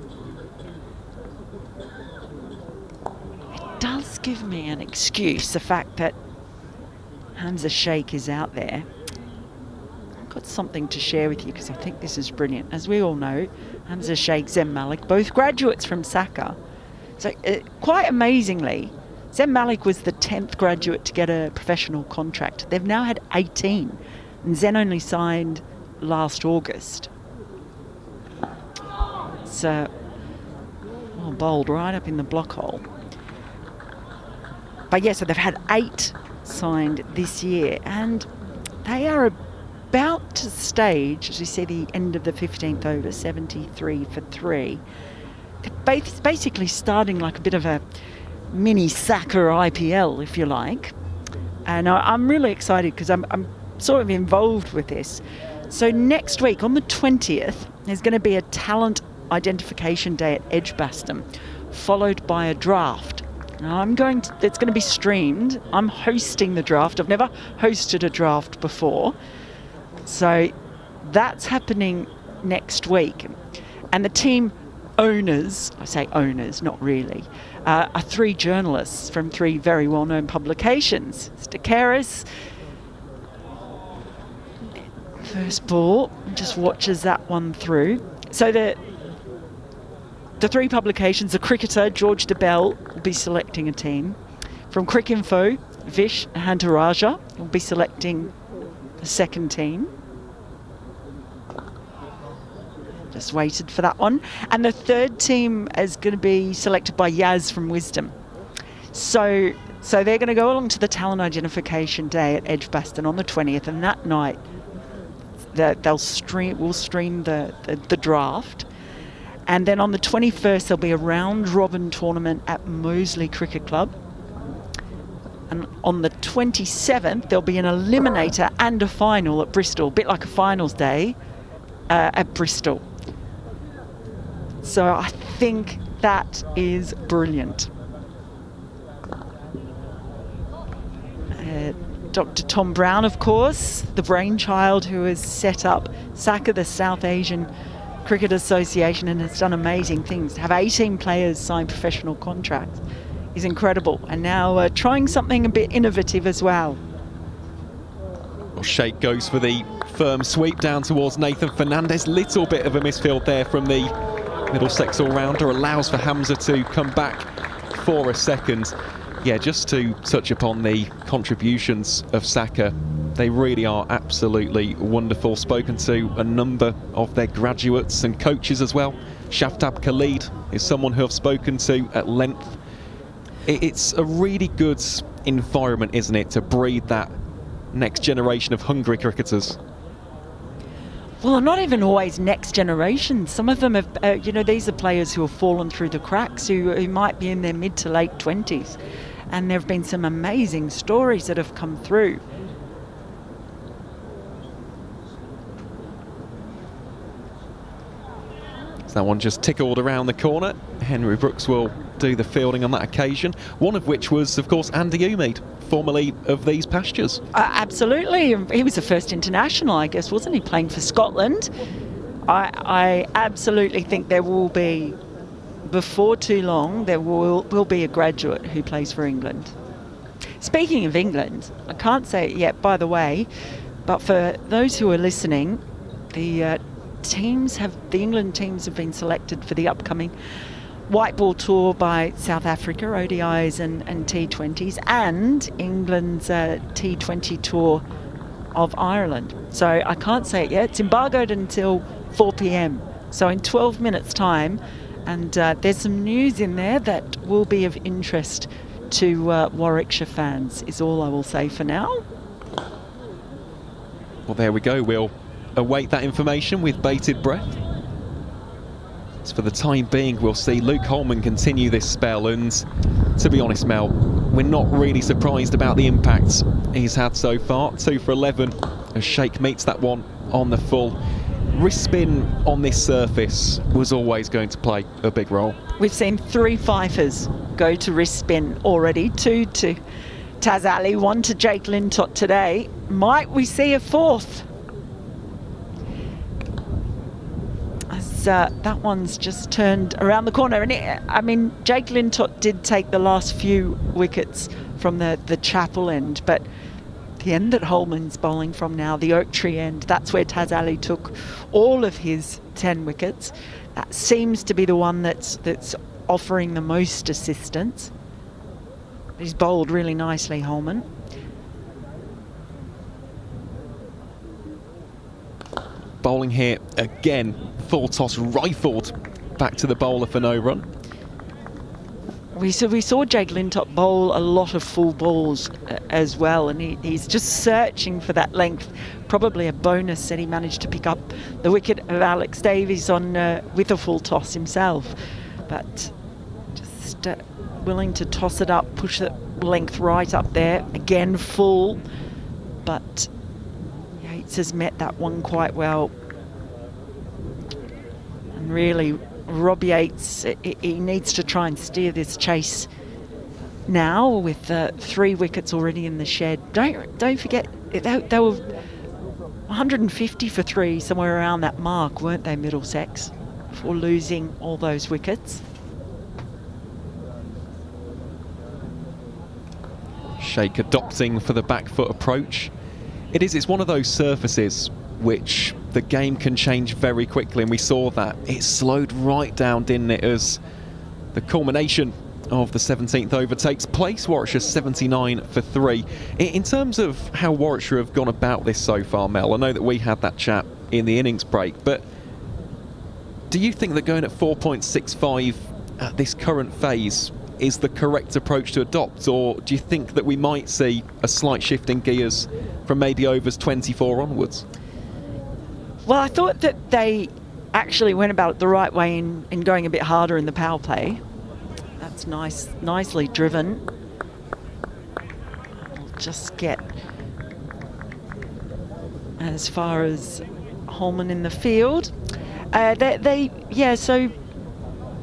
does give me an excuse, the fact that Hamza Sheikh is out there. I've got something to share with you because I think this is brilliant. As we all know, Hamza Sheikh, Zem Malik, both graduates from Saka. So quite amazingly, Zem Malik was the 10th graduate to get a professional contract. They've now had 18, and Zen only signed last August. It's bowled right up in the block hole. But yeah, so they've had 8 signed this year, and they are about to stage, as you see the end of the 15th over, 73 for 3. They're basically starting like a bit of a mini Saka IPL, if you like. And I'm really excited because I'm sort of involved with this. So next week, on the 20th, there's going to be a talent identification day at Edgbaston, followed by a draft. Now it's going to be streamed. I'm hosting the draft. I've never hosted a draft before. So that's happening next week. And the team owners, I say owners, not really, are 3 journalists from 3 very well-known publications. Stakaris, first ball, just watches that one through. So the 3 publications, the cricketer, George DeBell, will be selecting a team. From Cricinfo, Vish Hantaraja will be selecting the second team. Just waited for that one. And the third team is going to be selected by Yaz from Wisdom. So they're going to go along to the talent identification day at Edgbaston on the 20th, and that night we'll stream the draft. And then on the 21st, there'll be a round-robin tournament at Moseley Cricket Club. And on the 27th, there'll be an eliminator and a final at Bristol, a bit like a finals day at Bristol. So I think that is brilliant. Dr. Tom Brown, of course, the brainchild who has set up SACA, the South Asian Cricket Association, and has done amazing things. To have 18 players sign professional contracts is incredible. And now trying something a bit innovative as well. Well, Sheikh goes for the firm sweep down towards Nathan Fernandez. Little bit of a misfield there from the Middlesex all-rounder, allows for Hamza to come back for a second. Yeah, just to touch upon the contributions of Saka, they really are absolutely wonderful. Spoken to a number of their graduates and coaches as well. Shaftab Khalid is someone who I've spoken to at length. It's a really good environment, isn't it, to breed that next generation of hungry cricketers. Well, not even always next generation. Some of them have, these are players who have fallen through the cracks, who might be in their mid to late 20s. And there have been some amazing stories that have come through. So that one just tickled around the corner. Henry Brooks will do the fielding on that occasion. One of which was, of course, Andy Umeed, formerly of these pastures. Absolutely. He was the first international, I guess, wasn't he, playing for Scotland? I absolutely think there will be, before too long, there will be a graduate who plays for England. Speaking of England, I can't say it yet, by the way, but for those who are listening, the England teams have been selected for the upcoming white ball tour by South Africa, ODIs and T20s, and England's T20 tour of Ireland. So I can't say it yet. It's embargoed until 4 p.m. So in 12 minutes' time, and there's some news in there that will be of interest to Warwickshire fans, is all I will say for now. Well, there we go. We'll await that information with bated breath. So for the time being, we'll see Luke Holman continue this spell, and to be honest, Mel, we're not really surprised about the impact he's had so far. 2 for 11 as Sheikh meets that one on the full. Wrist spin on this surface was always going to play a big role. We've seen 3 fifers go to wrist spin already, 2 to Taz Ali, 1 to Jake Lintott today. Might we see a 4th? As that one's just turned around the corner. And Jake Lintott did take the last few wickets from the chapel end, but the end that Holman's bowling from now, the oak tree end, that's where Taz Ali took all of his 10 wickets. That seems to be the one that's offering the most assistance. He's bowled really nicely, Holman. Bowling here again, full toss rifled back to the bowler for no run. We saw Jake Lintott bowl a lot of full balls as well, and he's just searching for that length. Probably a bonus that he managed to pick up the wicket of Alex Davies on with a full toss himself, but just willing to toss it up, push the length right up there. Again, full, but Yates has met that one quite well. And really, Rob Yates, he needs to try and steer this chase now with 3 wickets already in the shed. Don't forget, they were 150 for 3, somewhere around that mark, weren't they, Middlesex, for losing all those wickets. Sheikh adopting for the back foot approach. It's one of those surfaces which the game can change very quickly, and we saw that. It slowed right down, didn't it, as the culmination of the 17th over takes place. Warwickshire 79 for 3. In terms of how Warwickshire have gone about this so far, Mel, I know that we had that chat in the innings break, but do you think that going at 4.65 at this current phase is the correct approach to adopt, or do you think that we might see a slight shift in gears from maybe overs 24 onwards? Well, I thought that they actually went about it the right way in going a bit harder in the power play. That's nicely driven. I'll just get as far as Holman in the field. So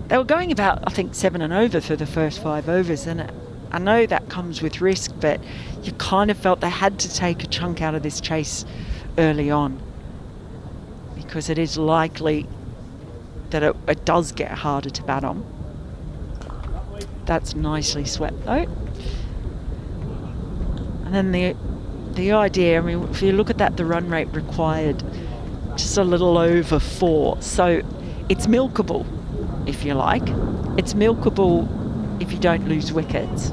they were going about, I think, 7 and over for the first 5 overs, and I know that comes with risk, but you kind of felt they had to take a chunk out of this chase early on, because it is likely that it does get harder to bat on. That's nicely swept though. And then the idea, if you look at that, the run rate required just a little over 4, so it's milkable, if you like. It's milkable if you don't lose wickets.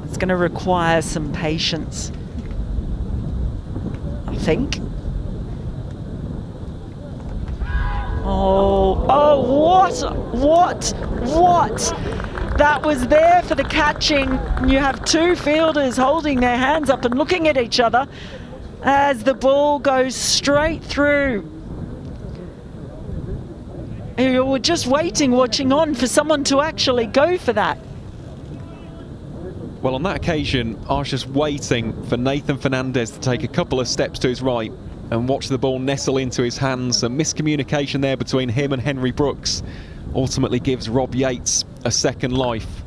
It's going to require some patience, I think. What? That was there for the catching. You have 2 fielders holding their hands up and looking at each other as the ball goes straight through. You were just watching on for someone to actually go for that. Well, on that occasion, I was just waiting for Nathan Fernandez to take a couple of steps to his right and watch the ball nestle into his hands. A miscommunication there between him and Henry Brooks ultimately gives Rob Yates a second life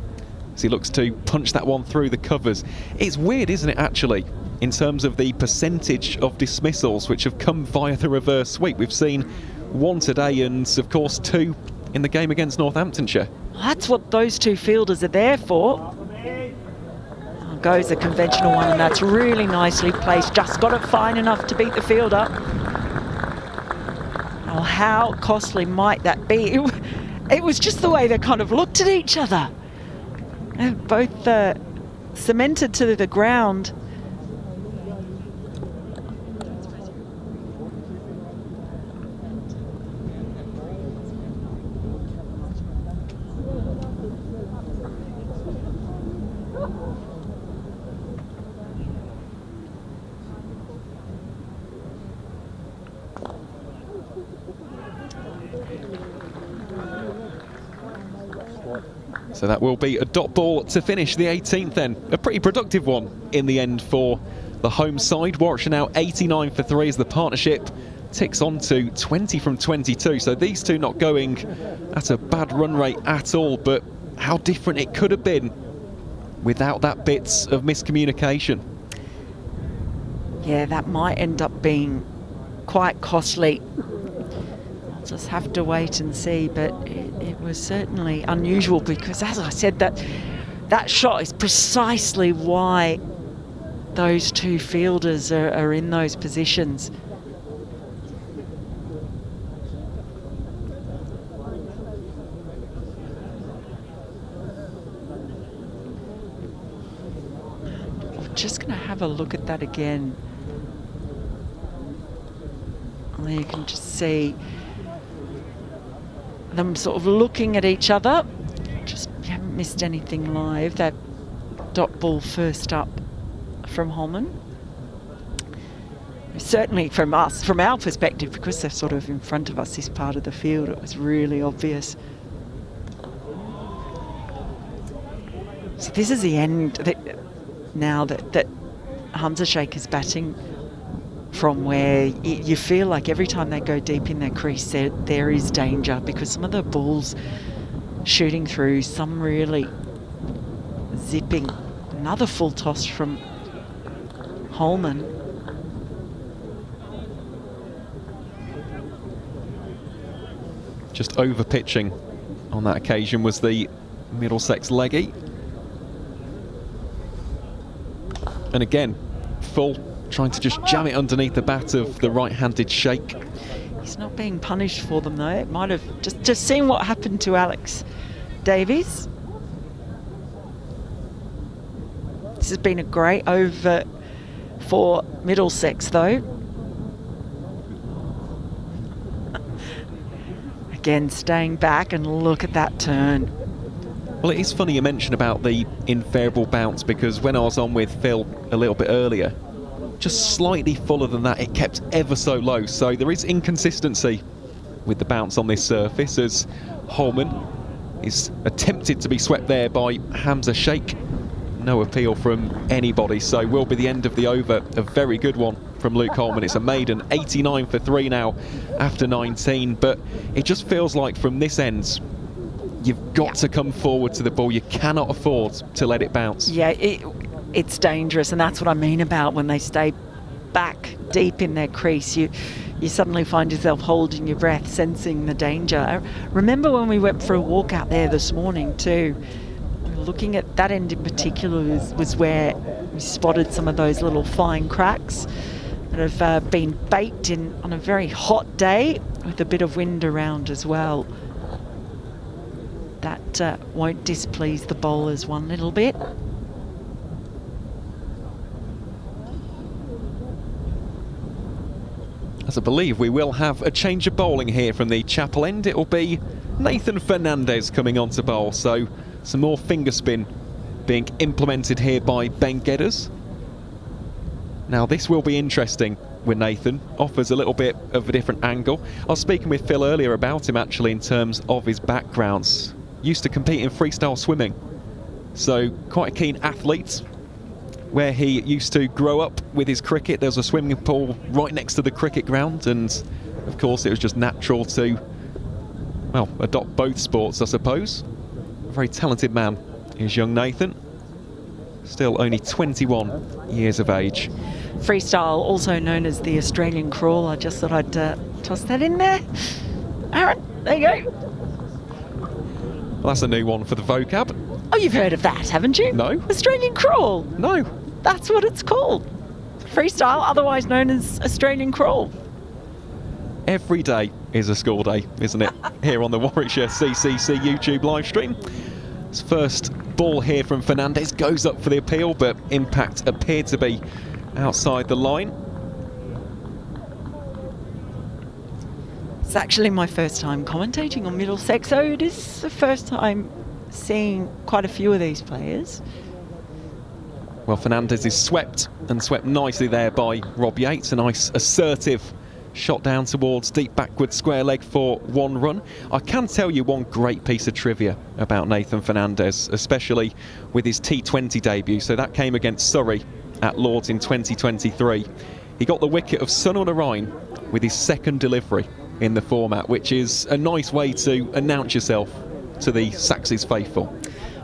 as he looks to punch that one through the covers. It's weird, isn't it, actually, in terms of the percentage of dismissals which have come via the reverse sweep. We've seen 1 today and, of course, 2 in the game against Northamptonshire. That's what those 2 fielders are there for. Goes a conventional one, and that's really nicely placed. Just got it fine enough to beat the fielder. Oh, how costly might that be? It was just the way they kind of looked at each other. They're both cemented to the ground. So that will be a dot ball to finish the 18th then. A pretty productive one in the end for the home side. Warwickshire now 89 for 3 as the partnership ticks on to 20 from 22. So these two not going at a bad run rate at all, but how different it could have been without that bits of miscommunication. Yeah, that might end up being quite costly. Just have to wait and see, but it was certainly unusual because, as I said, that shot is precisely why those two fielders are in those positions. I'm just going to have a look at that again. And there you can just see them sort of looking at each other. Just haven't missed anything live. That dot ball first up from Holman. Certainly from us, from our perspective, because they're sort of in front of us, this part of the field, it was really obvious. So this is the end now that Hamza Sheikh is batting from, where you feel like every time they go deep in their crease there is danger, because some of the balls shooting through, some really zipping. Another full toss from Holman. Just over pitching on that occasion was the Middlesex leggy. And again, full, trying to just jam it underneath the bat of the right-handed Sheikh. He's not being punished for them though. It might have just seen what happened to Alex Davies. This has been a great over for Middlesex though. Again, staying back, and look at that turn. Well, it is funny you mention about the invariable bounce, because when I was on with Phil a little bit earlier, just slightly fuller than that, it kept ever so low. So there is inconsistency with the bounce on this surface, as Holman is attempted to be swept there by Hamza Sheikh. No appeal from anybody, so will be the end of the over. A very good one from Luke Holman. It's a maiden, 89 for 3 now after 19, but it just feels like from this end, you've got to come forward to the ball. You cannot afford to let it bounce. Yeah, it's dangerous, and that's what I mean about when they stay back deep in their crease. You suddenly find yourself holding your breath, sensing the danger. I remember when we went for a walk out there this morning too, looking at that end in particular was where we spotted some of those little fine cracks that have been baked in on a very hot day with a bit of wind around as well. That won't displease the bowlers one little bit. As I believe we will have a change of bowling here from the chapel end. It will be Nathan Fernandez coming on to bowl, so some more finger spin being implemented here by Ben Gedders. Now this will be interesting when Nathan offers a little bit of a different angle. I was speaking with Phil earlier about him actually in terms of his backgrounds. Used to compete in freestyle swimming, so quite a keen athlete. Where he used to grow up with his cricket, there was a swimming pool right next to the cricket ground, and of course it was just natural to, well, adopt both sports, I suppose. A very talented man is young Nathan, still only 21 years of age. Freestyle, also known as the Australian crawl. I just thought I'd toss that in there. Aaron, there you go. Well, that's a new one for the vocab. Oh, you've heard of that, haven't you? No. Australian crawl. No. That's what it's called. Freestyle, otherwise known as Australian crawl. Every day is a school day, isn't it? Here on the Warwickshire CCC YouTube live stream. His first ball here from Fernandez goes up for the appeal, but impact appeared to be outside the line. It's actually my first time commentating on Middlesex, so it is the first time seeing quite a few of these players. Well, Fernandez is swept, and swept nicely there by Rob Yates. A nice assertive shot down towards deep backward square leg for 1 run. I can tell you one great piece of trivia about Nathan Fernandez, especially with his T20 debut. So that came against Surrey at Lords in 2023. He got the wicket of Sun on a Rhine with his second delivery in the format, which is a nice way to announce yourself to the Saxes faithful.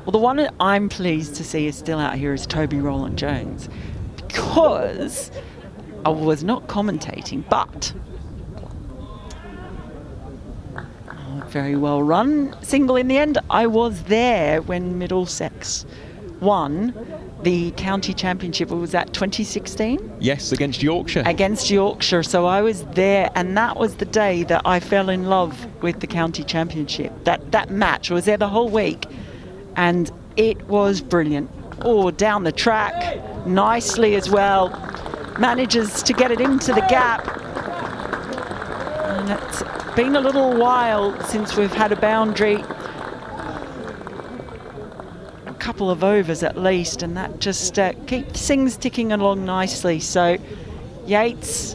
Well, the one that I'm pleased to see is still out here is Toby Rowland-Jones, because I was not commentating, but very well run single in the end. I was there when Middlesex won the county championship. Was that 2016? Yes, against Yorkshire. Against Yorkshire. So I was there, and that was the day that I fell in love with the county championship. That match, I was there the whole week, and it was brilliant. Oh, down the track nicely as well. Manages to get it into the gap. And it's been a little while since we've had a boundary. A couple of overs at least, and that just keeps things ticking along nicely. So Yates,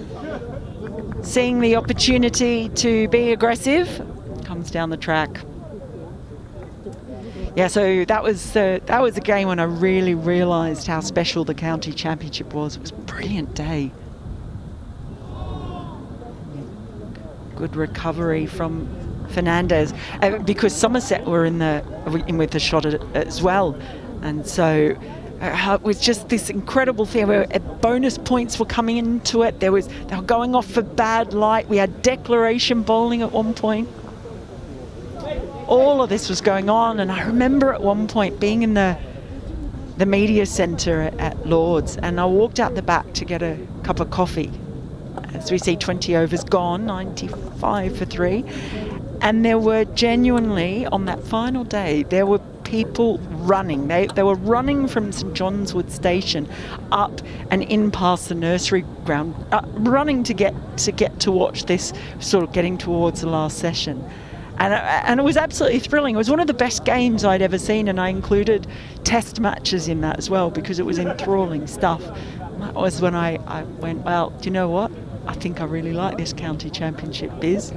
seeing the opportunity to be aggressive, comes down the track. Yeah, so that was a game when I really realised how special the county championship was. It was a brilliant day. Good recovery from Fernandez, because Somerset were in with the shot as well, and so it was just this incredible thing where bonus points were coming into it. They were going off for bad light. We had declaration bowling at one point. All of this was going on, and I remember at one point being in the media centre at Lords, and I walked out the back to get a cup of coffee. As we see, 20 overs gone, 95 for 3. And there were genuinely, on that final day, there were people running. They were running from St John's Wood Station up and in past the nursery ground, running to get to watch this, sort of getting towards the last session. And it was absolutely thrilling. It was one of the best games I'd ever seen, and I included test matches in that as well because it was enthralling stuff. And that was when I went, well, do you know what? I think I really like this county championship, Biz.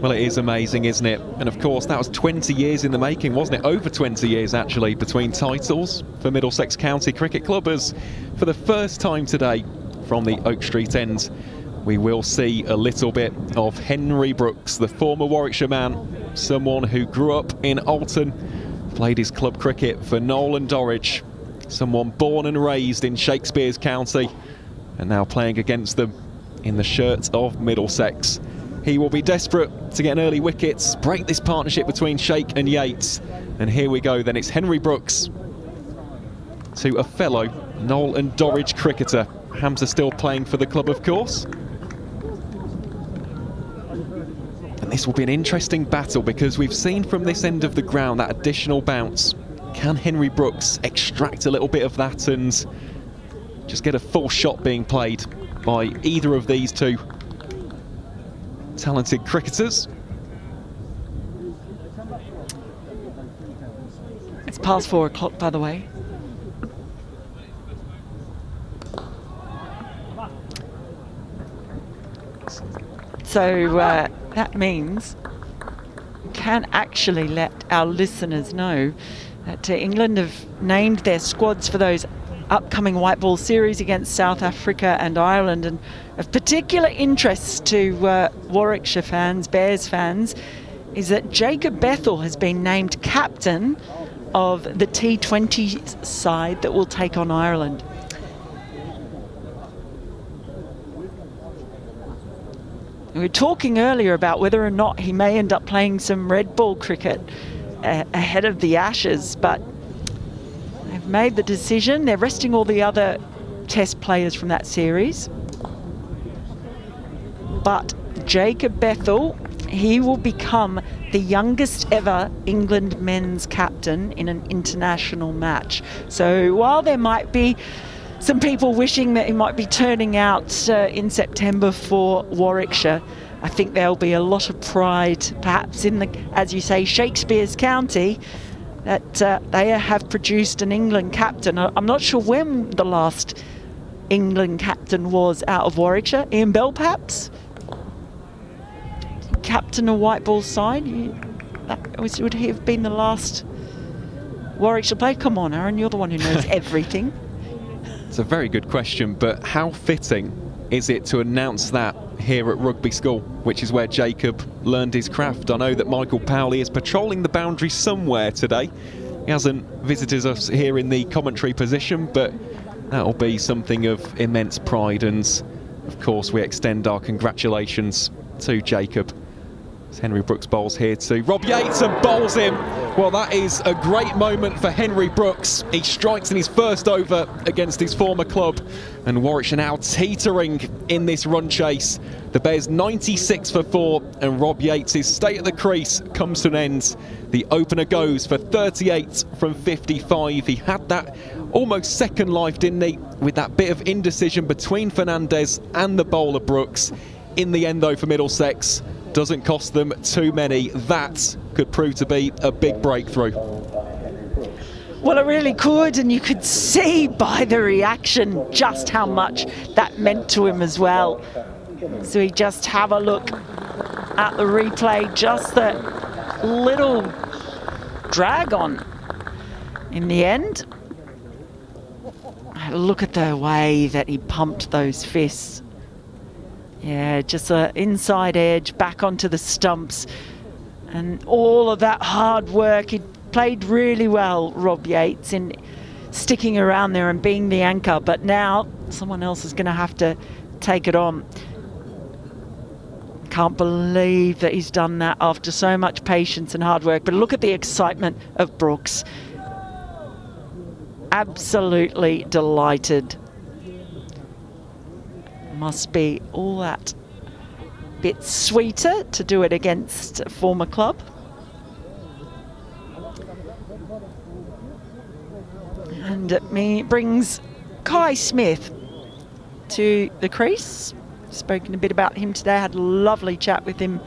Well, it is amazing, isn't it? And of course, that was 20 years in the making, wasn't it? Over 20 years, actually, between titles for Middlesex County Cricket Club, as for the first time today from the Oak Street end, we will see a little bit of Henry Brooks, the former Warwickshire man, someone who grew up in Alton, played his club cricket for Knowle and Dorridge, someone born and raised in Shakespeare's County, and now playing against them in the shirt of Middlesex. He will be desperate to get an early wicket, break this partnership between Shake and Yates. And here we go then, it's Henry Brooks to a fellow Knowle and Dorridge cricketer. Hamza still playing for the club, of course. And this will be an interesting battle because we've seen from this end of the ground that additional bounce. Can Henry Brooks extract a little bit of that and just get a full shot being played by either of these two talented cricketers? It's past 4 o'clock, by the way. So that means we can actually let our listeners know that England have named their squads for those upcoming white ball series against South Africa and Ireland. And of particular interest to Warwickshire fans, Bears fans, is that Jacob Bethell has been named captain of the T20 side that will take on Ireland. We were talking earlier about whether or not he may end up playing some red ball cricket ahead of the Ashes, but they've made the decision. They're resting all the other test players from that series. But Jacob Bethel, he will become the youngest ever England men's captain in an international match. So while there might be some people wishing that he might be turning out in September for Warwickshire, I think there'll be a lot of pride perhaps in the, as you say, Shakespeare's County, that they have produced an England captain. I'm not sure when the last England captain was out of Warwickshire. Ian Bell perhaps? Captain of white ball side? Would he have been the last Warwickshire player? Come on, Aaron, you're the one who knows everything. It's a very good question, but how fitting is it to announce that here at Rugby School, which is where Jacob learned his craft? I know that Michael Powley is patrolling the boundary somewhere today. He hasn't visited us here in the commentary position, but that'll be something of immense pride, and of course we extend our congratulations to Jacob. Henry Brooks bowls here to Rob Yates and bowls him. Well, that is a great moment for Henry Brooks. He strikes in his first over against his former club, and Warwickshire now teetering in this run chase. The Bears 96 for 4, and Rob Yates' stay at the crease comes to an end. The opener goes for 38 from 55. He had that almost second life, didn't he, with that bit of indecision between Fernandez and the bowler Brooks. In the end, though, for Middlesex, doesn't cost them too many. That could prove to be a big breakthrough. Well, it really could, and you could see by the reaction just how much that meant to him as well. So we just have a look at the replay, just that little drag on in the end. Look at the way that he pumped those fists. Yeah, just an inside edge back onto the stumps, and all of that hard work. He played really well, Rob Yates, in sticking around there and being the anchor, but now someone else is going to have to take it on. Can't believe that he's done that after so much patience and hard work, but look at the excitement of Brooks. Absolutely delighted. Must be all that bit sweeter to do it against a former club. And it brings Kai Smith to the crease. Spoken a bit about him today, had a lovely chat with him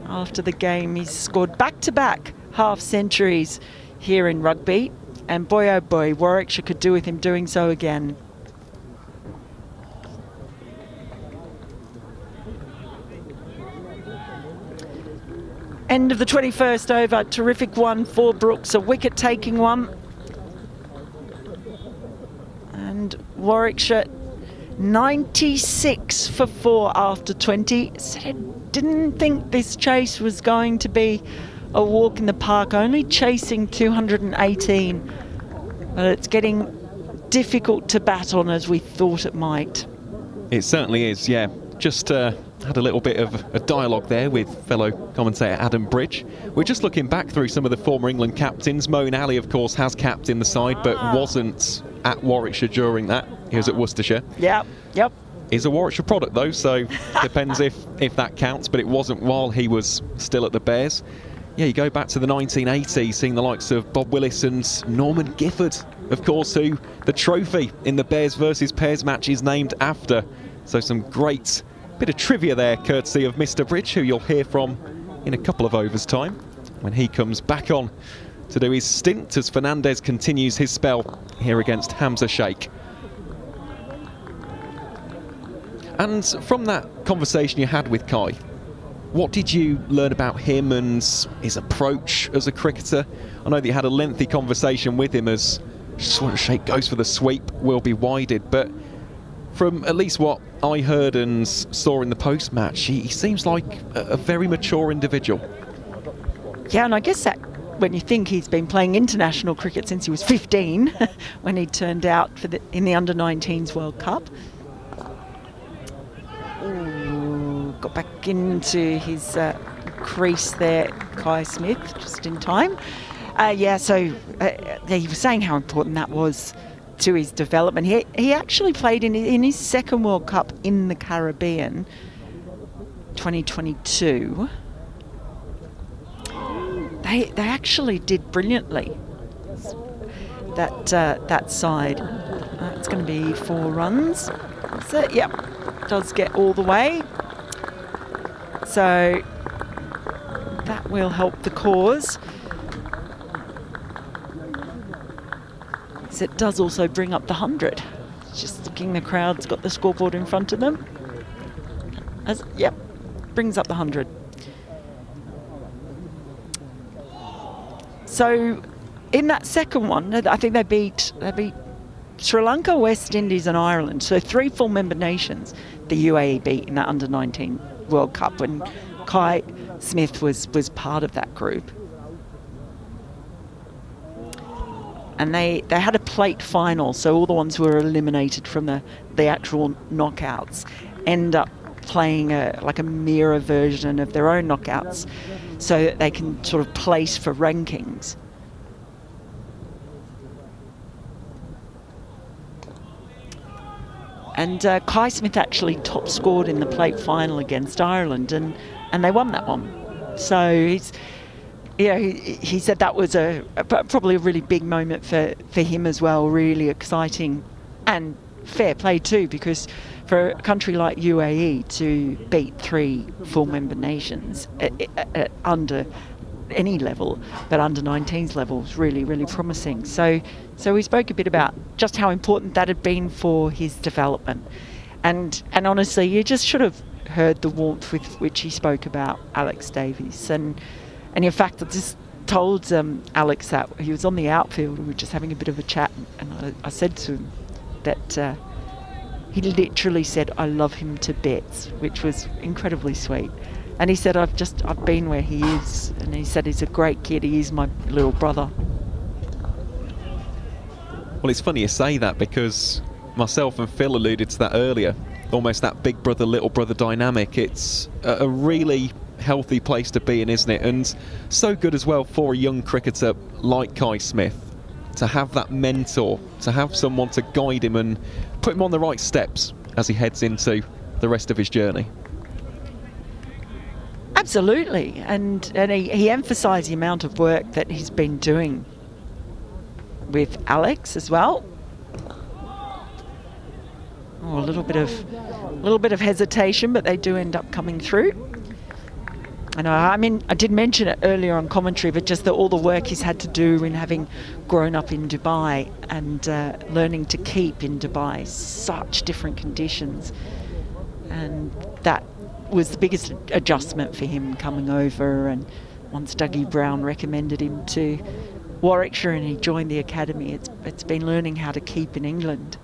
after the game. He's scored back-to-back half centuries here in rugby, and boy oh boy, Warwickshire could do with him doing so again. End of the 21st over, terrific one for Brooks, a wicket-taking one. And Warwickshire 96 for 4 after 20. Said didn't think this chase was going to be a walk in the park, only chasing 218. But it's getting difficult to bat on as we thought it might. It certainly is, yeah. Just had a little bit of a dialogue there with fellow commentator Adam Bridge. We're just looking back through some of the former England captains. Moeen Ali, of course, has captained the side, but wasn't at Warwickshire during that. He was at Worcestershire. Yep. Is a Warwickshire product, though, so depends if that counts, but it wasn't while he was still at the Bears. Yeah, you go back to the 1980s, seeing the likes of Bob Willis and Norman Gifford, of course, who the trophy in the Bears versus Pears match is named after. So some great bit of trivia there, courtesy of Mr. Bridge, who you'll hear from in a couple of overs' time when he comes back on to do his stint as Fernandez continues his spell here against Hamza Sheikh. And from that conversation you had with Kai, what did you learn about him and his approach as a cricketer? I know that you had a lengthy conversation with him as Sheikh goes for the sweep, will be wided, but from at least what I heard and saw in the post-match, he seems like a very mature individual. Yeah, and I guess that when you think he's been playing international cricket since he was 15, when he turned out for in the Under-19s World Cup. Ooh, got back into his crease there, Kai Smith, just in time. He was saying how important that was to his development. He actually played in his second World Cup in the Caribbean. 2022, they actually did brilliantly. That side. It's going to be 4 runs. That's it. Yep, does get all the way. So that will help the cause. So it does also bring up the 100. Just looking, the crowd's got the scoreboard in front of them. Yep, brings up the 100. So in that second one, I think they beat Sri Lanka, West Indies and Ireland. So 3 full member nations the UAE beat in that under-19 World Cup when Kai Smith was part of that group. And they had a plate final, so all the ones who were eliminated from the actual knockouts end up playing like a mirror version of their own knockouts so that they can sort of place for rankings. And Kai Smith actually top scored in the plate final against Ireland, and they won that one. So he said that was probably a really big moment for him as well, really exciting and fair play too, because for a country like UAE to beat 3 full member nations at under any level, but under 19s level is really, really promising. So we spoke a bit about just how important that had been for his development. And honestly, you just should have heard the warmth with which he spoke about Alex Davies. And in fact, I just told Alex that he was on the outfield, we were just having a bit of a chat, and I said to him that he literally said, "I love him to bits," which was incredibly sweet. And he said, I've been where he is, and he said he's a great kid, he is my little brother. Well, it's funny you say that, because myself and Phil alluded to that earlier, almost that big brother, little brother dynamic. It's a really healthy place to be in, isn't it? And so good as well for a young cricketer like Kai Smith to have that mentor, to have someone to guide him and put him on the right steps as he heads into the rest of his journey. Absolutely, and he emphasised the amount of work that he's been doing with Alex as well. Oh, a little bit of hesitation, but they do end up coming through. I mean, I did mention it earlier on commentary, but just all the work he's had to do in having grown up in Dubai and learning to keep in Dubai, such different conditions, and that was the biggest adjustment for him coming over. And once Dougie Brown recommended him to Warwickshire and he joined the academy, it's been learning how to keep in England.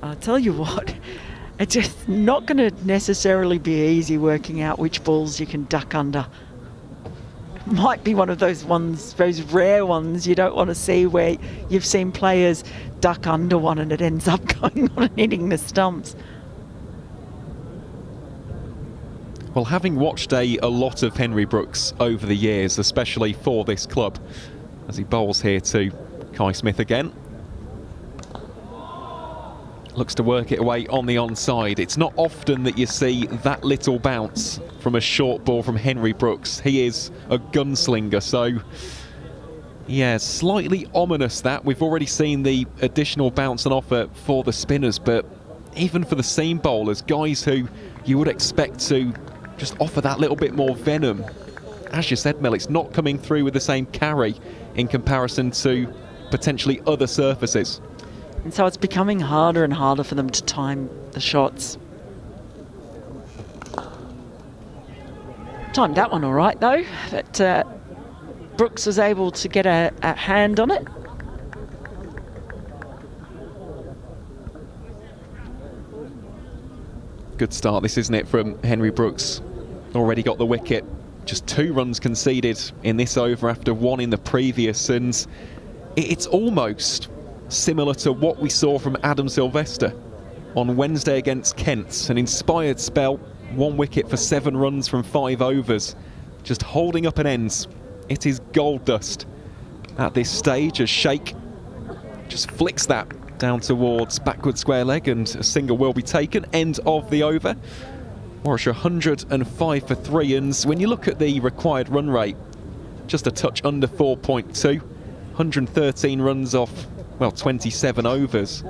I'll tell you what, it's just not going to necessarily be easy working out which balls you can duck under. Might be one of those ones, those rare ones you don't want to see, where you've seen players duck under one and it ends up going on and hitting the stumps. Well, having watched a lot of Henry Brooks over the years, especially for this club, as he bowls here to Kai Smith again. Looks to work it away on the onside. It's not often that you see that little bounce from a short ball from Henry Brooks. He is a gunslinger, so yeah, slightly ominous that. We've already seen the additional bounce on offer for the spinners, but even for the seam bowlers, guys who you would expect to just offer that little bit more venom, as you said, Mel, it's not coming through with the same carry in comparison to potentially other surfaces. And so it's becoming harder and harder for them to time the shots. Timed that one all right, though. But Brooks was able to get a hand on it. Good start this, isn't it, from Henry Brooks. Already got the wicket. Just 2 runs conceded in this over after 1 in the previous, and it's almost similar to what we saw from Adam Sylvester on Wednesday against Kent. An inspired spell, 1 wicket for 7 runs from 5 overs, just holding up an end. It is gold dust at this stage as Sheikh just flicks that down towards backward square leg, and a single will be taken. End of the over. Warwickshire 105 for 3, and when you look at the required run rate, just a touch under 4.2, 113 runs off, well, 27 overs.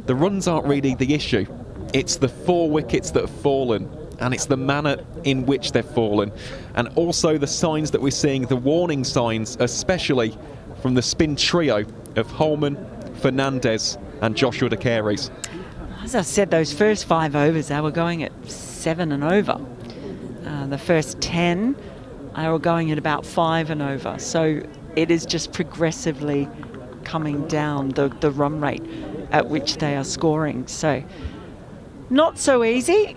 The runs aren't really the issue. It's the 4 wickets that have fallen, and it's the manner in which they've fallen, and also the signs that we're seeing, the warning signs, especially from the spin trio of Holman, Fernandez and Joshua De Caires. As I said, those first 5 overs, they were going at 7 and over. The first 10, they were going at about 5 and over. So it is just progressively coming down, the run rate at which they are scoring. So not so easy.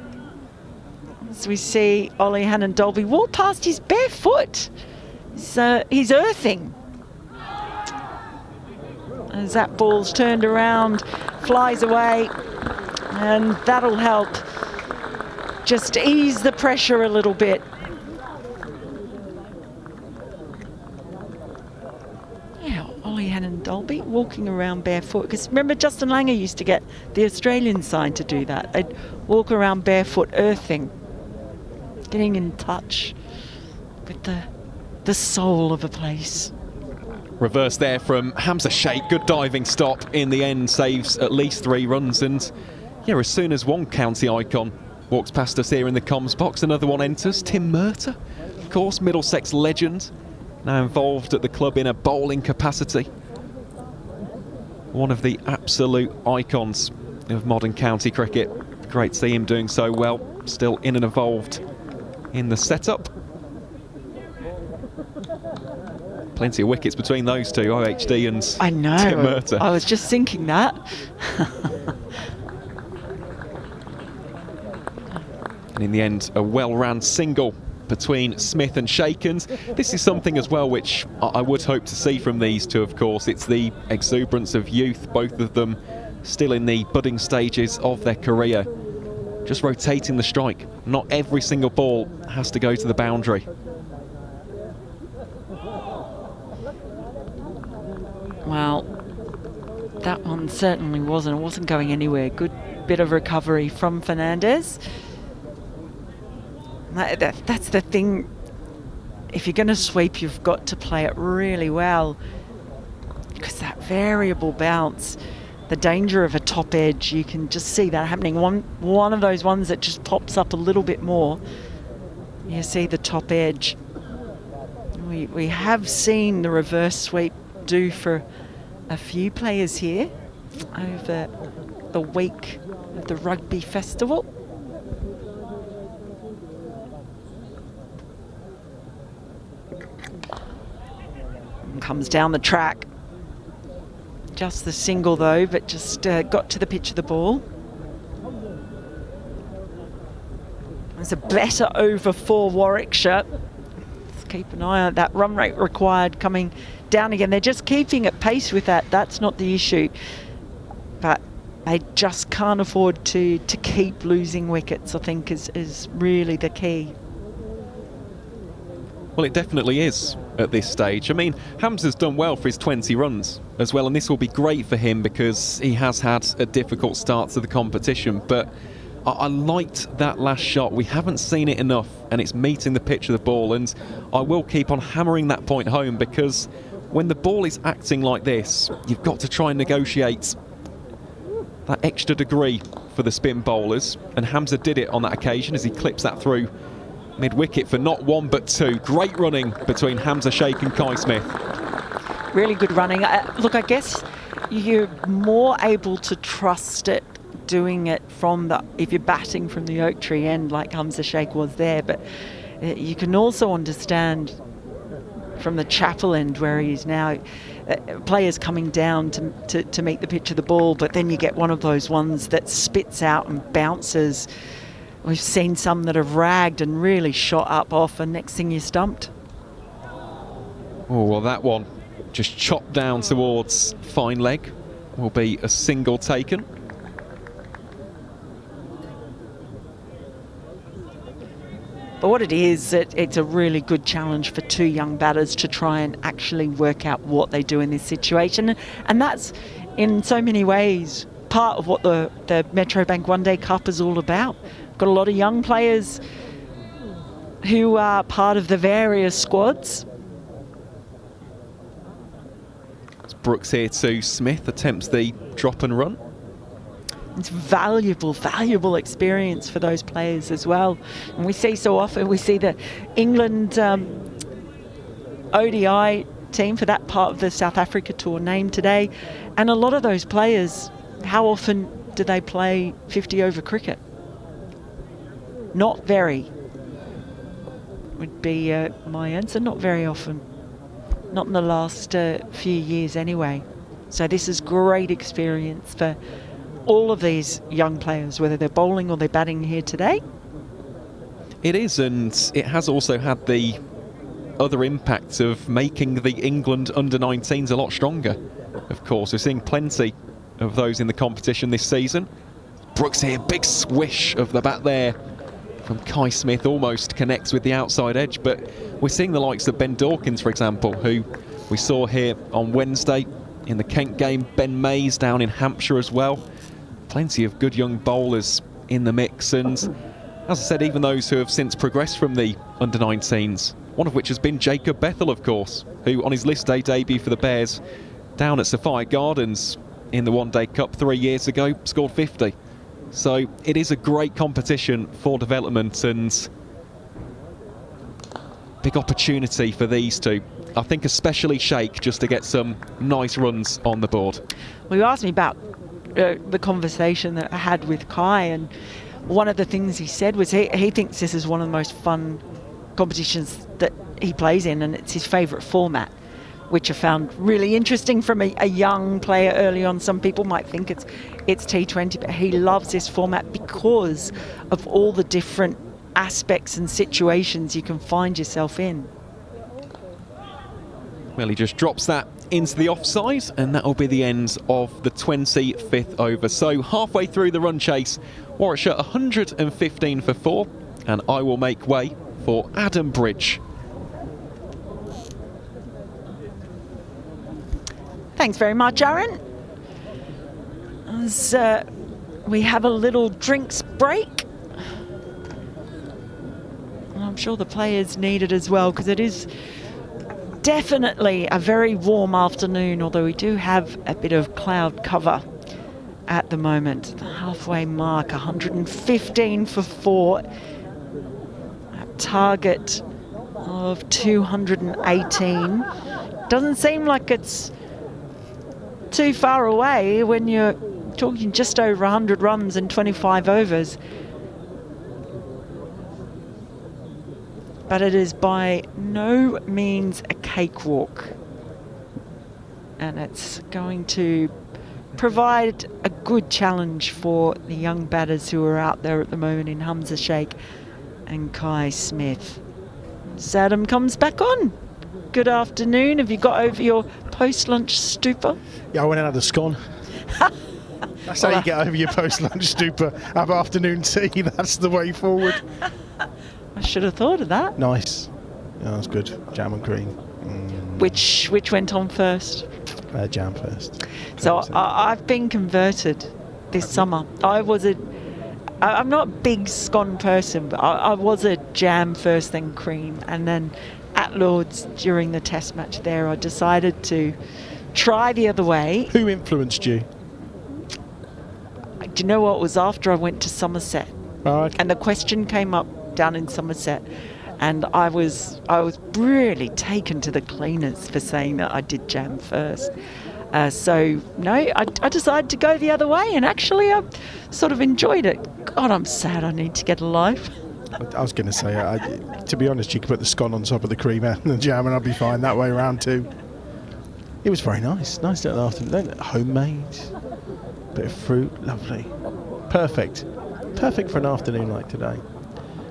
As we see Ollie Hannon-Dolby walk past his bare foot. So he's earthing. As that ball's turned around, flies away, and that'll help just ease the pressure a little bit. Yeah, Ollie Hannon-Dolby walking around barefoot, because remember Justin Langer used to get the Australian side to do that. They'd walk around barefoot, earthing, getting in touch with the soul of a place. Reverse there from Hamza Sheikh. Good diving stop in the end, saves at least 3 runs. And yeah, as soon as one county icon walks past us here in the comms box, another one enters. Tim Murtagh, of course, Middlesex legend, now involved at the club in a bowling capacity. One of the absolute icons of modern county cricket. Great to see him doing so well, still in and involved in the setup. Plenty of wickets between those two, OHD and Tim Murtagh. I was just thinking that. And in the end, a well-ran single between Smith and Sheikh. And this is something as well which I would hope to see from these two, of course. It's the exuberance of youth, both of them still in the budding stages of their career. Just rotating the strike. Not every single ball has to go to the boundary. Well, that one certainly wasn't. It wasn't going anywhere. Good bit of recovery from Fernandez. That's the thing. If you're going to sweep, you've got to play it really well, because that variable bounce, the danger of a top edge, you can just see that happening. One of those ones that just pops up a little bit more. You see the top edge. We have seen the reverse sweep do for a few players here over the week of the Rugby Festival. And comes down the track. Just the single though, but just got to the pitch of the ball. There's a better over for Warwickshire. Let's keep an eye on that run rate required coming down again. They're just keeping at pace with that. That's not the issue. But they just can't afford to keep losing wickets, I think, is really the key. Well, it definitely is at this stage. I mean, Hamza's done well for his 20 runs as well, and this will be great for him because he has had a difficult start to the competition. But I liked that last shot. We haven't seen it enough, and it's meeting the pitch of the ball. And I will keep on hammering that point home, because when the ball is acting like this, you've got to try and negotiate that extra degree for the spin bowlers. And Hamza did it on that occasion as he clips that through mid-wicket for not 1 but 2. Great running between Hamza Sheikh and Kai Smith. Really good running. Look, I guess you're more able to trust it doing it from if you're batting from the oak tree end like Hamza Sheikh was there, but you can also understand from the chapel end where he is now, players coming down to meet the pitch of the ball, but then you get one of those ones that spits out and bounces. We've seen some that have ragged and really shot up off, and next thing you're stumped. Oh, well, that one just chopped down towards fine leg. Will be a single taken. But what it is, it's a really good challenge for two young batters to try and actually work out what they do in this situation. And that's in so many ways part of what the Metrobank One Day Cup is all about. Got a lot of young players who are part of the various squads. Brooks here to Smith, attempts the drop and run. It's valuable experience for those players as well. And we see so often, we see the England ODI team for that part of the South Africa tour named today. And a lot of those players, how often do they play 50 over cricket? Not very, would be my answer. Not very often. Not in the last few years anyway. So this is great experience for all of these young players, whether they're bowling or they're batting here today. It is, and it has also had the other impact of making the England under-19s a lot stronger. Of course, we're seeing plenty of those in the competition this season. Brooks here, big swish of the bat there from Kai Smith, almost connects with the outside edge, but we're seeing the likes of Ben Dawkins, for example, who we saw here on Wednesday in the Kent game, Ben Mays down in Hampshire as well. Plenty of good young bowlers in the mix, and as I said, even those who have since progressed from the under-19s, one of which has been Jacob Bethel, of course, who on his list day debut for the Bears down at Sophia Gardens in the One Day Cup 3 years ago scored 50. So it is a great competition for development and big opportunity for these two. I think especially Sheikh just to get some nice runs on the board. Well, you asked me about the conversation that I had with Kai, and one of the things he said was he thinks this is one of the most fun competitions that he plays in, and it's his favourite format, which I found really interesting from a young player early on. Some people might think it's T20, but he loves this format because of all the different aspects and situations you can find yourself in. Well, he just drops that into the offside, and that will be the end of the 25th over. So halfway through the run chase, Warwickshire 115 for 4, and I will make way for Adam Bridge. Thanks very much, Aaron. As we have a little drinks break, and I'm sure the players need it as well, because it is definitely a very warm afternoon, although we do have a bit of cloud cover at the moment. The halfway mark, 115 for 4, a target of 218. Doesn't seem like it's too far away when you're talking just over 100 runs in 25 overs. But it is by no means a cakewalk. And it's going to provide a good challenge for the young batters who are out there at the moment in Hamza Sheikh and Kai Smith. As Adam comes back on. Good afternoon. Have you got over your post-lunch stupor? Yeah, I went and had a scone. That's how you get over your post-lunch stupor. Have afternoon tea. That's the way forward. I should have thought of that. Nice. Yeah, that's good. Jam and cream. Which went on first? Jam first. So I've been converted this summer. I'm not a big scone person, but I was a jam first, then cream, and then at Lord's during the test match there, I decided to try the other way. Who influenced you? Do you know what? It was after I went to Somerset, Okay. and the question came up down in Somerset, and I was really taken to the cleaners for saying that I did jam first. So no, I decided to go the other way, and actually I sort of enjoyed it. God, I'm sad I need to get a life. I was going to say, to be honest, you could put the scone on top of the cream and the jam and I'd be fine that way around too. It was very nice. Nice little afternoon. Homemade. Bit of fruit. Lovely. Perfect. Perfect for an afternoon like today.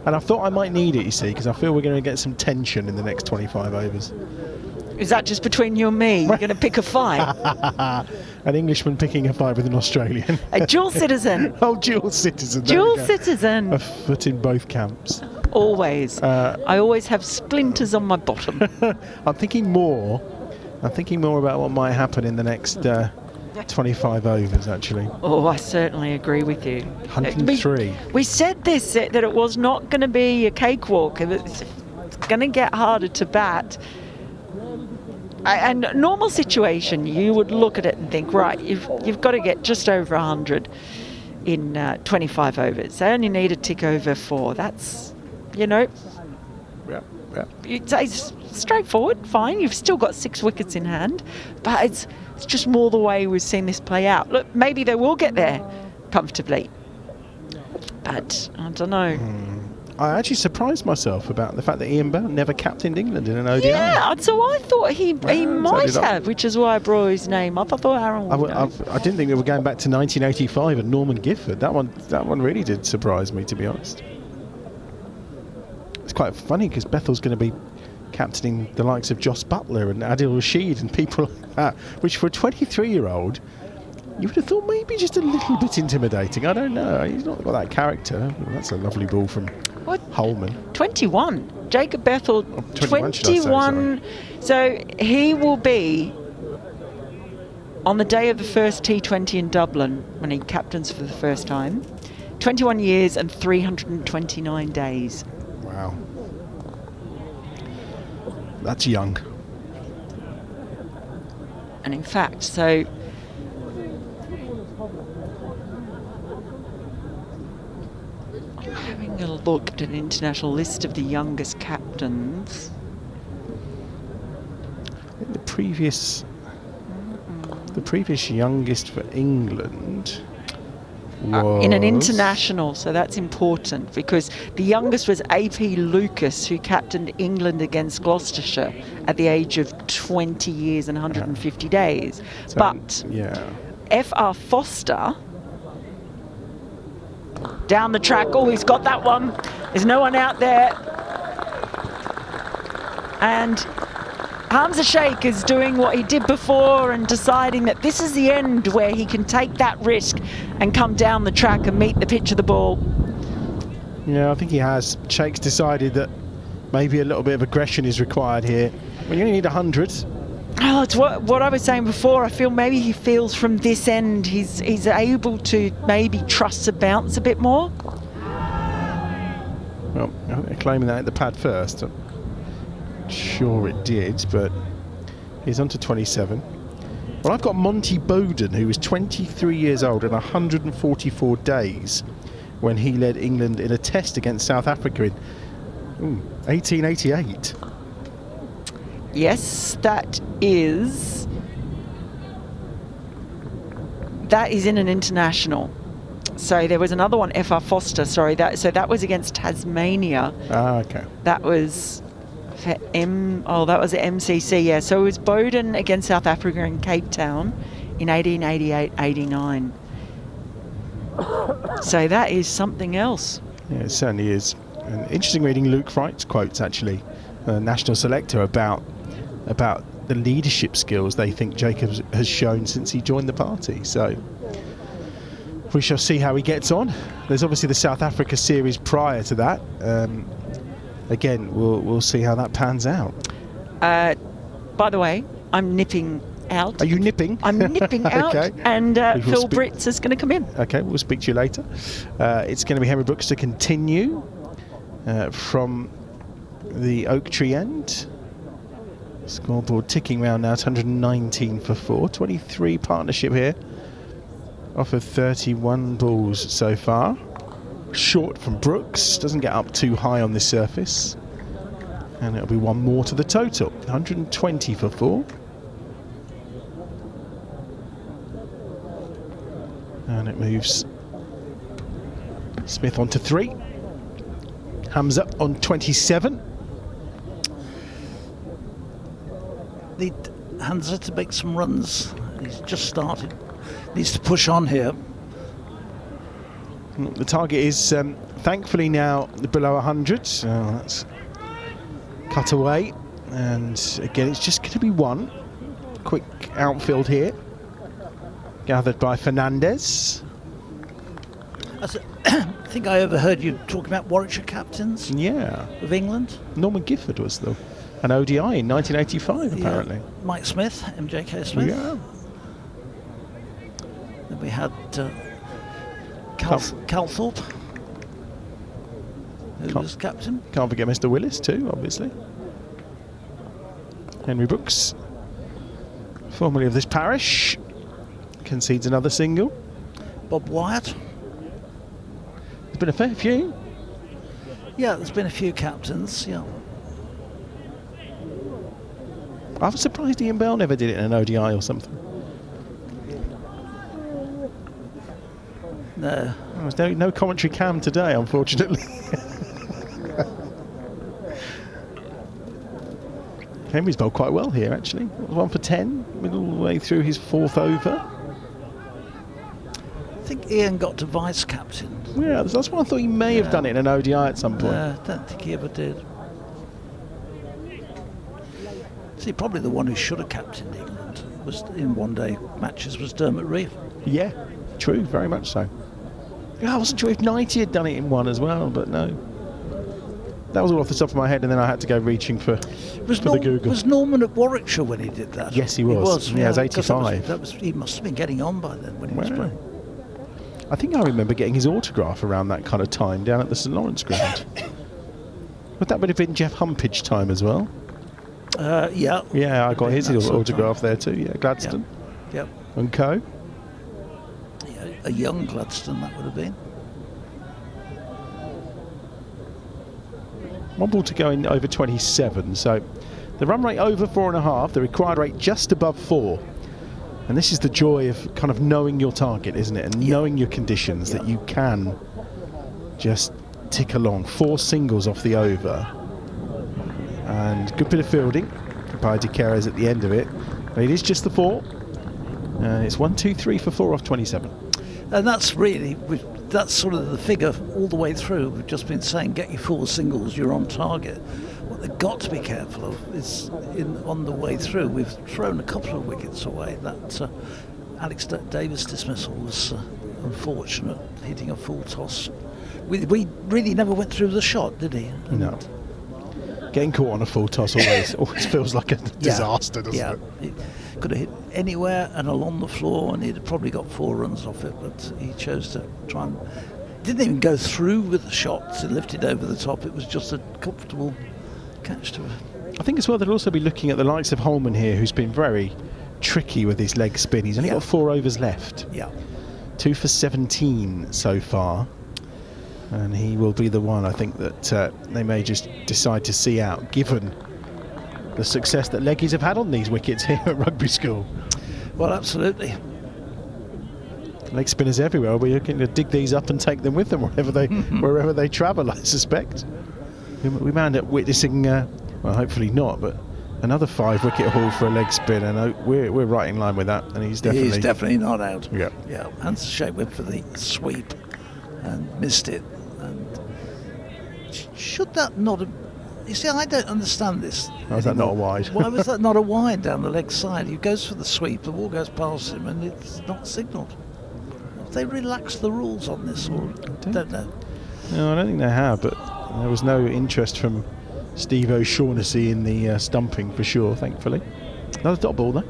And I thought I might need it, you see, because I feel we're going to get some tension in the next 25 overs. Is that just between you and me? You're going to pick a fight? An Englishman picking a fight with an Australian. A dual citizen. Oh, dual citizen. Dual citizen. A foot in both camps. Always. I always have splinters on my bottom. I'm thinking more about what might happen in the next 25 overs, actually. Oh, I certainly agree with you. 103. We said this, that it was not going to be a cakewalk. It's going to get harder to bat. And normal situation, you would look at it and think, right, you've got to get just over 100 in 25 overs. They only need a tick over 4. That's, Yeah. it's straightforward, fine. You've still got 6 wickets in hand, but it's just more the way we've seen this play out. Look, maybe they will get there comfortably, but I don't know. I actually surprised myself about the fact that Ian Bell never captained England in an ODI. Yeah, so I thought he might did I. have, which is why I brought his name up. I thought Aaron would know. I didn't think we were going back to 1985 and Norman Gifford. That one really did surprise me, to be honest. It's quite funny because Bethel's going to be captaining the likes of Joss Butler and Adil Rashid and people like that, which for a 23-year-old, you would have thought maybe just a little bit intimidating. I don't know. He's not got that character. That's a lovely ball from Holman. 21. Jacob Bethel, 21. 21. So he will be on the day of the first T20 in Dublin when he captains for the first time. 21 years and 329 days. Wow. That's young. And in fact, so having a look at an international list of the youngest captains. The previous youngest for England was in an international, so that's important because the youngest was AP Lucas, who captained England against Gloucestershire at the age of 20 years and 150 days. So, but FR Foster down the track. Oh, he's got that one. There's no one out there. And Hamza Sheikh is doing what he did before and deciding that this is the end where he can take that risk and come down the track and meet the pitch of the ball. Yeah, I think he has. Sheikh's decided that maybe a little bit of aggression is required here. Well, you only need 100. Oh, it's what I was saying before. I feel maybe he feels from this end he's able to maybe trust the bounce a bit more. Well, I think they're claiming that at the pad first. I'm sure it did, but he's on to 27. Well, I've got Monty Bowden, who was 23 years old and 144 days when he led England in a test against South Africa in 1888. Yes, that is in an international. So there was another one, FR Foster, sorry, that was against Tasmania. Ah, okay. That was for that was at MCC, yeah. So it was Bowden against South Africa in Cape Town in 1888-89. So that is something else. Yeah, it certainly is. And interesting reading Luke Wright's quotes, actually, national selector, about the leadership skills they think Jacob has shown since he joined the party. So we shall see how he gets on. There's obviously the South Africa series prior to that. Again, we'll see how that pans out. By the way, I'm nipping out. Are you nipping? I'm nipping out, okay. And Phil Britz is going to come in. Okay, we'll speak to you later. It's going to be Henry Brooks to continue from the Oak Tree end. Scoreboard ticking round now, 119 for 4. 23 partnership here. Off of 31 balls so far. Short from Brooks, doesn't get up too high on this surface. And it'll be one more to the total. 120 for 4. And it moves Smith on to 3. Hamza on 27. Need Hamza to make some runs. He's just started. Needs to push on here. The target is thankfully now below 100. So that's cut away. And again, it's just going to be one. Quick outfield here. Gathered by Fernandez. I think I overheard you talking about Warwickshire captains. Yeah. Of England. Norman Gifford was an ODI in 1985, apparently. Mike Smith, MJK Smith. Yeah. we had Calthorpe, who was captain. Can't forget Mr. Willis too, obviously. Henry Brooks, formerly of this parish, concedes another single. Bob Wyatt. There's been a fair few. Yeah, there's been a few captains, yeah. I was surprised Ian Bell never did it in an ODI or something. No. There was no commentary cam today, unfortunately. Henry's bowled quite well here, actually. 1 for 10, middle way through his 4th over. I think Ian got to vice captain. Yeah, that's what I thought he may have done it in an ODI at some point. No, I don't think he ever did. See, probably the one who should have captained England was in one-day matches was Dermot Reeve. Yeah, true, very much so. Yeah, I wasn't sure if 90 had done it in one as well, but no. That was all off the top of my head, and then I had to go reaching for the Google. Was Norman at Warwickshire when he did that? Yes, he was. He was 85. He must have been getting on by then when he was playing. I think I remember getting his autograph around that kind of time down at the St Lawrence ground. Would have been Jeff Humpage time as well? Yeah. Yeah, I got his autograph there too. Yeah, Gladstone. Yep. And co. Yeah, a young Gladstone that would have been. One ball to go in over 27, so the run rate over 4.5, the required rate just above 4. And this is the joy of kind of knowing your target, isn't it? And knowing your conditions, that you can just tick along. 4 singles off the over. And good bit of fielding by De Keres at the end of it. But it is just the 4. And it's 1, 2, 3 for 4 off 27. And that's really, that's sort of the figure all the way through. We've just been saying, get your 4 singles, you're on target. What they've got to be careful of is on the way through. We've thrown a couple of wickets away. That Alex Davis dismissal was unfortunate, hitting a full toss. We really never went through the shot, did he? No. Getting caught on a full toss always feels like a disaster, doesn't it? It could have hit anywhere and along the floor, and he'd probably got 4 runs off it, but he chose to try and didn't even go through with the shots. It lifted over the top. It was just a comfortable catch to it. I think as well they'll also be looking at the likes of Holman here, who's been very tricky with his leg spin. He's only got 4 overs left. Yeah. 2 for 17 so far. And he will be the one, I think, that they may just decide to see out, given the success that leggies have had on these wickets here at Rugby School. Well, absolutely. Leg spinners everywhere. We're looking to dig these up and take them with them wherever they travel, I suspect. We may end up witnessing, well, hopefully not, but another 5-wicket haul for a leg spin, and we're right in line with that. And he's definitely not out. Yeah. Hans Shapeweb for the sweep and missed it. And should that not have? You see, I don't understand this. Why was that not a wide? Why was that not a wide down the leg side? He goes for the sweep, the ball goes past him, and it's not signalled. Have they relaxed the rules on this, or don't know? No, I don't think they have, but there was no interest from Steve O'Shaughnessy in the stumping for sure, thankfully. Another dot ball, though.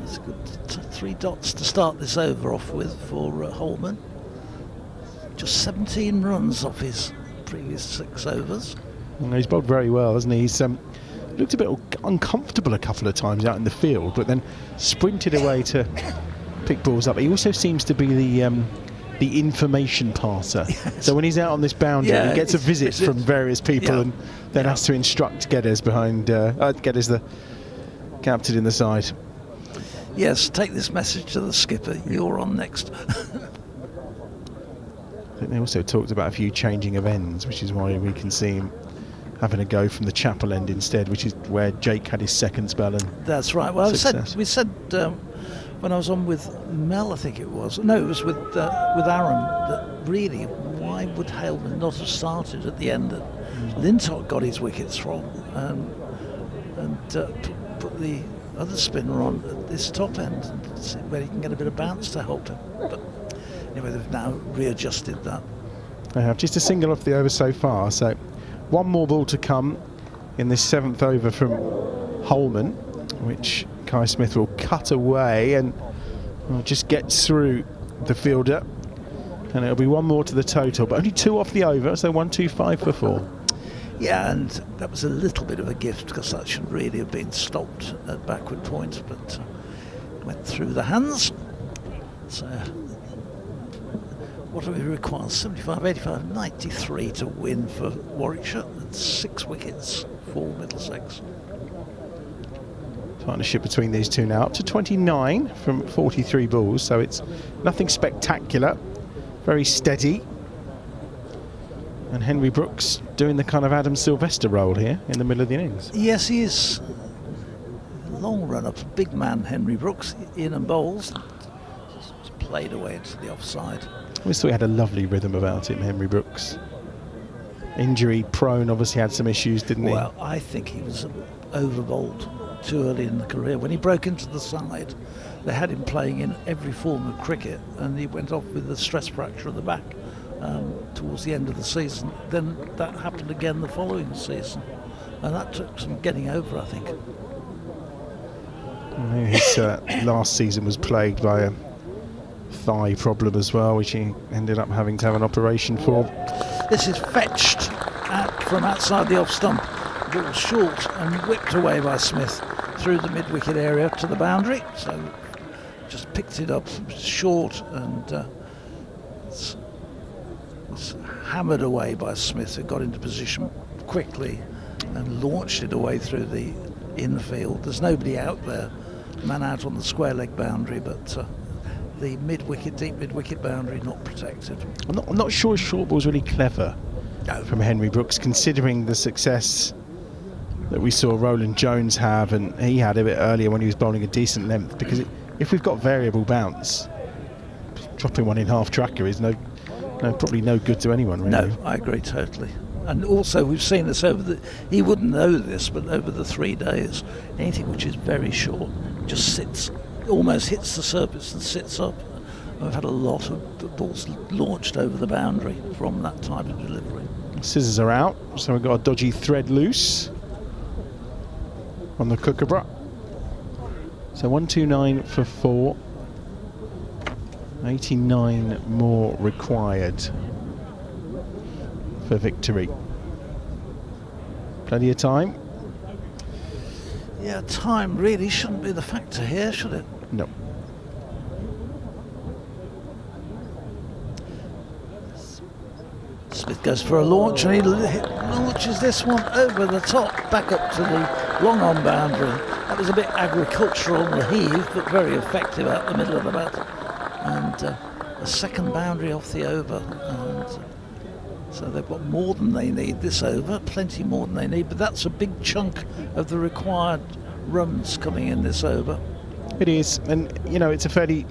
That's good. 3 dots to start this over off with for Holman. Just 17 runs off his previous 6 overs. Well, he's bowled very well, hasn't he? He's looked a bit uncomfortable a couple of times out in the field, but then sprinted away to pick balls up. He also seems to be the information passer. Yes. So when he's out on this boundary, he gets a visit from various people and then has to instruct Geddes behind Geddes, the captain in the side. Yes, take this message to the skipper. You're on next. I think they also talked about a few changing of ends, which is why we can see him having a go from the chapel end instead, which is where Jake had his second spell. And that's right. Well, we said when I was on with Mel, I think it was. No, it was with Aaron. That really, why would Haleman not have started at the end? Lintott got his wickets from, and put the other spinner on at this top end, where he can get a bit of bounce to help him. But anyway, they've now readjusted that. They have just a single off the over so far, so one more ball to come in this 7th over from Holman, which Kai Smith will cut away, and Well, just gets through the fielder, and it'll be one more to the total, but only 2 off the over, so 1-2-5 for 4. Yeah, and that was a little bit of a gift because that should really have been stopped at backward point, but went through the hands. So what do we require? 75, 85, 93 to win for Warwickshire, and 6 wickets for Middlesex. Partnership between these two now up to 29 from 43 balls, so it's nothing spectacular, very steady. And Henry Brooks doing the kind of Adam Sylvester role here in the middle of the innings. Yes, he is. Long run up, big man Henry Brooks, in and bowls. Just played away into the offside. I always thought he had a lovely rhythm about him, Henry Brooks. Injury prone, obviously had some issues, didn't he? Well, I think he was over-bowled too early in the career. When he broke into the side, they had him playing in every form of cricket, and he went off with a stress fracture of the back towards the end of the season. Then that happened again the following season, and that took some getting over, I think. His last season was plagued by a thigh problem as well, which he ended up having to have an operation for. This is fetched from outside the off stump. Ball short and whipped away by Smith through the mid-wicket area to the boundary. So just picked it up short, and it's hammered away by Smith, who got into position quickly and launched it away through the infield. There's nobody out there, man out on the square leg boundary, but the mid-wicket, deep mid-wicket boundary not protected. I'm not sure his short ball's really clever from Henry Brooks, considering the success that we saw Roland Jones have, and he had a bit earlier when he was bowling a decent length, because if we've got variable bounce, dropping one in half tracker is probably no good to anyone, really. No, I agree totally. And also we've seen this he wouldn't know this, but over the 3 days, anything which is very short just sits, almost hits the surface and sits up. I've had a lot of balls launched over the boundary from that type of delivery. Scissors are out, so we've got a dodgy thread loose on the Kookaburra. So 129 for 4. 89 more required for victory. Plenty of time. Yeah, time really shouldn't be the factor here, should it? No. Smith goes for a launch, and he launches this one over the top, back up to the long on boundary. That was a bit agricultural on the heave, but very effective out the middle of the bat. And a second boundary off the over. And so they've got more than they need this over, plenty more than they need, but that's a big chunk of the required runs coming in this over. It is, and it's a fairly,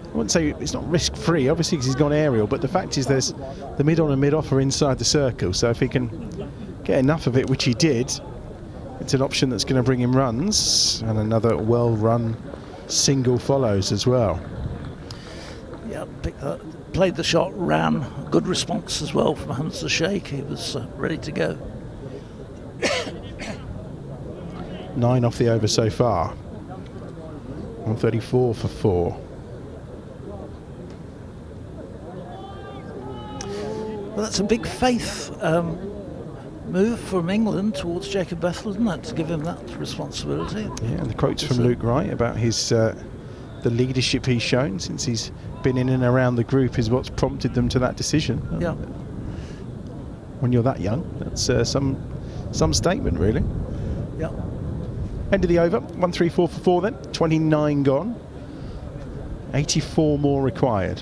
I wouldn't say it's not risk-free, obviously, because he's gone aerial, but the fact is there's the mid-on and mid-off are inside the circle, so if he can get enough of it, which he did, it's an option that's going to bring him runs, and another well-run single follows as well. Yeah, played the shot, ran, good response as well from Hamza Sheikh. He was ready to go. 9 off the over so far. 134 for 4. Well, that's a big faith move from England towards Jacob Bethel, isn't it, to give him that responsibility? Yeah, and the quotes from Luke Wright about his the leadership he's shown since he's been in and around the group is what's prompted them to that decision. Yeah. When you're that young, that's some statement, really. Yeah. End of the over, 134 for 4 then, 29 gone, 84 more required.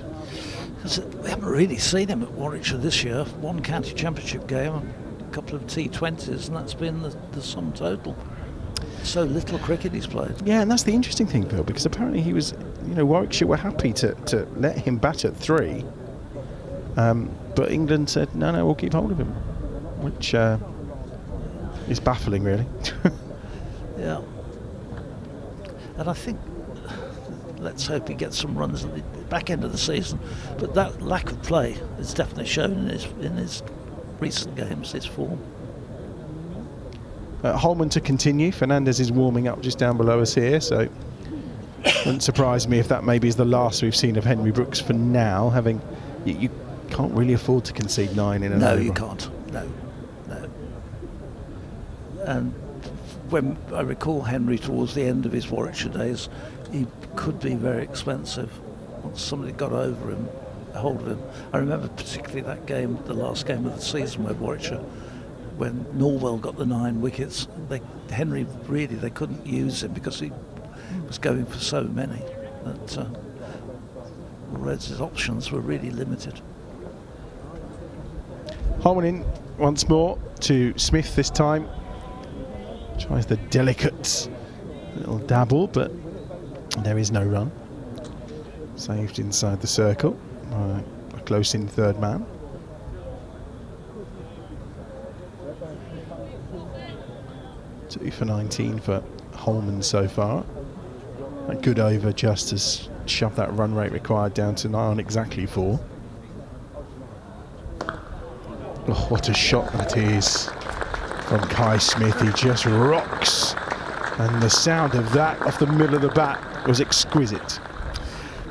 We haven't really seen him at Warwickshire this year. One county championship game, a couple of T20s, and that's been the sum total. So little cricket he's played. Yeah, and that's the interesting thing, Bill, because apparently he was, Warwickshire were happy to let him bat at 3, but England said, no, we'll keep hold of him, which is baffling, really. Yeah. And I think, let's hope he gets some runs at the back end of the season, but that lack of play is definitely shown in his recent games, his form. Holman to continue. Fernandez is warming up just down below us here, so Wouldn't surprise me if that maybe is the last we've seen of Henry Brooks for now. Having you can't really afford to concede 9 in an over. No, you can't. No. And when I recall Henry towards the end of his Warwickshire days, he could be very expensive once somebody got over him, a hold of him. I remember particularly that game, the last game of the season where Warwickshire, when Norwell got the 9 wickets, Henry really, they couldn't use him because he was going for so many that Reds' options were really limited. Holman in once more to Smith this time. Tries the delicate little dabble, but there is no run. Saved inside the circle. A close in third man. Two for 19 for Holman so far. A good over just to shove that run rate required down to nigh on exactly 4. Oh, what a shot that is from Kai Smith. He just rocks, and the sound of that off the middle of the bat was exquisite.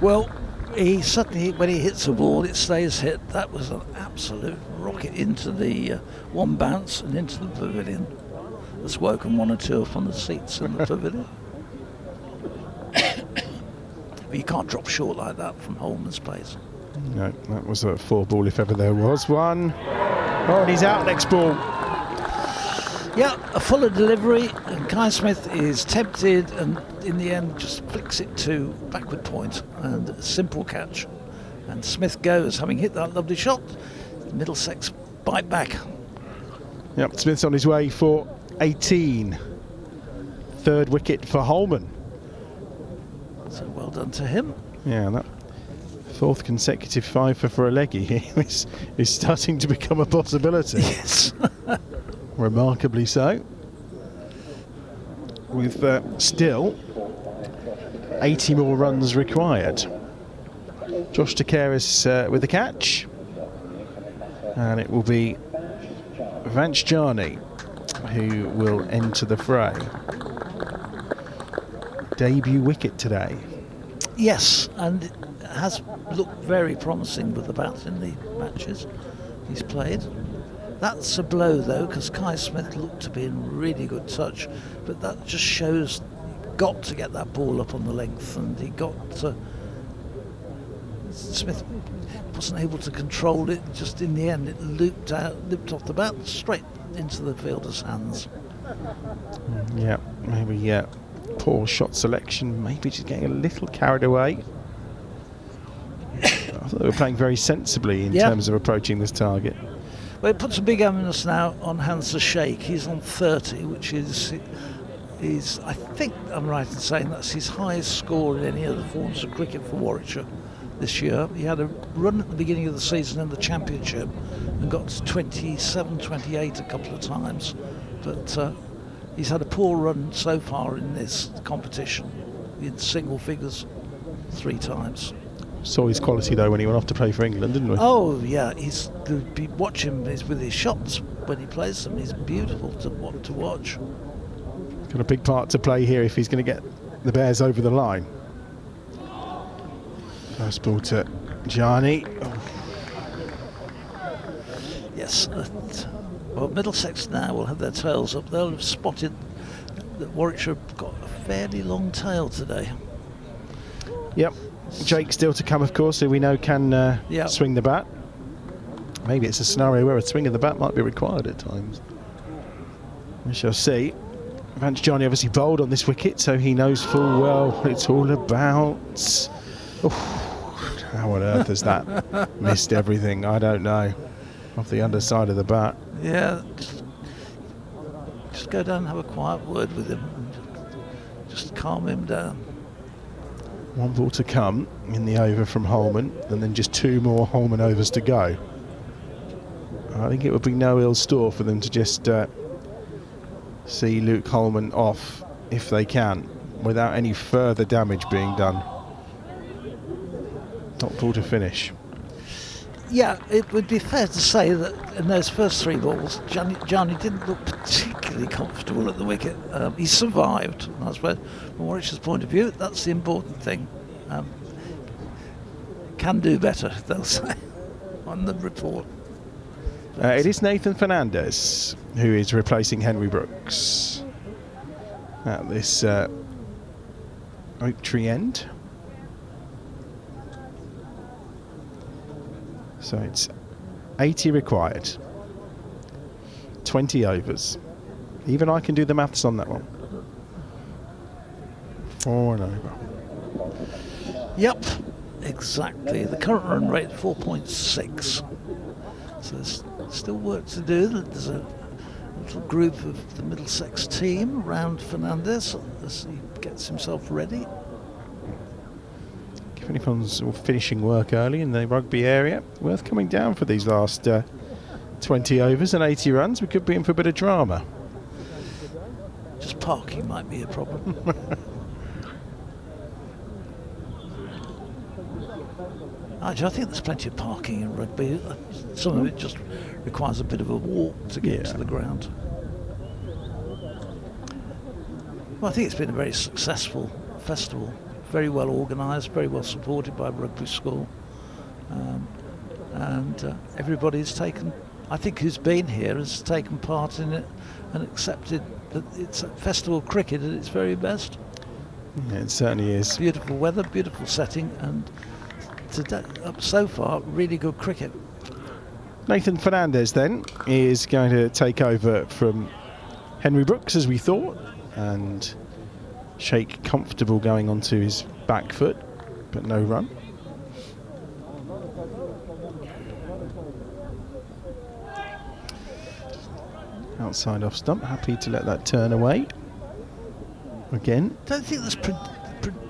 Well, he suddenly, when he hits a ball, it stays hit. That was an absolute rocket into the one bounce and into the pavilion. That's woken 1 or 2 up on the seats in the pavilion. But you can't drop short like that from Holman's pace. No, that was a 4 ball if ever there was one. Oh, and he's out next ball. Yeah, a fuller delivery, and Kai Smith is tempted and in the end just flicks it to backward point, and a simple catch. And Smith goes, having hit that lovely shot. Middlesex bite back. Yep, Smith's on his way for 18. 3rd wicket for Holman. So well done to him. Yeah, that 4th consecutive 5 for a leggy is starting to become a possibility. Yes. Remarkably so. With still 80 more runs required. Josh Takeris with the catch. And it will be Vanchjani who will enter the fray. Debut wicket today. Yes, and it has looked very promising with the bat in the matches he's played. That's a blow though, because Kai Smith looked to be in really good touch, but that just shows you've got to get that ball up on the length, and he got Smith wasn't able to control it. Just in the end, it looped off the bat straight into the fielder's hands. Yeah, maybe poor shot selection, maybe just getting a little carried away. I thought they were playing very sensibly in terms of approaching this target. Well, it puts a big onus now on Hansa Sheikh. He's on 30, which is I think I'm right in saying that's his highest score in any other forms of cricket for Warwickshire this year. He had a run at the beginning of the season in the Championship and got to 27, 28 a couple of times. But he's had a poor run so far in this competition, in single figures 3 times. Saw his quality though when he went off to play for England, didn't we? Oh yeah, watch him with his shots when he plays them. He's beautiful to watch. Got a big part to play here if he's going to get the Bears over the line. First ball to Gianni. Yes, well, Middlesex now will have their tails up. They'll have spotted that Warwickshire have got a fairly long tail today. Yep. Jake still to come, of course, who we know can swing the bat. Maybe it's a scenario where a swing of the bat might be required at times. We shall see. Vanchjani obviously bowled on this wicket, so he knows full well what it's all about. How on earth has that missed everything? I don't know. Off the underside of the bat. Yeah, just go down and have a quiet word with him. And just calm him down. 1 ball to come in the over from Holman, and then just 2 more Holman overs to go. I think it would be no ill store for them to just see Luke Holman off if they can, without any further damage being done. Top ball to finish. Yeah, it would be fair to say that in those first 3 balls, Johnny didn't look particularly really comfortable at the wicket. He survived. I suppose from Warwickshire's point of view, that's the important thing. Can do better, they'll say on the report. It is Nathan Fernandez who is replacing Henry Brooks at this oak tree end. So it's 80 required, 20 overs. Even I can do the maths on that one. 4 and over. Yep, exactly. The current run rate 4.6. So there's still work to do. There's a little group of the Middlesex team around Fernandez as he gets himself ready. If anyone's finishing work early in the rugby area, worth coming down for these last 20 overs and 80 runs. We could be in for a bit of drama. Just parking might be a problem. Actually, I think there's plenty of parking in rugby. Some of it just requires a bit of a walk to get to the ground. Well, I think it's been a very successful festival. Very well organised, very well supported by Rugby School. And everybody's taken, I think who's been here has taken part in it and accepted that it's festival cricket at its very best. Yeah, it certainly is. Beautiful weather, beautiful setting, and today, up so far, really good cricket. Nathan Fernandez then is going to take over from Henry Brooks, as we thought, and Sheikh comfortable going onto his back foot, but no run. Outside off stump, happy to let that turn away. Again. Don't think there's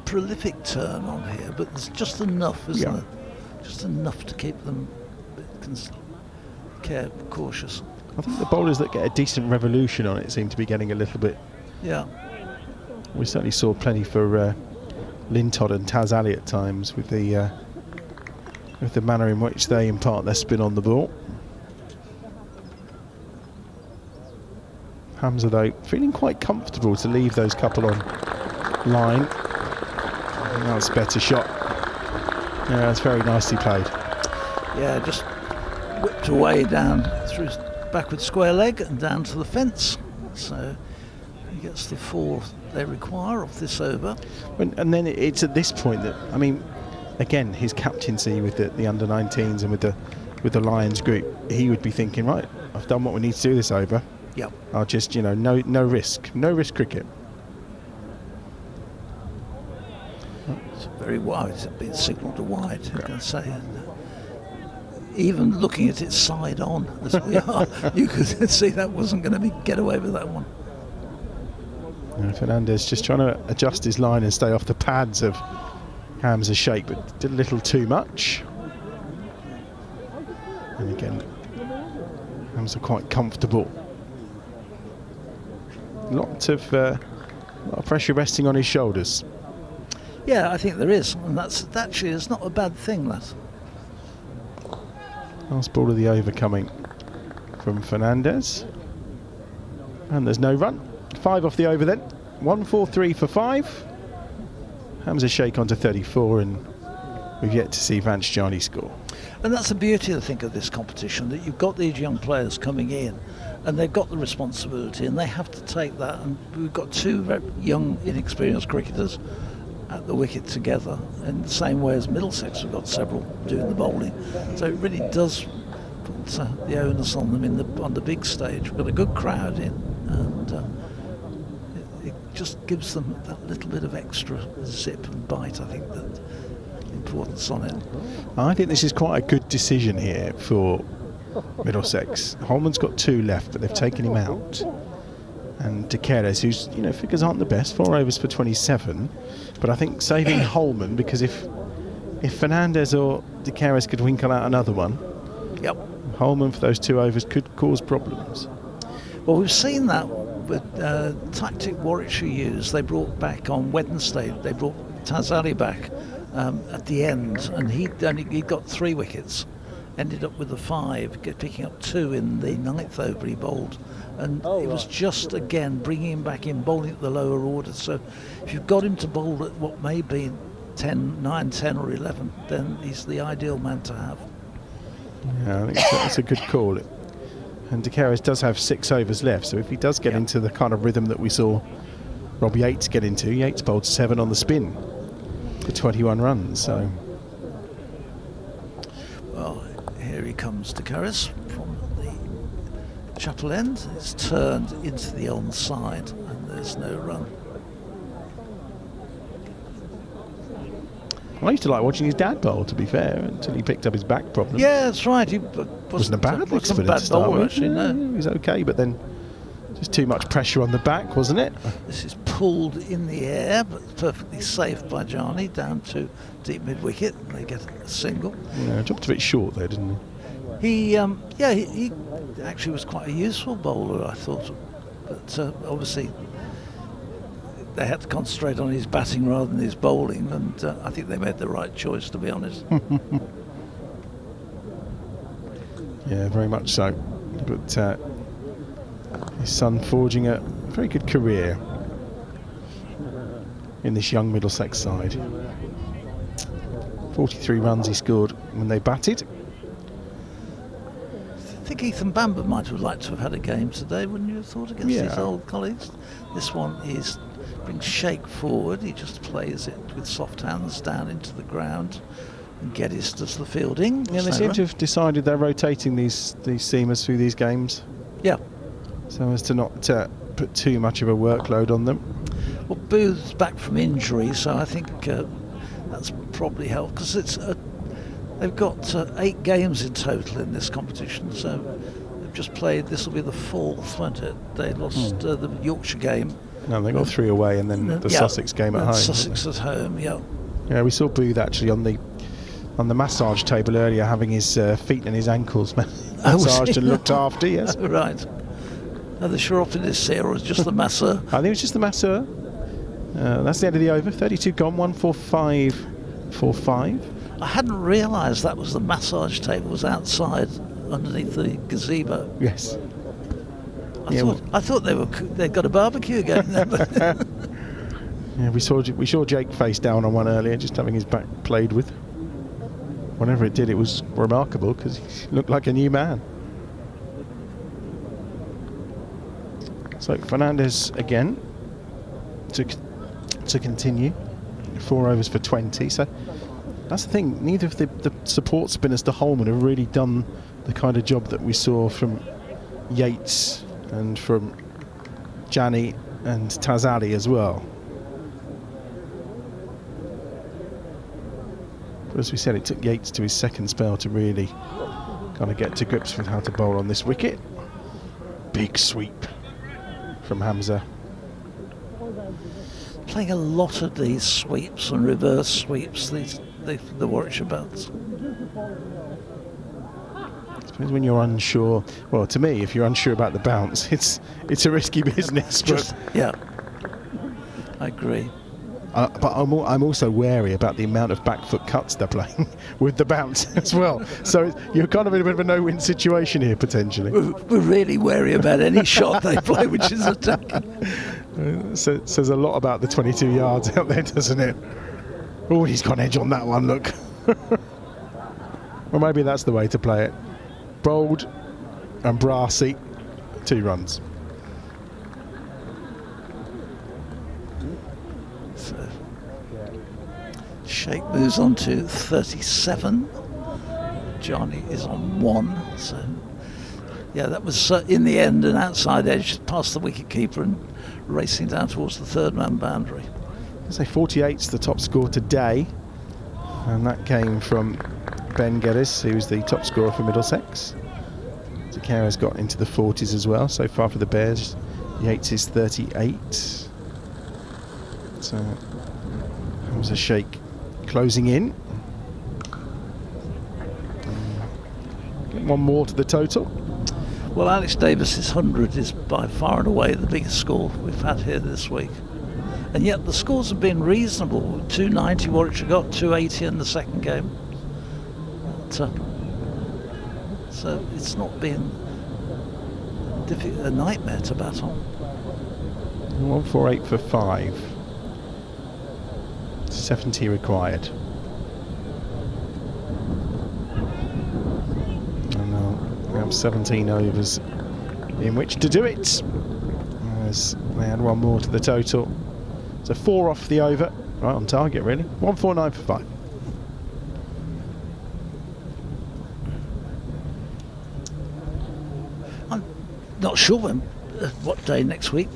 prolific turn on here, but there's just enough, isn't there? Just enough to keep them cautious. I think the bowlers that get a decent revolution on it seem to be getting a little bit. Yeah. We certainly saw plenty for Lintodd and Taz Ali at times with the manner in which they impart their spin on the ball. Hamza, though, feeling quite comfortable to leave those couple on line. That's a better shot. Yeah, that's very nicely played. Yeah, just whipped away down through backward square leg and down to the fence. So he gets the 4 they require off this over. And then it's at this point that, I mean, again, his captaincy with the under-19s and with the Lions group, he would be thinking, right, I've done what we need to do this over. Yep. I'll just, no risk cricket. It's very wide. It's been signalled to wide, I can say. And even looking at it side on as we are, you could see that wasn't going to get away with that one. Fernandez just trying to adjust his line and stay off the pads of Hamza Sheikh, but did a little too much. And again, Hamza quite comfortable. Lot of pressure resting on his shoulders. Yeah, I think there is, and that's actually it's not a bad thing. That last ball of the over coming from Fernandez, and there's no run. 5 off the over then. 143 for 5. Hamza Sheikh onto 34, and we've yet to see Vanchjani score. And that's the beauty, I think, of this competition, that you've got these young players coming in and they've got the responsibility and they have to take that, and we've got 2 very young, inexperienced cricketers at the wicket together in the same way as Middlesex have got several doing the bowling. So it really does put the onus on them on the big stage. We've got a good crowd in, and it just gives them that little bit of extra zip and bite, I think, that importance on it. I think this is quite a good decision here for Middlesex. Holman's got 2 left, but they've taken him out. And De Keres, whose figures aren't the best, 4 overs for 27, but I think saving Holman, because if Fernandez or De Keres could winkle out another one, yep, Holman for those 2 overs could cause problems. Well, we've seen that with tactic Warwickshire used. They brought back on Wednesday, they brought Taz Ali back at the end, and he got 3 wickets ended up with a 5, picking up 2 in the 9th over he bowled. And it was just, again, bringing him back in, bowling at the lower order. So if you've got him to bowl at what may be 9, 10 or 11, then he's the ideal man to have. Yeah, I think that's a good call. And De Queiroz does have 6 overs left, so if he does get into the kind of rhythm that we saw Rob Yates get into, Yates bowled 7 on the spin for 21 runs. So, well, here he comes, De Queiroz from the chapel end. It's turned into the onside, and there's no run. I used to like watching his dad bowl, to be fair, until he picked up his back problem. Yeah, that's right. He wasn't a bad bowler, actually, no. He was okay, but then just too much pressure on the back, wasn't it? This is pulled in the air, but perfectly safe by Jani down to deep mid-wicket, and they get a single. Yeah, dropped a bit short there, didn't he? He actually was quite a useful bowler, I thought, but obviously they had to concentrate on his batting rather than his bowling, and I think they made the right choice, to be honest. Yeah, very much so. But his son forging a very good career in this young Middlesex side. 43 runs he scored when they batted. I think Ethan Bamber might have liked to have had a game today, wouldn't you have thought, against his old colleagues? This one is brings Sheikh forward. He just plays it with soft hands down into the ground, and Geddes does the fielding. Yeah, they seem to have decided they're rotating these seamers through these games. Yeah. So as to not put too much of a workload on them. Well, Booth's back from injury, so I think that's probably helped, because they've got 8 games in total in this competition, so they've just played, this will be the 4th, won't it? They lost the Yorkshire game. No, they got 3 away, and then the Sussex game at home. Sussex at home, yeah. Yeah, we saw Booth actually on the massage table earlier, having his feet and his ankles massaged and looked after. Yes, right. Are the chiropodist here, or is just the masseur? I think it was just the masseur. That's the end of the over. 32 gone. 145.45. I hadn't realised that was the massage table was outside underneath the gazebo. Yes. I thought they'd got a barbecue going there. Yeah, we saw Jake face down on one earlier, just having his back played with. Whenever it did, it was remarkable, because he looked like a new man. So Fernandez again to continue. 4 overs for 20. So that's the thing. Neither of the support spinners to Holman have really done the kind of job that we saw from Yates and from Jani and Taz Ali as well. But as we said, it took Yates to his second spell to really kind of get to grips with how to bowl on this wicket. Big sweep from Hamza. Playing a lot of these sweeps and reverse sweeps, the Warwickshire bats. I suppose when you're unsure, well, to me, if you're unsure about the bounce, it's a risky business. Yeah, I agree. But I'm also wary about the amount of back foot cuts they're playing with the bounce as well. So you're kind of in a bit of a no-win situation here, potentially. We're really wary about any shot they play which is attacking. So says a lot about the 22 yards out there, doesn't it? Oh, he's got an edge on that one, look. Well, maybe that's the way to play it. Bold and brassy, 2 runs. Sheikh moves on to 37. Johnny is on 1. So, yeah, that was in the end an outside edge past the wicketkeeper and racing down towards the 3rd man boundary. I say 48's the top score today, and that came from Ben Geddes, who was the top scorer for Middlesex. De Queiroz got into the 40s as well so far for the Bears. Yates is 38. So that was a Sheikh closing in. Get 1 more to the total. Well, Alex Davis's 100 is by far and away the biggest score we've had here this week. And yet the scores have been reasonable. 290 Warwickshire got, 280 in the second game. But, So it's not been a nightmare to bat on. 148 for 5. 70 required. And now we have 17 overs in which to do it. As they add one more to the total. So 4 off the over. Right on target, really. 149 for 5. I'm not sure what day next week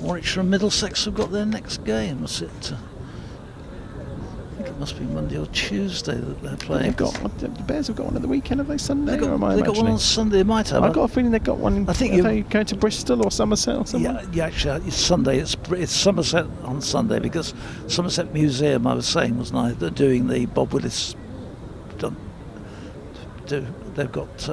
Warwickshire and Middlesex have got their next game. Was it? I think it must be Monday or Tuesday that they're playing. The Bears have got one at the weekend, have they? Sunday? They got one on Sunday. They might have. I've got a feeling they've got one. I think are they going to Bristol or Somerset or somewhere? Yeah, actually, it's Sunday. It's Somerset on Sunday, because Somerset Museum, I was saying, wasn't I? They're doing the Bob Willis. They've got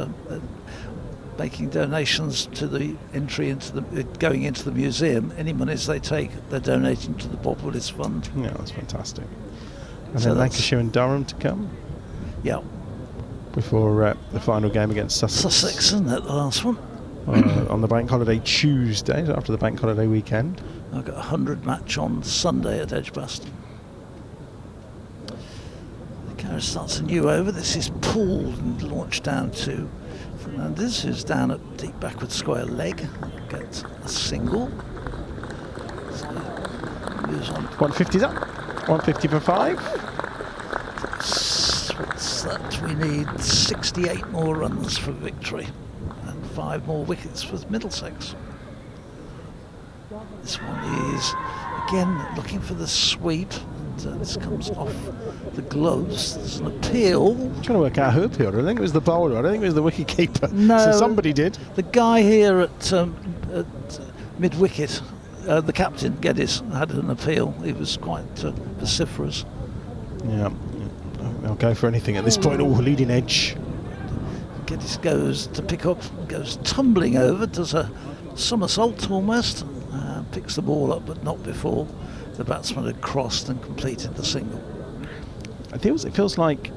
making donations to the entry into the going into the museum. Any monies they take, they're donating to the Bob Willis Fund. Yeah, that's fantastic. And So then Lancashire and Durham to come Yeah, before the final game against Sussex. Sussex, isn't it, the last one? On the bank holiday Tuesday, so after the bank holiday weekend. I've got a 100 match on Sunday at Edgbaston. The carriage starts a new over. This is pulled and launched down to Fernandez, who's down at deep backward square leg. Gets a single. So moves on. 150's up. 150 for 5. What's that? We need 68 more runs for victory and 5 more wickets for Middlesex. This one is again looking for the sweep, and this comes off the gloves. There's an appeal. I'm trying to work out who appealed. I think it was the bowler. I don't think it was the wicket keeper. No, so somebody did. The guy here at mid-wicket, the captain, Geddes, had an appeal. He was quite vociferous. Yeah, I'll go for anything at this point. Oh, leading edge. Geddes goes to pick up, goes tumbling over, does a somersault almost, picks the ball up, but not before the batsman had crossed and completed the single. It feels like,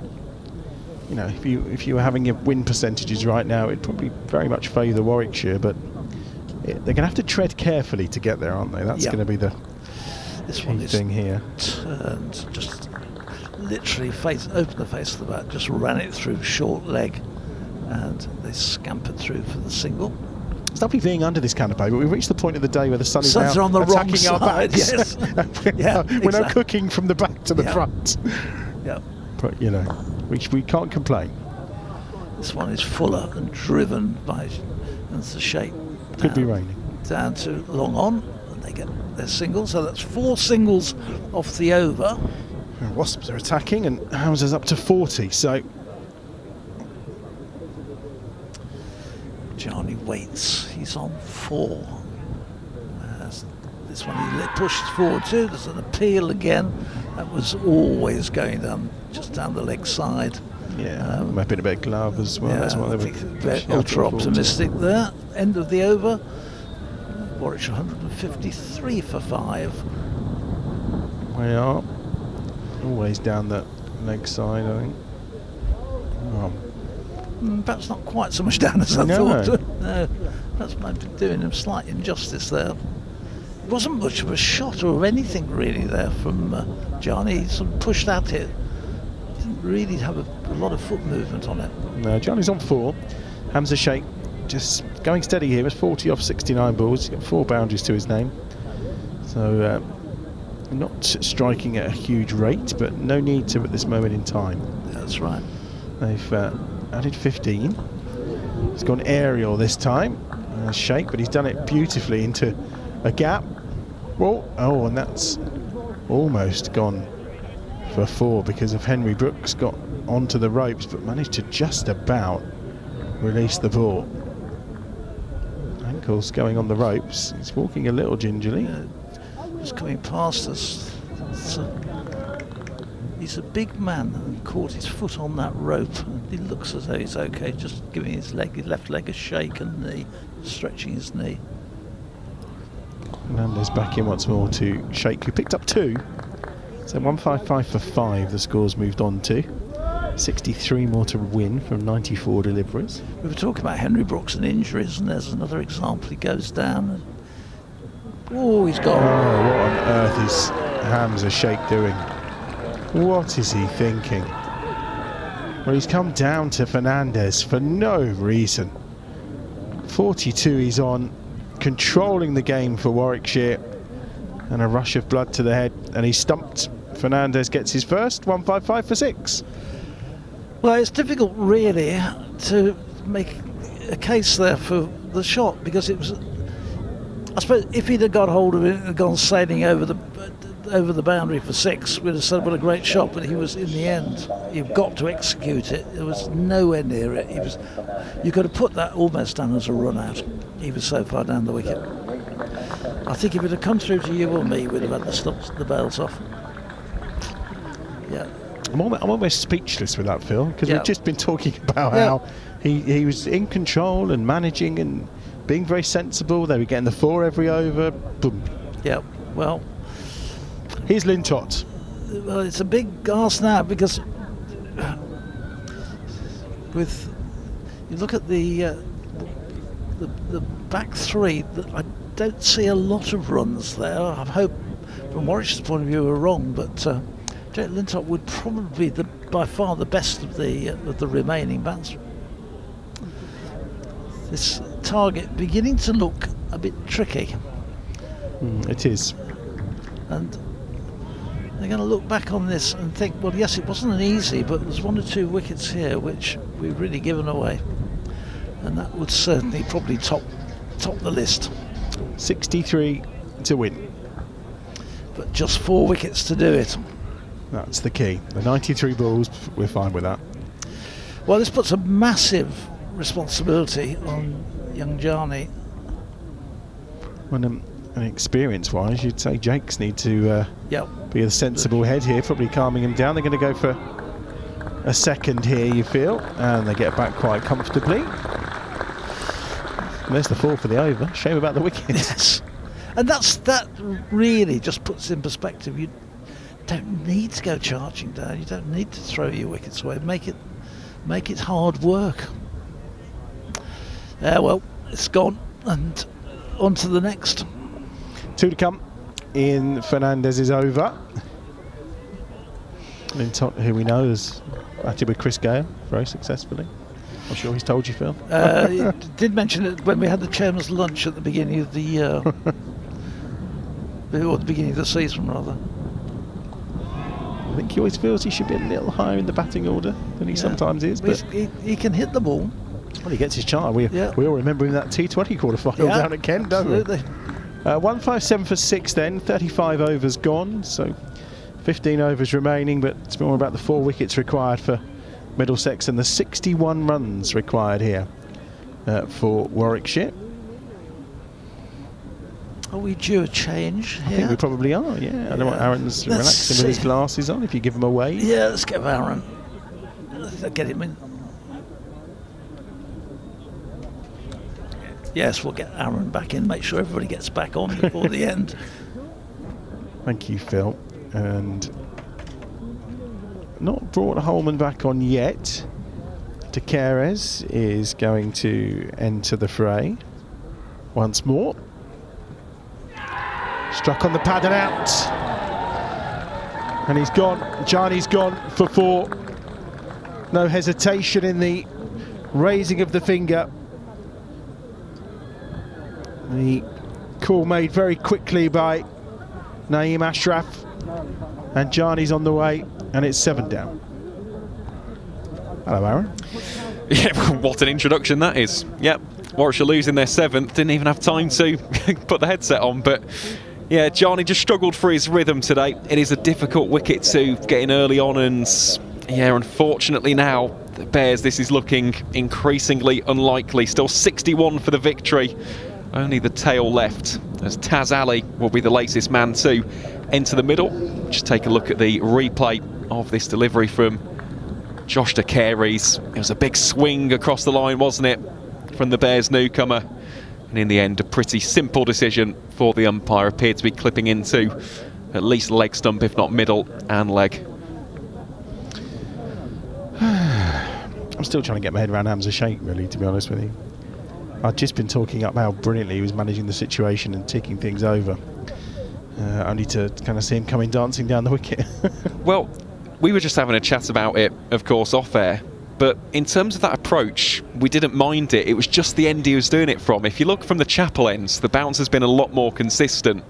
you know, if you were having your win percentages right now, it'd probably very much favour Warwickshire, but they're going to have to tread carefully to get there, aren't they? That's going to be the key thing here. Turned, just literally opened the face of the bat, just ran it through short leg, and they scampered through for the single. It's lovely being under this canopy, but we've reached the point of the day where the sun is Sun's now on the wrong attacking our side, backs. yes. We're now cooking from the back to the front. Yeah. But, you know, we can't complain. This one is fuller and driven by the shape. Could be raining. Down to long on, and they get their single. So that's 4 singles off the over. And Wasps are attacking, and Hamza's up to 40. So Johnny waits. He's on 4. This one he pushes forward too. There's an appeal again. That was always going down, just down the leg side. yeah, might be a bit of glove as well. That's what they were ultra optimistic there. End of the over. Warwickshire 153 for 5. We are always down that leg side, I think. Perhaps not quite so much down as I thought. No, perhaps might be doing him slight injustice there. It wasn't much of a shot or anything really there from Johnny. He sort of pushed at it. Didn't really have a lot of foot movement on it. No, Johnny's on 4. Hamza Sheikh just going steady here. It's 40 off 69 balls. He's got 4 boundaries to his name. So not striking at a huge rate, but no need to at this moment in time. That's right. They've added 15. He's gone aerial this time, Sheikh, but he's done it beautifully into a gap. Well, oh, and that's almost gone for 4 because of Henry Brooks got onto the ropes, but managed to just about release the ball. Ankles going on the ropes. He's walking a little gingerly. Just coming past us. He's a big man and caught his foot on that rope. And he looks as though he's okay, just giving his left leg a shake and knee, stretching his knee. Fernandez back in once more to Sheikh, who picked up 2. So 155 for 5 the score's moved on to. 63 more to win from 94 deliveries. We were talking about Henry Brooks and injuries, and there's another example. He goes down and he's gone. Oh, what on earth is Hamza Sheikh doing? What is he thinking? Well, he's come down to Fernandez for no reason. 42 he's on, controlling the game for Warwickshire, and a rush of blood to the head, and he's stumped. Fernandez gets his first, 155 for 6. Well, it's difficult really to make a case there for the shot, because it was, I suppose, if he'd have got hold of it and gone sailing over the boundary for 6, we'd have said what a great shot, but he was, in the end, you've got to execute it. There was nowhere near it. You could have put that almost down as a run out. He was so far down the wicket. I think if it had come through to you or me, we'd have had the bails off. Yeah. I'm almost speechless with that, Phil, because we've just been talking about how he was in control and managing and being very sensible. They were getting the 4 every over. Boom. Yeah, well, here's Lintott. Well, it's a big ask now, because you look at the back 3, I don't see a lot of runs there. I hope from Warwickshire's point of view we're wrong, but Jake Lintott would probably be by far the best of the remaining batsmen. This target beginning to look a bit tricky. It is. And they're going to look back on this and think, well, yes, it wasn't an easy, but there's 1 or 2 wickets here which we've really given away, and that would certainly probably top the list. 63 to win, but just 4 wickets to do it. That's the key. The 93 balls, we're fine with that. Well, this puts a massive responsibility on young Jani. And experience-wise, you'd say Jake's need to be a sensible head here, probably calming him down. They're going to go for a second here, you feel, and they get back quite comfortably. And there's the 4 for the over. Shame about the wicket. Yes, and that really just puts in perspective. You don't need to go charging down. You don't need to throw your wickets away. Make it hard work. Well, it's gone, and on to the next. 2 to come in Fernandez's over. Lintott, who we know has batted with Chris Gale very successfully. I'm sure he's told you, Phil. He did mention it when we had the chairman's lunch at the beginning of the year, or the beginning of the season, rather. I think he always feels he should be a little higher in the batting order than he sometimes is. But he can hit the ball. Well, he gets his chance. We all remember him that T20 quarter-final down at Kent, don't we? 157 for 6 then, 35 overs gone, so 15 overs remaining, but it's more about the 4 wickets required for Middlesex and the 61 runs required here for Warwickshire. Are we due a change here? I think we probably are, yeah. I don't know what Aaron's relaxing with his glasses on, if you give him away. Yeah, let's get Aaron. Let's get him in. Yes, we'll get Aaron back in, make sure everybody gets back on before the end. Thank you, Phil. And not brought Holman back on yet. Takeres is going to enter the fray once more. Struck on the pad and out. And he's gone. Jani's gone for 4. No hesitation in the raising of the finger. The call made very quickly by Naeem Ashraf, and Jani's on the way, and it's 7 down. Hello, Aaron. Yeah, what an introduction that is. Yep, Warwickshire losing their 7th, didn't even have time to put the headset on, but yeah, Jani just struggled for his rhythm today. It is a difficult wicket to get in early on, and yeah, unfortunately now, the Bears, this is looking increasingly unlikely. Still 61 for the victory. Only the tail left, as Taz Ali will be the latest man to enter the middle. Just take a look at the replay of this delivery from Josh Takeres. It was a big swing across the line, wasn't it, from the Bears newcomer. And in the end, a pretty simple decision for the umpire. Appeared to be clipping into at least leg stump, if not middle and leg. I'm still trying to get my head around Hamza Sheikh, really, to be honest with you. I've just been talking up how brilliantly he was managing the situation and ticking things over. Only to kind of see him coming dancing down the wicket. Well, we were just having a chat about it, of course, off air. But in terms of that approach, we didn't mind it. It was just the end he was doing it from. If you look from the Chapel ends, the bounce has been a lot more consistent.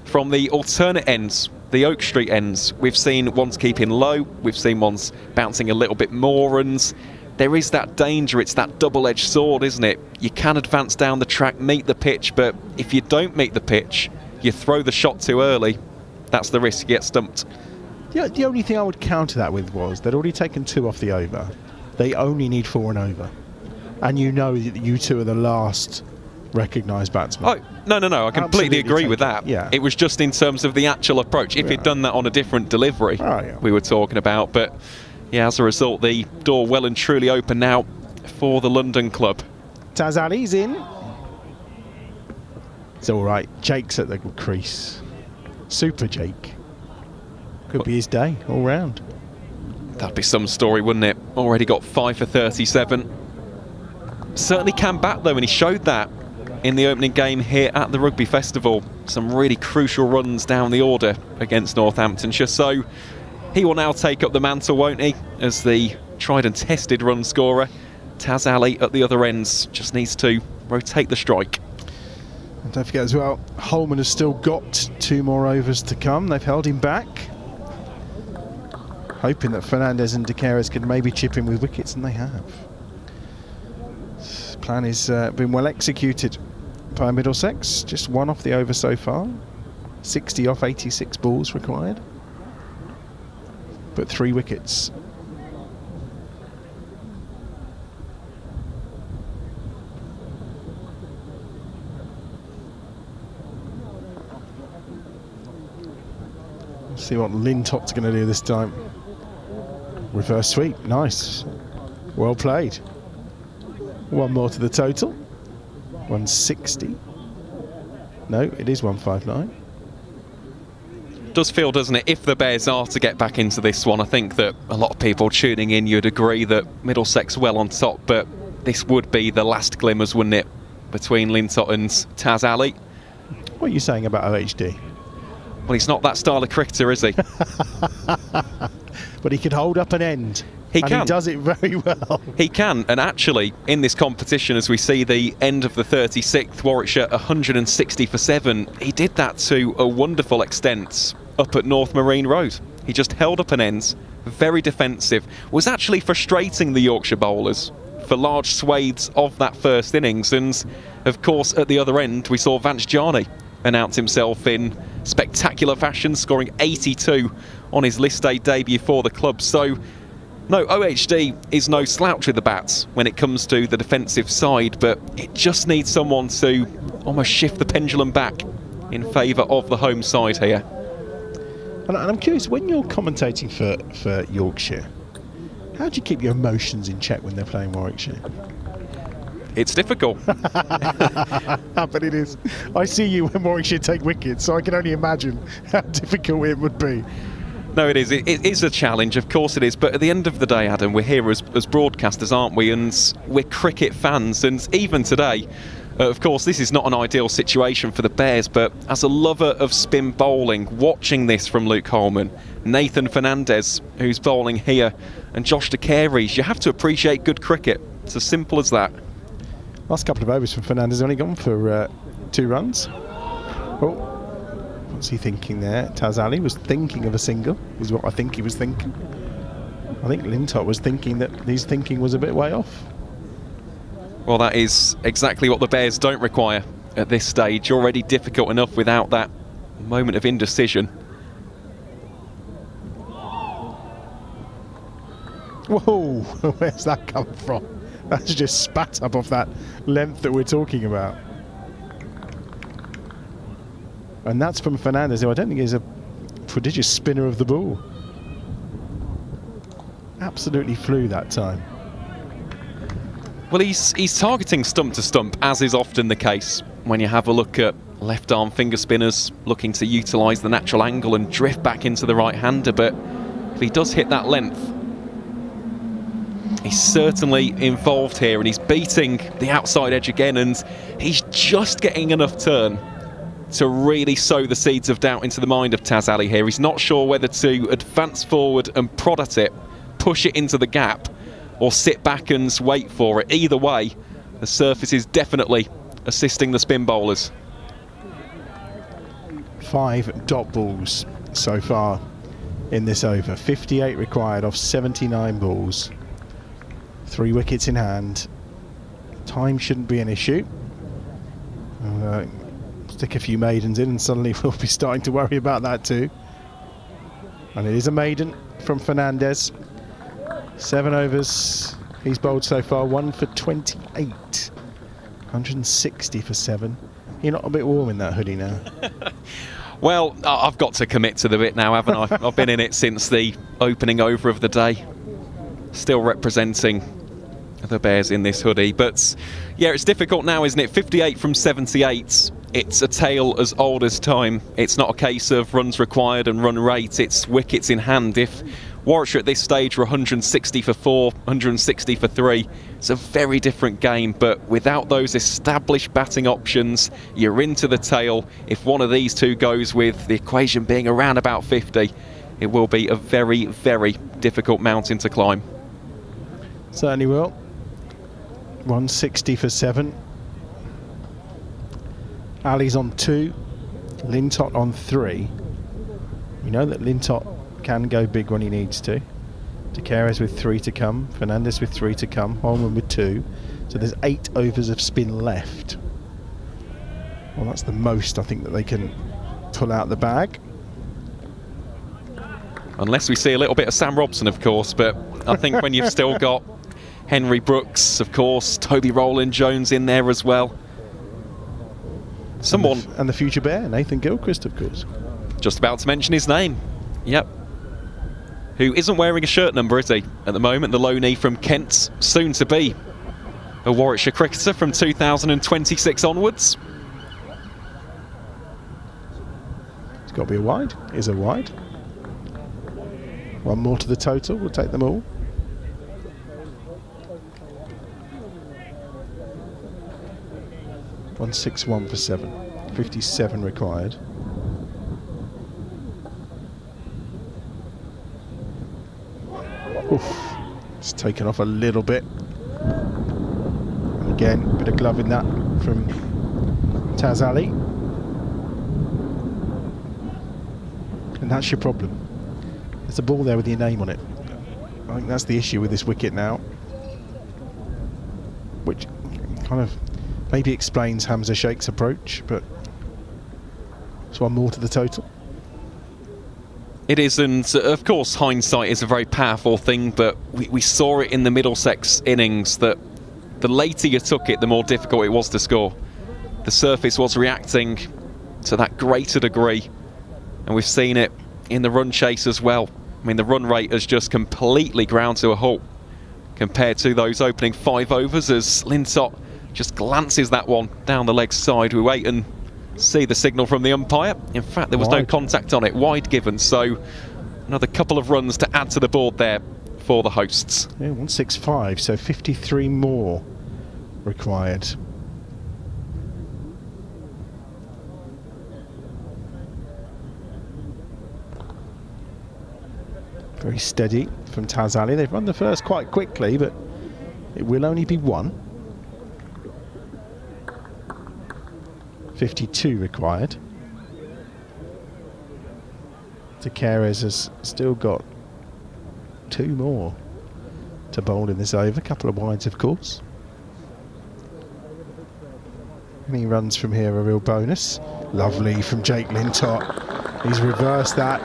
From the alternate ends, the Oak Street ends, we've seen ones keeping low, we've seen ones bouncing a little bit more, and there is that danger. It's that double-edged sword, isn't it? You can advance down the track, meet the pitch, but if you don't meet the pitch, you throw the shot too early, that's the risk, you get stumped. The only thing I would counter that with was they'd already taken 2 off the over. They only need 4 and over. And you know that you 2 are the last recognised batsmen. Oh, no, I completely agree with that. Yeah. It was just in terms of the actual approach. If he'd done that on a different delivery, we were talking about. But yeah, as a result, the door well and truly open now for the London club. Taz Ali's in. It's all right. Jake's at the crease. Super Jake. Could be his day all round. That'd be some story, wouldn't it? Already got 5 for 37. Certainly can bat though, and he showed that in the opening game here at the Rugby Festival. Some really crucial runs down the order against Northamptonshire. So he will now take up the mantle, won't he, as the tried and tested run scorer. Taz Ali at the other ends just needs to rotate the strike. And don't forget as well, Holman has still got 2 more overs to come. They've held him back, hoping that Fernandez and De Queiroz could maybe chip in with wickets, and they have. This plan has been well executed by Middlesex. Just 1 off the over so far. 60 off 86 balls required. But 3 wickets. Let's see what Lintop's going to do this time. Reverse sweep, nice. Well played. 1 more to the total. 160. No, it is 159. Does feel, doesn't it, if the Bears are to get back into this one, I think that a lot of people tuning in, you'd agree that Middlesex well on top, but this would be the last glimmers, wouldn't it, between Lintott and Taz Ali? What are you saying about OHD? Well, he's not that style of cricketer, is he? But he can hold up an end. He can. He does it very well. He can, and actually, in this competition, as we see the end of the 36th, Warwickshire 160 for 7, he did that to a wonderful extent up at North Marine Road. He just held up an end, very defensive, was actually frustrating the Yorkshire bowlers for large swathes of that first innings, and of course, at the other end, we saw Vance Jarney announce himself in spectacular fashion, scoring 82 on his list day debut for the club. So no, OHD is no slouch with the bats when it comes to the defensive side, but it just needs someone to almost shift the pendulum back in favour of the home side here. And I'm curious, when you're commentating for Yorkshire, how do you keep your emotions in check when they're playing Warwickshire? It's difficult. But it is. I see you when Warwickshire take wickets, so I can only imagine how difficult it would be. No, it is. It is a challenge, of course it is. But at the end of the day, Adam, we're here as broadcasters, aren't we? And we're cricket fans. And even today, of course, this is not an ideal situation for the Bears. But as a lover of spin bowling, watching this from Luke Holman, Nathan Fernandez, who's bowling here, and Josh De Queiroz, you have to appreciate good cricket. It's as simple as that. Last couple of overs from Fernandez only gone for 2 runs. Oh. What's he thinking there? Taz Ali was thinking of a single, is what I think he was thinking. I think Lintott was thinking that his thinking was a bit way off. Well, that is exactly what the Bears don't require at this stage. Already difficult enough without that moment of indecision. Whoa, where's that come from? That's just spat up off that length that we're talking about. And that's from Fernandez, who I don't think is a prodigious spinner of the ball. Absolutely flew that time. Well, he's targeting stump to stump, as is often the case when you have a look at left arm finger spinners looking to utilise the natural angle and drift back into the right hander. But if he does hit that length, He's certainly involved here, and he's beating the outside edge again, and he's just getting enough turn to really sow the seeds of doubt into the mind of Taz Ali here. He's not sure whether to advance forward and prod at it, push it into the gap, or sit back and wait for it. Either way, the surface is definitely assisting the spin bowlers. 5 dot balls so far in this over. 58 required off 79 balls. 3 wickets in hand. Time shouldn't be an issue. Stick a few maidens in and suddenly we'll be starting to worry about that too. And it is a maiden from Fernandez. 7 overs he's bowled so far, 1 for 28. 160 for 7. You're not a bit warm in that hoodie now? Well, I've got to commit to the bit now, haven't I? I've been in it since the opening over of the day. Still representing the Bears in this hoodie. But yeah, it's difficult now, isn't it? 58 from 78. It's a tale as old as time. It's not a case of runs required and run rate. It's wickets in hand. If Warwickshire at this stage were 160 for 4, 160 for 3, it's a very different game. But without those established batting options, you're into the tail. If one of these two goes, with the equation being around about 50, it will be a very, very difficult mountain to climb. Certainly will. 160 for 7. Ali's on 2. Lintott on 3. We know that Lintott can go big when he needs to. De Keres with 3 to come. Fernandez with 3 to come. Holman with 2. So there's 8 overs of spin left. Well, that's the most I think that they can pull out the bag. Unless we see a little bit of Sam Robson, of course. But I think when you've still got Henry Brooks, of course, Toby Rowland-Jones in there as well. Someone... And the future Bear, Nathan Gilchrist, of course. Just about to mention his name. Yep. Who isn't wearing a shirt number, is he? At the moment, the loanee from Kent, soon to be a Warwickshire cricketer from 2026 onwards. It's got to be a wide. It is a wide. 1 more to the total. We'll take them all. .161 for 7. 57 required. Oof. It's taken off a little bit. And again, a bit of glove in that from Taz Ali. And that's your problem. There's a ball there with your name on it. I think that's the issue with this wicket now. Which kind of maybe explains Hamza Sheikh's approach, but it's 1 more to the total. It is, and of course hindsight is a very powerful thing, but we saw it in the Middlesex innings that the later you took it, the more difficult it was to score. The surface was reacting to that greater degree, and we've seen it in the run chase as well. I mean, the run rate has just completely ground to a halt compared to those opening 5 overs, as Lintott just glances that one down the leg side. We wait and see the signal from the umpire. In fact, there was no contact on it. Wide given, so another couple of runs to add to the board there for the hosts. Yeah, 165, so 53 more required. Very steady from Taz Ali. They've run the first quite quickly, but it will only be 1. 52 required. De Keres has still got 2 more to bowl in this over. A couple of wides, of course. Any runs from here are a real bonus. Lovely from Jake Lintott. He's reversed that.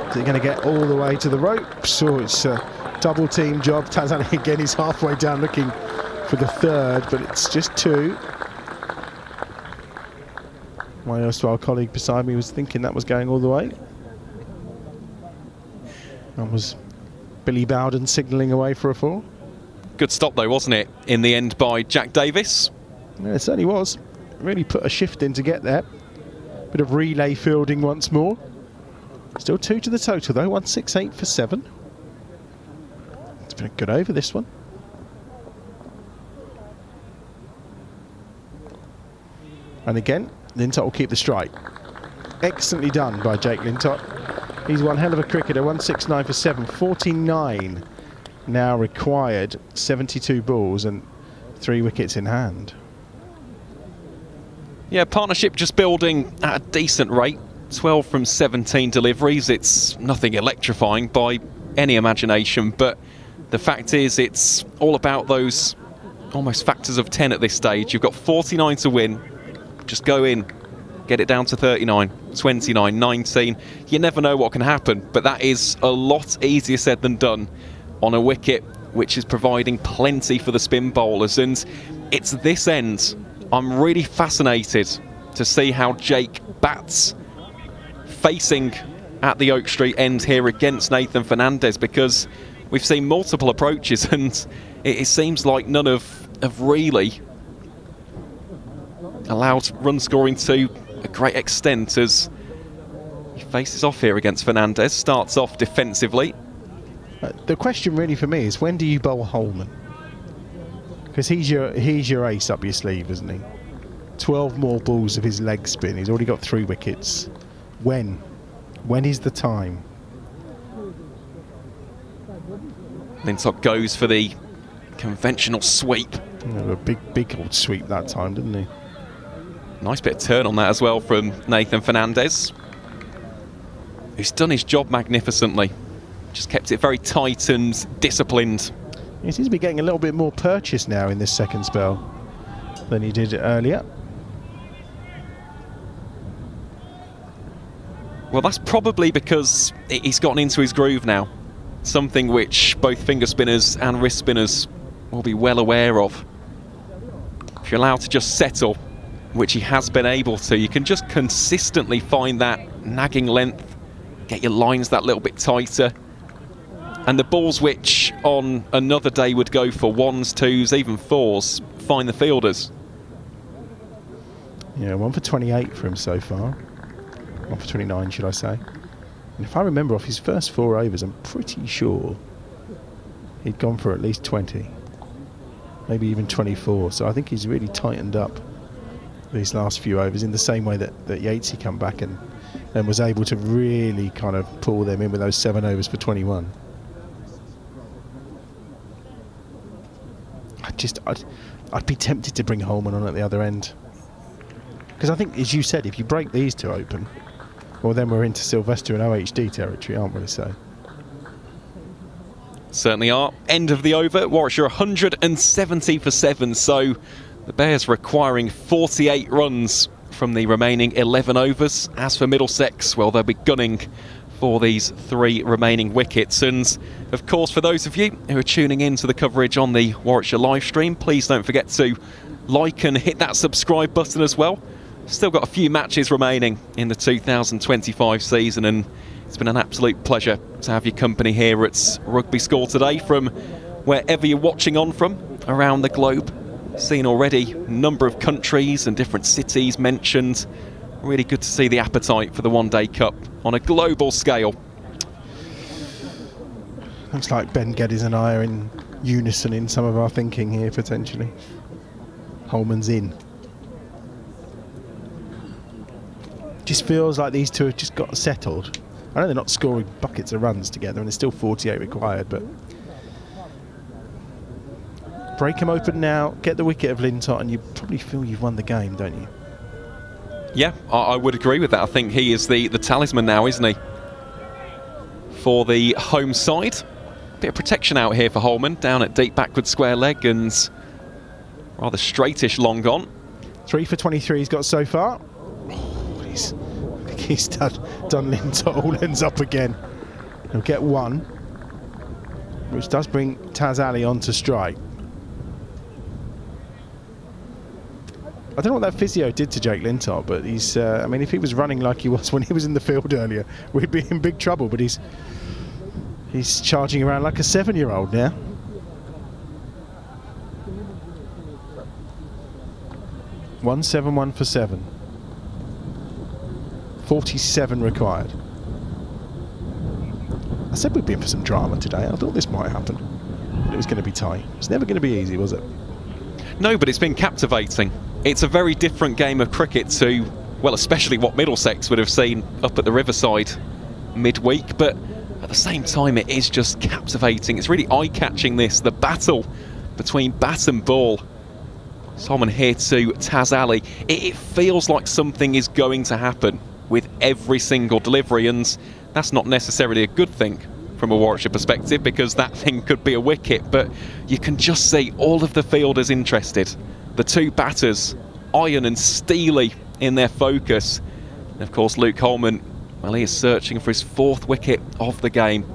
Is it going to get all the way to the ropes? Or it's a double team job. Taz Ali again is halfway down looking for the 3rd, but it's just 2. My erstwhile colleague beside me was thinking that was going all the way. And was Billy Bowden signalling away for a 4. Good stop though, wasn't it, in the end by Jack Davis? Yeah, it certainly was. Really put a shift in to get there. Bit of relay fielding once more. Still 2 to the total though, 168 for 7. It's been a good over, this one. And again, Lintott will keep the strike. Excellently done by Jake Lintott. He's one hell of a cricketer. 169 for 7. 49 now required. 72 balls and 3 wickets in hand. Yeah, partnership just building at a decent rate. 12 from 17 deliveries. It's nothing electrifying by any imagination, but the fact is it's all about those almost factors of 10 at this stage. You've got 49 to win. Just go in, get it down to 39, 29, 19. You never know what can happen, but that is a lot easier said than done on a wicket which is providing plenty for the spin bowlers. And it's this end I'm really fascinated to see how Jake bats facing at the Oak Street end here against Nathan Fernandez, because we've seen multiple approaches and it seems like none have really allowed run scoring to a great extent as he faces off here against Fernandez. Starts off defensively. The question really for me is, when do you bowl Holman? Because he's your ace up your sleeve, isn't he? 12 more balls of his leg spin. He's already got 3 wickets. When is the time? Lintott goes for the conventional sweep. A big old sweep that time, didn't he? Nice bit of turn on that as well from Nathan Fernandez, who's done his job magnificently. Just kept it very tight and disciplined. He seems to be getting a little bit more purchase now in this second spell than he did earlier. Well, that's probably because he's gotten into his groove now. Something which both finger spinners and wrist spinners will be well aware of. If you're allowed to just settle, which he has been able to, you can just consistently find that nagging length, get your lines that little bit tighter. And the balls which on another day would go for 1s, 2s, even 4s, find the fielders. Yeah, 1 for 28 for him so far. 1 for 29, should I say. And if I remember off his first 4 overs, I'm pretty sure he'd gone for at least 20. Maybe even 24. So I think he's really tightened up these last few overs in the same way that Yatesy come back and was able to really kind of pull them in with those 7 overs for 21. I'd be tempted to bring Holman on at the other end. Because I think, as you said, if you break these 2 open, well, then we're into Sylvester and OHD territory, aren't we? So certainly are. End of the over. Warwickshire 170 for 7. So the Bears requiring 48 runs from the remaining 11 overs. As for Middlesex, well, they'll be gunning for these 3 remaining wickets. And of course, for those of you who are tuning in to the coverage on the Warwickshire live stream, please don't forget to like and hit that subscribe button as well. Still got a few matches remaining in the 2025 season, and it's been an absolute pleasure to have your company here at Rugby School today from wherever you're watching on from around the globe. Seen already a number of countries and different cities mentioned. Really good to see the appetite for the One Day Cup on a global scale. Looks like Ben Geddes and I are in unison in some of our thinking here, potentially. Holman's in. Just feels like these 2 have just got settled. I know they're not scoring buckets of runs together and there's still 48 required, but break them open now, get the wicket of Lintott, and you probably feel you've won the game, don't you? Yeah, I would agree with that. I think he is the talisman now, isn't he? For the home side. Bit of protection out here for Holman, down at deep backward square leg and rather straightish long on. 3 for 23 he's got so far. He's done Lintott all ends up again. He'll get 1, which does bring Taz Ali on to strike. I don't know what that physio did to Jake Lintott, but he's, I mean, if he was running like he was when he was in the field earlier, we'd be in big trouble, but he's charging around like a 7-year-old now. $171 for 7. 47 required. I said we'd be in for some drama today. I thought this might happen, but it was going to be tight. It's never going to be easy, was it? No, but it's been captivating. it's a very different game of cricket to, well, especially what Middlesex would have seen up at the Riverside midweek, but at the same time it is just captivating. It's really eye-catching, this, the battle between bat and ball. Someone here to Taz Ali. It feels like something is going to happen with every single delivery, and that's not necessarily a good thing from a Warwickshire perspective, because that thing could be a wicket, but you can just see all of the fielders interested. The two batters, iron and steely in their focus. And of course Luke Holman, well, he is searching for his 4th wicket of the game.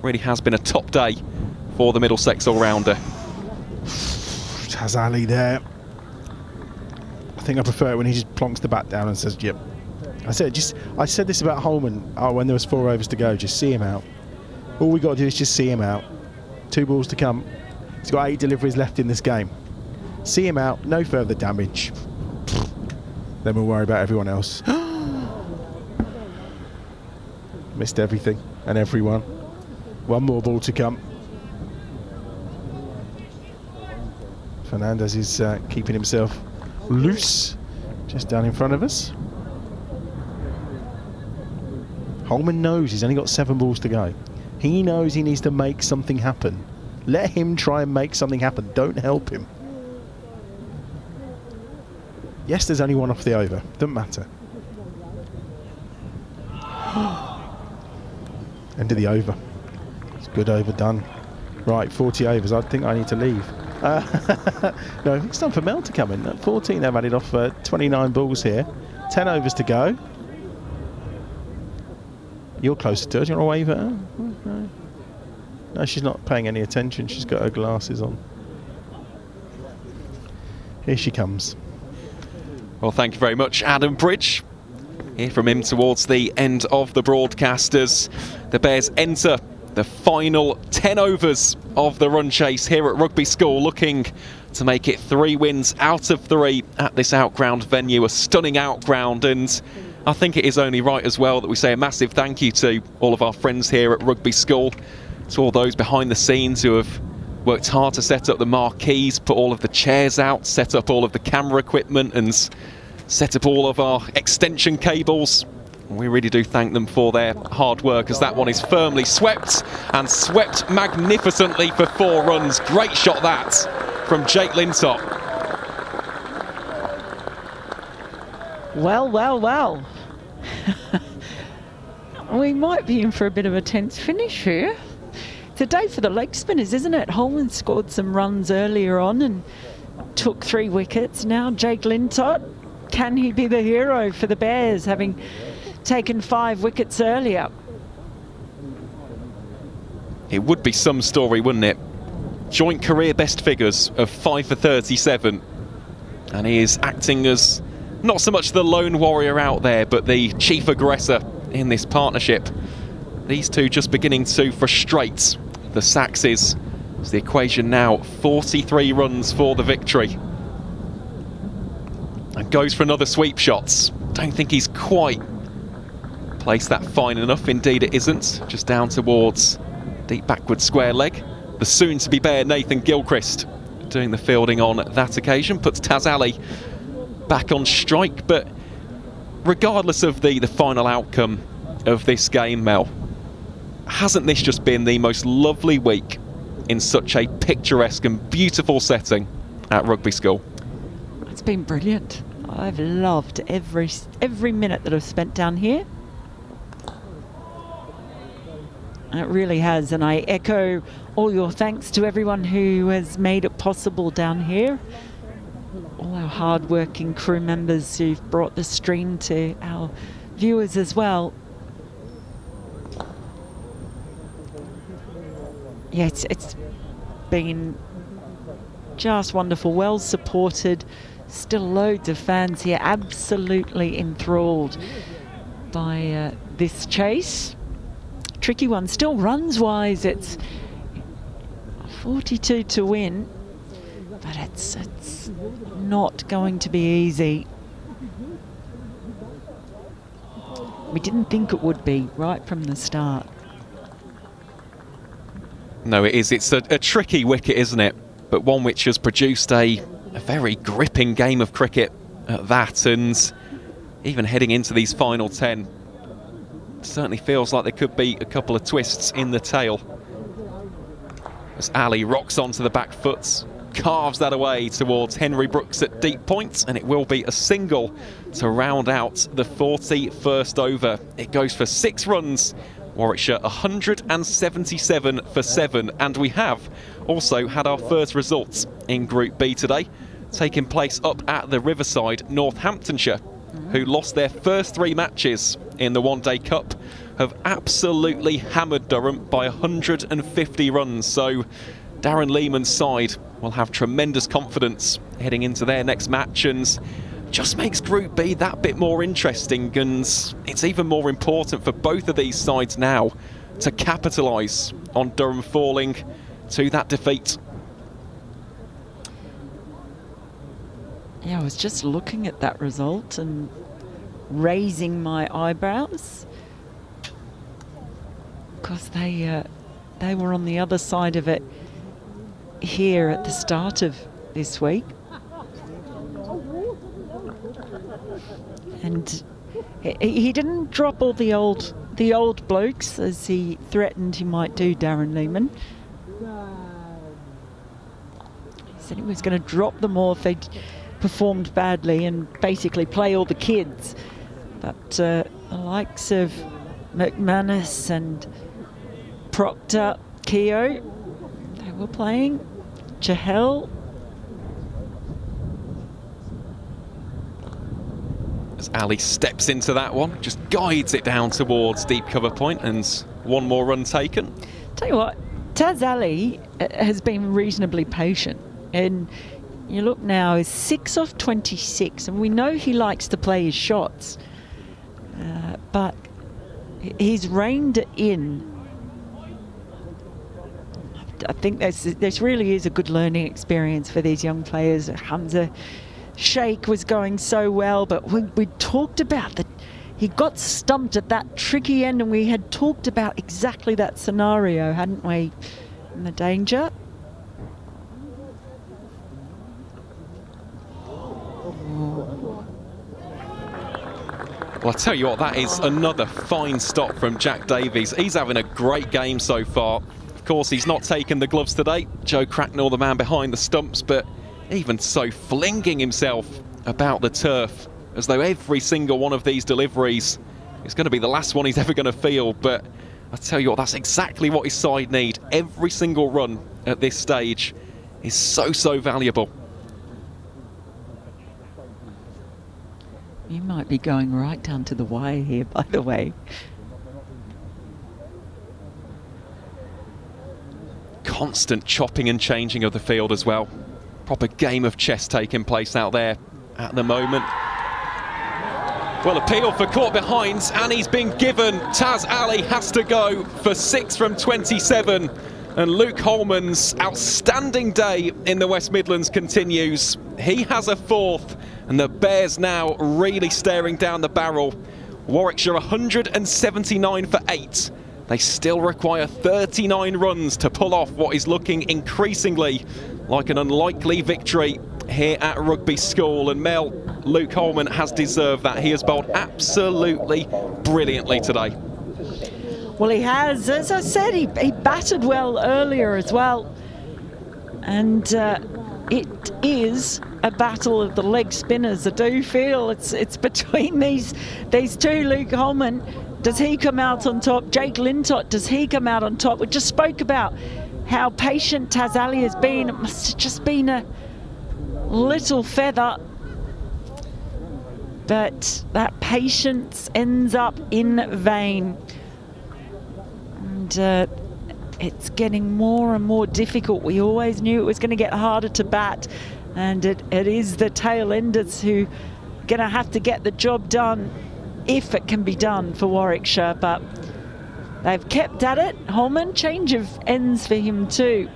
Really has been a top day for the Middlesex all-rounder. Taz Ali there. I think I prefer it when he just plonks the bat down and says, yep. I said this about Holman when there was 4 overs to go, just see him out. All we got to do is just see him out. 2 balls to come. He's got 8 deliveries left in this game. See him out, no further damage. Then we'll worry about everyone else. Missed everything and everyone. 1 more ball to come. Fernandez is keeping himself loose, just down in front of us. Holman knows he's only got 7 balls to go. He knows he needs to make something happen. Let him try and make something happen. Don't help him. Yes, there's only 1 off the over. Doesn't matter. End of the over. It's good over done. Right, 40 overs. I think I need to leave. No, it's time for Mel to come in. At 14, they've added off 29 balls here. 10 overs to go. You're closer to her. Do you want to wave at her? No. No, she's not paying any attention. She's got her glasses on. Here she comes. Well, thank you very much, Adam Bridge. Hear from him towards the end of the broadcasters. The Bears enter the final 10 overs of the run chase here at Rugby School, looking to make it 3 wins out of 3 at this outground venue, a stunning outground. And I think it is only right as well that we say a massive thank you to all of our friends here at Rugby School, to all those behind the scenes who have worked hard to set up the marquees, put all of the chairs out, set up all of the camera equipment and set up all of our extension cables. We really do thank them for their hard work, as that one is firmly swept, and swept magnificently for 4 runs. Great shot that from Jake Lintott. Well. We might be in for a bit of a tense finish here. It's a day for the leg spinners, isn't it? Holman scored some runs earlier on and took 3 wickets. Now Jake Lintott, can he be the hero for the Bears, having taken 5 wickets earlier? It would be some story, wouldn't it? Joint career best figures of 5 for 37. And he is acting as not so much the lone warrior out there, but the chief aggressor in this partnership. These two just beginning to frustrate the Saxes. As the equation now 43 runs for the victory. And goes for another sweep shots. Don't think he's quite placed that fine enough. Indeed it isn't. Just down towards deep backward square leg. The soon-to-be Bear Nathan Gilchrist doing the fielding on that occasion. Puts Taz Ali back on strike. But regardless of the final outcome of this game, Mel, hasn't this just been the most lovely week in such a picturesque and beautiful setting at Rugby School? It's been brilliant. I've loved every minute that I've spent down here. It really has, and I echo all your thanks to everyone who has made it possible down here. All our hard-working crew members who've brought the stream to our viewers as well. Yeah, it's been just wonderful, well supported. Still loads of fans here, absolutely enthralled by this chase. Tricky one, still runs-wise, it's 42 to win, but it's not going to be easy. We didn't think it would be right from the start. No, it is. It's a tricky wicket, isn't it? But one which has produced a A very gripping game of cricket at that, and even heading into these final 10, certainly feels like there could be a couple of twists in the tail. As Ali rocks onto the back foot, carves that away towards Henry Brooks at deep point, and it will be a single to round out the 41st over. It goes for 6 runs. Warwickshire 177 for 7, and we have also had our first results in Group B today, taking place up at the Riverside. Northamptonshire, who lost their first 3 matches in the One Day Cup, have absolutely hammered Durham by 150 runs. So Darren Lehman's side will have tremendous confidence heading into their next match, and just makes Group B that bit more interesting, and it's even more important for both of these sides now to capitalise on Durham falling to that defeat. Yeah, I was just looking at that result and raising my eyebrows, because they were on the other side of it here at the start of this week. And he didn't drop all the old blokes as he threatened he might do, Darren Lehman. He said he was going to drop them all if they performed badly and basically play all the kids. But the likes of McManus and Proctor, Keogh, they were playing. Chahel. As Ali steps into that one, just guides it down towards deep cover point, and 1 more run taken. Tell you what, Taz Ali has been reasonably patient, and you look now, is 6 off 26, and we know he likes to play his shots, but he's reined it in. I think this really is a good learning experience for these young players. Hamza Sheikh was going so well, but we talked about that he got stumped at that tricky end, and we had talked about exactly that scenario, hadn't we? And the danger. Well, I tell you what, that is another fine stop from Jack Davies. He's having a great game so far. Of course, he's not taken the gloves today. Joe Cracknell, the man behind the stumps, but even so, flinging himself about the turf as though every single one of these deliveries is going to be the last one he's ever going to feel. But I tell you what, that's exactly what his side need. Every single run at this stage is so valuable. You might be going right down to the wire here, by the way. Constant chopping and changing of the field as well. Proper game of chess taking place out there at the moment. Well, appeal for caught behinds, and he's been given. Taz Ali has to go for 6 from 27. And Luke Holman's outstanding day in the West Midlands continues. He has a 4th, and the Bears now really staring down the barrel. Warwickshire 179 for 8. They still require 39 runs to pull off what is looking increasingly like an unlikely victory here at Rugby School. And Mel, Luke Holman has deserved that. He has bowled absolutely brilliantly today. Well, he has. As I said, he batted well earlier as well. And it is a battle of the leg spinners. I do feel it's between these two. Luke Holman, does he come out on top? Jake Lintott, does he come out on top? We just spoke about how patient Taz Ali has been. It must have just been a little feather. But that patience ends up in vain. And it's getting more and more difficult. We always knew it was going to get harder to bat. And it is the tail enders who are going to have to get the job done, if it can be done for Warwickshire. But they've kept at it. Holman, change of ends for him too.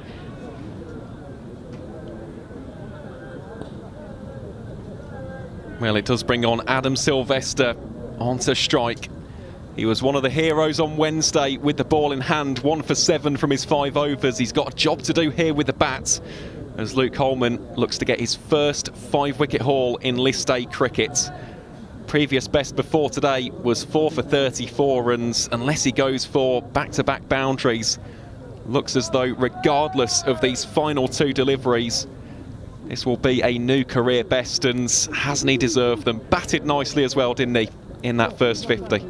Well, it does bring on Adam Sylvester onto strike. He was one of the heroes on Wednesday with the ball in hand, 1 for 7 from his 5 overs. He's got a job to do here with the bat. as Luke Holman looks to get his first 5-wicket haul in List A cricket. Previous best before today was 4 for 34, and unless he goes for back-to-back boundaries, looks as though regardless of these final 2 deliveries, this will be a new career best, and hasn't he deserved them? Batted nicely as well, didn't he, in that first 50?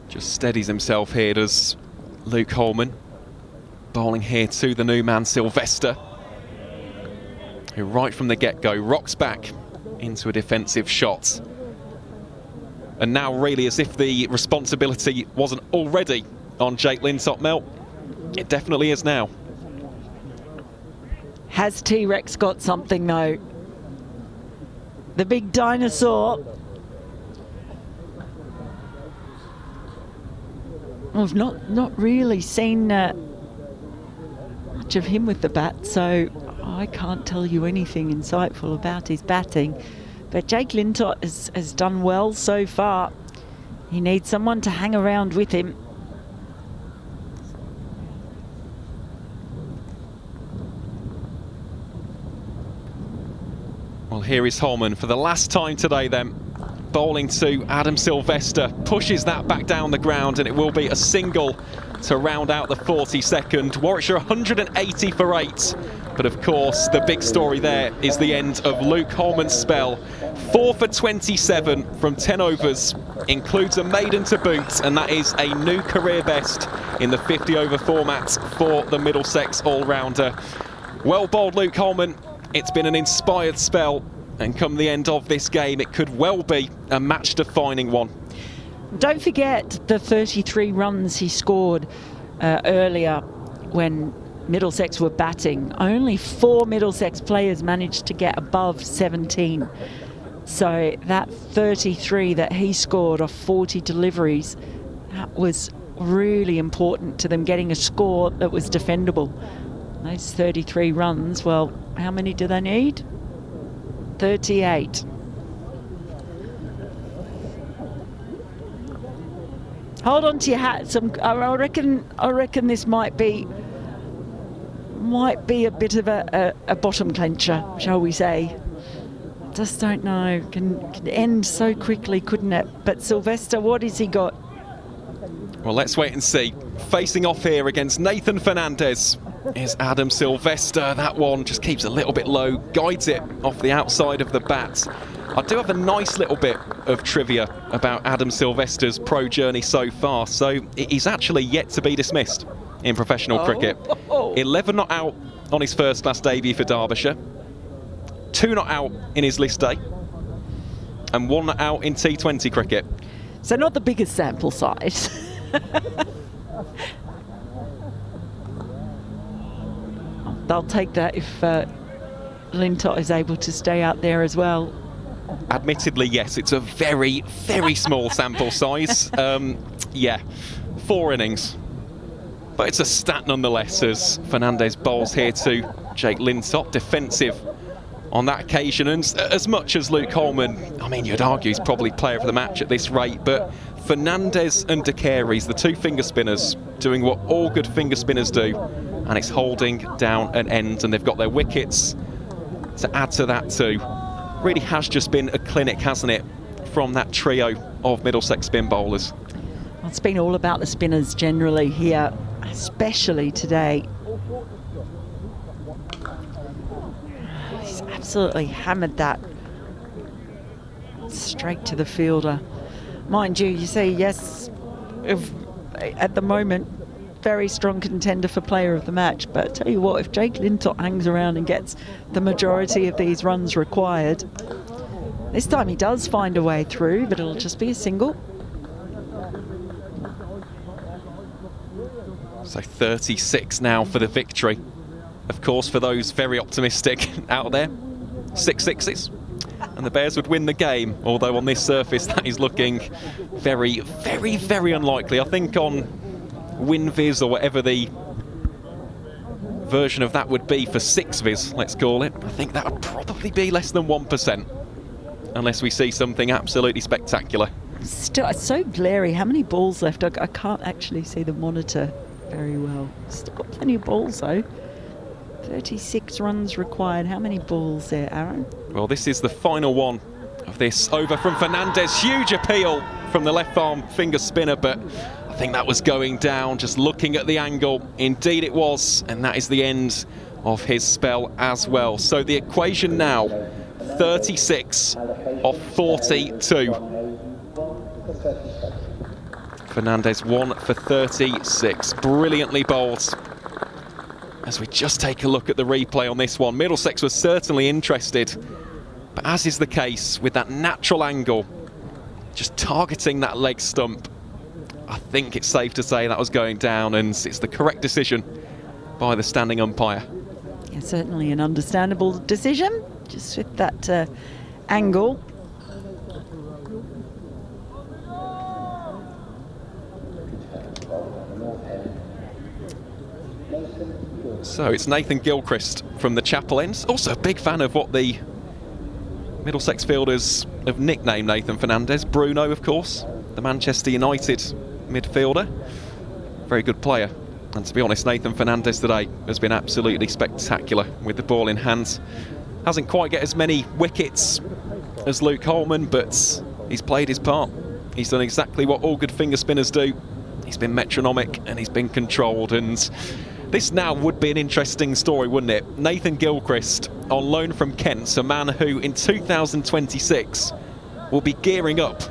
Just steadies himself here, does Luke Holman. Bowling here to the new man, Sylvester, who right from the get-go rocks back into a defensive shot. And now really, as if the responsibility wasn't already on Jake Lintop, Mel, it definitely is now. Has T-Rex got something though? The big dinosaur. I've not really seen much of him with the bat, so I can't tell you anything insightful about his batting. But Jake Lintop has done well so far. He needs someone to hang around with him. Well, here is Holman for the last time today then. Bowling to Adam Sylvester, pushes that back down the ground, and it will be a single to round out the 42nd. Warwickshire 180 for 8. But of course, the big story there is the end of Luke Holman's spell. 4 for 27 from 10 overs, includes a maiden to boot, and that is a new career best in the 50-over format for the Middlesex all-rounder. Well bowled, Luke Holman. It's been an inspired spell, and come the end of this game, it could well be a match-defining one. Don't forget the 33 runs he scored earlier when Middlesex were batting. Only 4 Middlesex players managed to get above 17. So that 33 that he scored off 40 deliveries, that was really important to them getting a score that was defendable. Those 33 runs, well, how many do they need? 38. Hold on to your hat. I reckon this might be a bit of a bottom clencher, shall we say? Just don't know. Can end so quickly, couldn't it? But Sylvester, what has he got? Well, let's wait and see. Facing off here against Nathan Fernandez is Adam Sylvester. That one just keeps a little bit low, guides it off the outside of the bat. I do have a nice little bit of trivia about Adam Sylvester's pro journey so far. So he's actually yet to be dismissed in professional cricket. 11 not out on his first class debut for Derbyshire, 2 not out in his list day, and 1 not out in T20 cricket. So not the biggest sample size. They'll take that if Lintop is able to stay out there as well. Admittedly, yes, it's a very, very small sample size. Yeah, 4 innings. But it's a stat nonetheless, as Fernandez bowls here to Jake Lintop, defensive on that occasion. And as much as Luke Holman, I mean, you'd argue he's probably player of the match at this rate, but Fernandez and De Carey's, the 2 finger spinners, doing what all good finger spinners do, and it's holding down an end, and they've got their wickets to add to that too. Really has just been a clinic, hasn't it, from that trio of Middlesex spin bowlers. Well, it's been all about the spinners generally here, especially today. He's absolutely hammered that straight to the fielder. Mind you, you say yes, at the moment, very strong contender for player of the match. But I tell you what, if Jake Lintop hangs around and gets the majority of these runs required, this time he does find a way through, but it'll just be a single. So 36 now for the victory. Of course, for those very optimistic out there, 6 sixes. And the Bears would win the game, although on this surface that is looking very, very, very unlikely. I think on WinViz or whatever the version of that would be for 6 let's call it, I think that would probably be less than 1%, unless we see something absolutely spectacular. Still, it's so glary. How many balls left? I can't actually see the monitor very well. Still got plenty of balls though. 36 runs required. How many balls there, Aaron? Well, this is the final one of this over from Fernandez. Huge appeal from the left arm finger spinner, but I think that was going down, just looking at the angle. Indeed it was, and that is the end of his spell as well. So the equation now, 36 of 42. Fernandez 1 for 36. Brilliantly bowled. As we just take a look at the replay on this one, Middlesex was certainly interested, but as is the case with that natural angle, just targeting that leg stump, I think it's safe to say that was going down, and it's the correct decision by the standing umpire. Yeah, certainly an understandable decision, just with that angle. So it's Nathan Gilchrist from the Chapel End. Also a big fan of what the Middlesex fielders have nicknamed Nathan Fernandez. Bruno, of course, the Manchester United midfielder. Very good player. And to be honest, Nathan Fernandez today has been absolutely spectacular with the ball in hand. Hasn't quite get as many wickets as Luke Holman, but he's played his part. He's done exactly what all good finger spinners do. He's been metronomic and he's been controlled, and this now would be an interesting story, wouldn't it? Nathan Gilchrist on loan from Kent, a man who in 2026 will be gearing up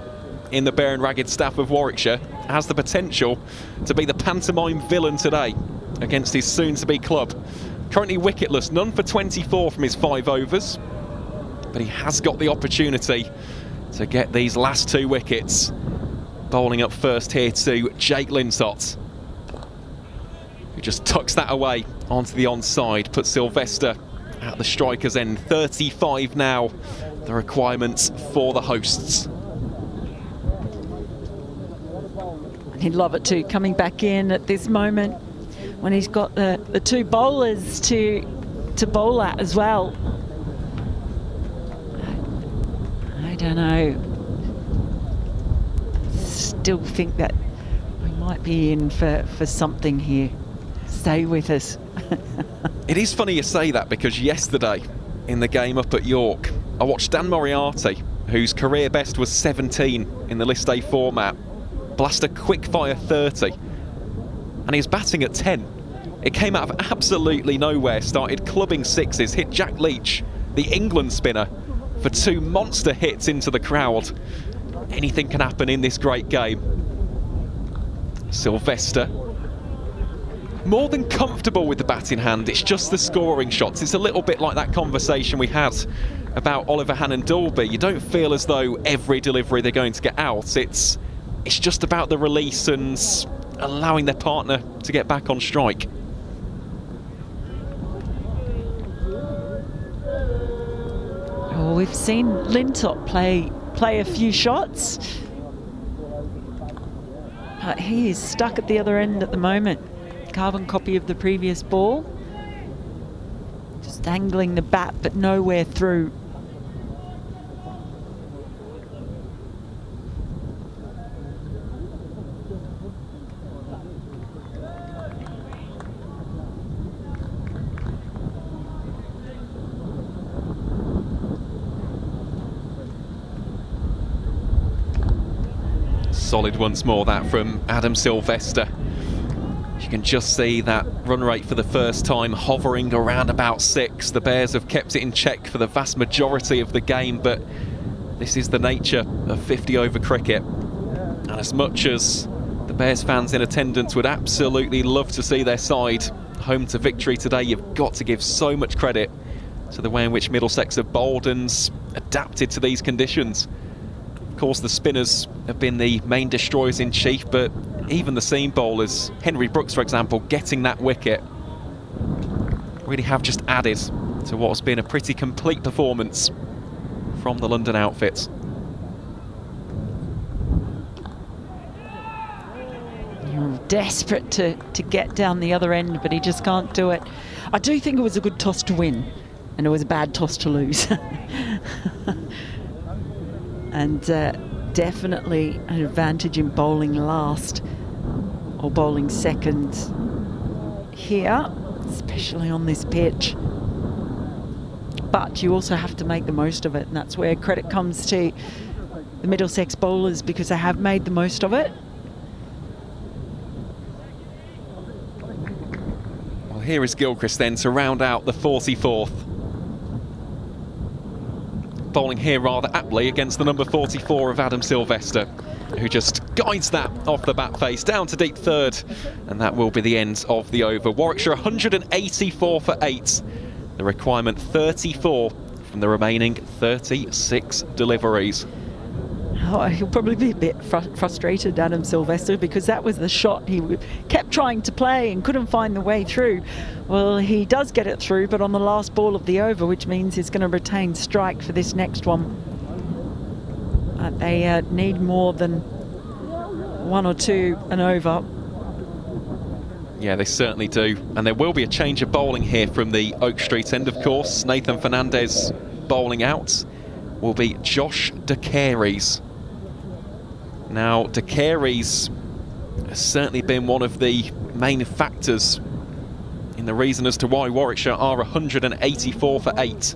in the bare and ragged staff of Warwickshire, has the potential to be the pantomime villain today against his soon-to-be club. Currently wicketless, none for 24 from his 5 overs, but he has got the opportunity to get these last 2 wickets. Bowling up first here to Jake Lintott, who just tucks that away onto the onside, puts Sylvester at the striker's end. 35 now, the requirements for the hosts. He'd love it too, coming back in at this moment when he's got the 2 bowlers to bowl at as well. I don't know. Still think that we might be in for something here. Stay with us. It is funny you say that, because yesterday in the game up at York, I watched Dan Moriarty, whose career best was 17 in the List A format, blast a quick fire 30, and he was batting at 10. It came out of absolutely nowhere, started clubbing 6s, hit Jack Leach, the England spinner, for 2 monster hits into the crowd. Anything can happen in this great game. Sylvester, more than comfortable with the bat in hand, it's just the scoring shots. It's a little bit like that conversation we had about Oliver Hannon-Dalby. You don't feel as though every delivery they're going to get out. It's just about the release and allowing their partner to get back on strike. Oh, we've seen Lintott play a few shots, but he is stuck at the other end at the moment. Carbon copy of the previous ball. Just angling the bat, but nowhere through. Solid once more, that from Adam Sylvester. You can just see that run rate for the first time hovering around about 6. The Bears have kept it in check for the vast majority of the game, but this is the nature of 50-over cricket. And as much as the Bears fans in attendance would absolutely love to see their side home to victory today, you've got to give so much credit to the way in which Middlesex have bowled and adapted to these conditions. Of course, the spinners have been the main destroyers in chief, but even the seam bowlers, Henry Brooks for example, getting that wicket, really have just added to what has been a pretty complete performance from the London outfits. desperate to get down the other end, but he just can't do it. I do think it was a good toss to win, and it was a bad toss to lose. And definitely an advantage in bowling last or bowling second here, especially on this pitch. But you also have to make the most of it, and that's where credit comes to the Middlesex bowlers, because they have made the most of it. Well, here is Gilchrist then to round out the 44th. Bowling here rather aptly against the number 44 of Adam Sylvester, who just guides that off the bat face down to deep third, and that will be the end of the over. Warwickshire 184 for 8. The requirement 34 from the remaining 36 deliveries. Oh, he'll probably be a bit frustrated, Adam Sylvester, because that was the shot he kept trying to play and couldn't find the way through. Well, he does get it through, but on the last ball of the over, which means he's going to retain strike for this next one. They need more than 1 or 2 and over. Yeah, they certainly do. And there will be a change of bowling here from the Oak Street end, of course. Nathan Fernandez bowling out will be Josh De Carey's. Now, De Carey's has certainly been one of the main factors in the reason as to why Warwickshire are 184 for 8.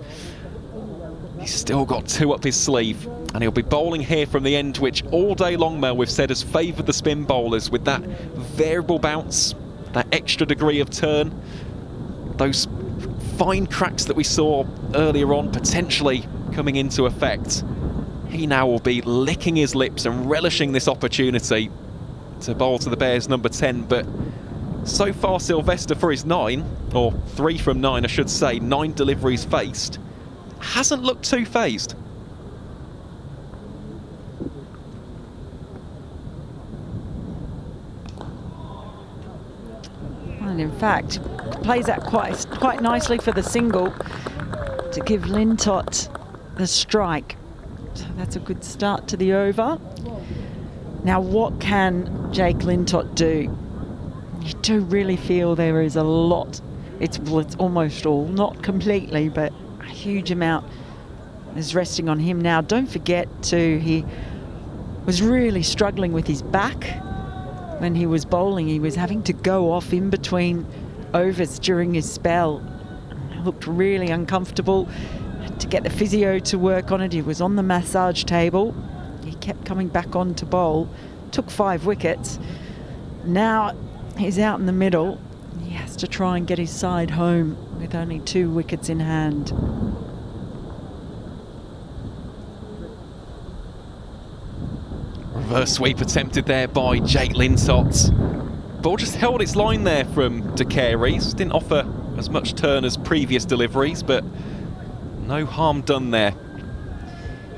He's still got 2 up his sleeve, and he'll be bowling here from the end, which all day long, Mel, we've said has favoured the spin bowlers with that variable bounce, that extra degree of turn, those fine cracks that we saw earlier on potentially coming into effect. He now will be licking his lips and relishing this opportunity to bowl to the Bears number 10, but so far Sylvester, for his 9, or 3 from 9 I should say, 9 deliveries faced, hasn't looked too phased. And in fact, plays that quite nicely for the single to give Lintott the strike. So that's a good start to the over. Now, what can Jake Lintott do? You do really feel there is a lot. It's almost all, not completely, but a huge amount is resting on him now. Don't forget too, he was really struggling with his back when he was bowling. He was having to go off in between overs during his spell. It looked really uncomfortable. Had to get the physio to work on it. He was on the massage table. He kept coming back on to bowl. Took 5 wickets. Now he's out in the middle. He has to try and get his side home with only 2 wickets in hand. Reverse sweep attempted there by Jake Lintott. Ball just held its line there from De Carey's. Didn't offer as much turn as previous deliveries, but no harm done there.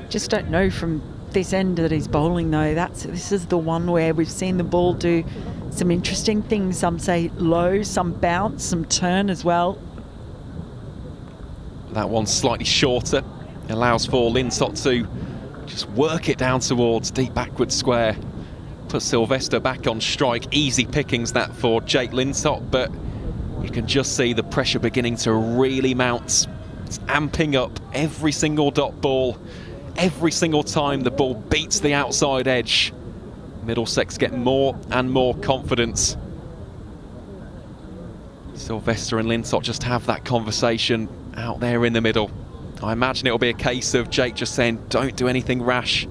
Just don't know from this end that he's bowling though. This is the one where we've seen the ball do some interesting things. Some say low, some bounce, some turn as well. That one's slightly shorter. Allows for Lintott to just work it down towards deep backward square. Put Sylvester back on strike. Easy pickings that for Jake Lintott, but you can just see the pressure beginning to really mount. It's amping up every single dot ball. Every single time the ball beats the outside edge, Middlesex get more and more confidence. Sylvester and Lintott just have that conversation out there in the middle. I imagine it'll be a case of Jake just saying, don't do anything rash.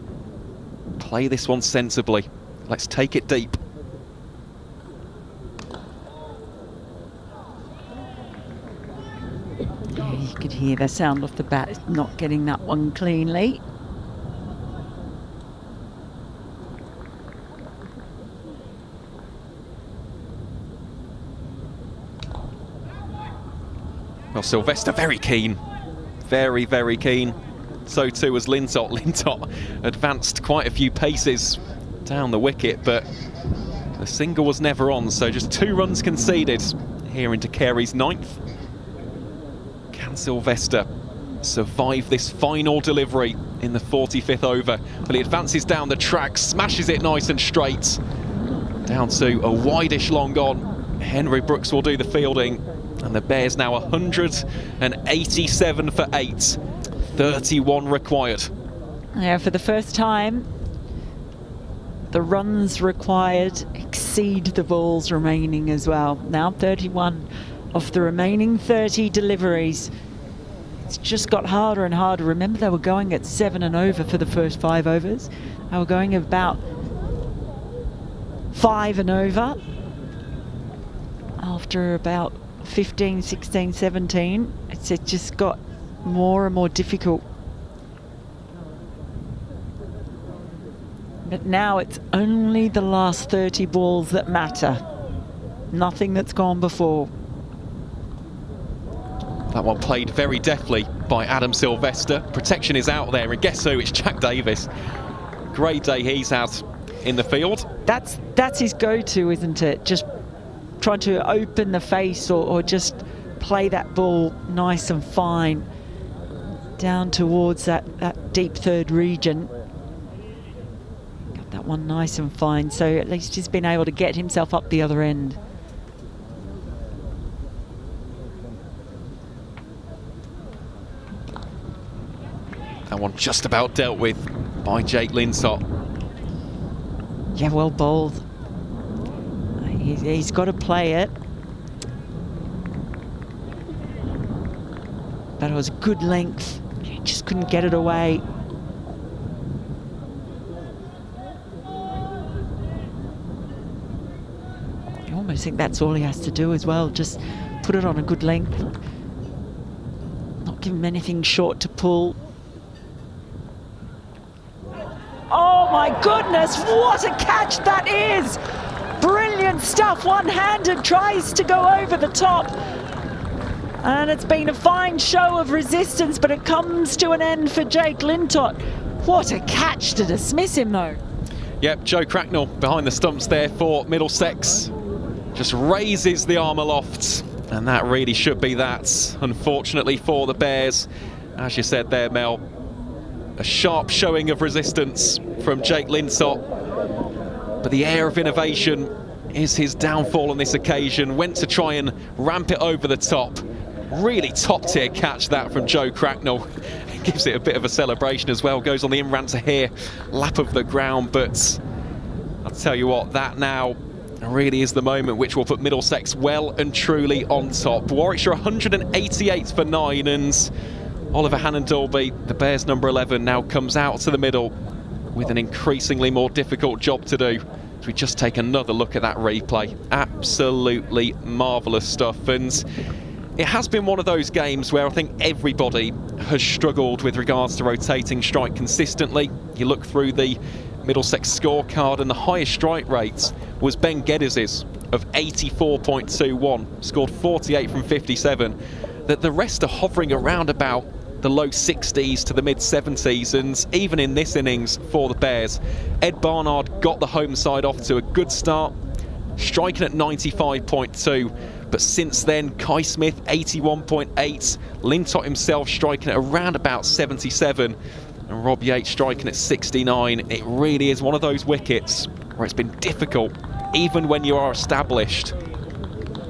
Play this one sensibly. Let's take it deep. Yeah, you could hear the sound of the bat not getting that one cleanly. Well, Sylvester very keen. Very, very keen. So too was Lintott. Lintott advanced quite a few paces down the wicket, but the single was never on, so just 2 runs conceded here into Carey's 9th. Can Sylvester survive this final delivery in the 45th over? Well, he advances down the track, smashes it nice and straight. Down to a wideish long on. Henry Brooks will do the fielding. And the Bears now 187 for 8. 31 required. Yeah, for the first time, the runs required exceed the balls remaining as well. Now 31 of the remaining 30 deliveries. It's just got harder and harder. Remember, they were going at 7 and over for the first 5 overs. They were going about 5 and over after about 15, 16, 17. It just got more and more difficult. But now it's only the last 30 balls that matter. Nothing that's gone before. That one played very deftly by Adam Sylvester. Protection is out there, and guess who? It's Jack Davis. Great day he's had in the field. That's his go-to, isn't it? Just trying to open the face or just play that ball nice and fine down towards that deep third region. Got that one nice and fine, so at least he's been able to get himself up the other end. That one just about dealt with by Jake Lintott. Yeah, well bowled. He's got to play it. But it was a good length. He just couldn't get it away. I almost think that's all he has to do as well. Just put it on a good length. Not give him anything short to pull. Oh my goodness, what a catch that is! Brilliant stuff, one-handed, tries to go over the top. And it's been a fine show of resistance, but it comes to an end for Jake Lintott. What a catch to dismiss him though. Yep, Joe Cracknell behind the stumps there for Middlesex. Just raises the arm aloft, and that really should be that, unfortunately for the Bears. As you said there, Mel, a sharp showing of resistance from Jake Lintott, but the air of innovation is his downfall on this occasion. Went to try and ramp it over the top. Really top-tier catch that from Joe Cracknell. Gives it a bit of a celebration as well. Goes on the in-run to here, lap of the ground, but I'll tell you what, that now really is the moment which will put Middlesex well and truly on top. Warwickshire 188 for 9, and Oliver Hannon-Dolby, the Bears number 11, now comes out to the middle with an increasingly more difficult job to do. As we just take another look at that replay. Absolutely marvellous stuff. And it has been one of those games where I think everybody has struggled with regards to rotating strike consistently. You look through the Middlesex scorecard and the highest strike rates was Ben Geddes' of 84.21, scored 48 from 57. That the rest are hovering around about the low 60s to the mid 70s, and even in this innings for the Bears, Ed Barnard got the home side off to a good start, striking at 95.2, but since then Kai Smith 81.8, Lintott himself striking at around about 77, and Rob Yates striking at 69. It really is one of those wickets where it's been difficult, even when you are established,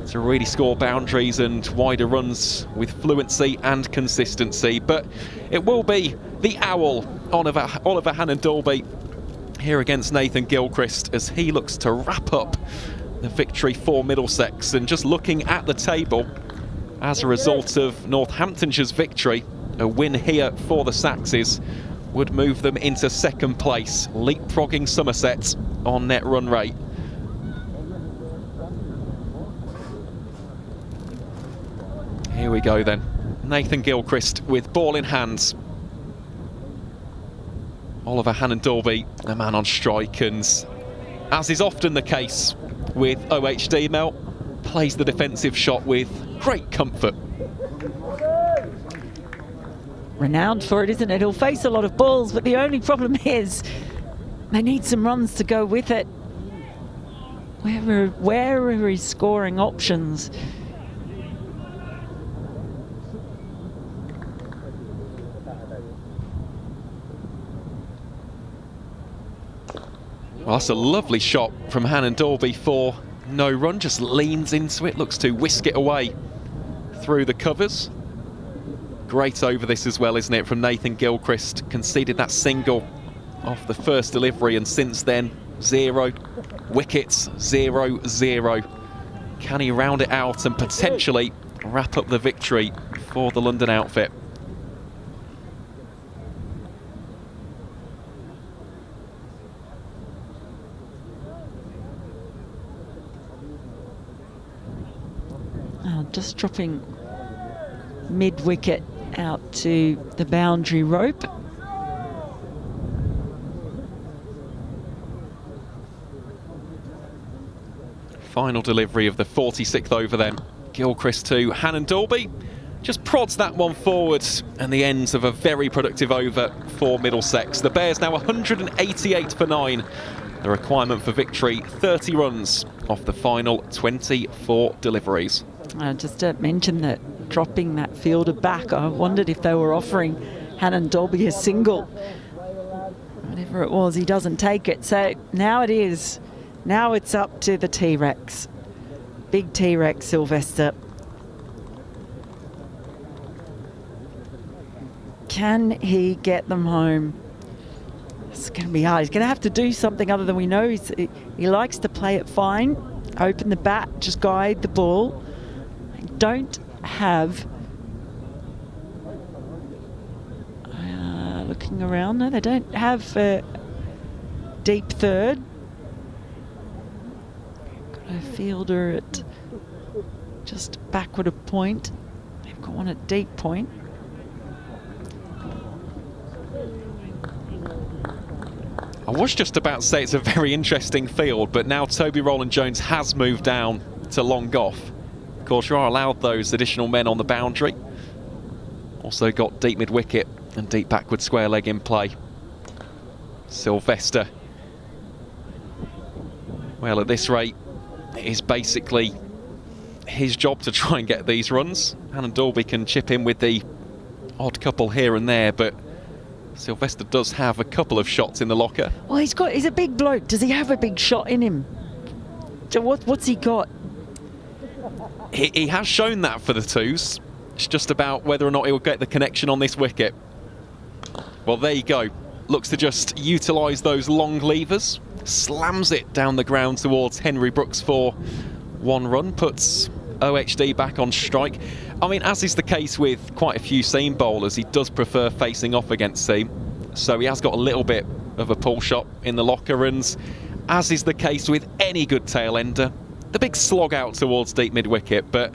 to really score boundaries and wider runs with fluency and consistency. But it will be the owl, Oliver Hannon-Dolby, here against Nathan Gilchrist, as he looks to wrap up the victory for Middlesex. And just looking at the table, as a result of Northamptonshire's victory, a win here for the Saxes would move them into second place, leapfrogging Somerset on net run rate. Here we go then. Nathan Gilchrist with ball in hands. Oliver Hannon-Dolby, the man on strike, and as is often the case with OHD, Mel, plays the defensive shot with great comfort. Renowned for it, isn't it? He'll face a lot of balls, but the only problem is they need some runs to go with it. Where are his scoring options? Well, that's a lovely shot from Hannon Dorby for no run. Just leans into it, looks to whisk it away through the covers. Great over this as well, isn't it, from Nathan Gilchrist. Conceded that single off the first delivery, and since then, 0 wickets, 0-0. Can he round it out and potentially wrap up the victory for the London outfit? Just dropping mid-wicket out to the boundary rope. Final delivery of the 46th over then. Gilchrist to Hannon Dorby. Just prods that one forward, and the ends of a very productive over for Middlesex. The Bears now 188 for 9. The requirement for victory, 30 runs off the final 24 deliveries. Just to mention that dropping that fielder back, I wondered if they were offering Hannon Dorby a single. Whatever it was, he doesn't take it. So now it is. Now it's up to the T-Rex. Big T-Rex Sylvester. Can he get them home? It's going to be hard. He's going to have to do something other than we know. He likes to play it fine. Open the bat, just guide the ball. Don't have... looking around, no, they don't have a deep third. Got a fielder at just backward a point. They've got one at deep point. I was just about to say it's a very interesting field, but now Toby Rowland-Jones has moved down to long off. Of course, you are allowed those additional men on the boundary. Also got deep mid-wicket and deep backward square leg in play. Sylvester. Well, at this rate, it is basically his job to try and get these runs. Hannon Dorby can chip in with the odd couple here and there, but Sylvester does have a couple of shots in the locker. Well, he's a big bloke. Does he have a big shot in him? So what's he got? He has shown that for the twos. It's just about whether or not he'll get the connection on this wicket. Well, there you go. Looks to just utilise those long levers. Slams it down the ground towards Henry Brooks for 1 run. Puts OHD back on strike. I mean, as is the case with quite a few seam bowlers, he does prefer facing off against seam. So he has got a little bit of a pull shot in the locker. And as is the case with any good tail ender, the big slog out towards deep mid-wicket. But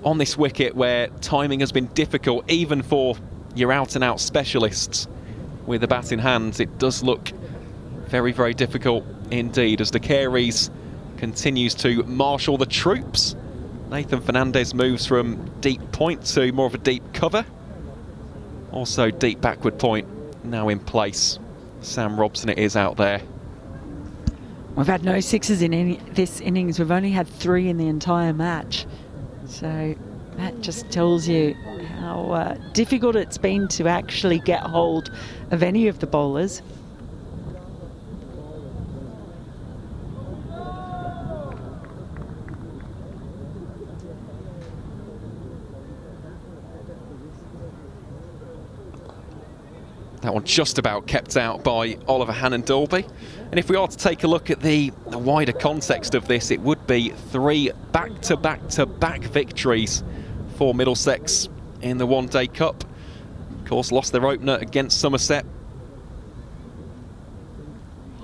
on this wicket where timing has been difficult, even for your out-and-out specialists with the bat in hand, it does look very, very difficult indeed as the Careys continues to marshal the troops. Nathan Fernandez moves from deep point to more of a deep cover. Also deep backward point now in place. Sam Robson it is out there. We've had no sixes in this innings. We've only had 3 in the entire match. So that just tells you how difficult it's been to actually get hold of any of the bowlers. That one just about kept out by Oliver Hannon Dorby. And if we are to take a look at the wider context of this, it would be 3 back-to-back-to-back victories for Middlesex in the One Day Cup. Of course, lost their opener against Somerset.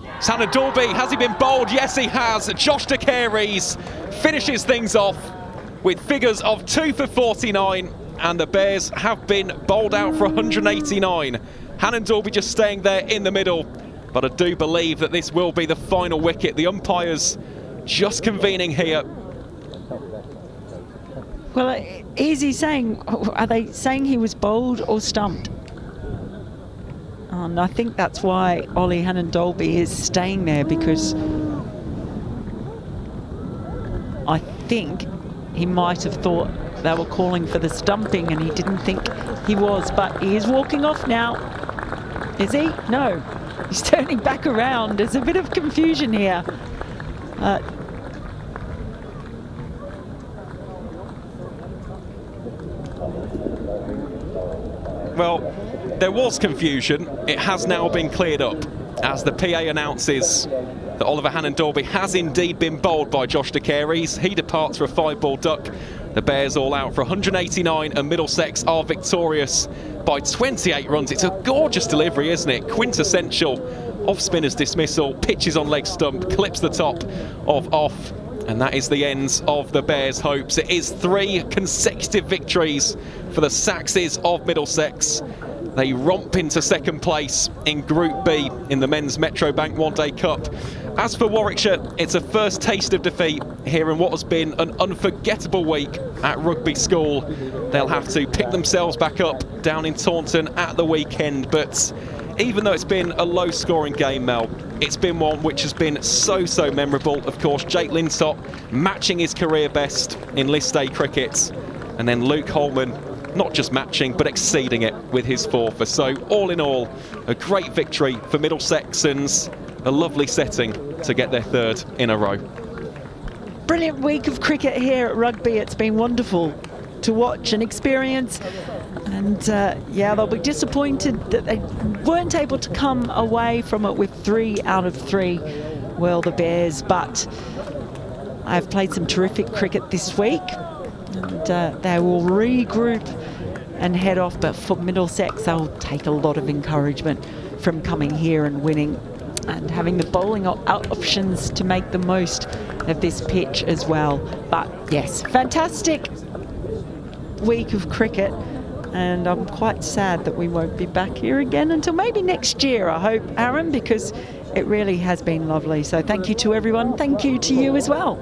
Hannon Dorby, has he been bowled? Yes, he has. Josh de Careys finishes things off with figures of 2 for 49, and the Bears have been bowled out for 189. Hannon Dorby just staying there in the middle, but I do believe that this will be the final wicket. The umpires just convening here. Well, is he saying, are they saying he was bowled or stumped? And I think that's why Ollie Hannon Dorby is staying there, because I think he might have thought they were calling for the stumping and he didn't think he was, but he is walking off now. Is he? No. He's turning back around. There's a bit of confusion here. Well, there was confusion. It has now been cleared up as the PA announces that Oliver Hannon-Dorby has indeed been bowled by Josh de Caires. He departs for a 5-ball duck. The Bears all out for 189 and Middlesex are victorious by 28 runs. It's a gorgeous delivery, isn't it? Quintessential off-spinner's dismissal, pitches on leg stump, clips the top of off. And that is the end of the Bears' hopes. It is 3 consecutive victories for the Saxes of Middlesex. They romp into second place in Group B in the Men's Metrobank One Day Cup. As for Warwickshire, it's a first taste of defeat here in what has been an unforgettable week at Rugby School. They'll have to pick themselves back up down in Taunton at the weekend, but even though it's been a low-scoring game, Mel, it's been one which has been so memorable. Of course, Jake Lintott matching his career best in List A cricket, and then Luke Holman not just matching but exceeding it with his 4-for. So all in all, a great victory for Middlesexans, a lovely setting to get their 3rd in a row. Brilliant week of cricket here at Rugby. It's been wonderful to watch and experience. And yeah, they'll be disappointed that they weren't able to come away from it with 3 out of 3. Well, the Bears, but I've played some terrific cricket this week, and they will regroup and head off. But for Middlesex, they'll take a lot of encouragement from coming here and winning and having the bowling options to make the most of this pitch as well. But yes, fantastic week of cricket, and I'm quite sad that we won't be back here again until maybe next year, I hope, Aaron, because it really has been lovely. So thank you to everyone. Thank you to you as well.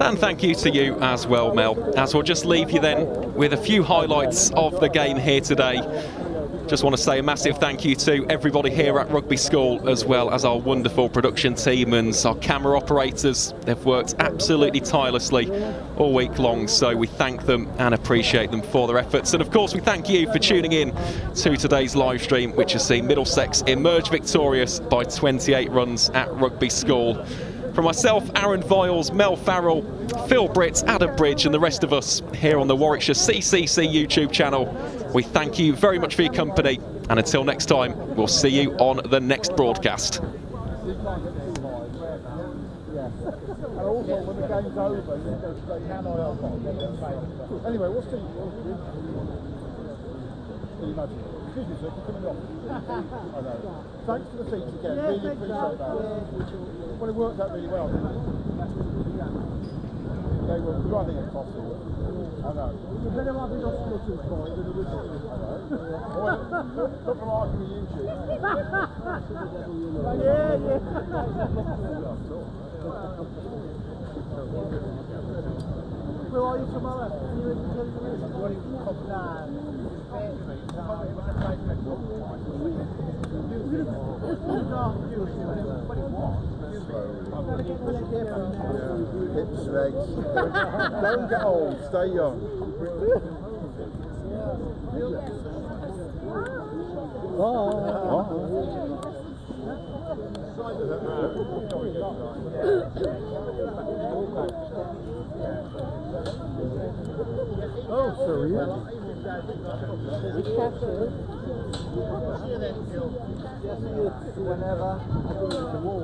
And thank you to you as well, Mel. As we'll just leave you then with a few highlights of the game here today. Just want to say a massive thank you to everybody here at Rugby School, as well as our wonderful production team and our camera operators. They've worked absolutely tirelessly all week long, so we thank them and appreciate them for their efforts. And of course, we thank you for tuning in to today's live stream, which has seen Middlesex emerge victorious by 28 runs at Rugby School. From myself, Aaron Viles, Mel Farrell, Phil Britt, Adam Bridge and the rest of us here on the Warwickshire CCC YouTube channel, we thank you very much for your company, and until next time, we'll see you on the next broadcast. Excuse me, sir, for coming off. I know. Thanks for the seats again. Really appreciate that. Well, it worked out really well, didn't it? They were running a costume. I know. You better have enough splitters, boy, than the original. I know. Look from arguing YouTube. Yeah. Where are you tomorrow? Are you in hips, legs. Don't get old, stay young. Oh, sorry. Whenever I do the wall,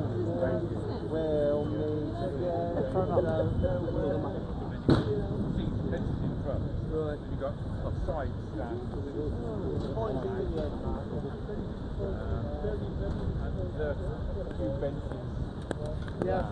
well, turn up. Right. You got a side stand. And 2 benches. Yeah,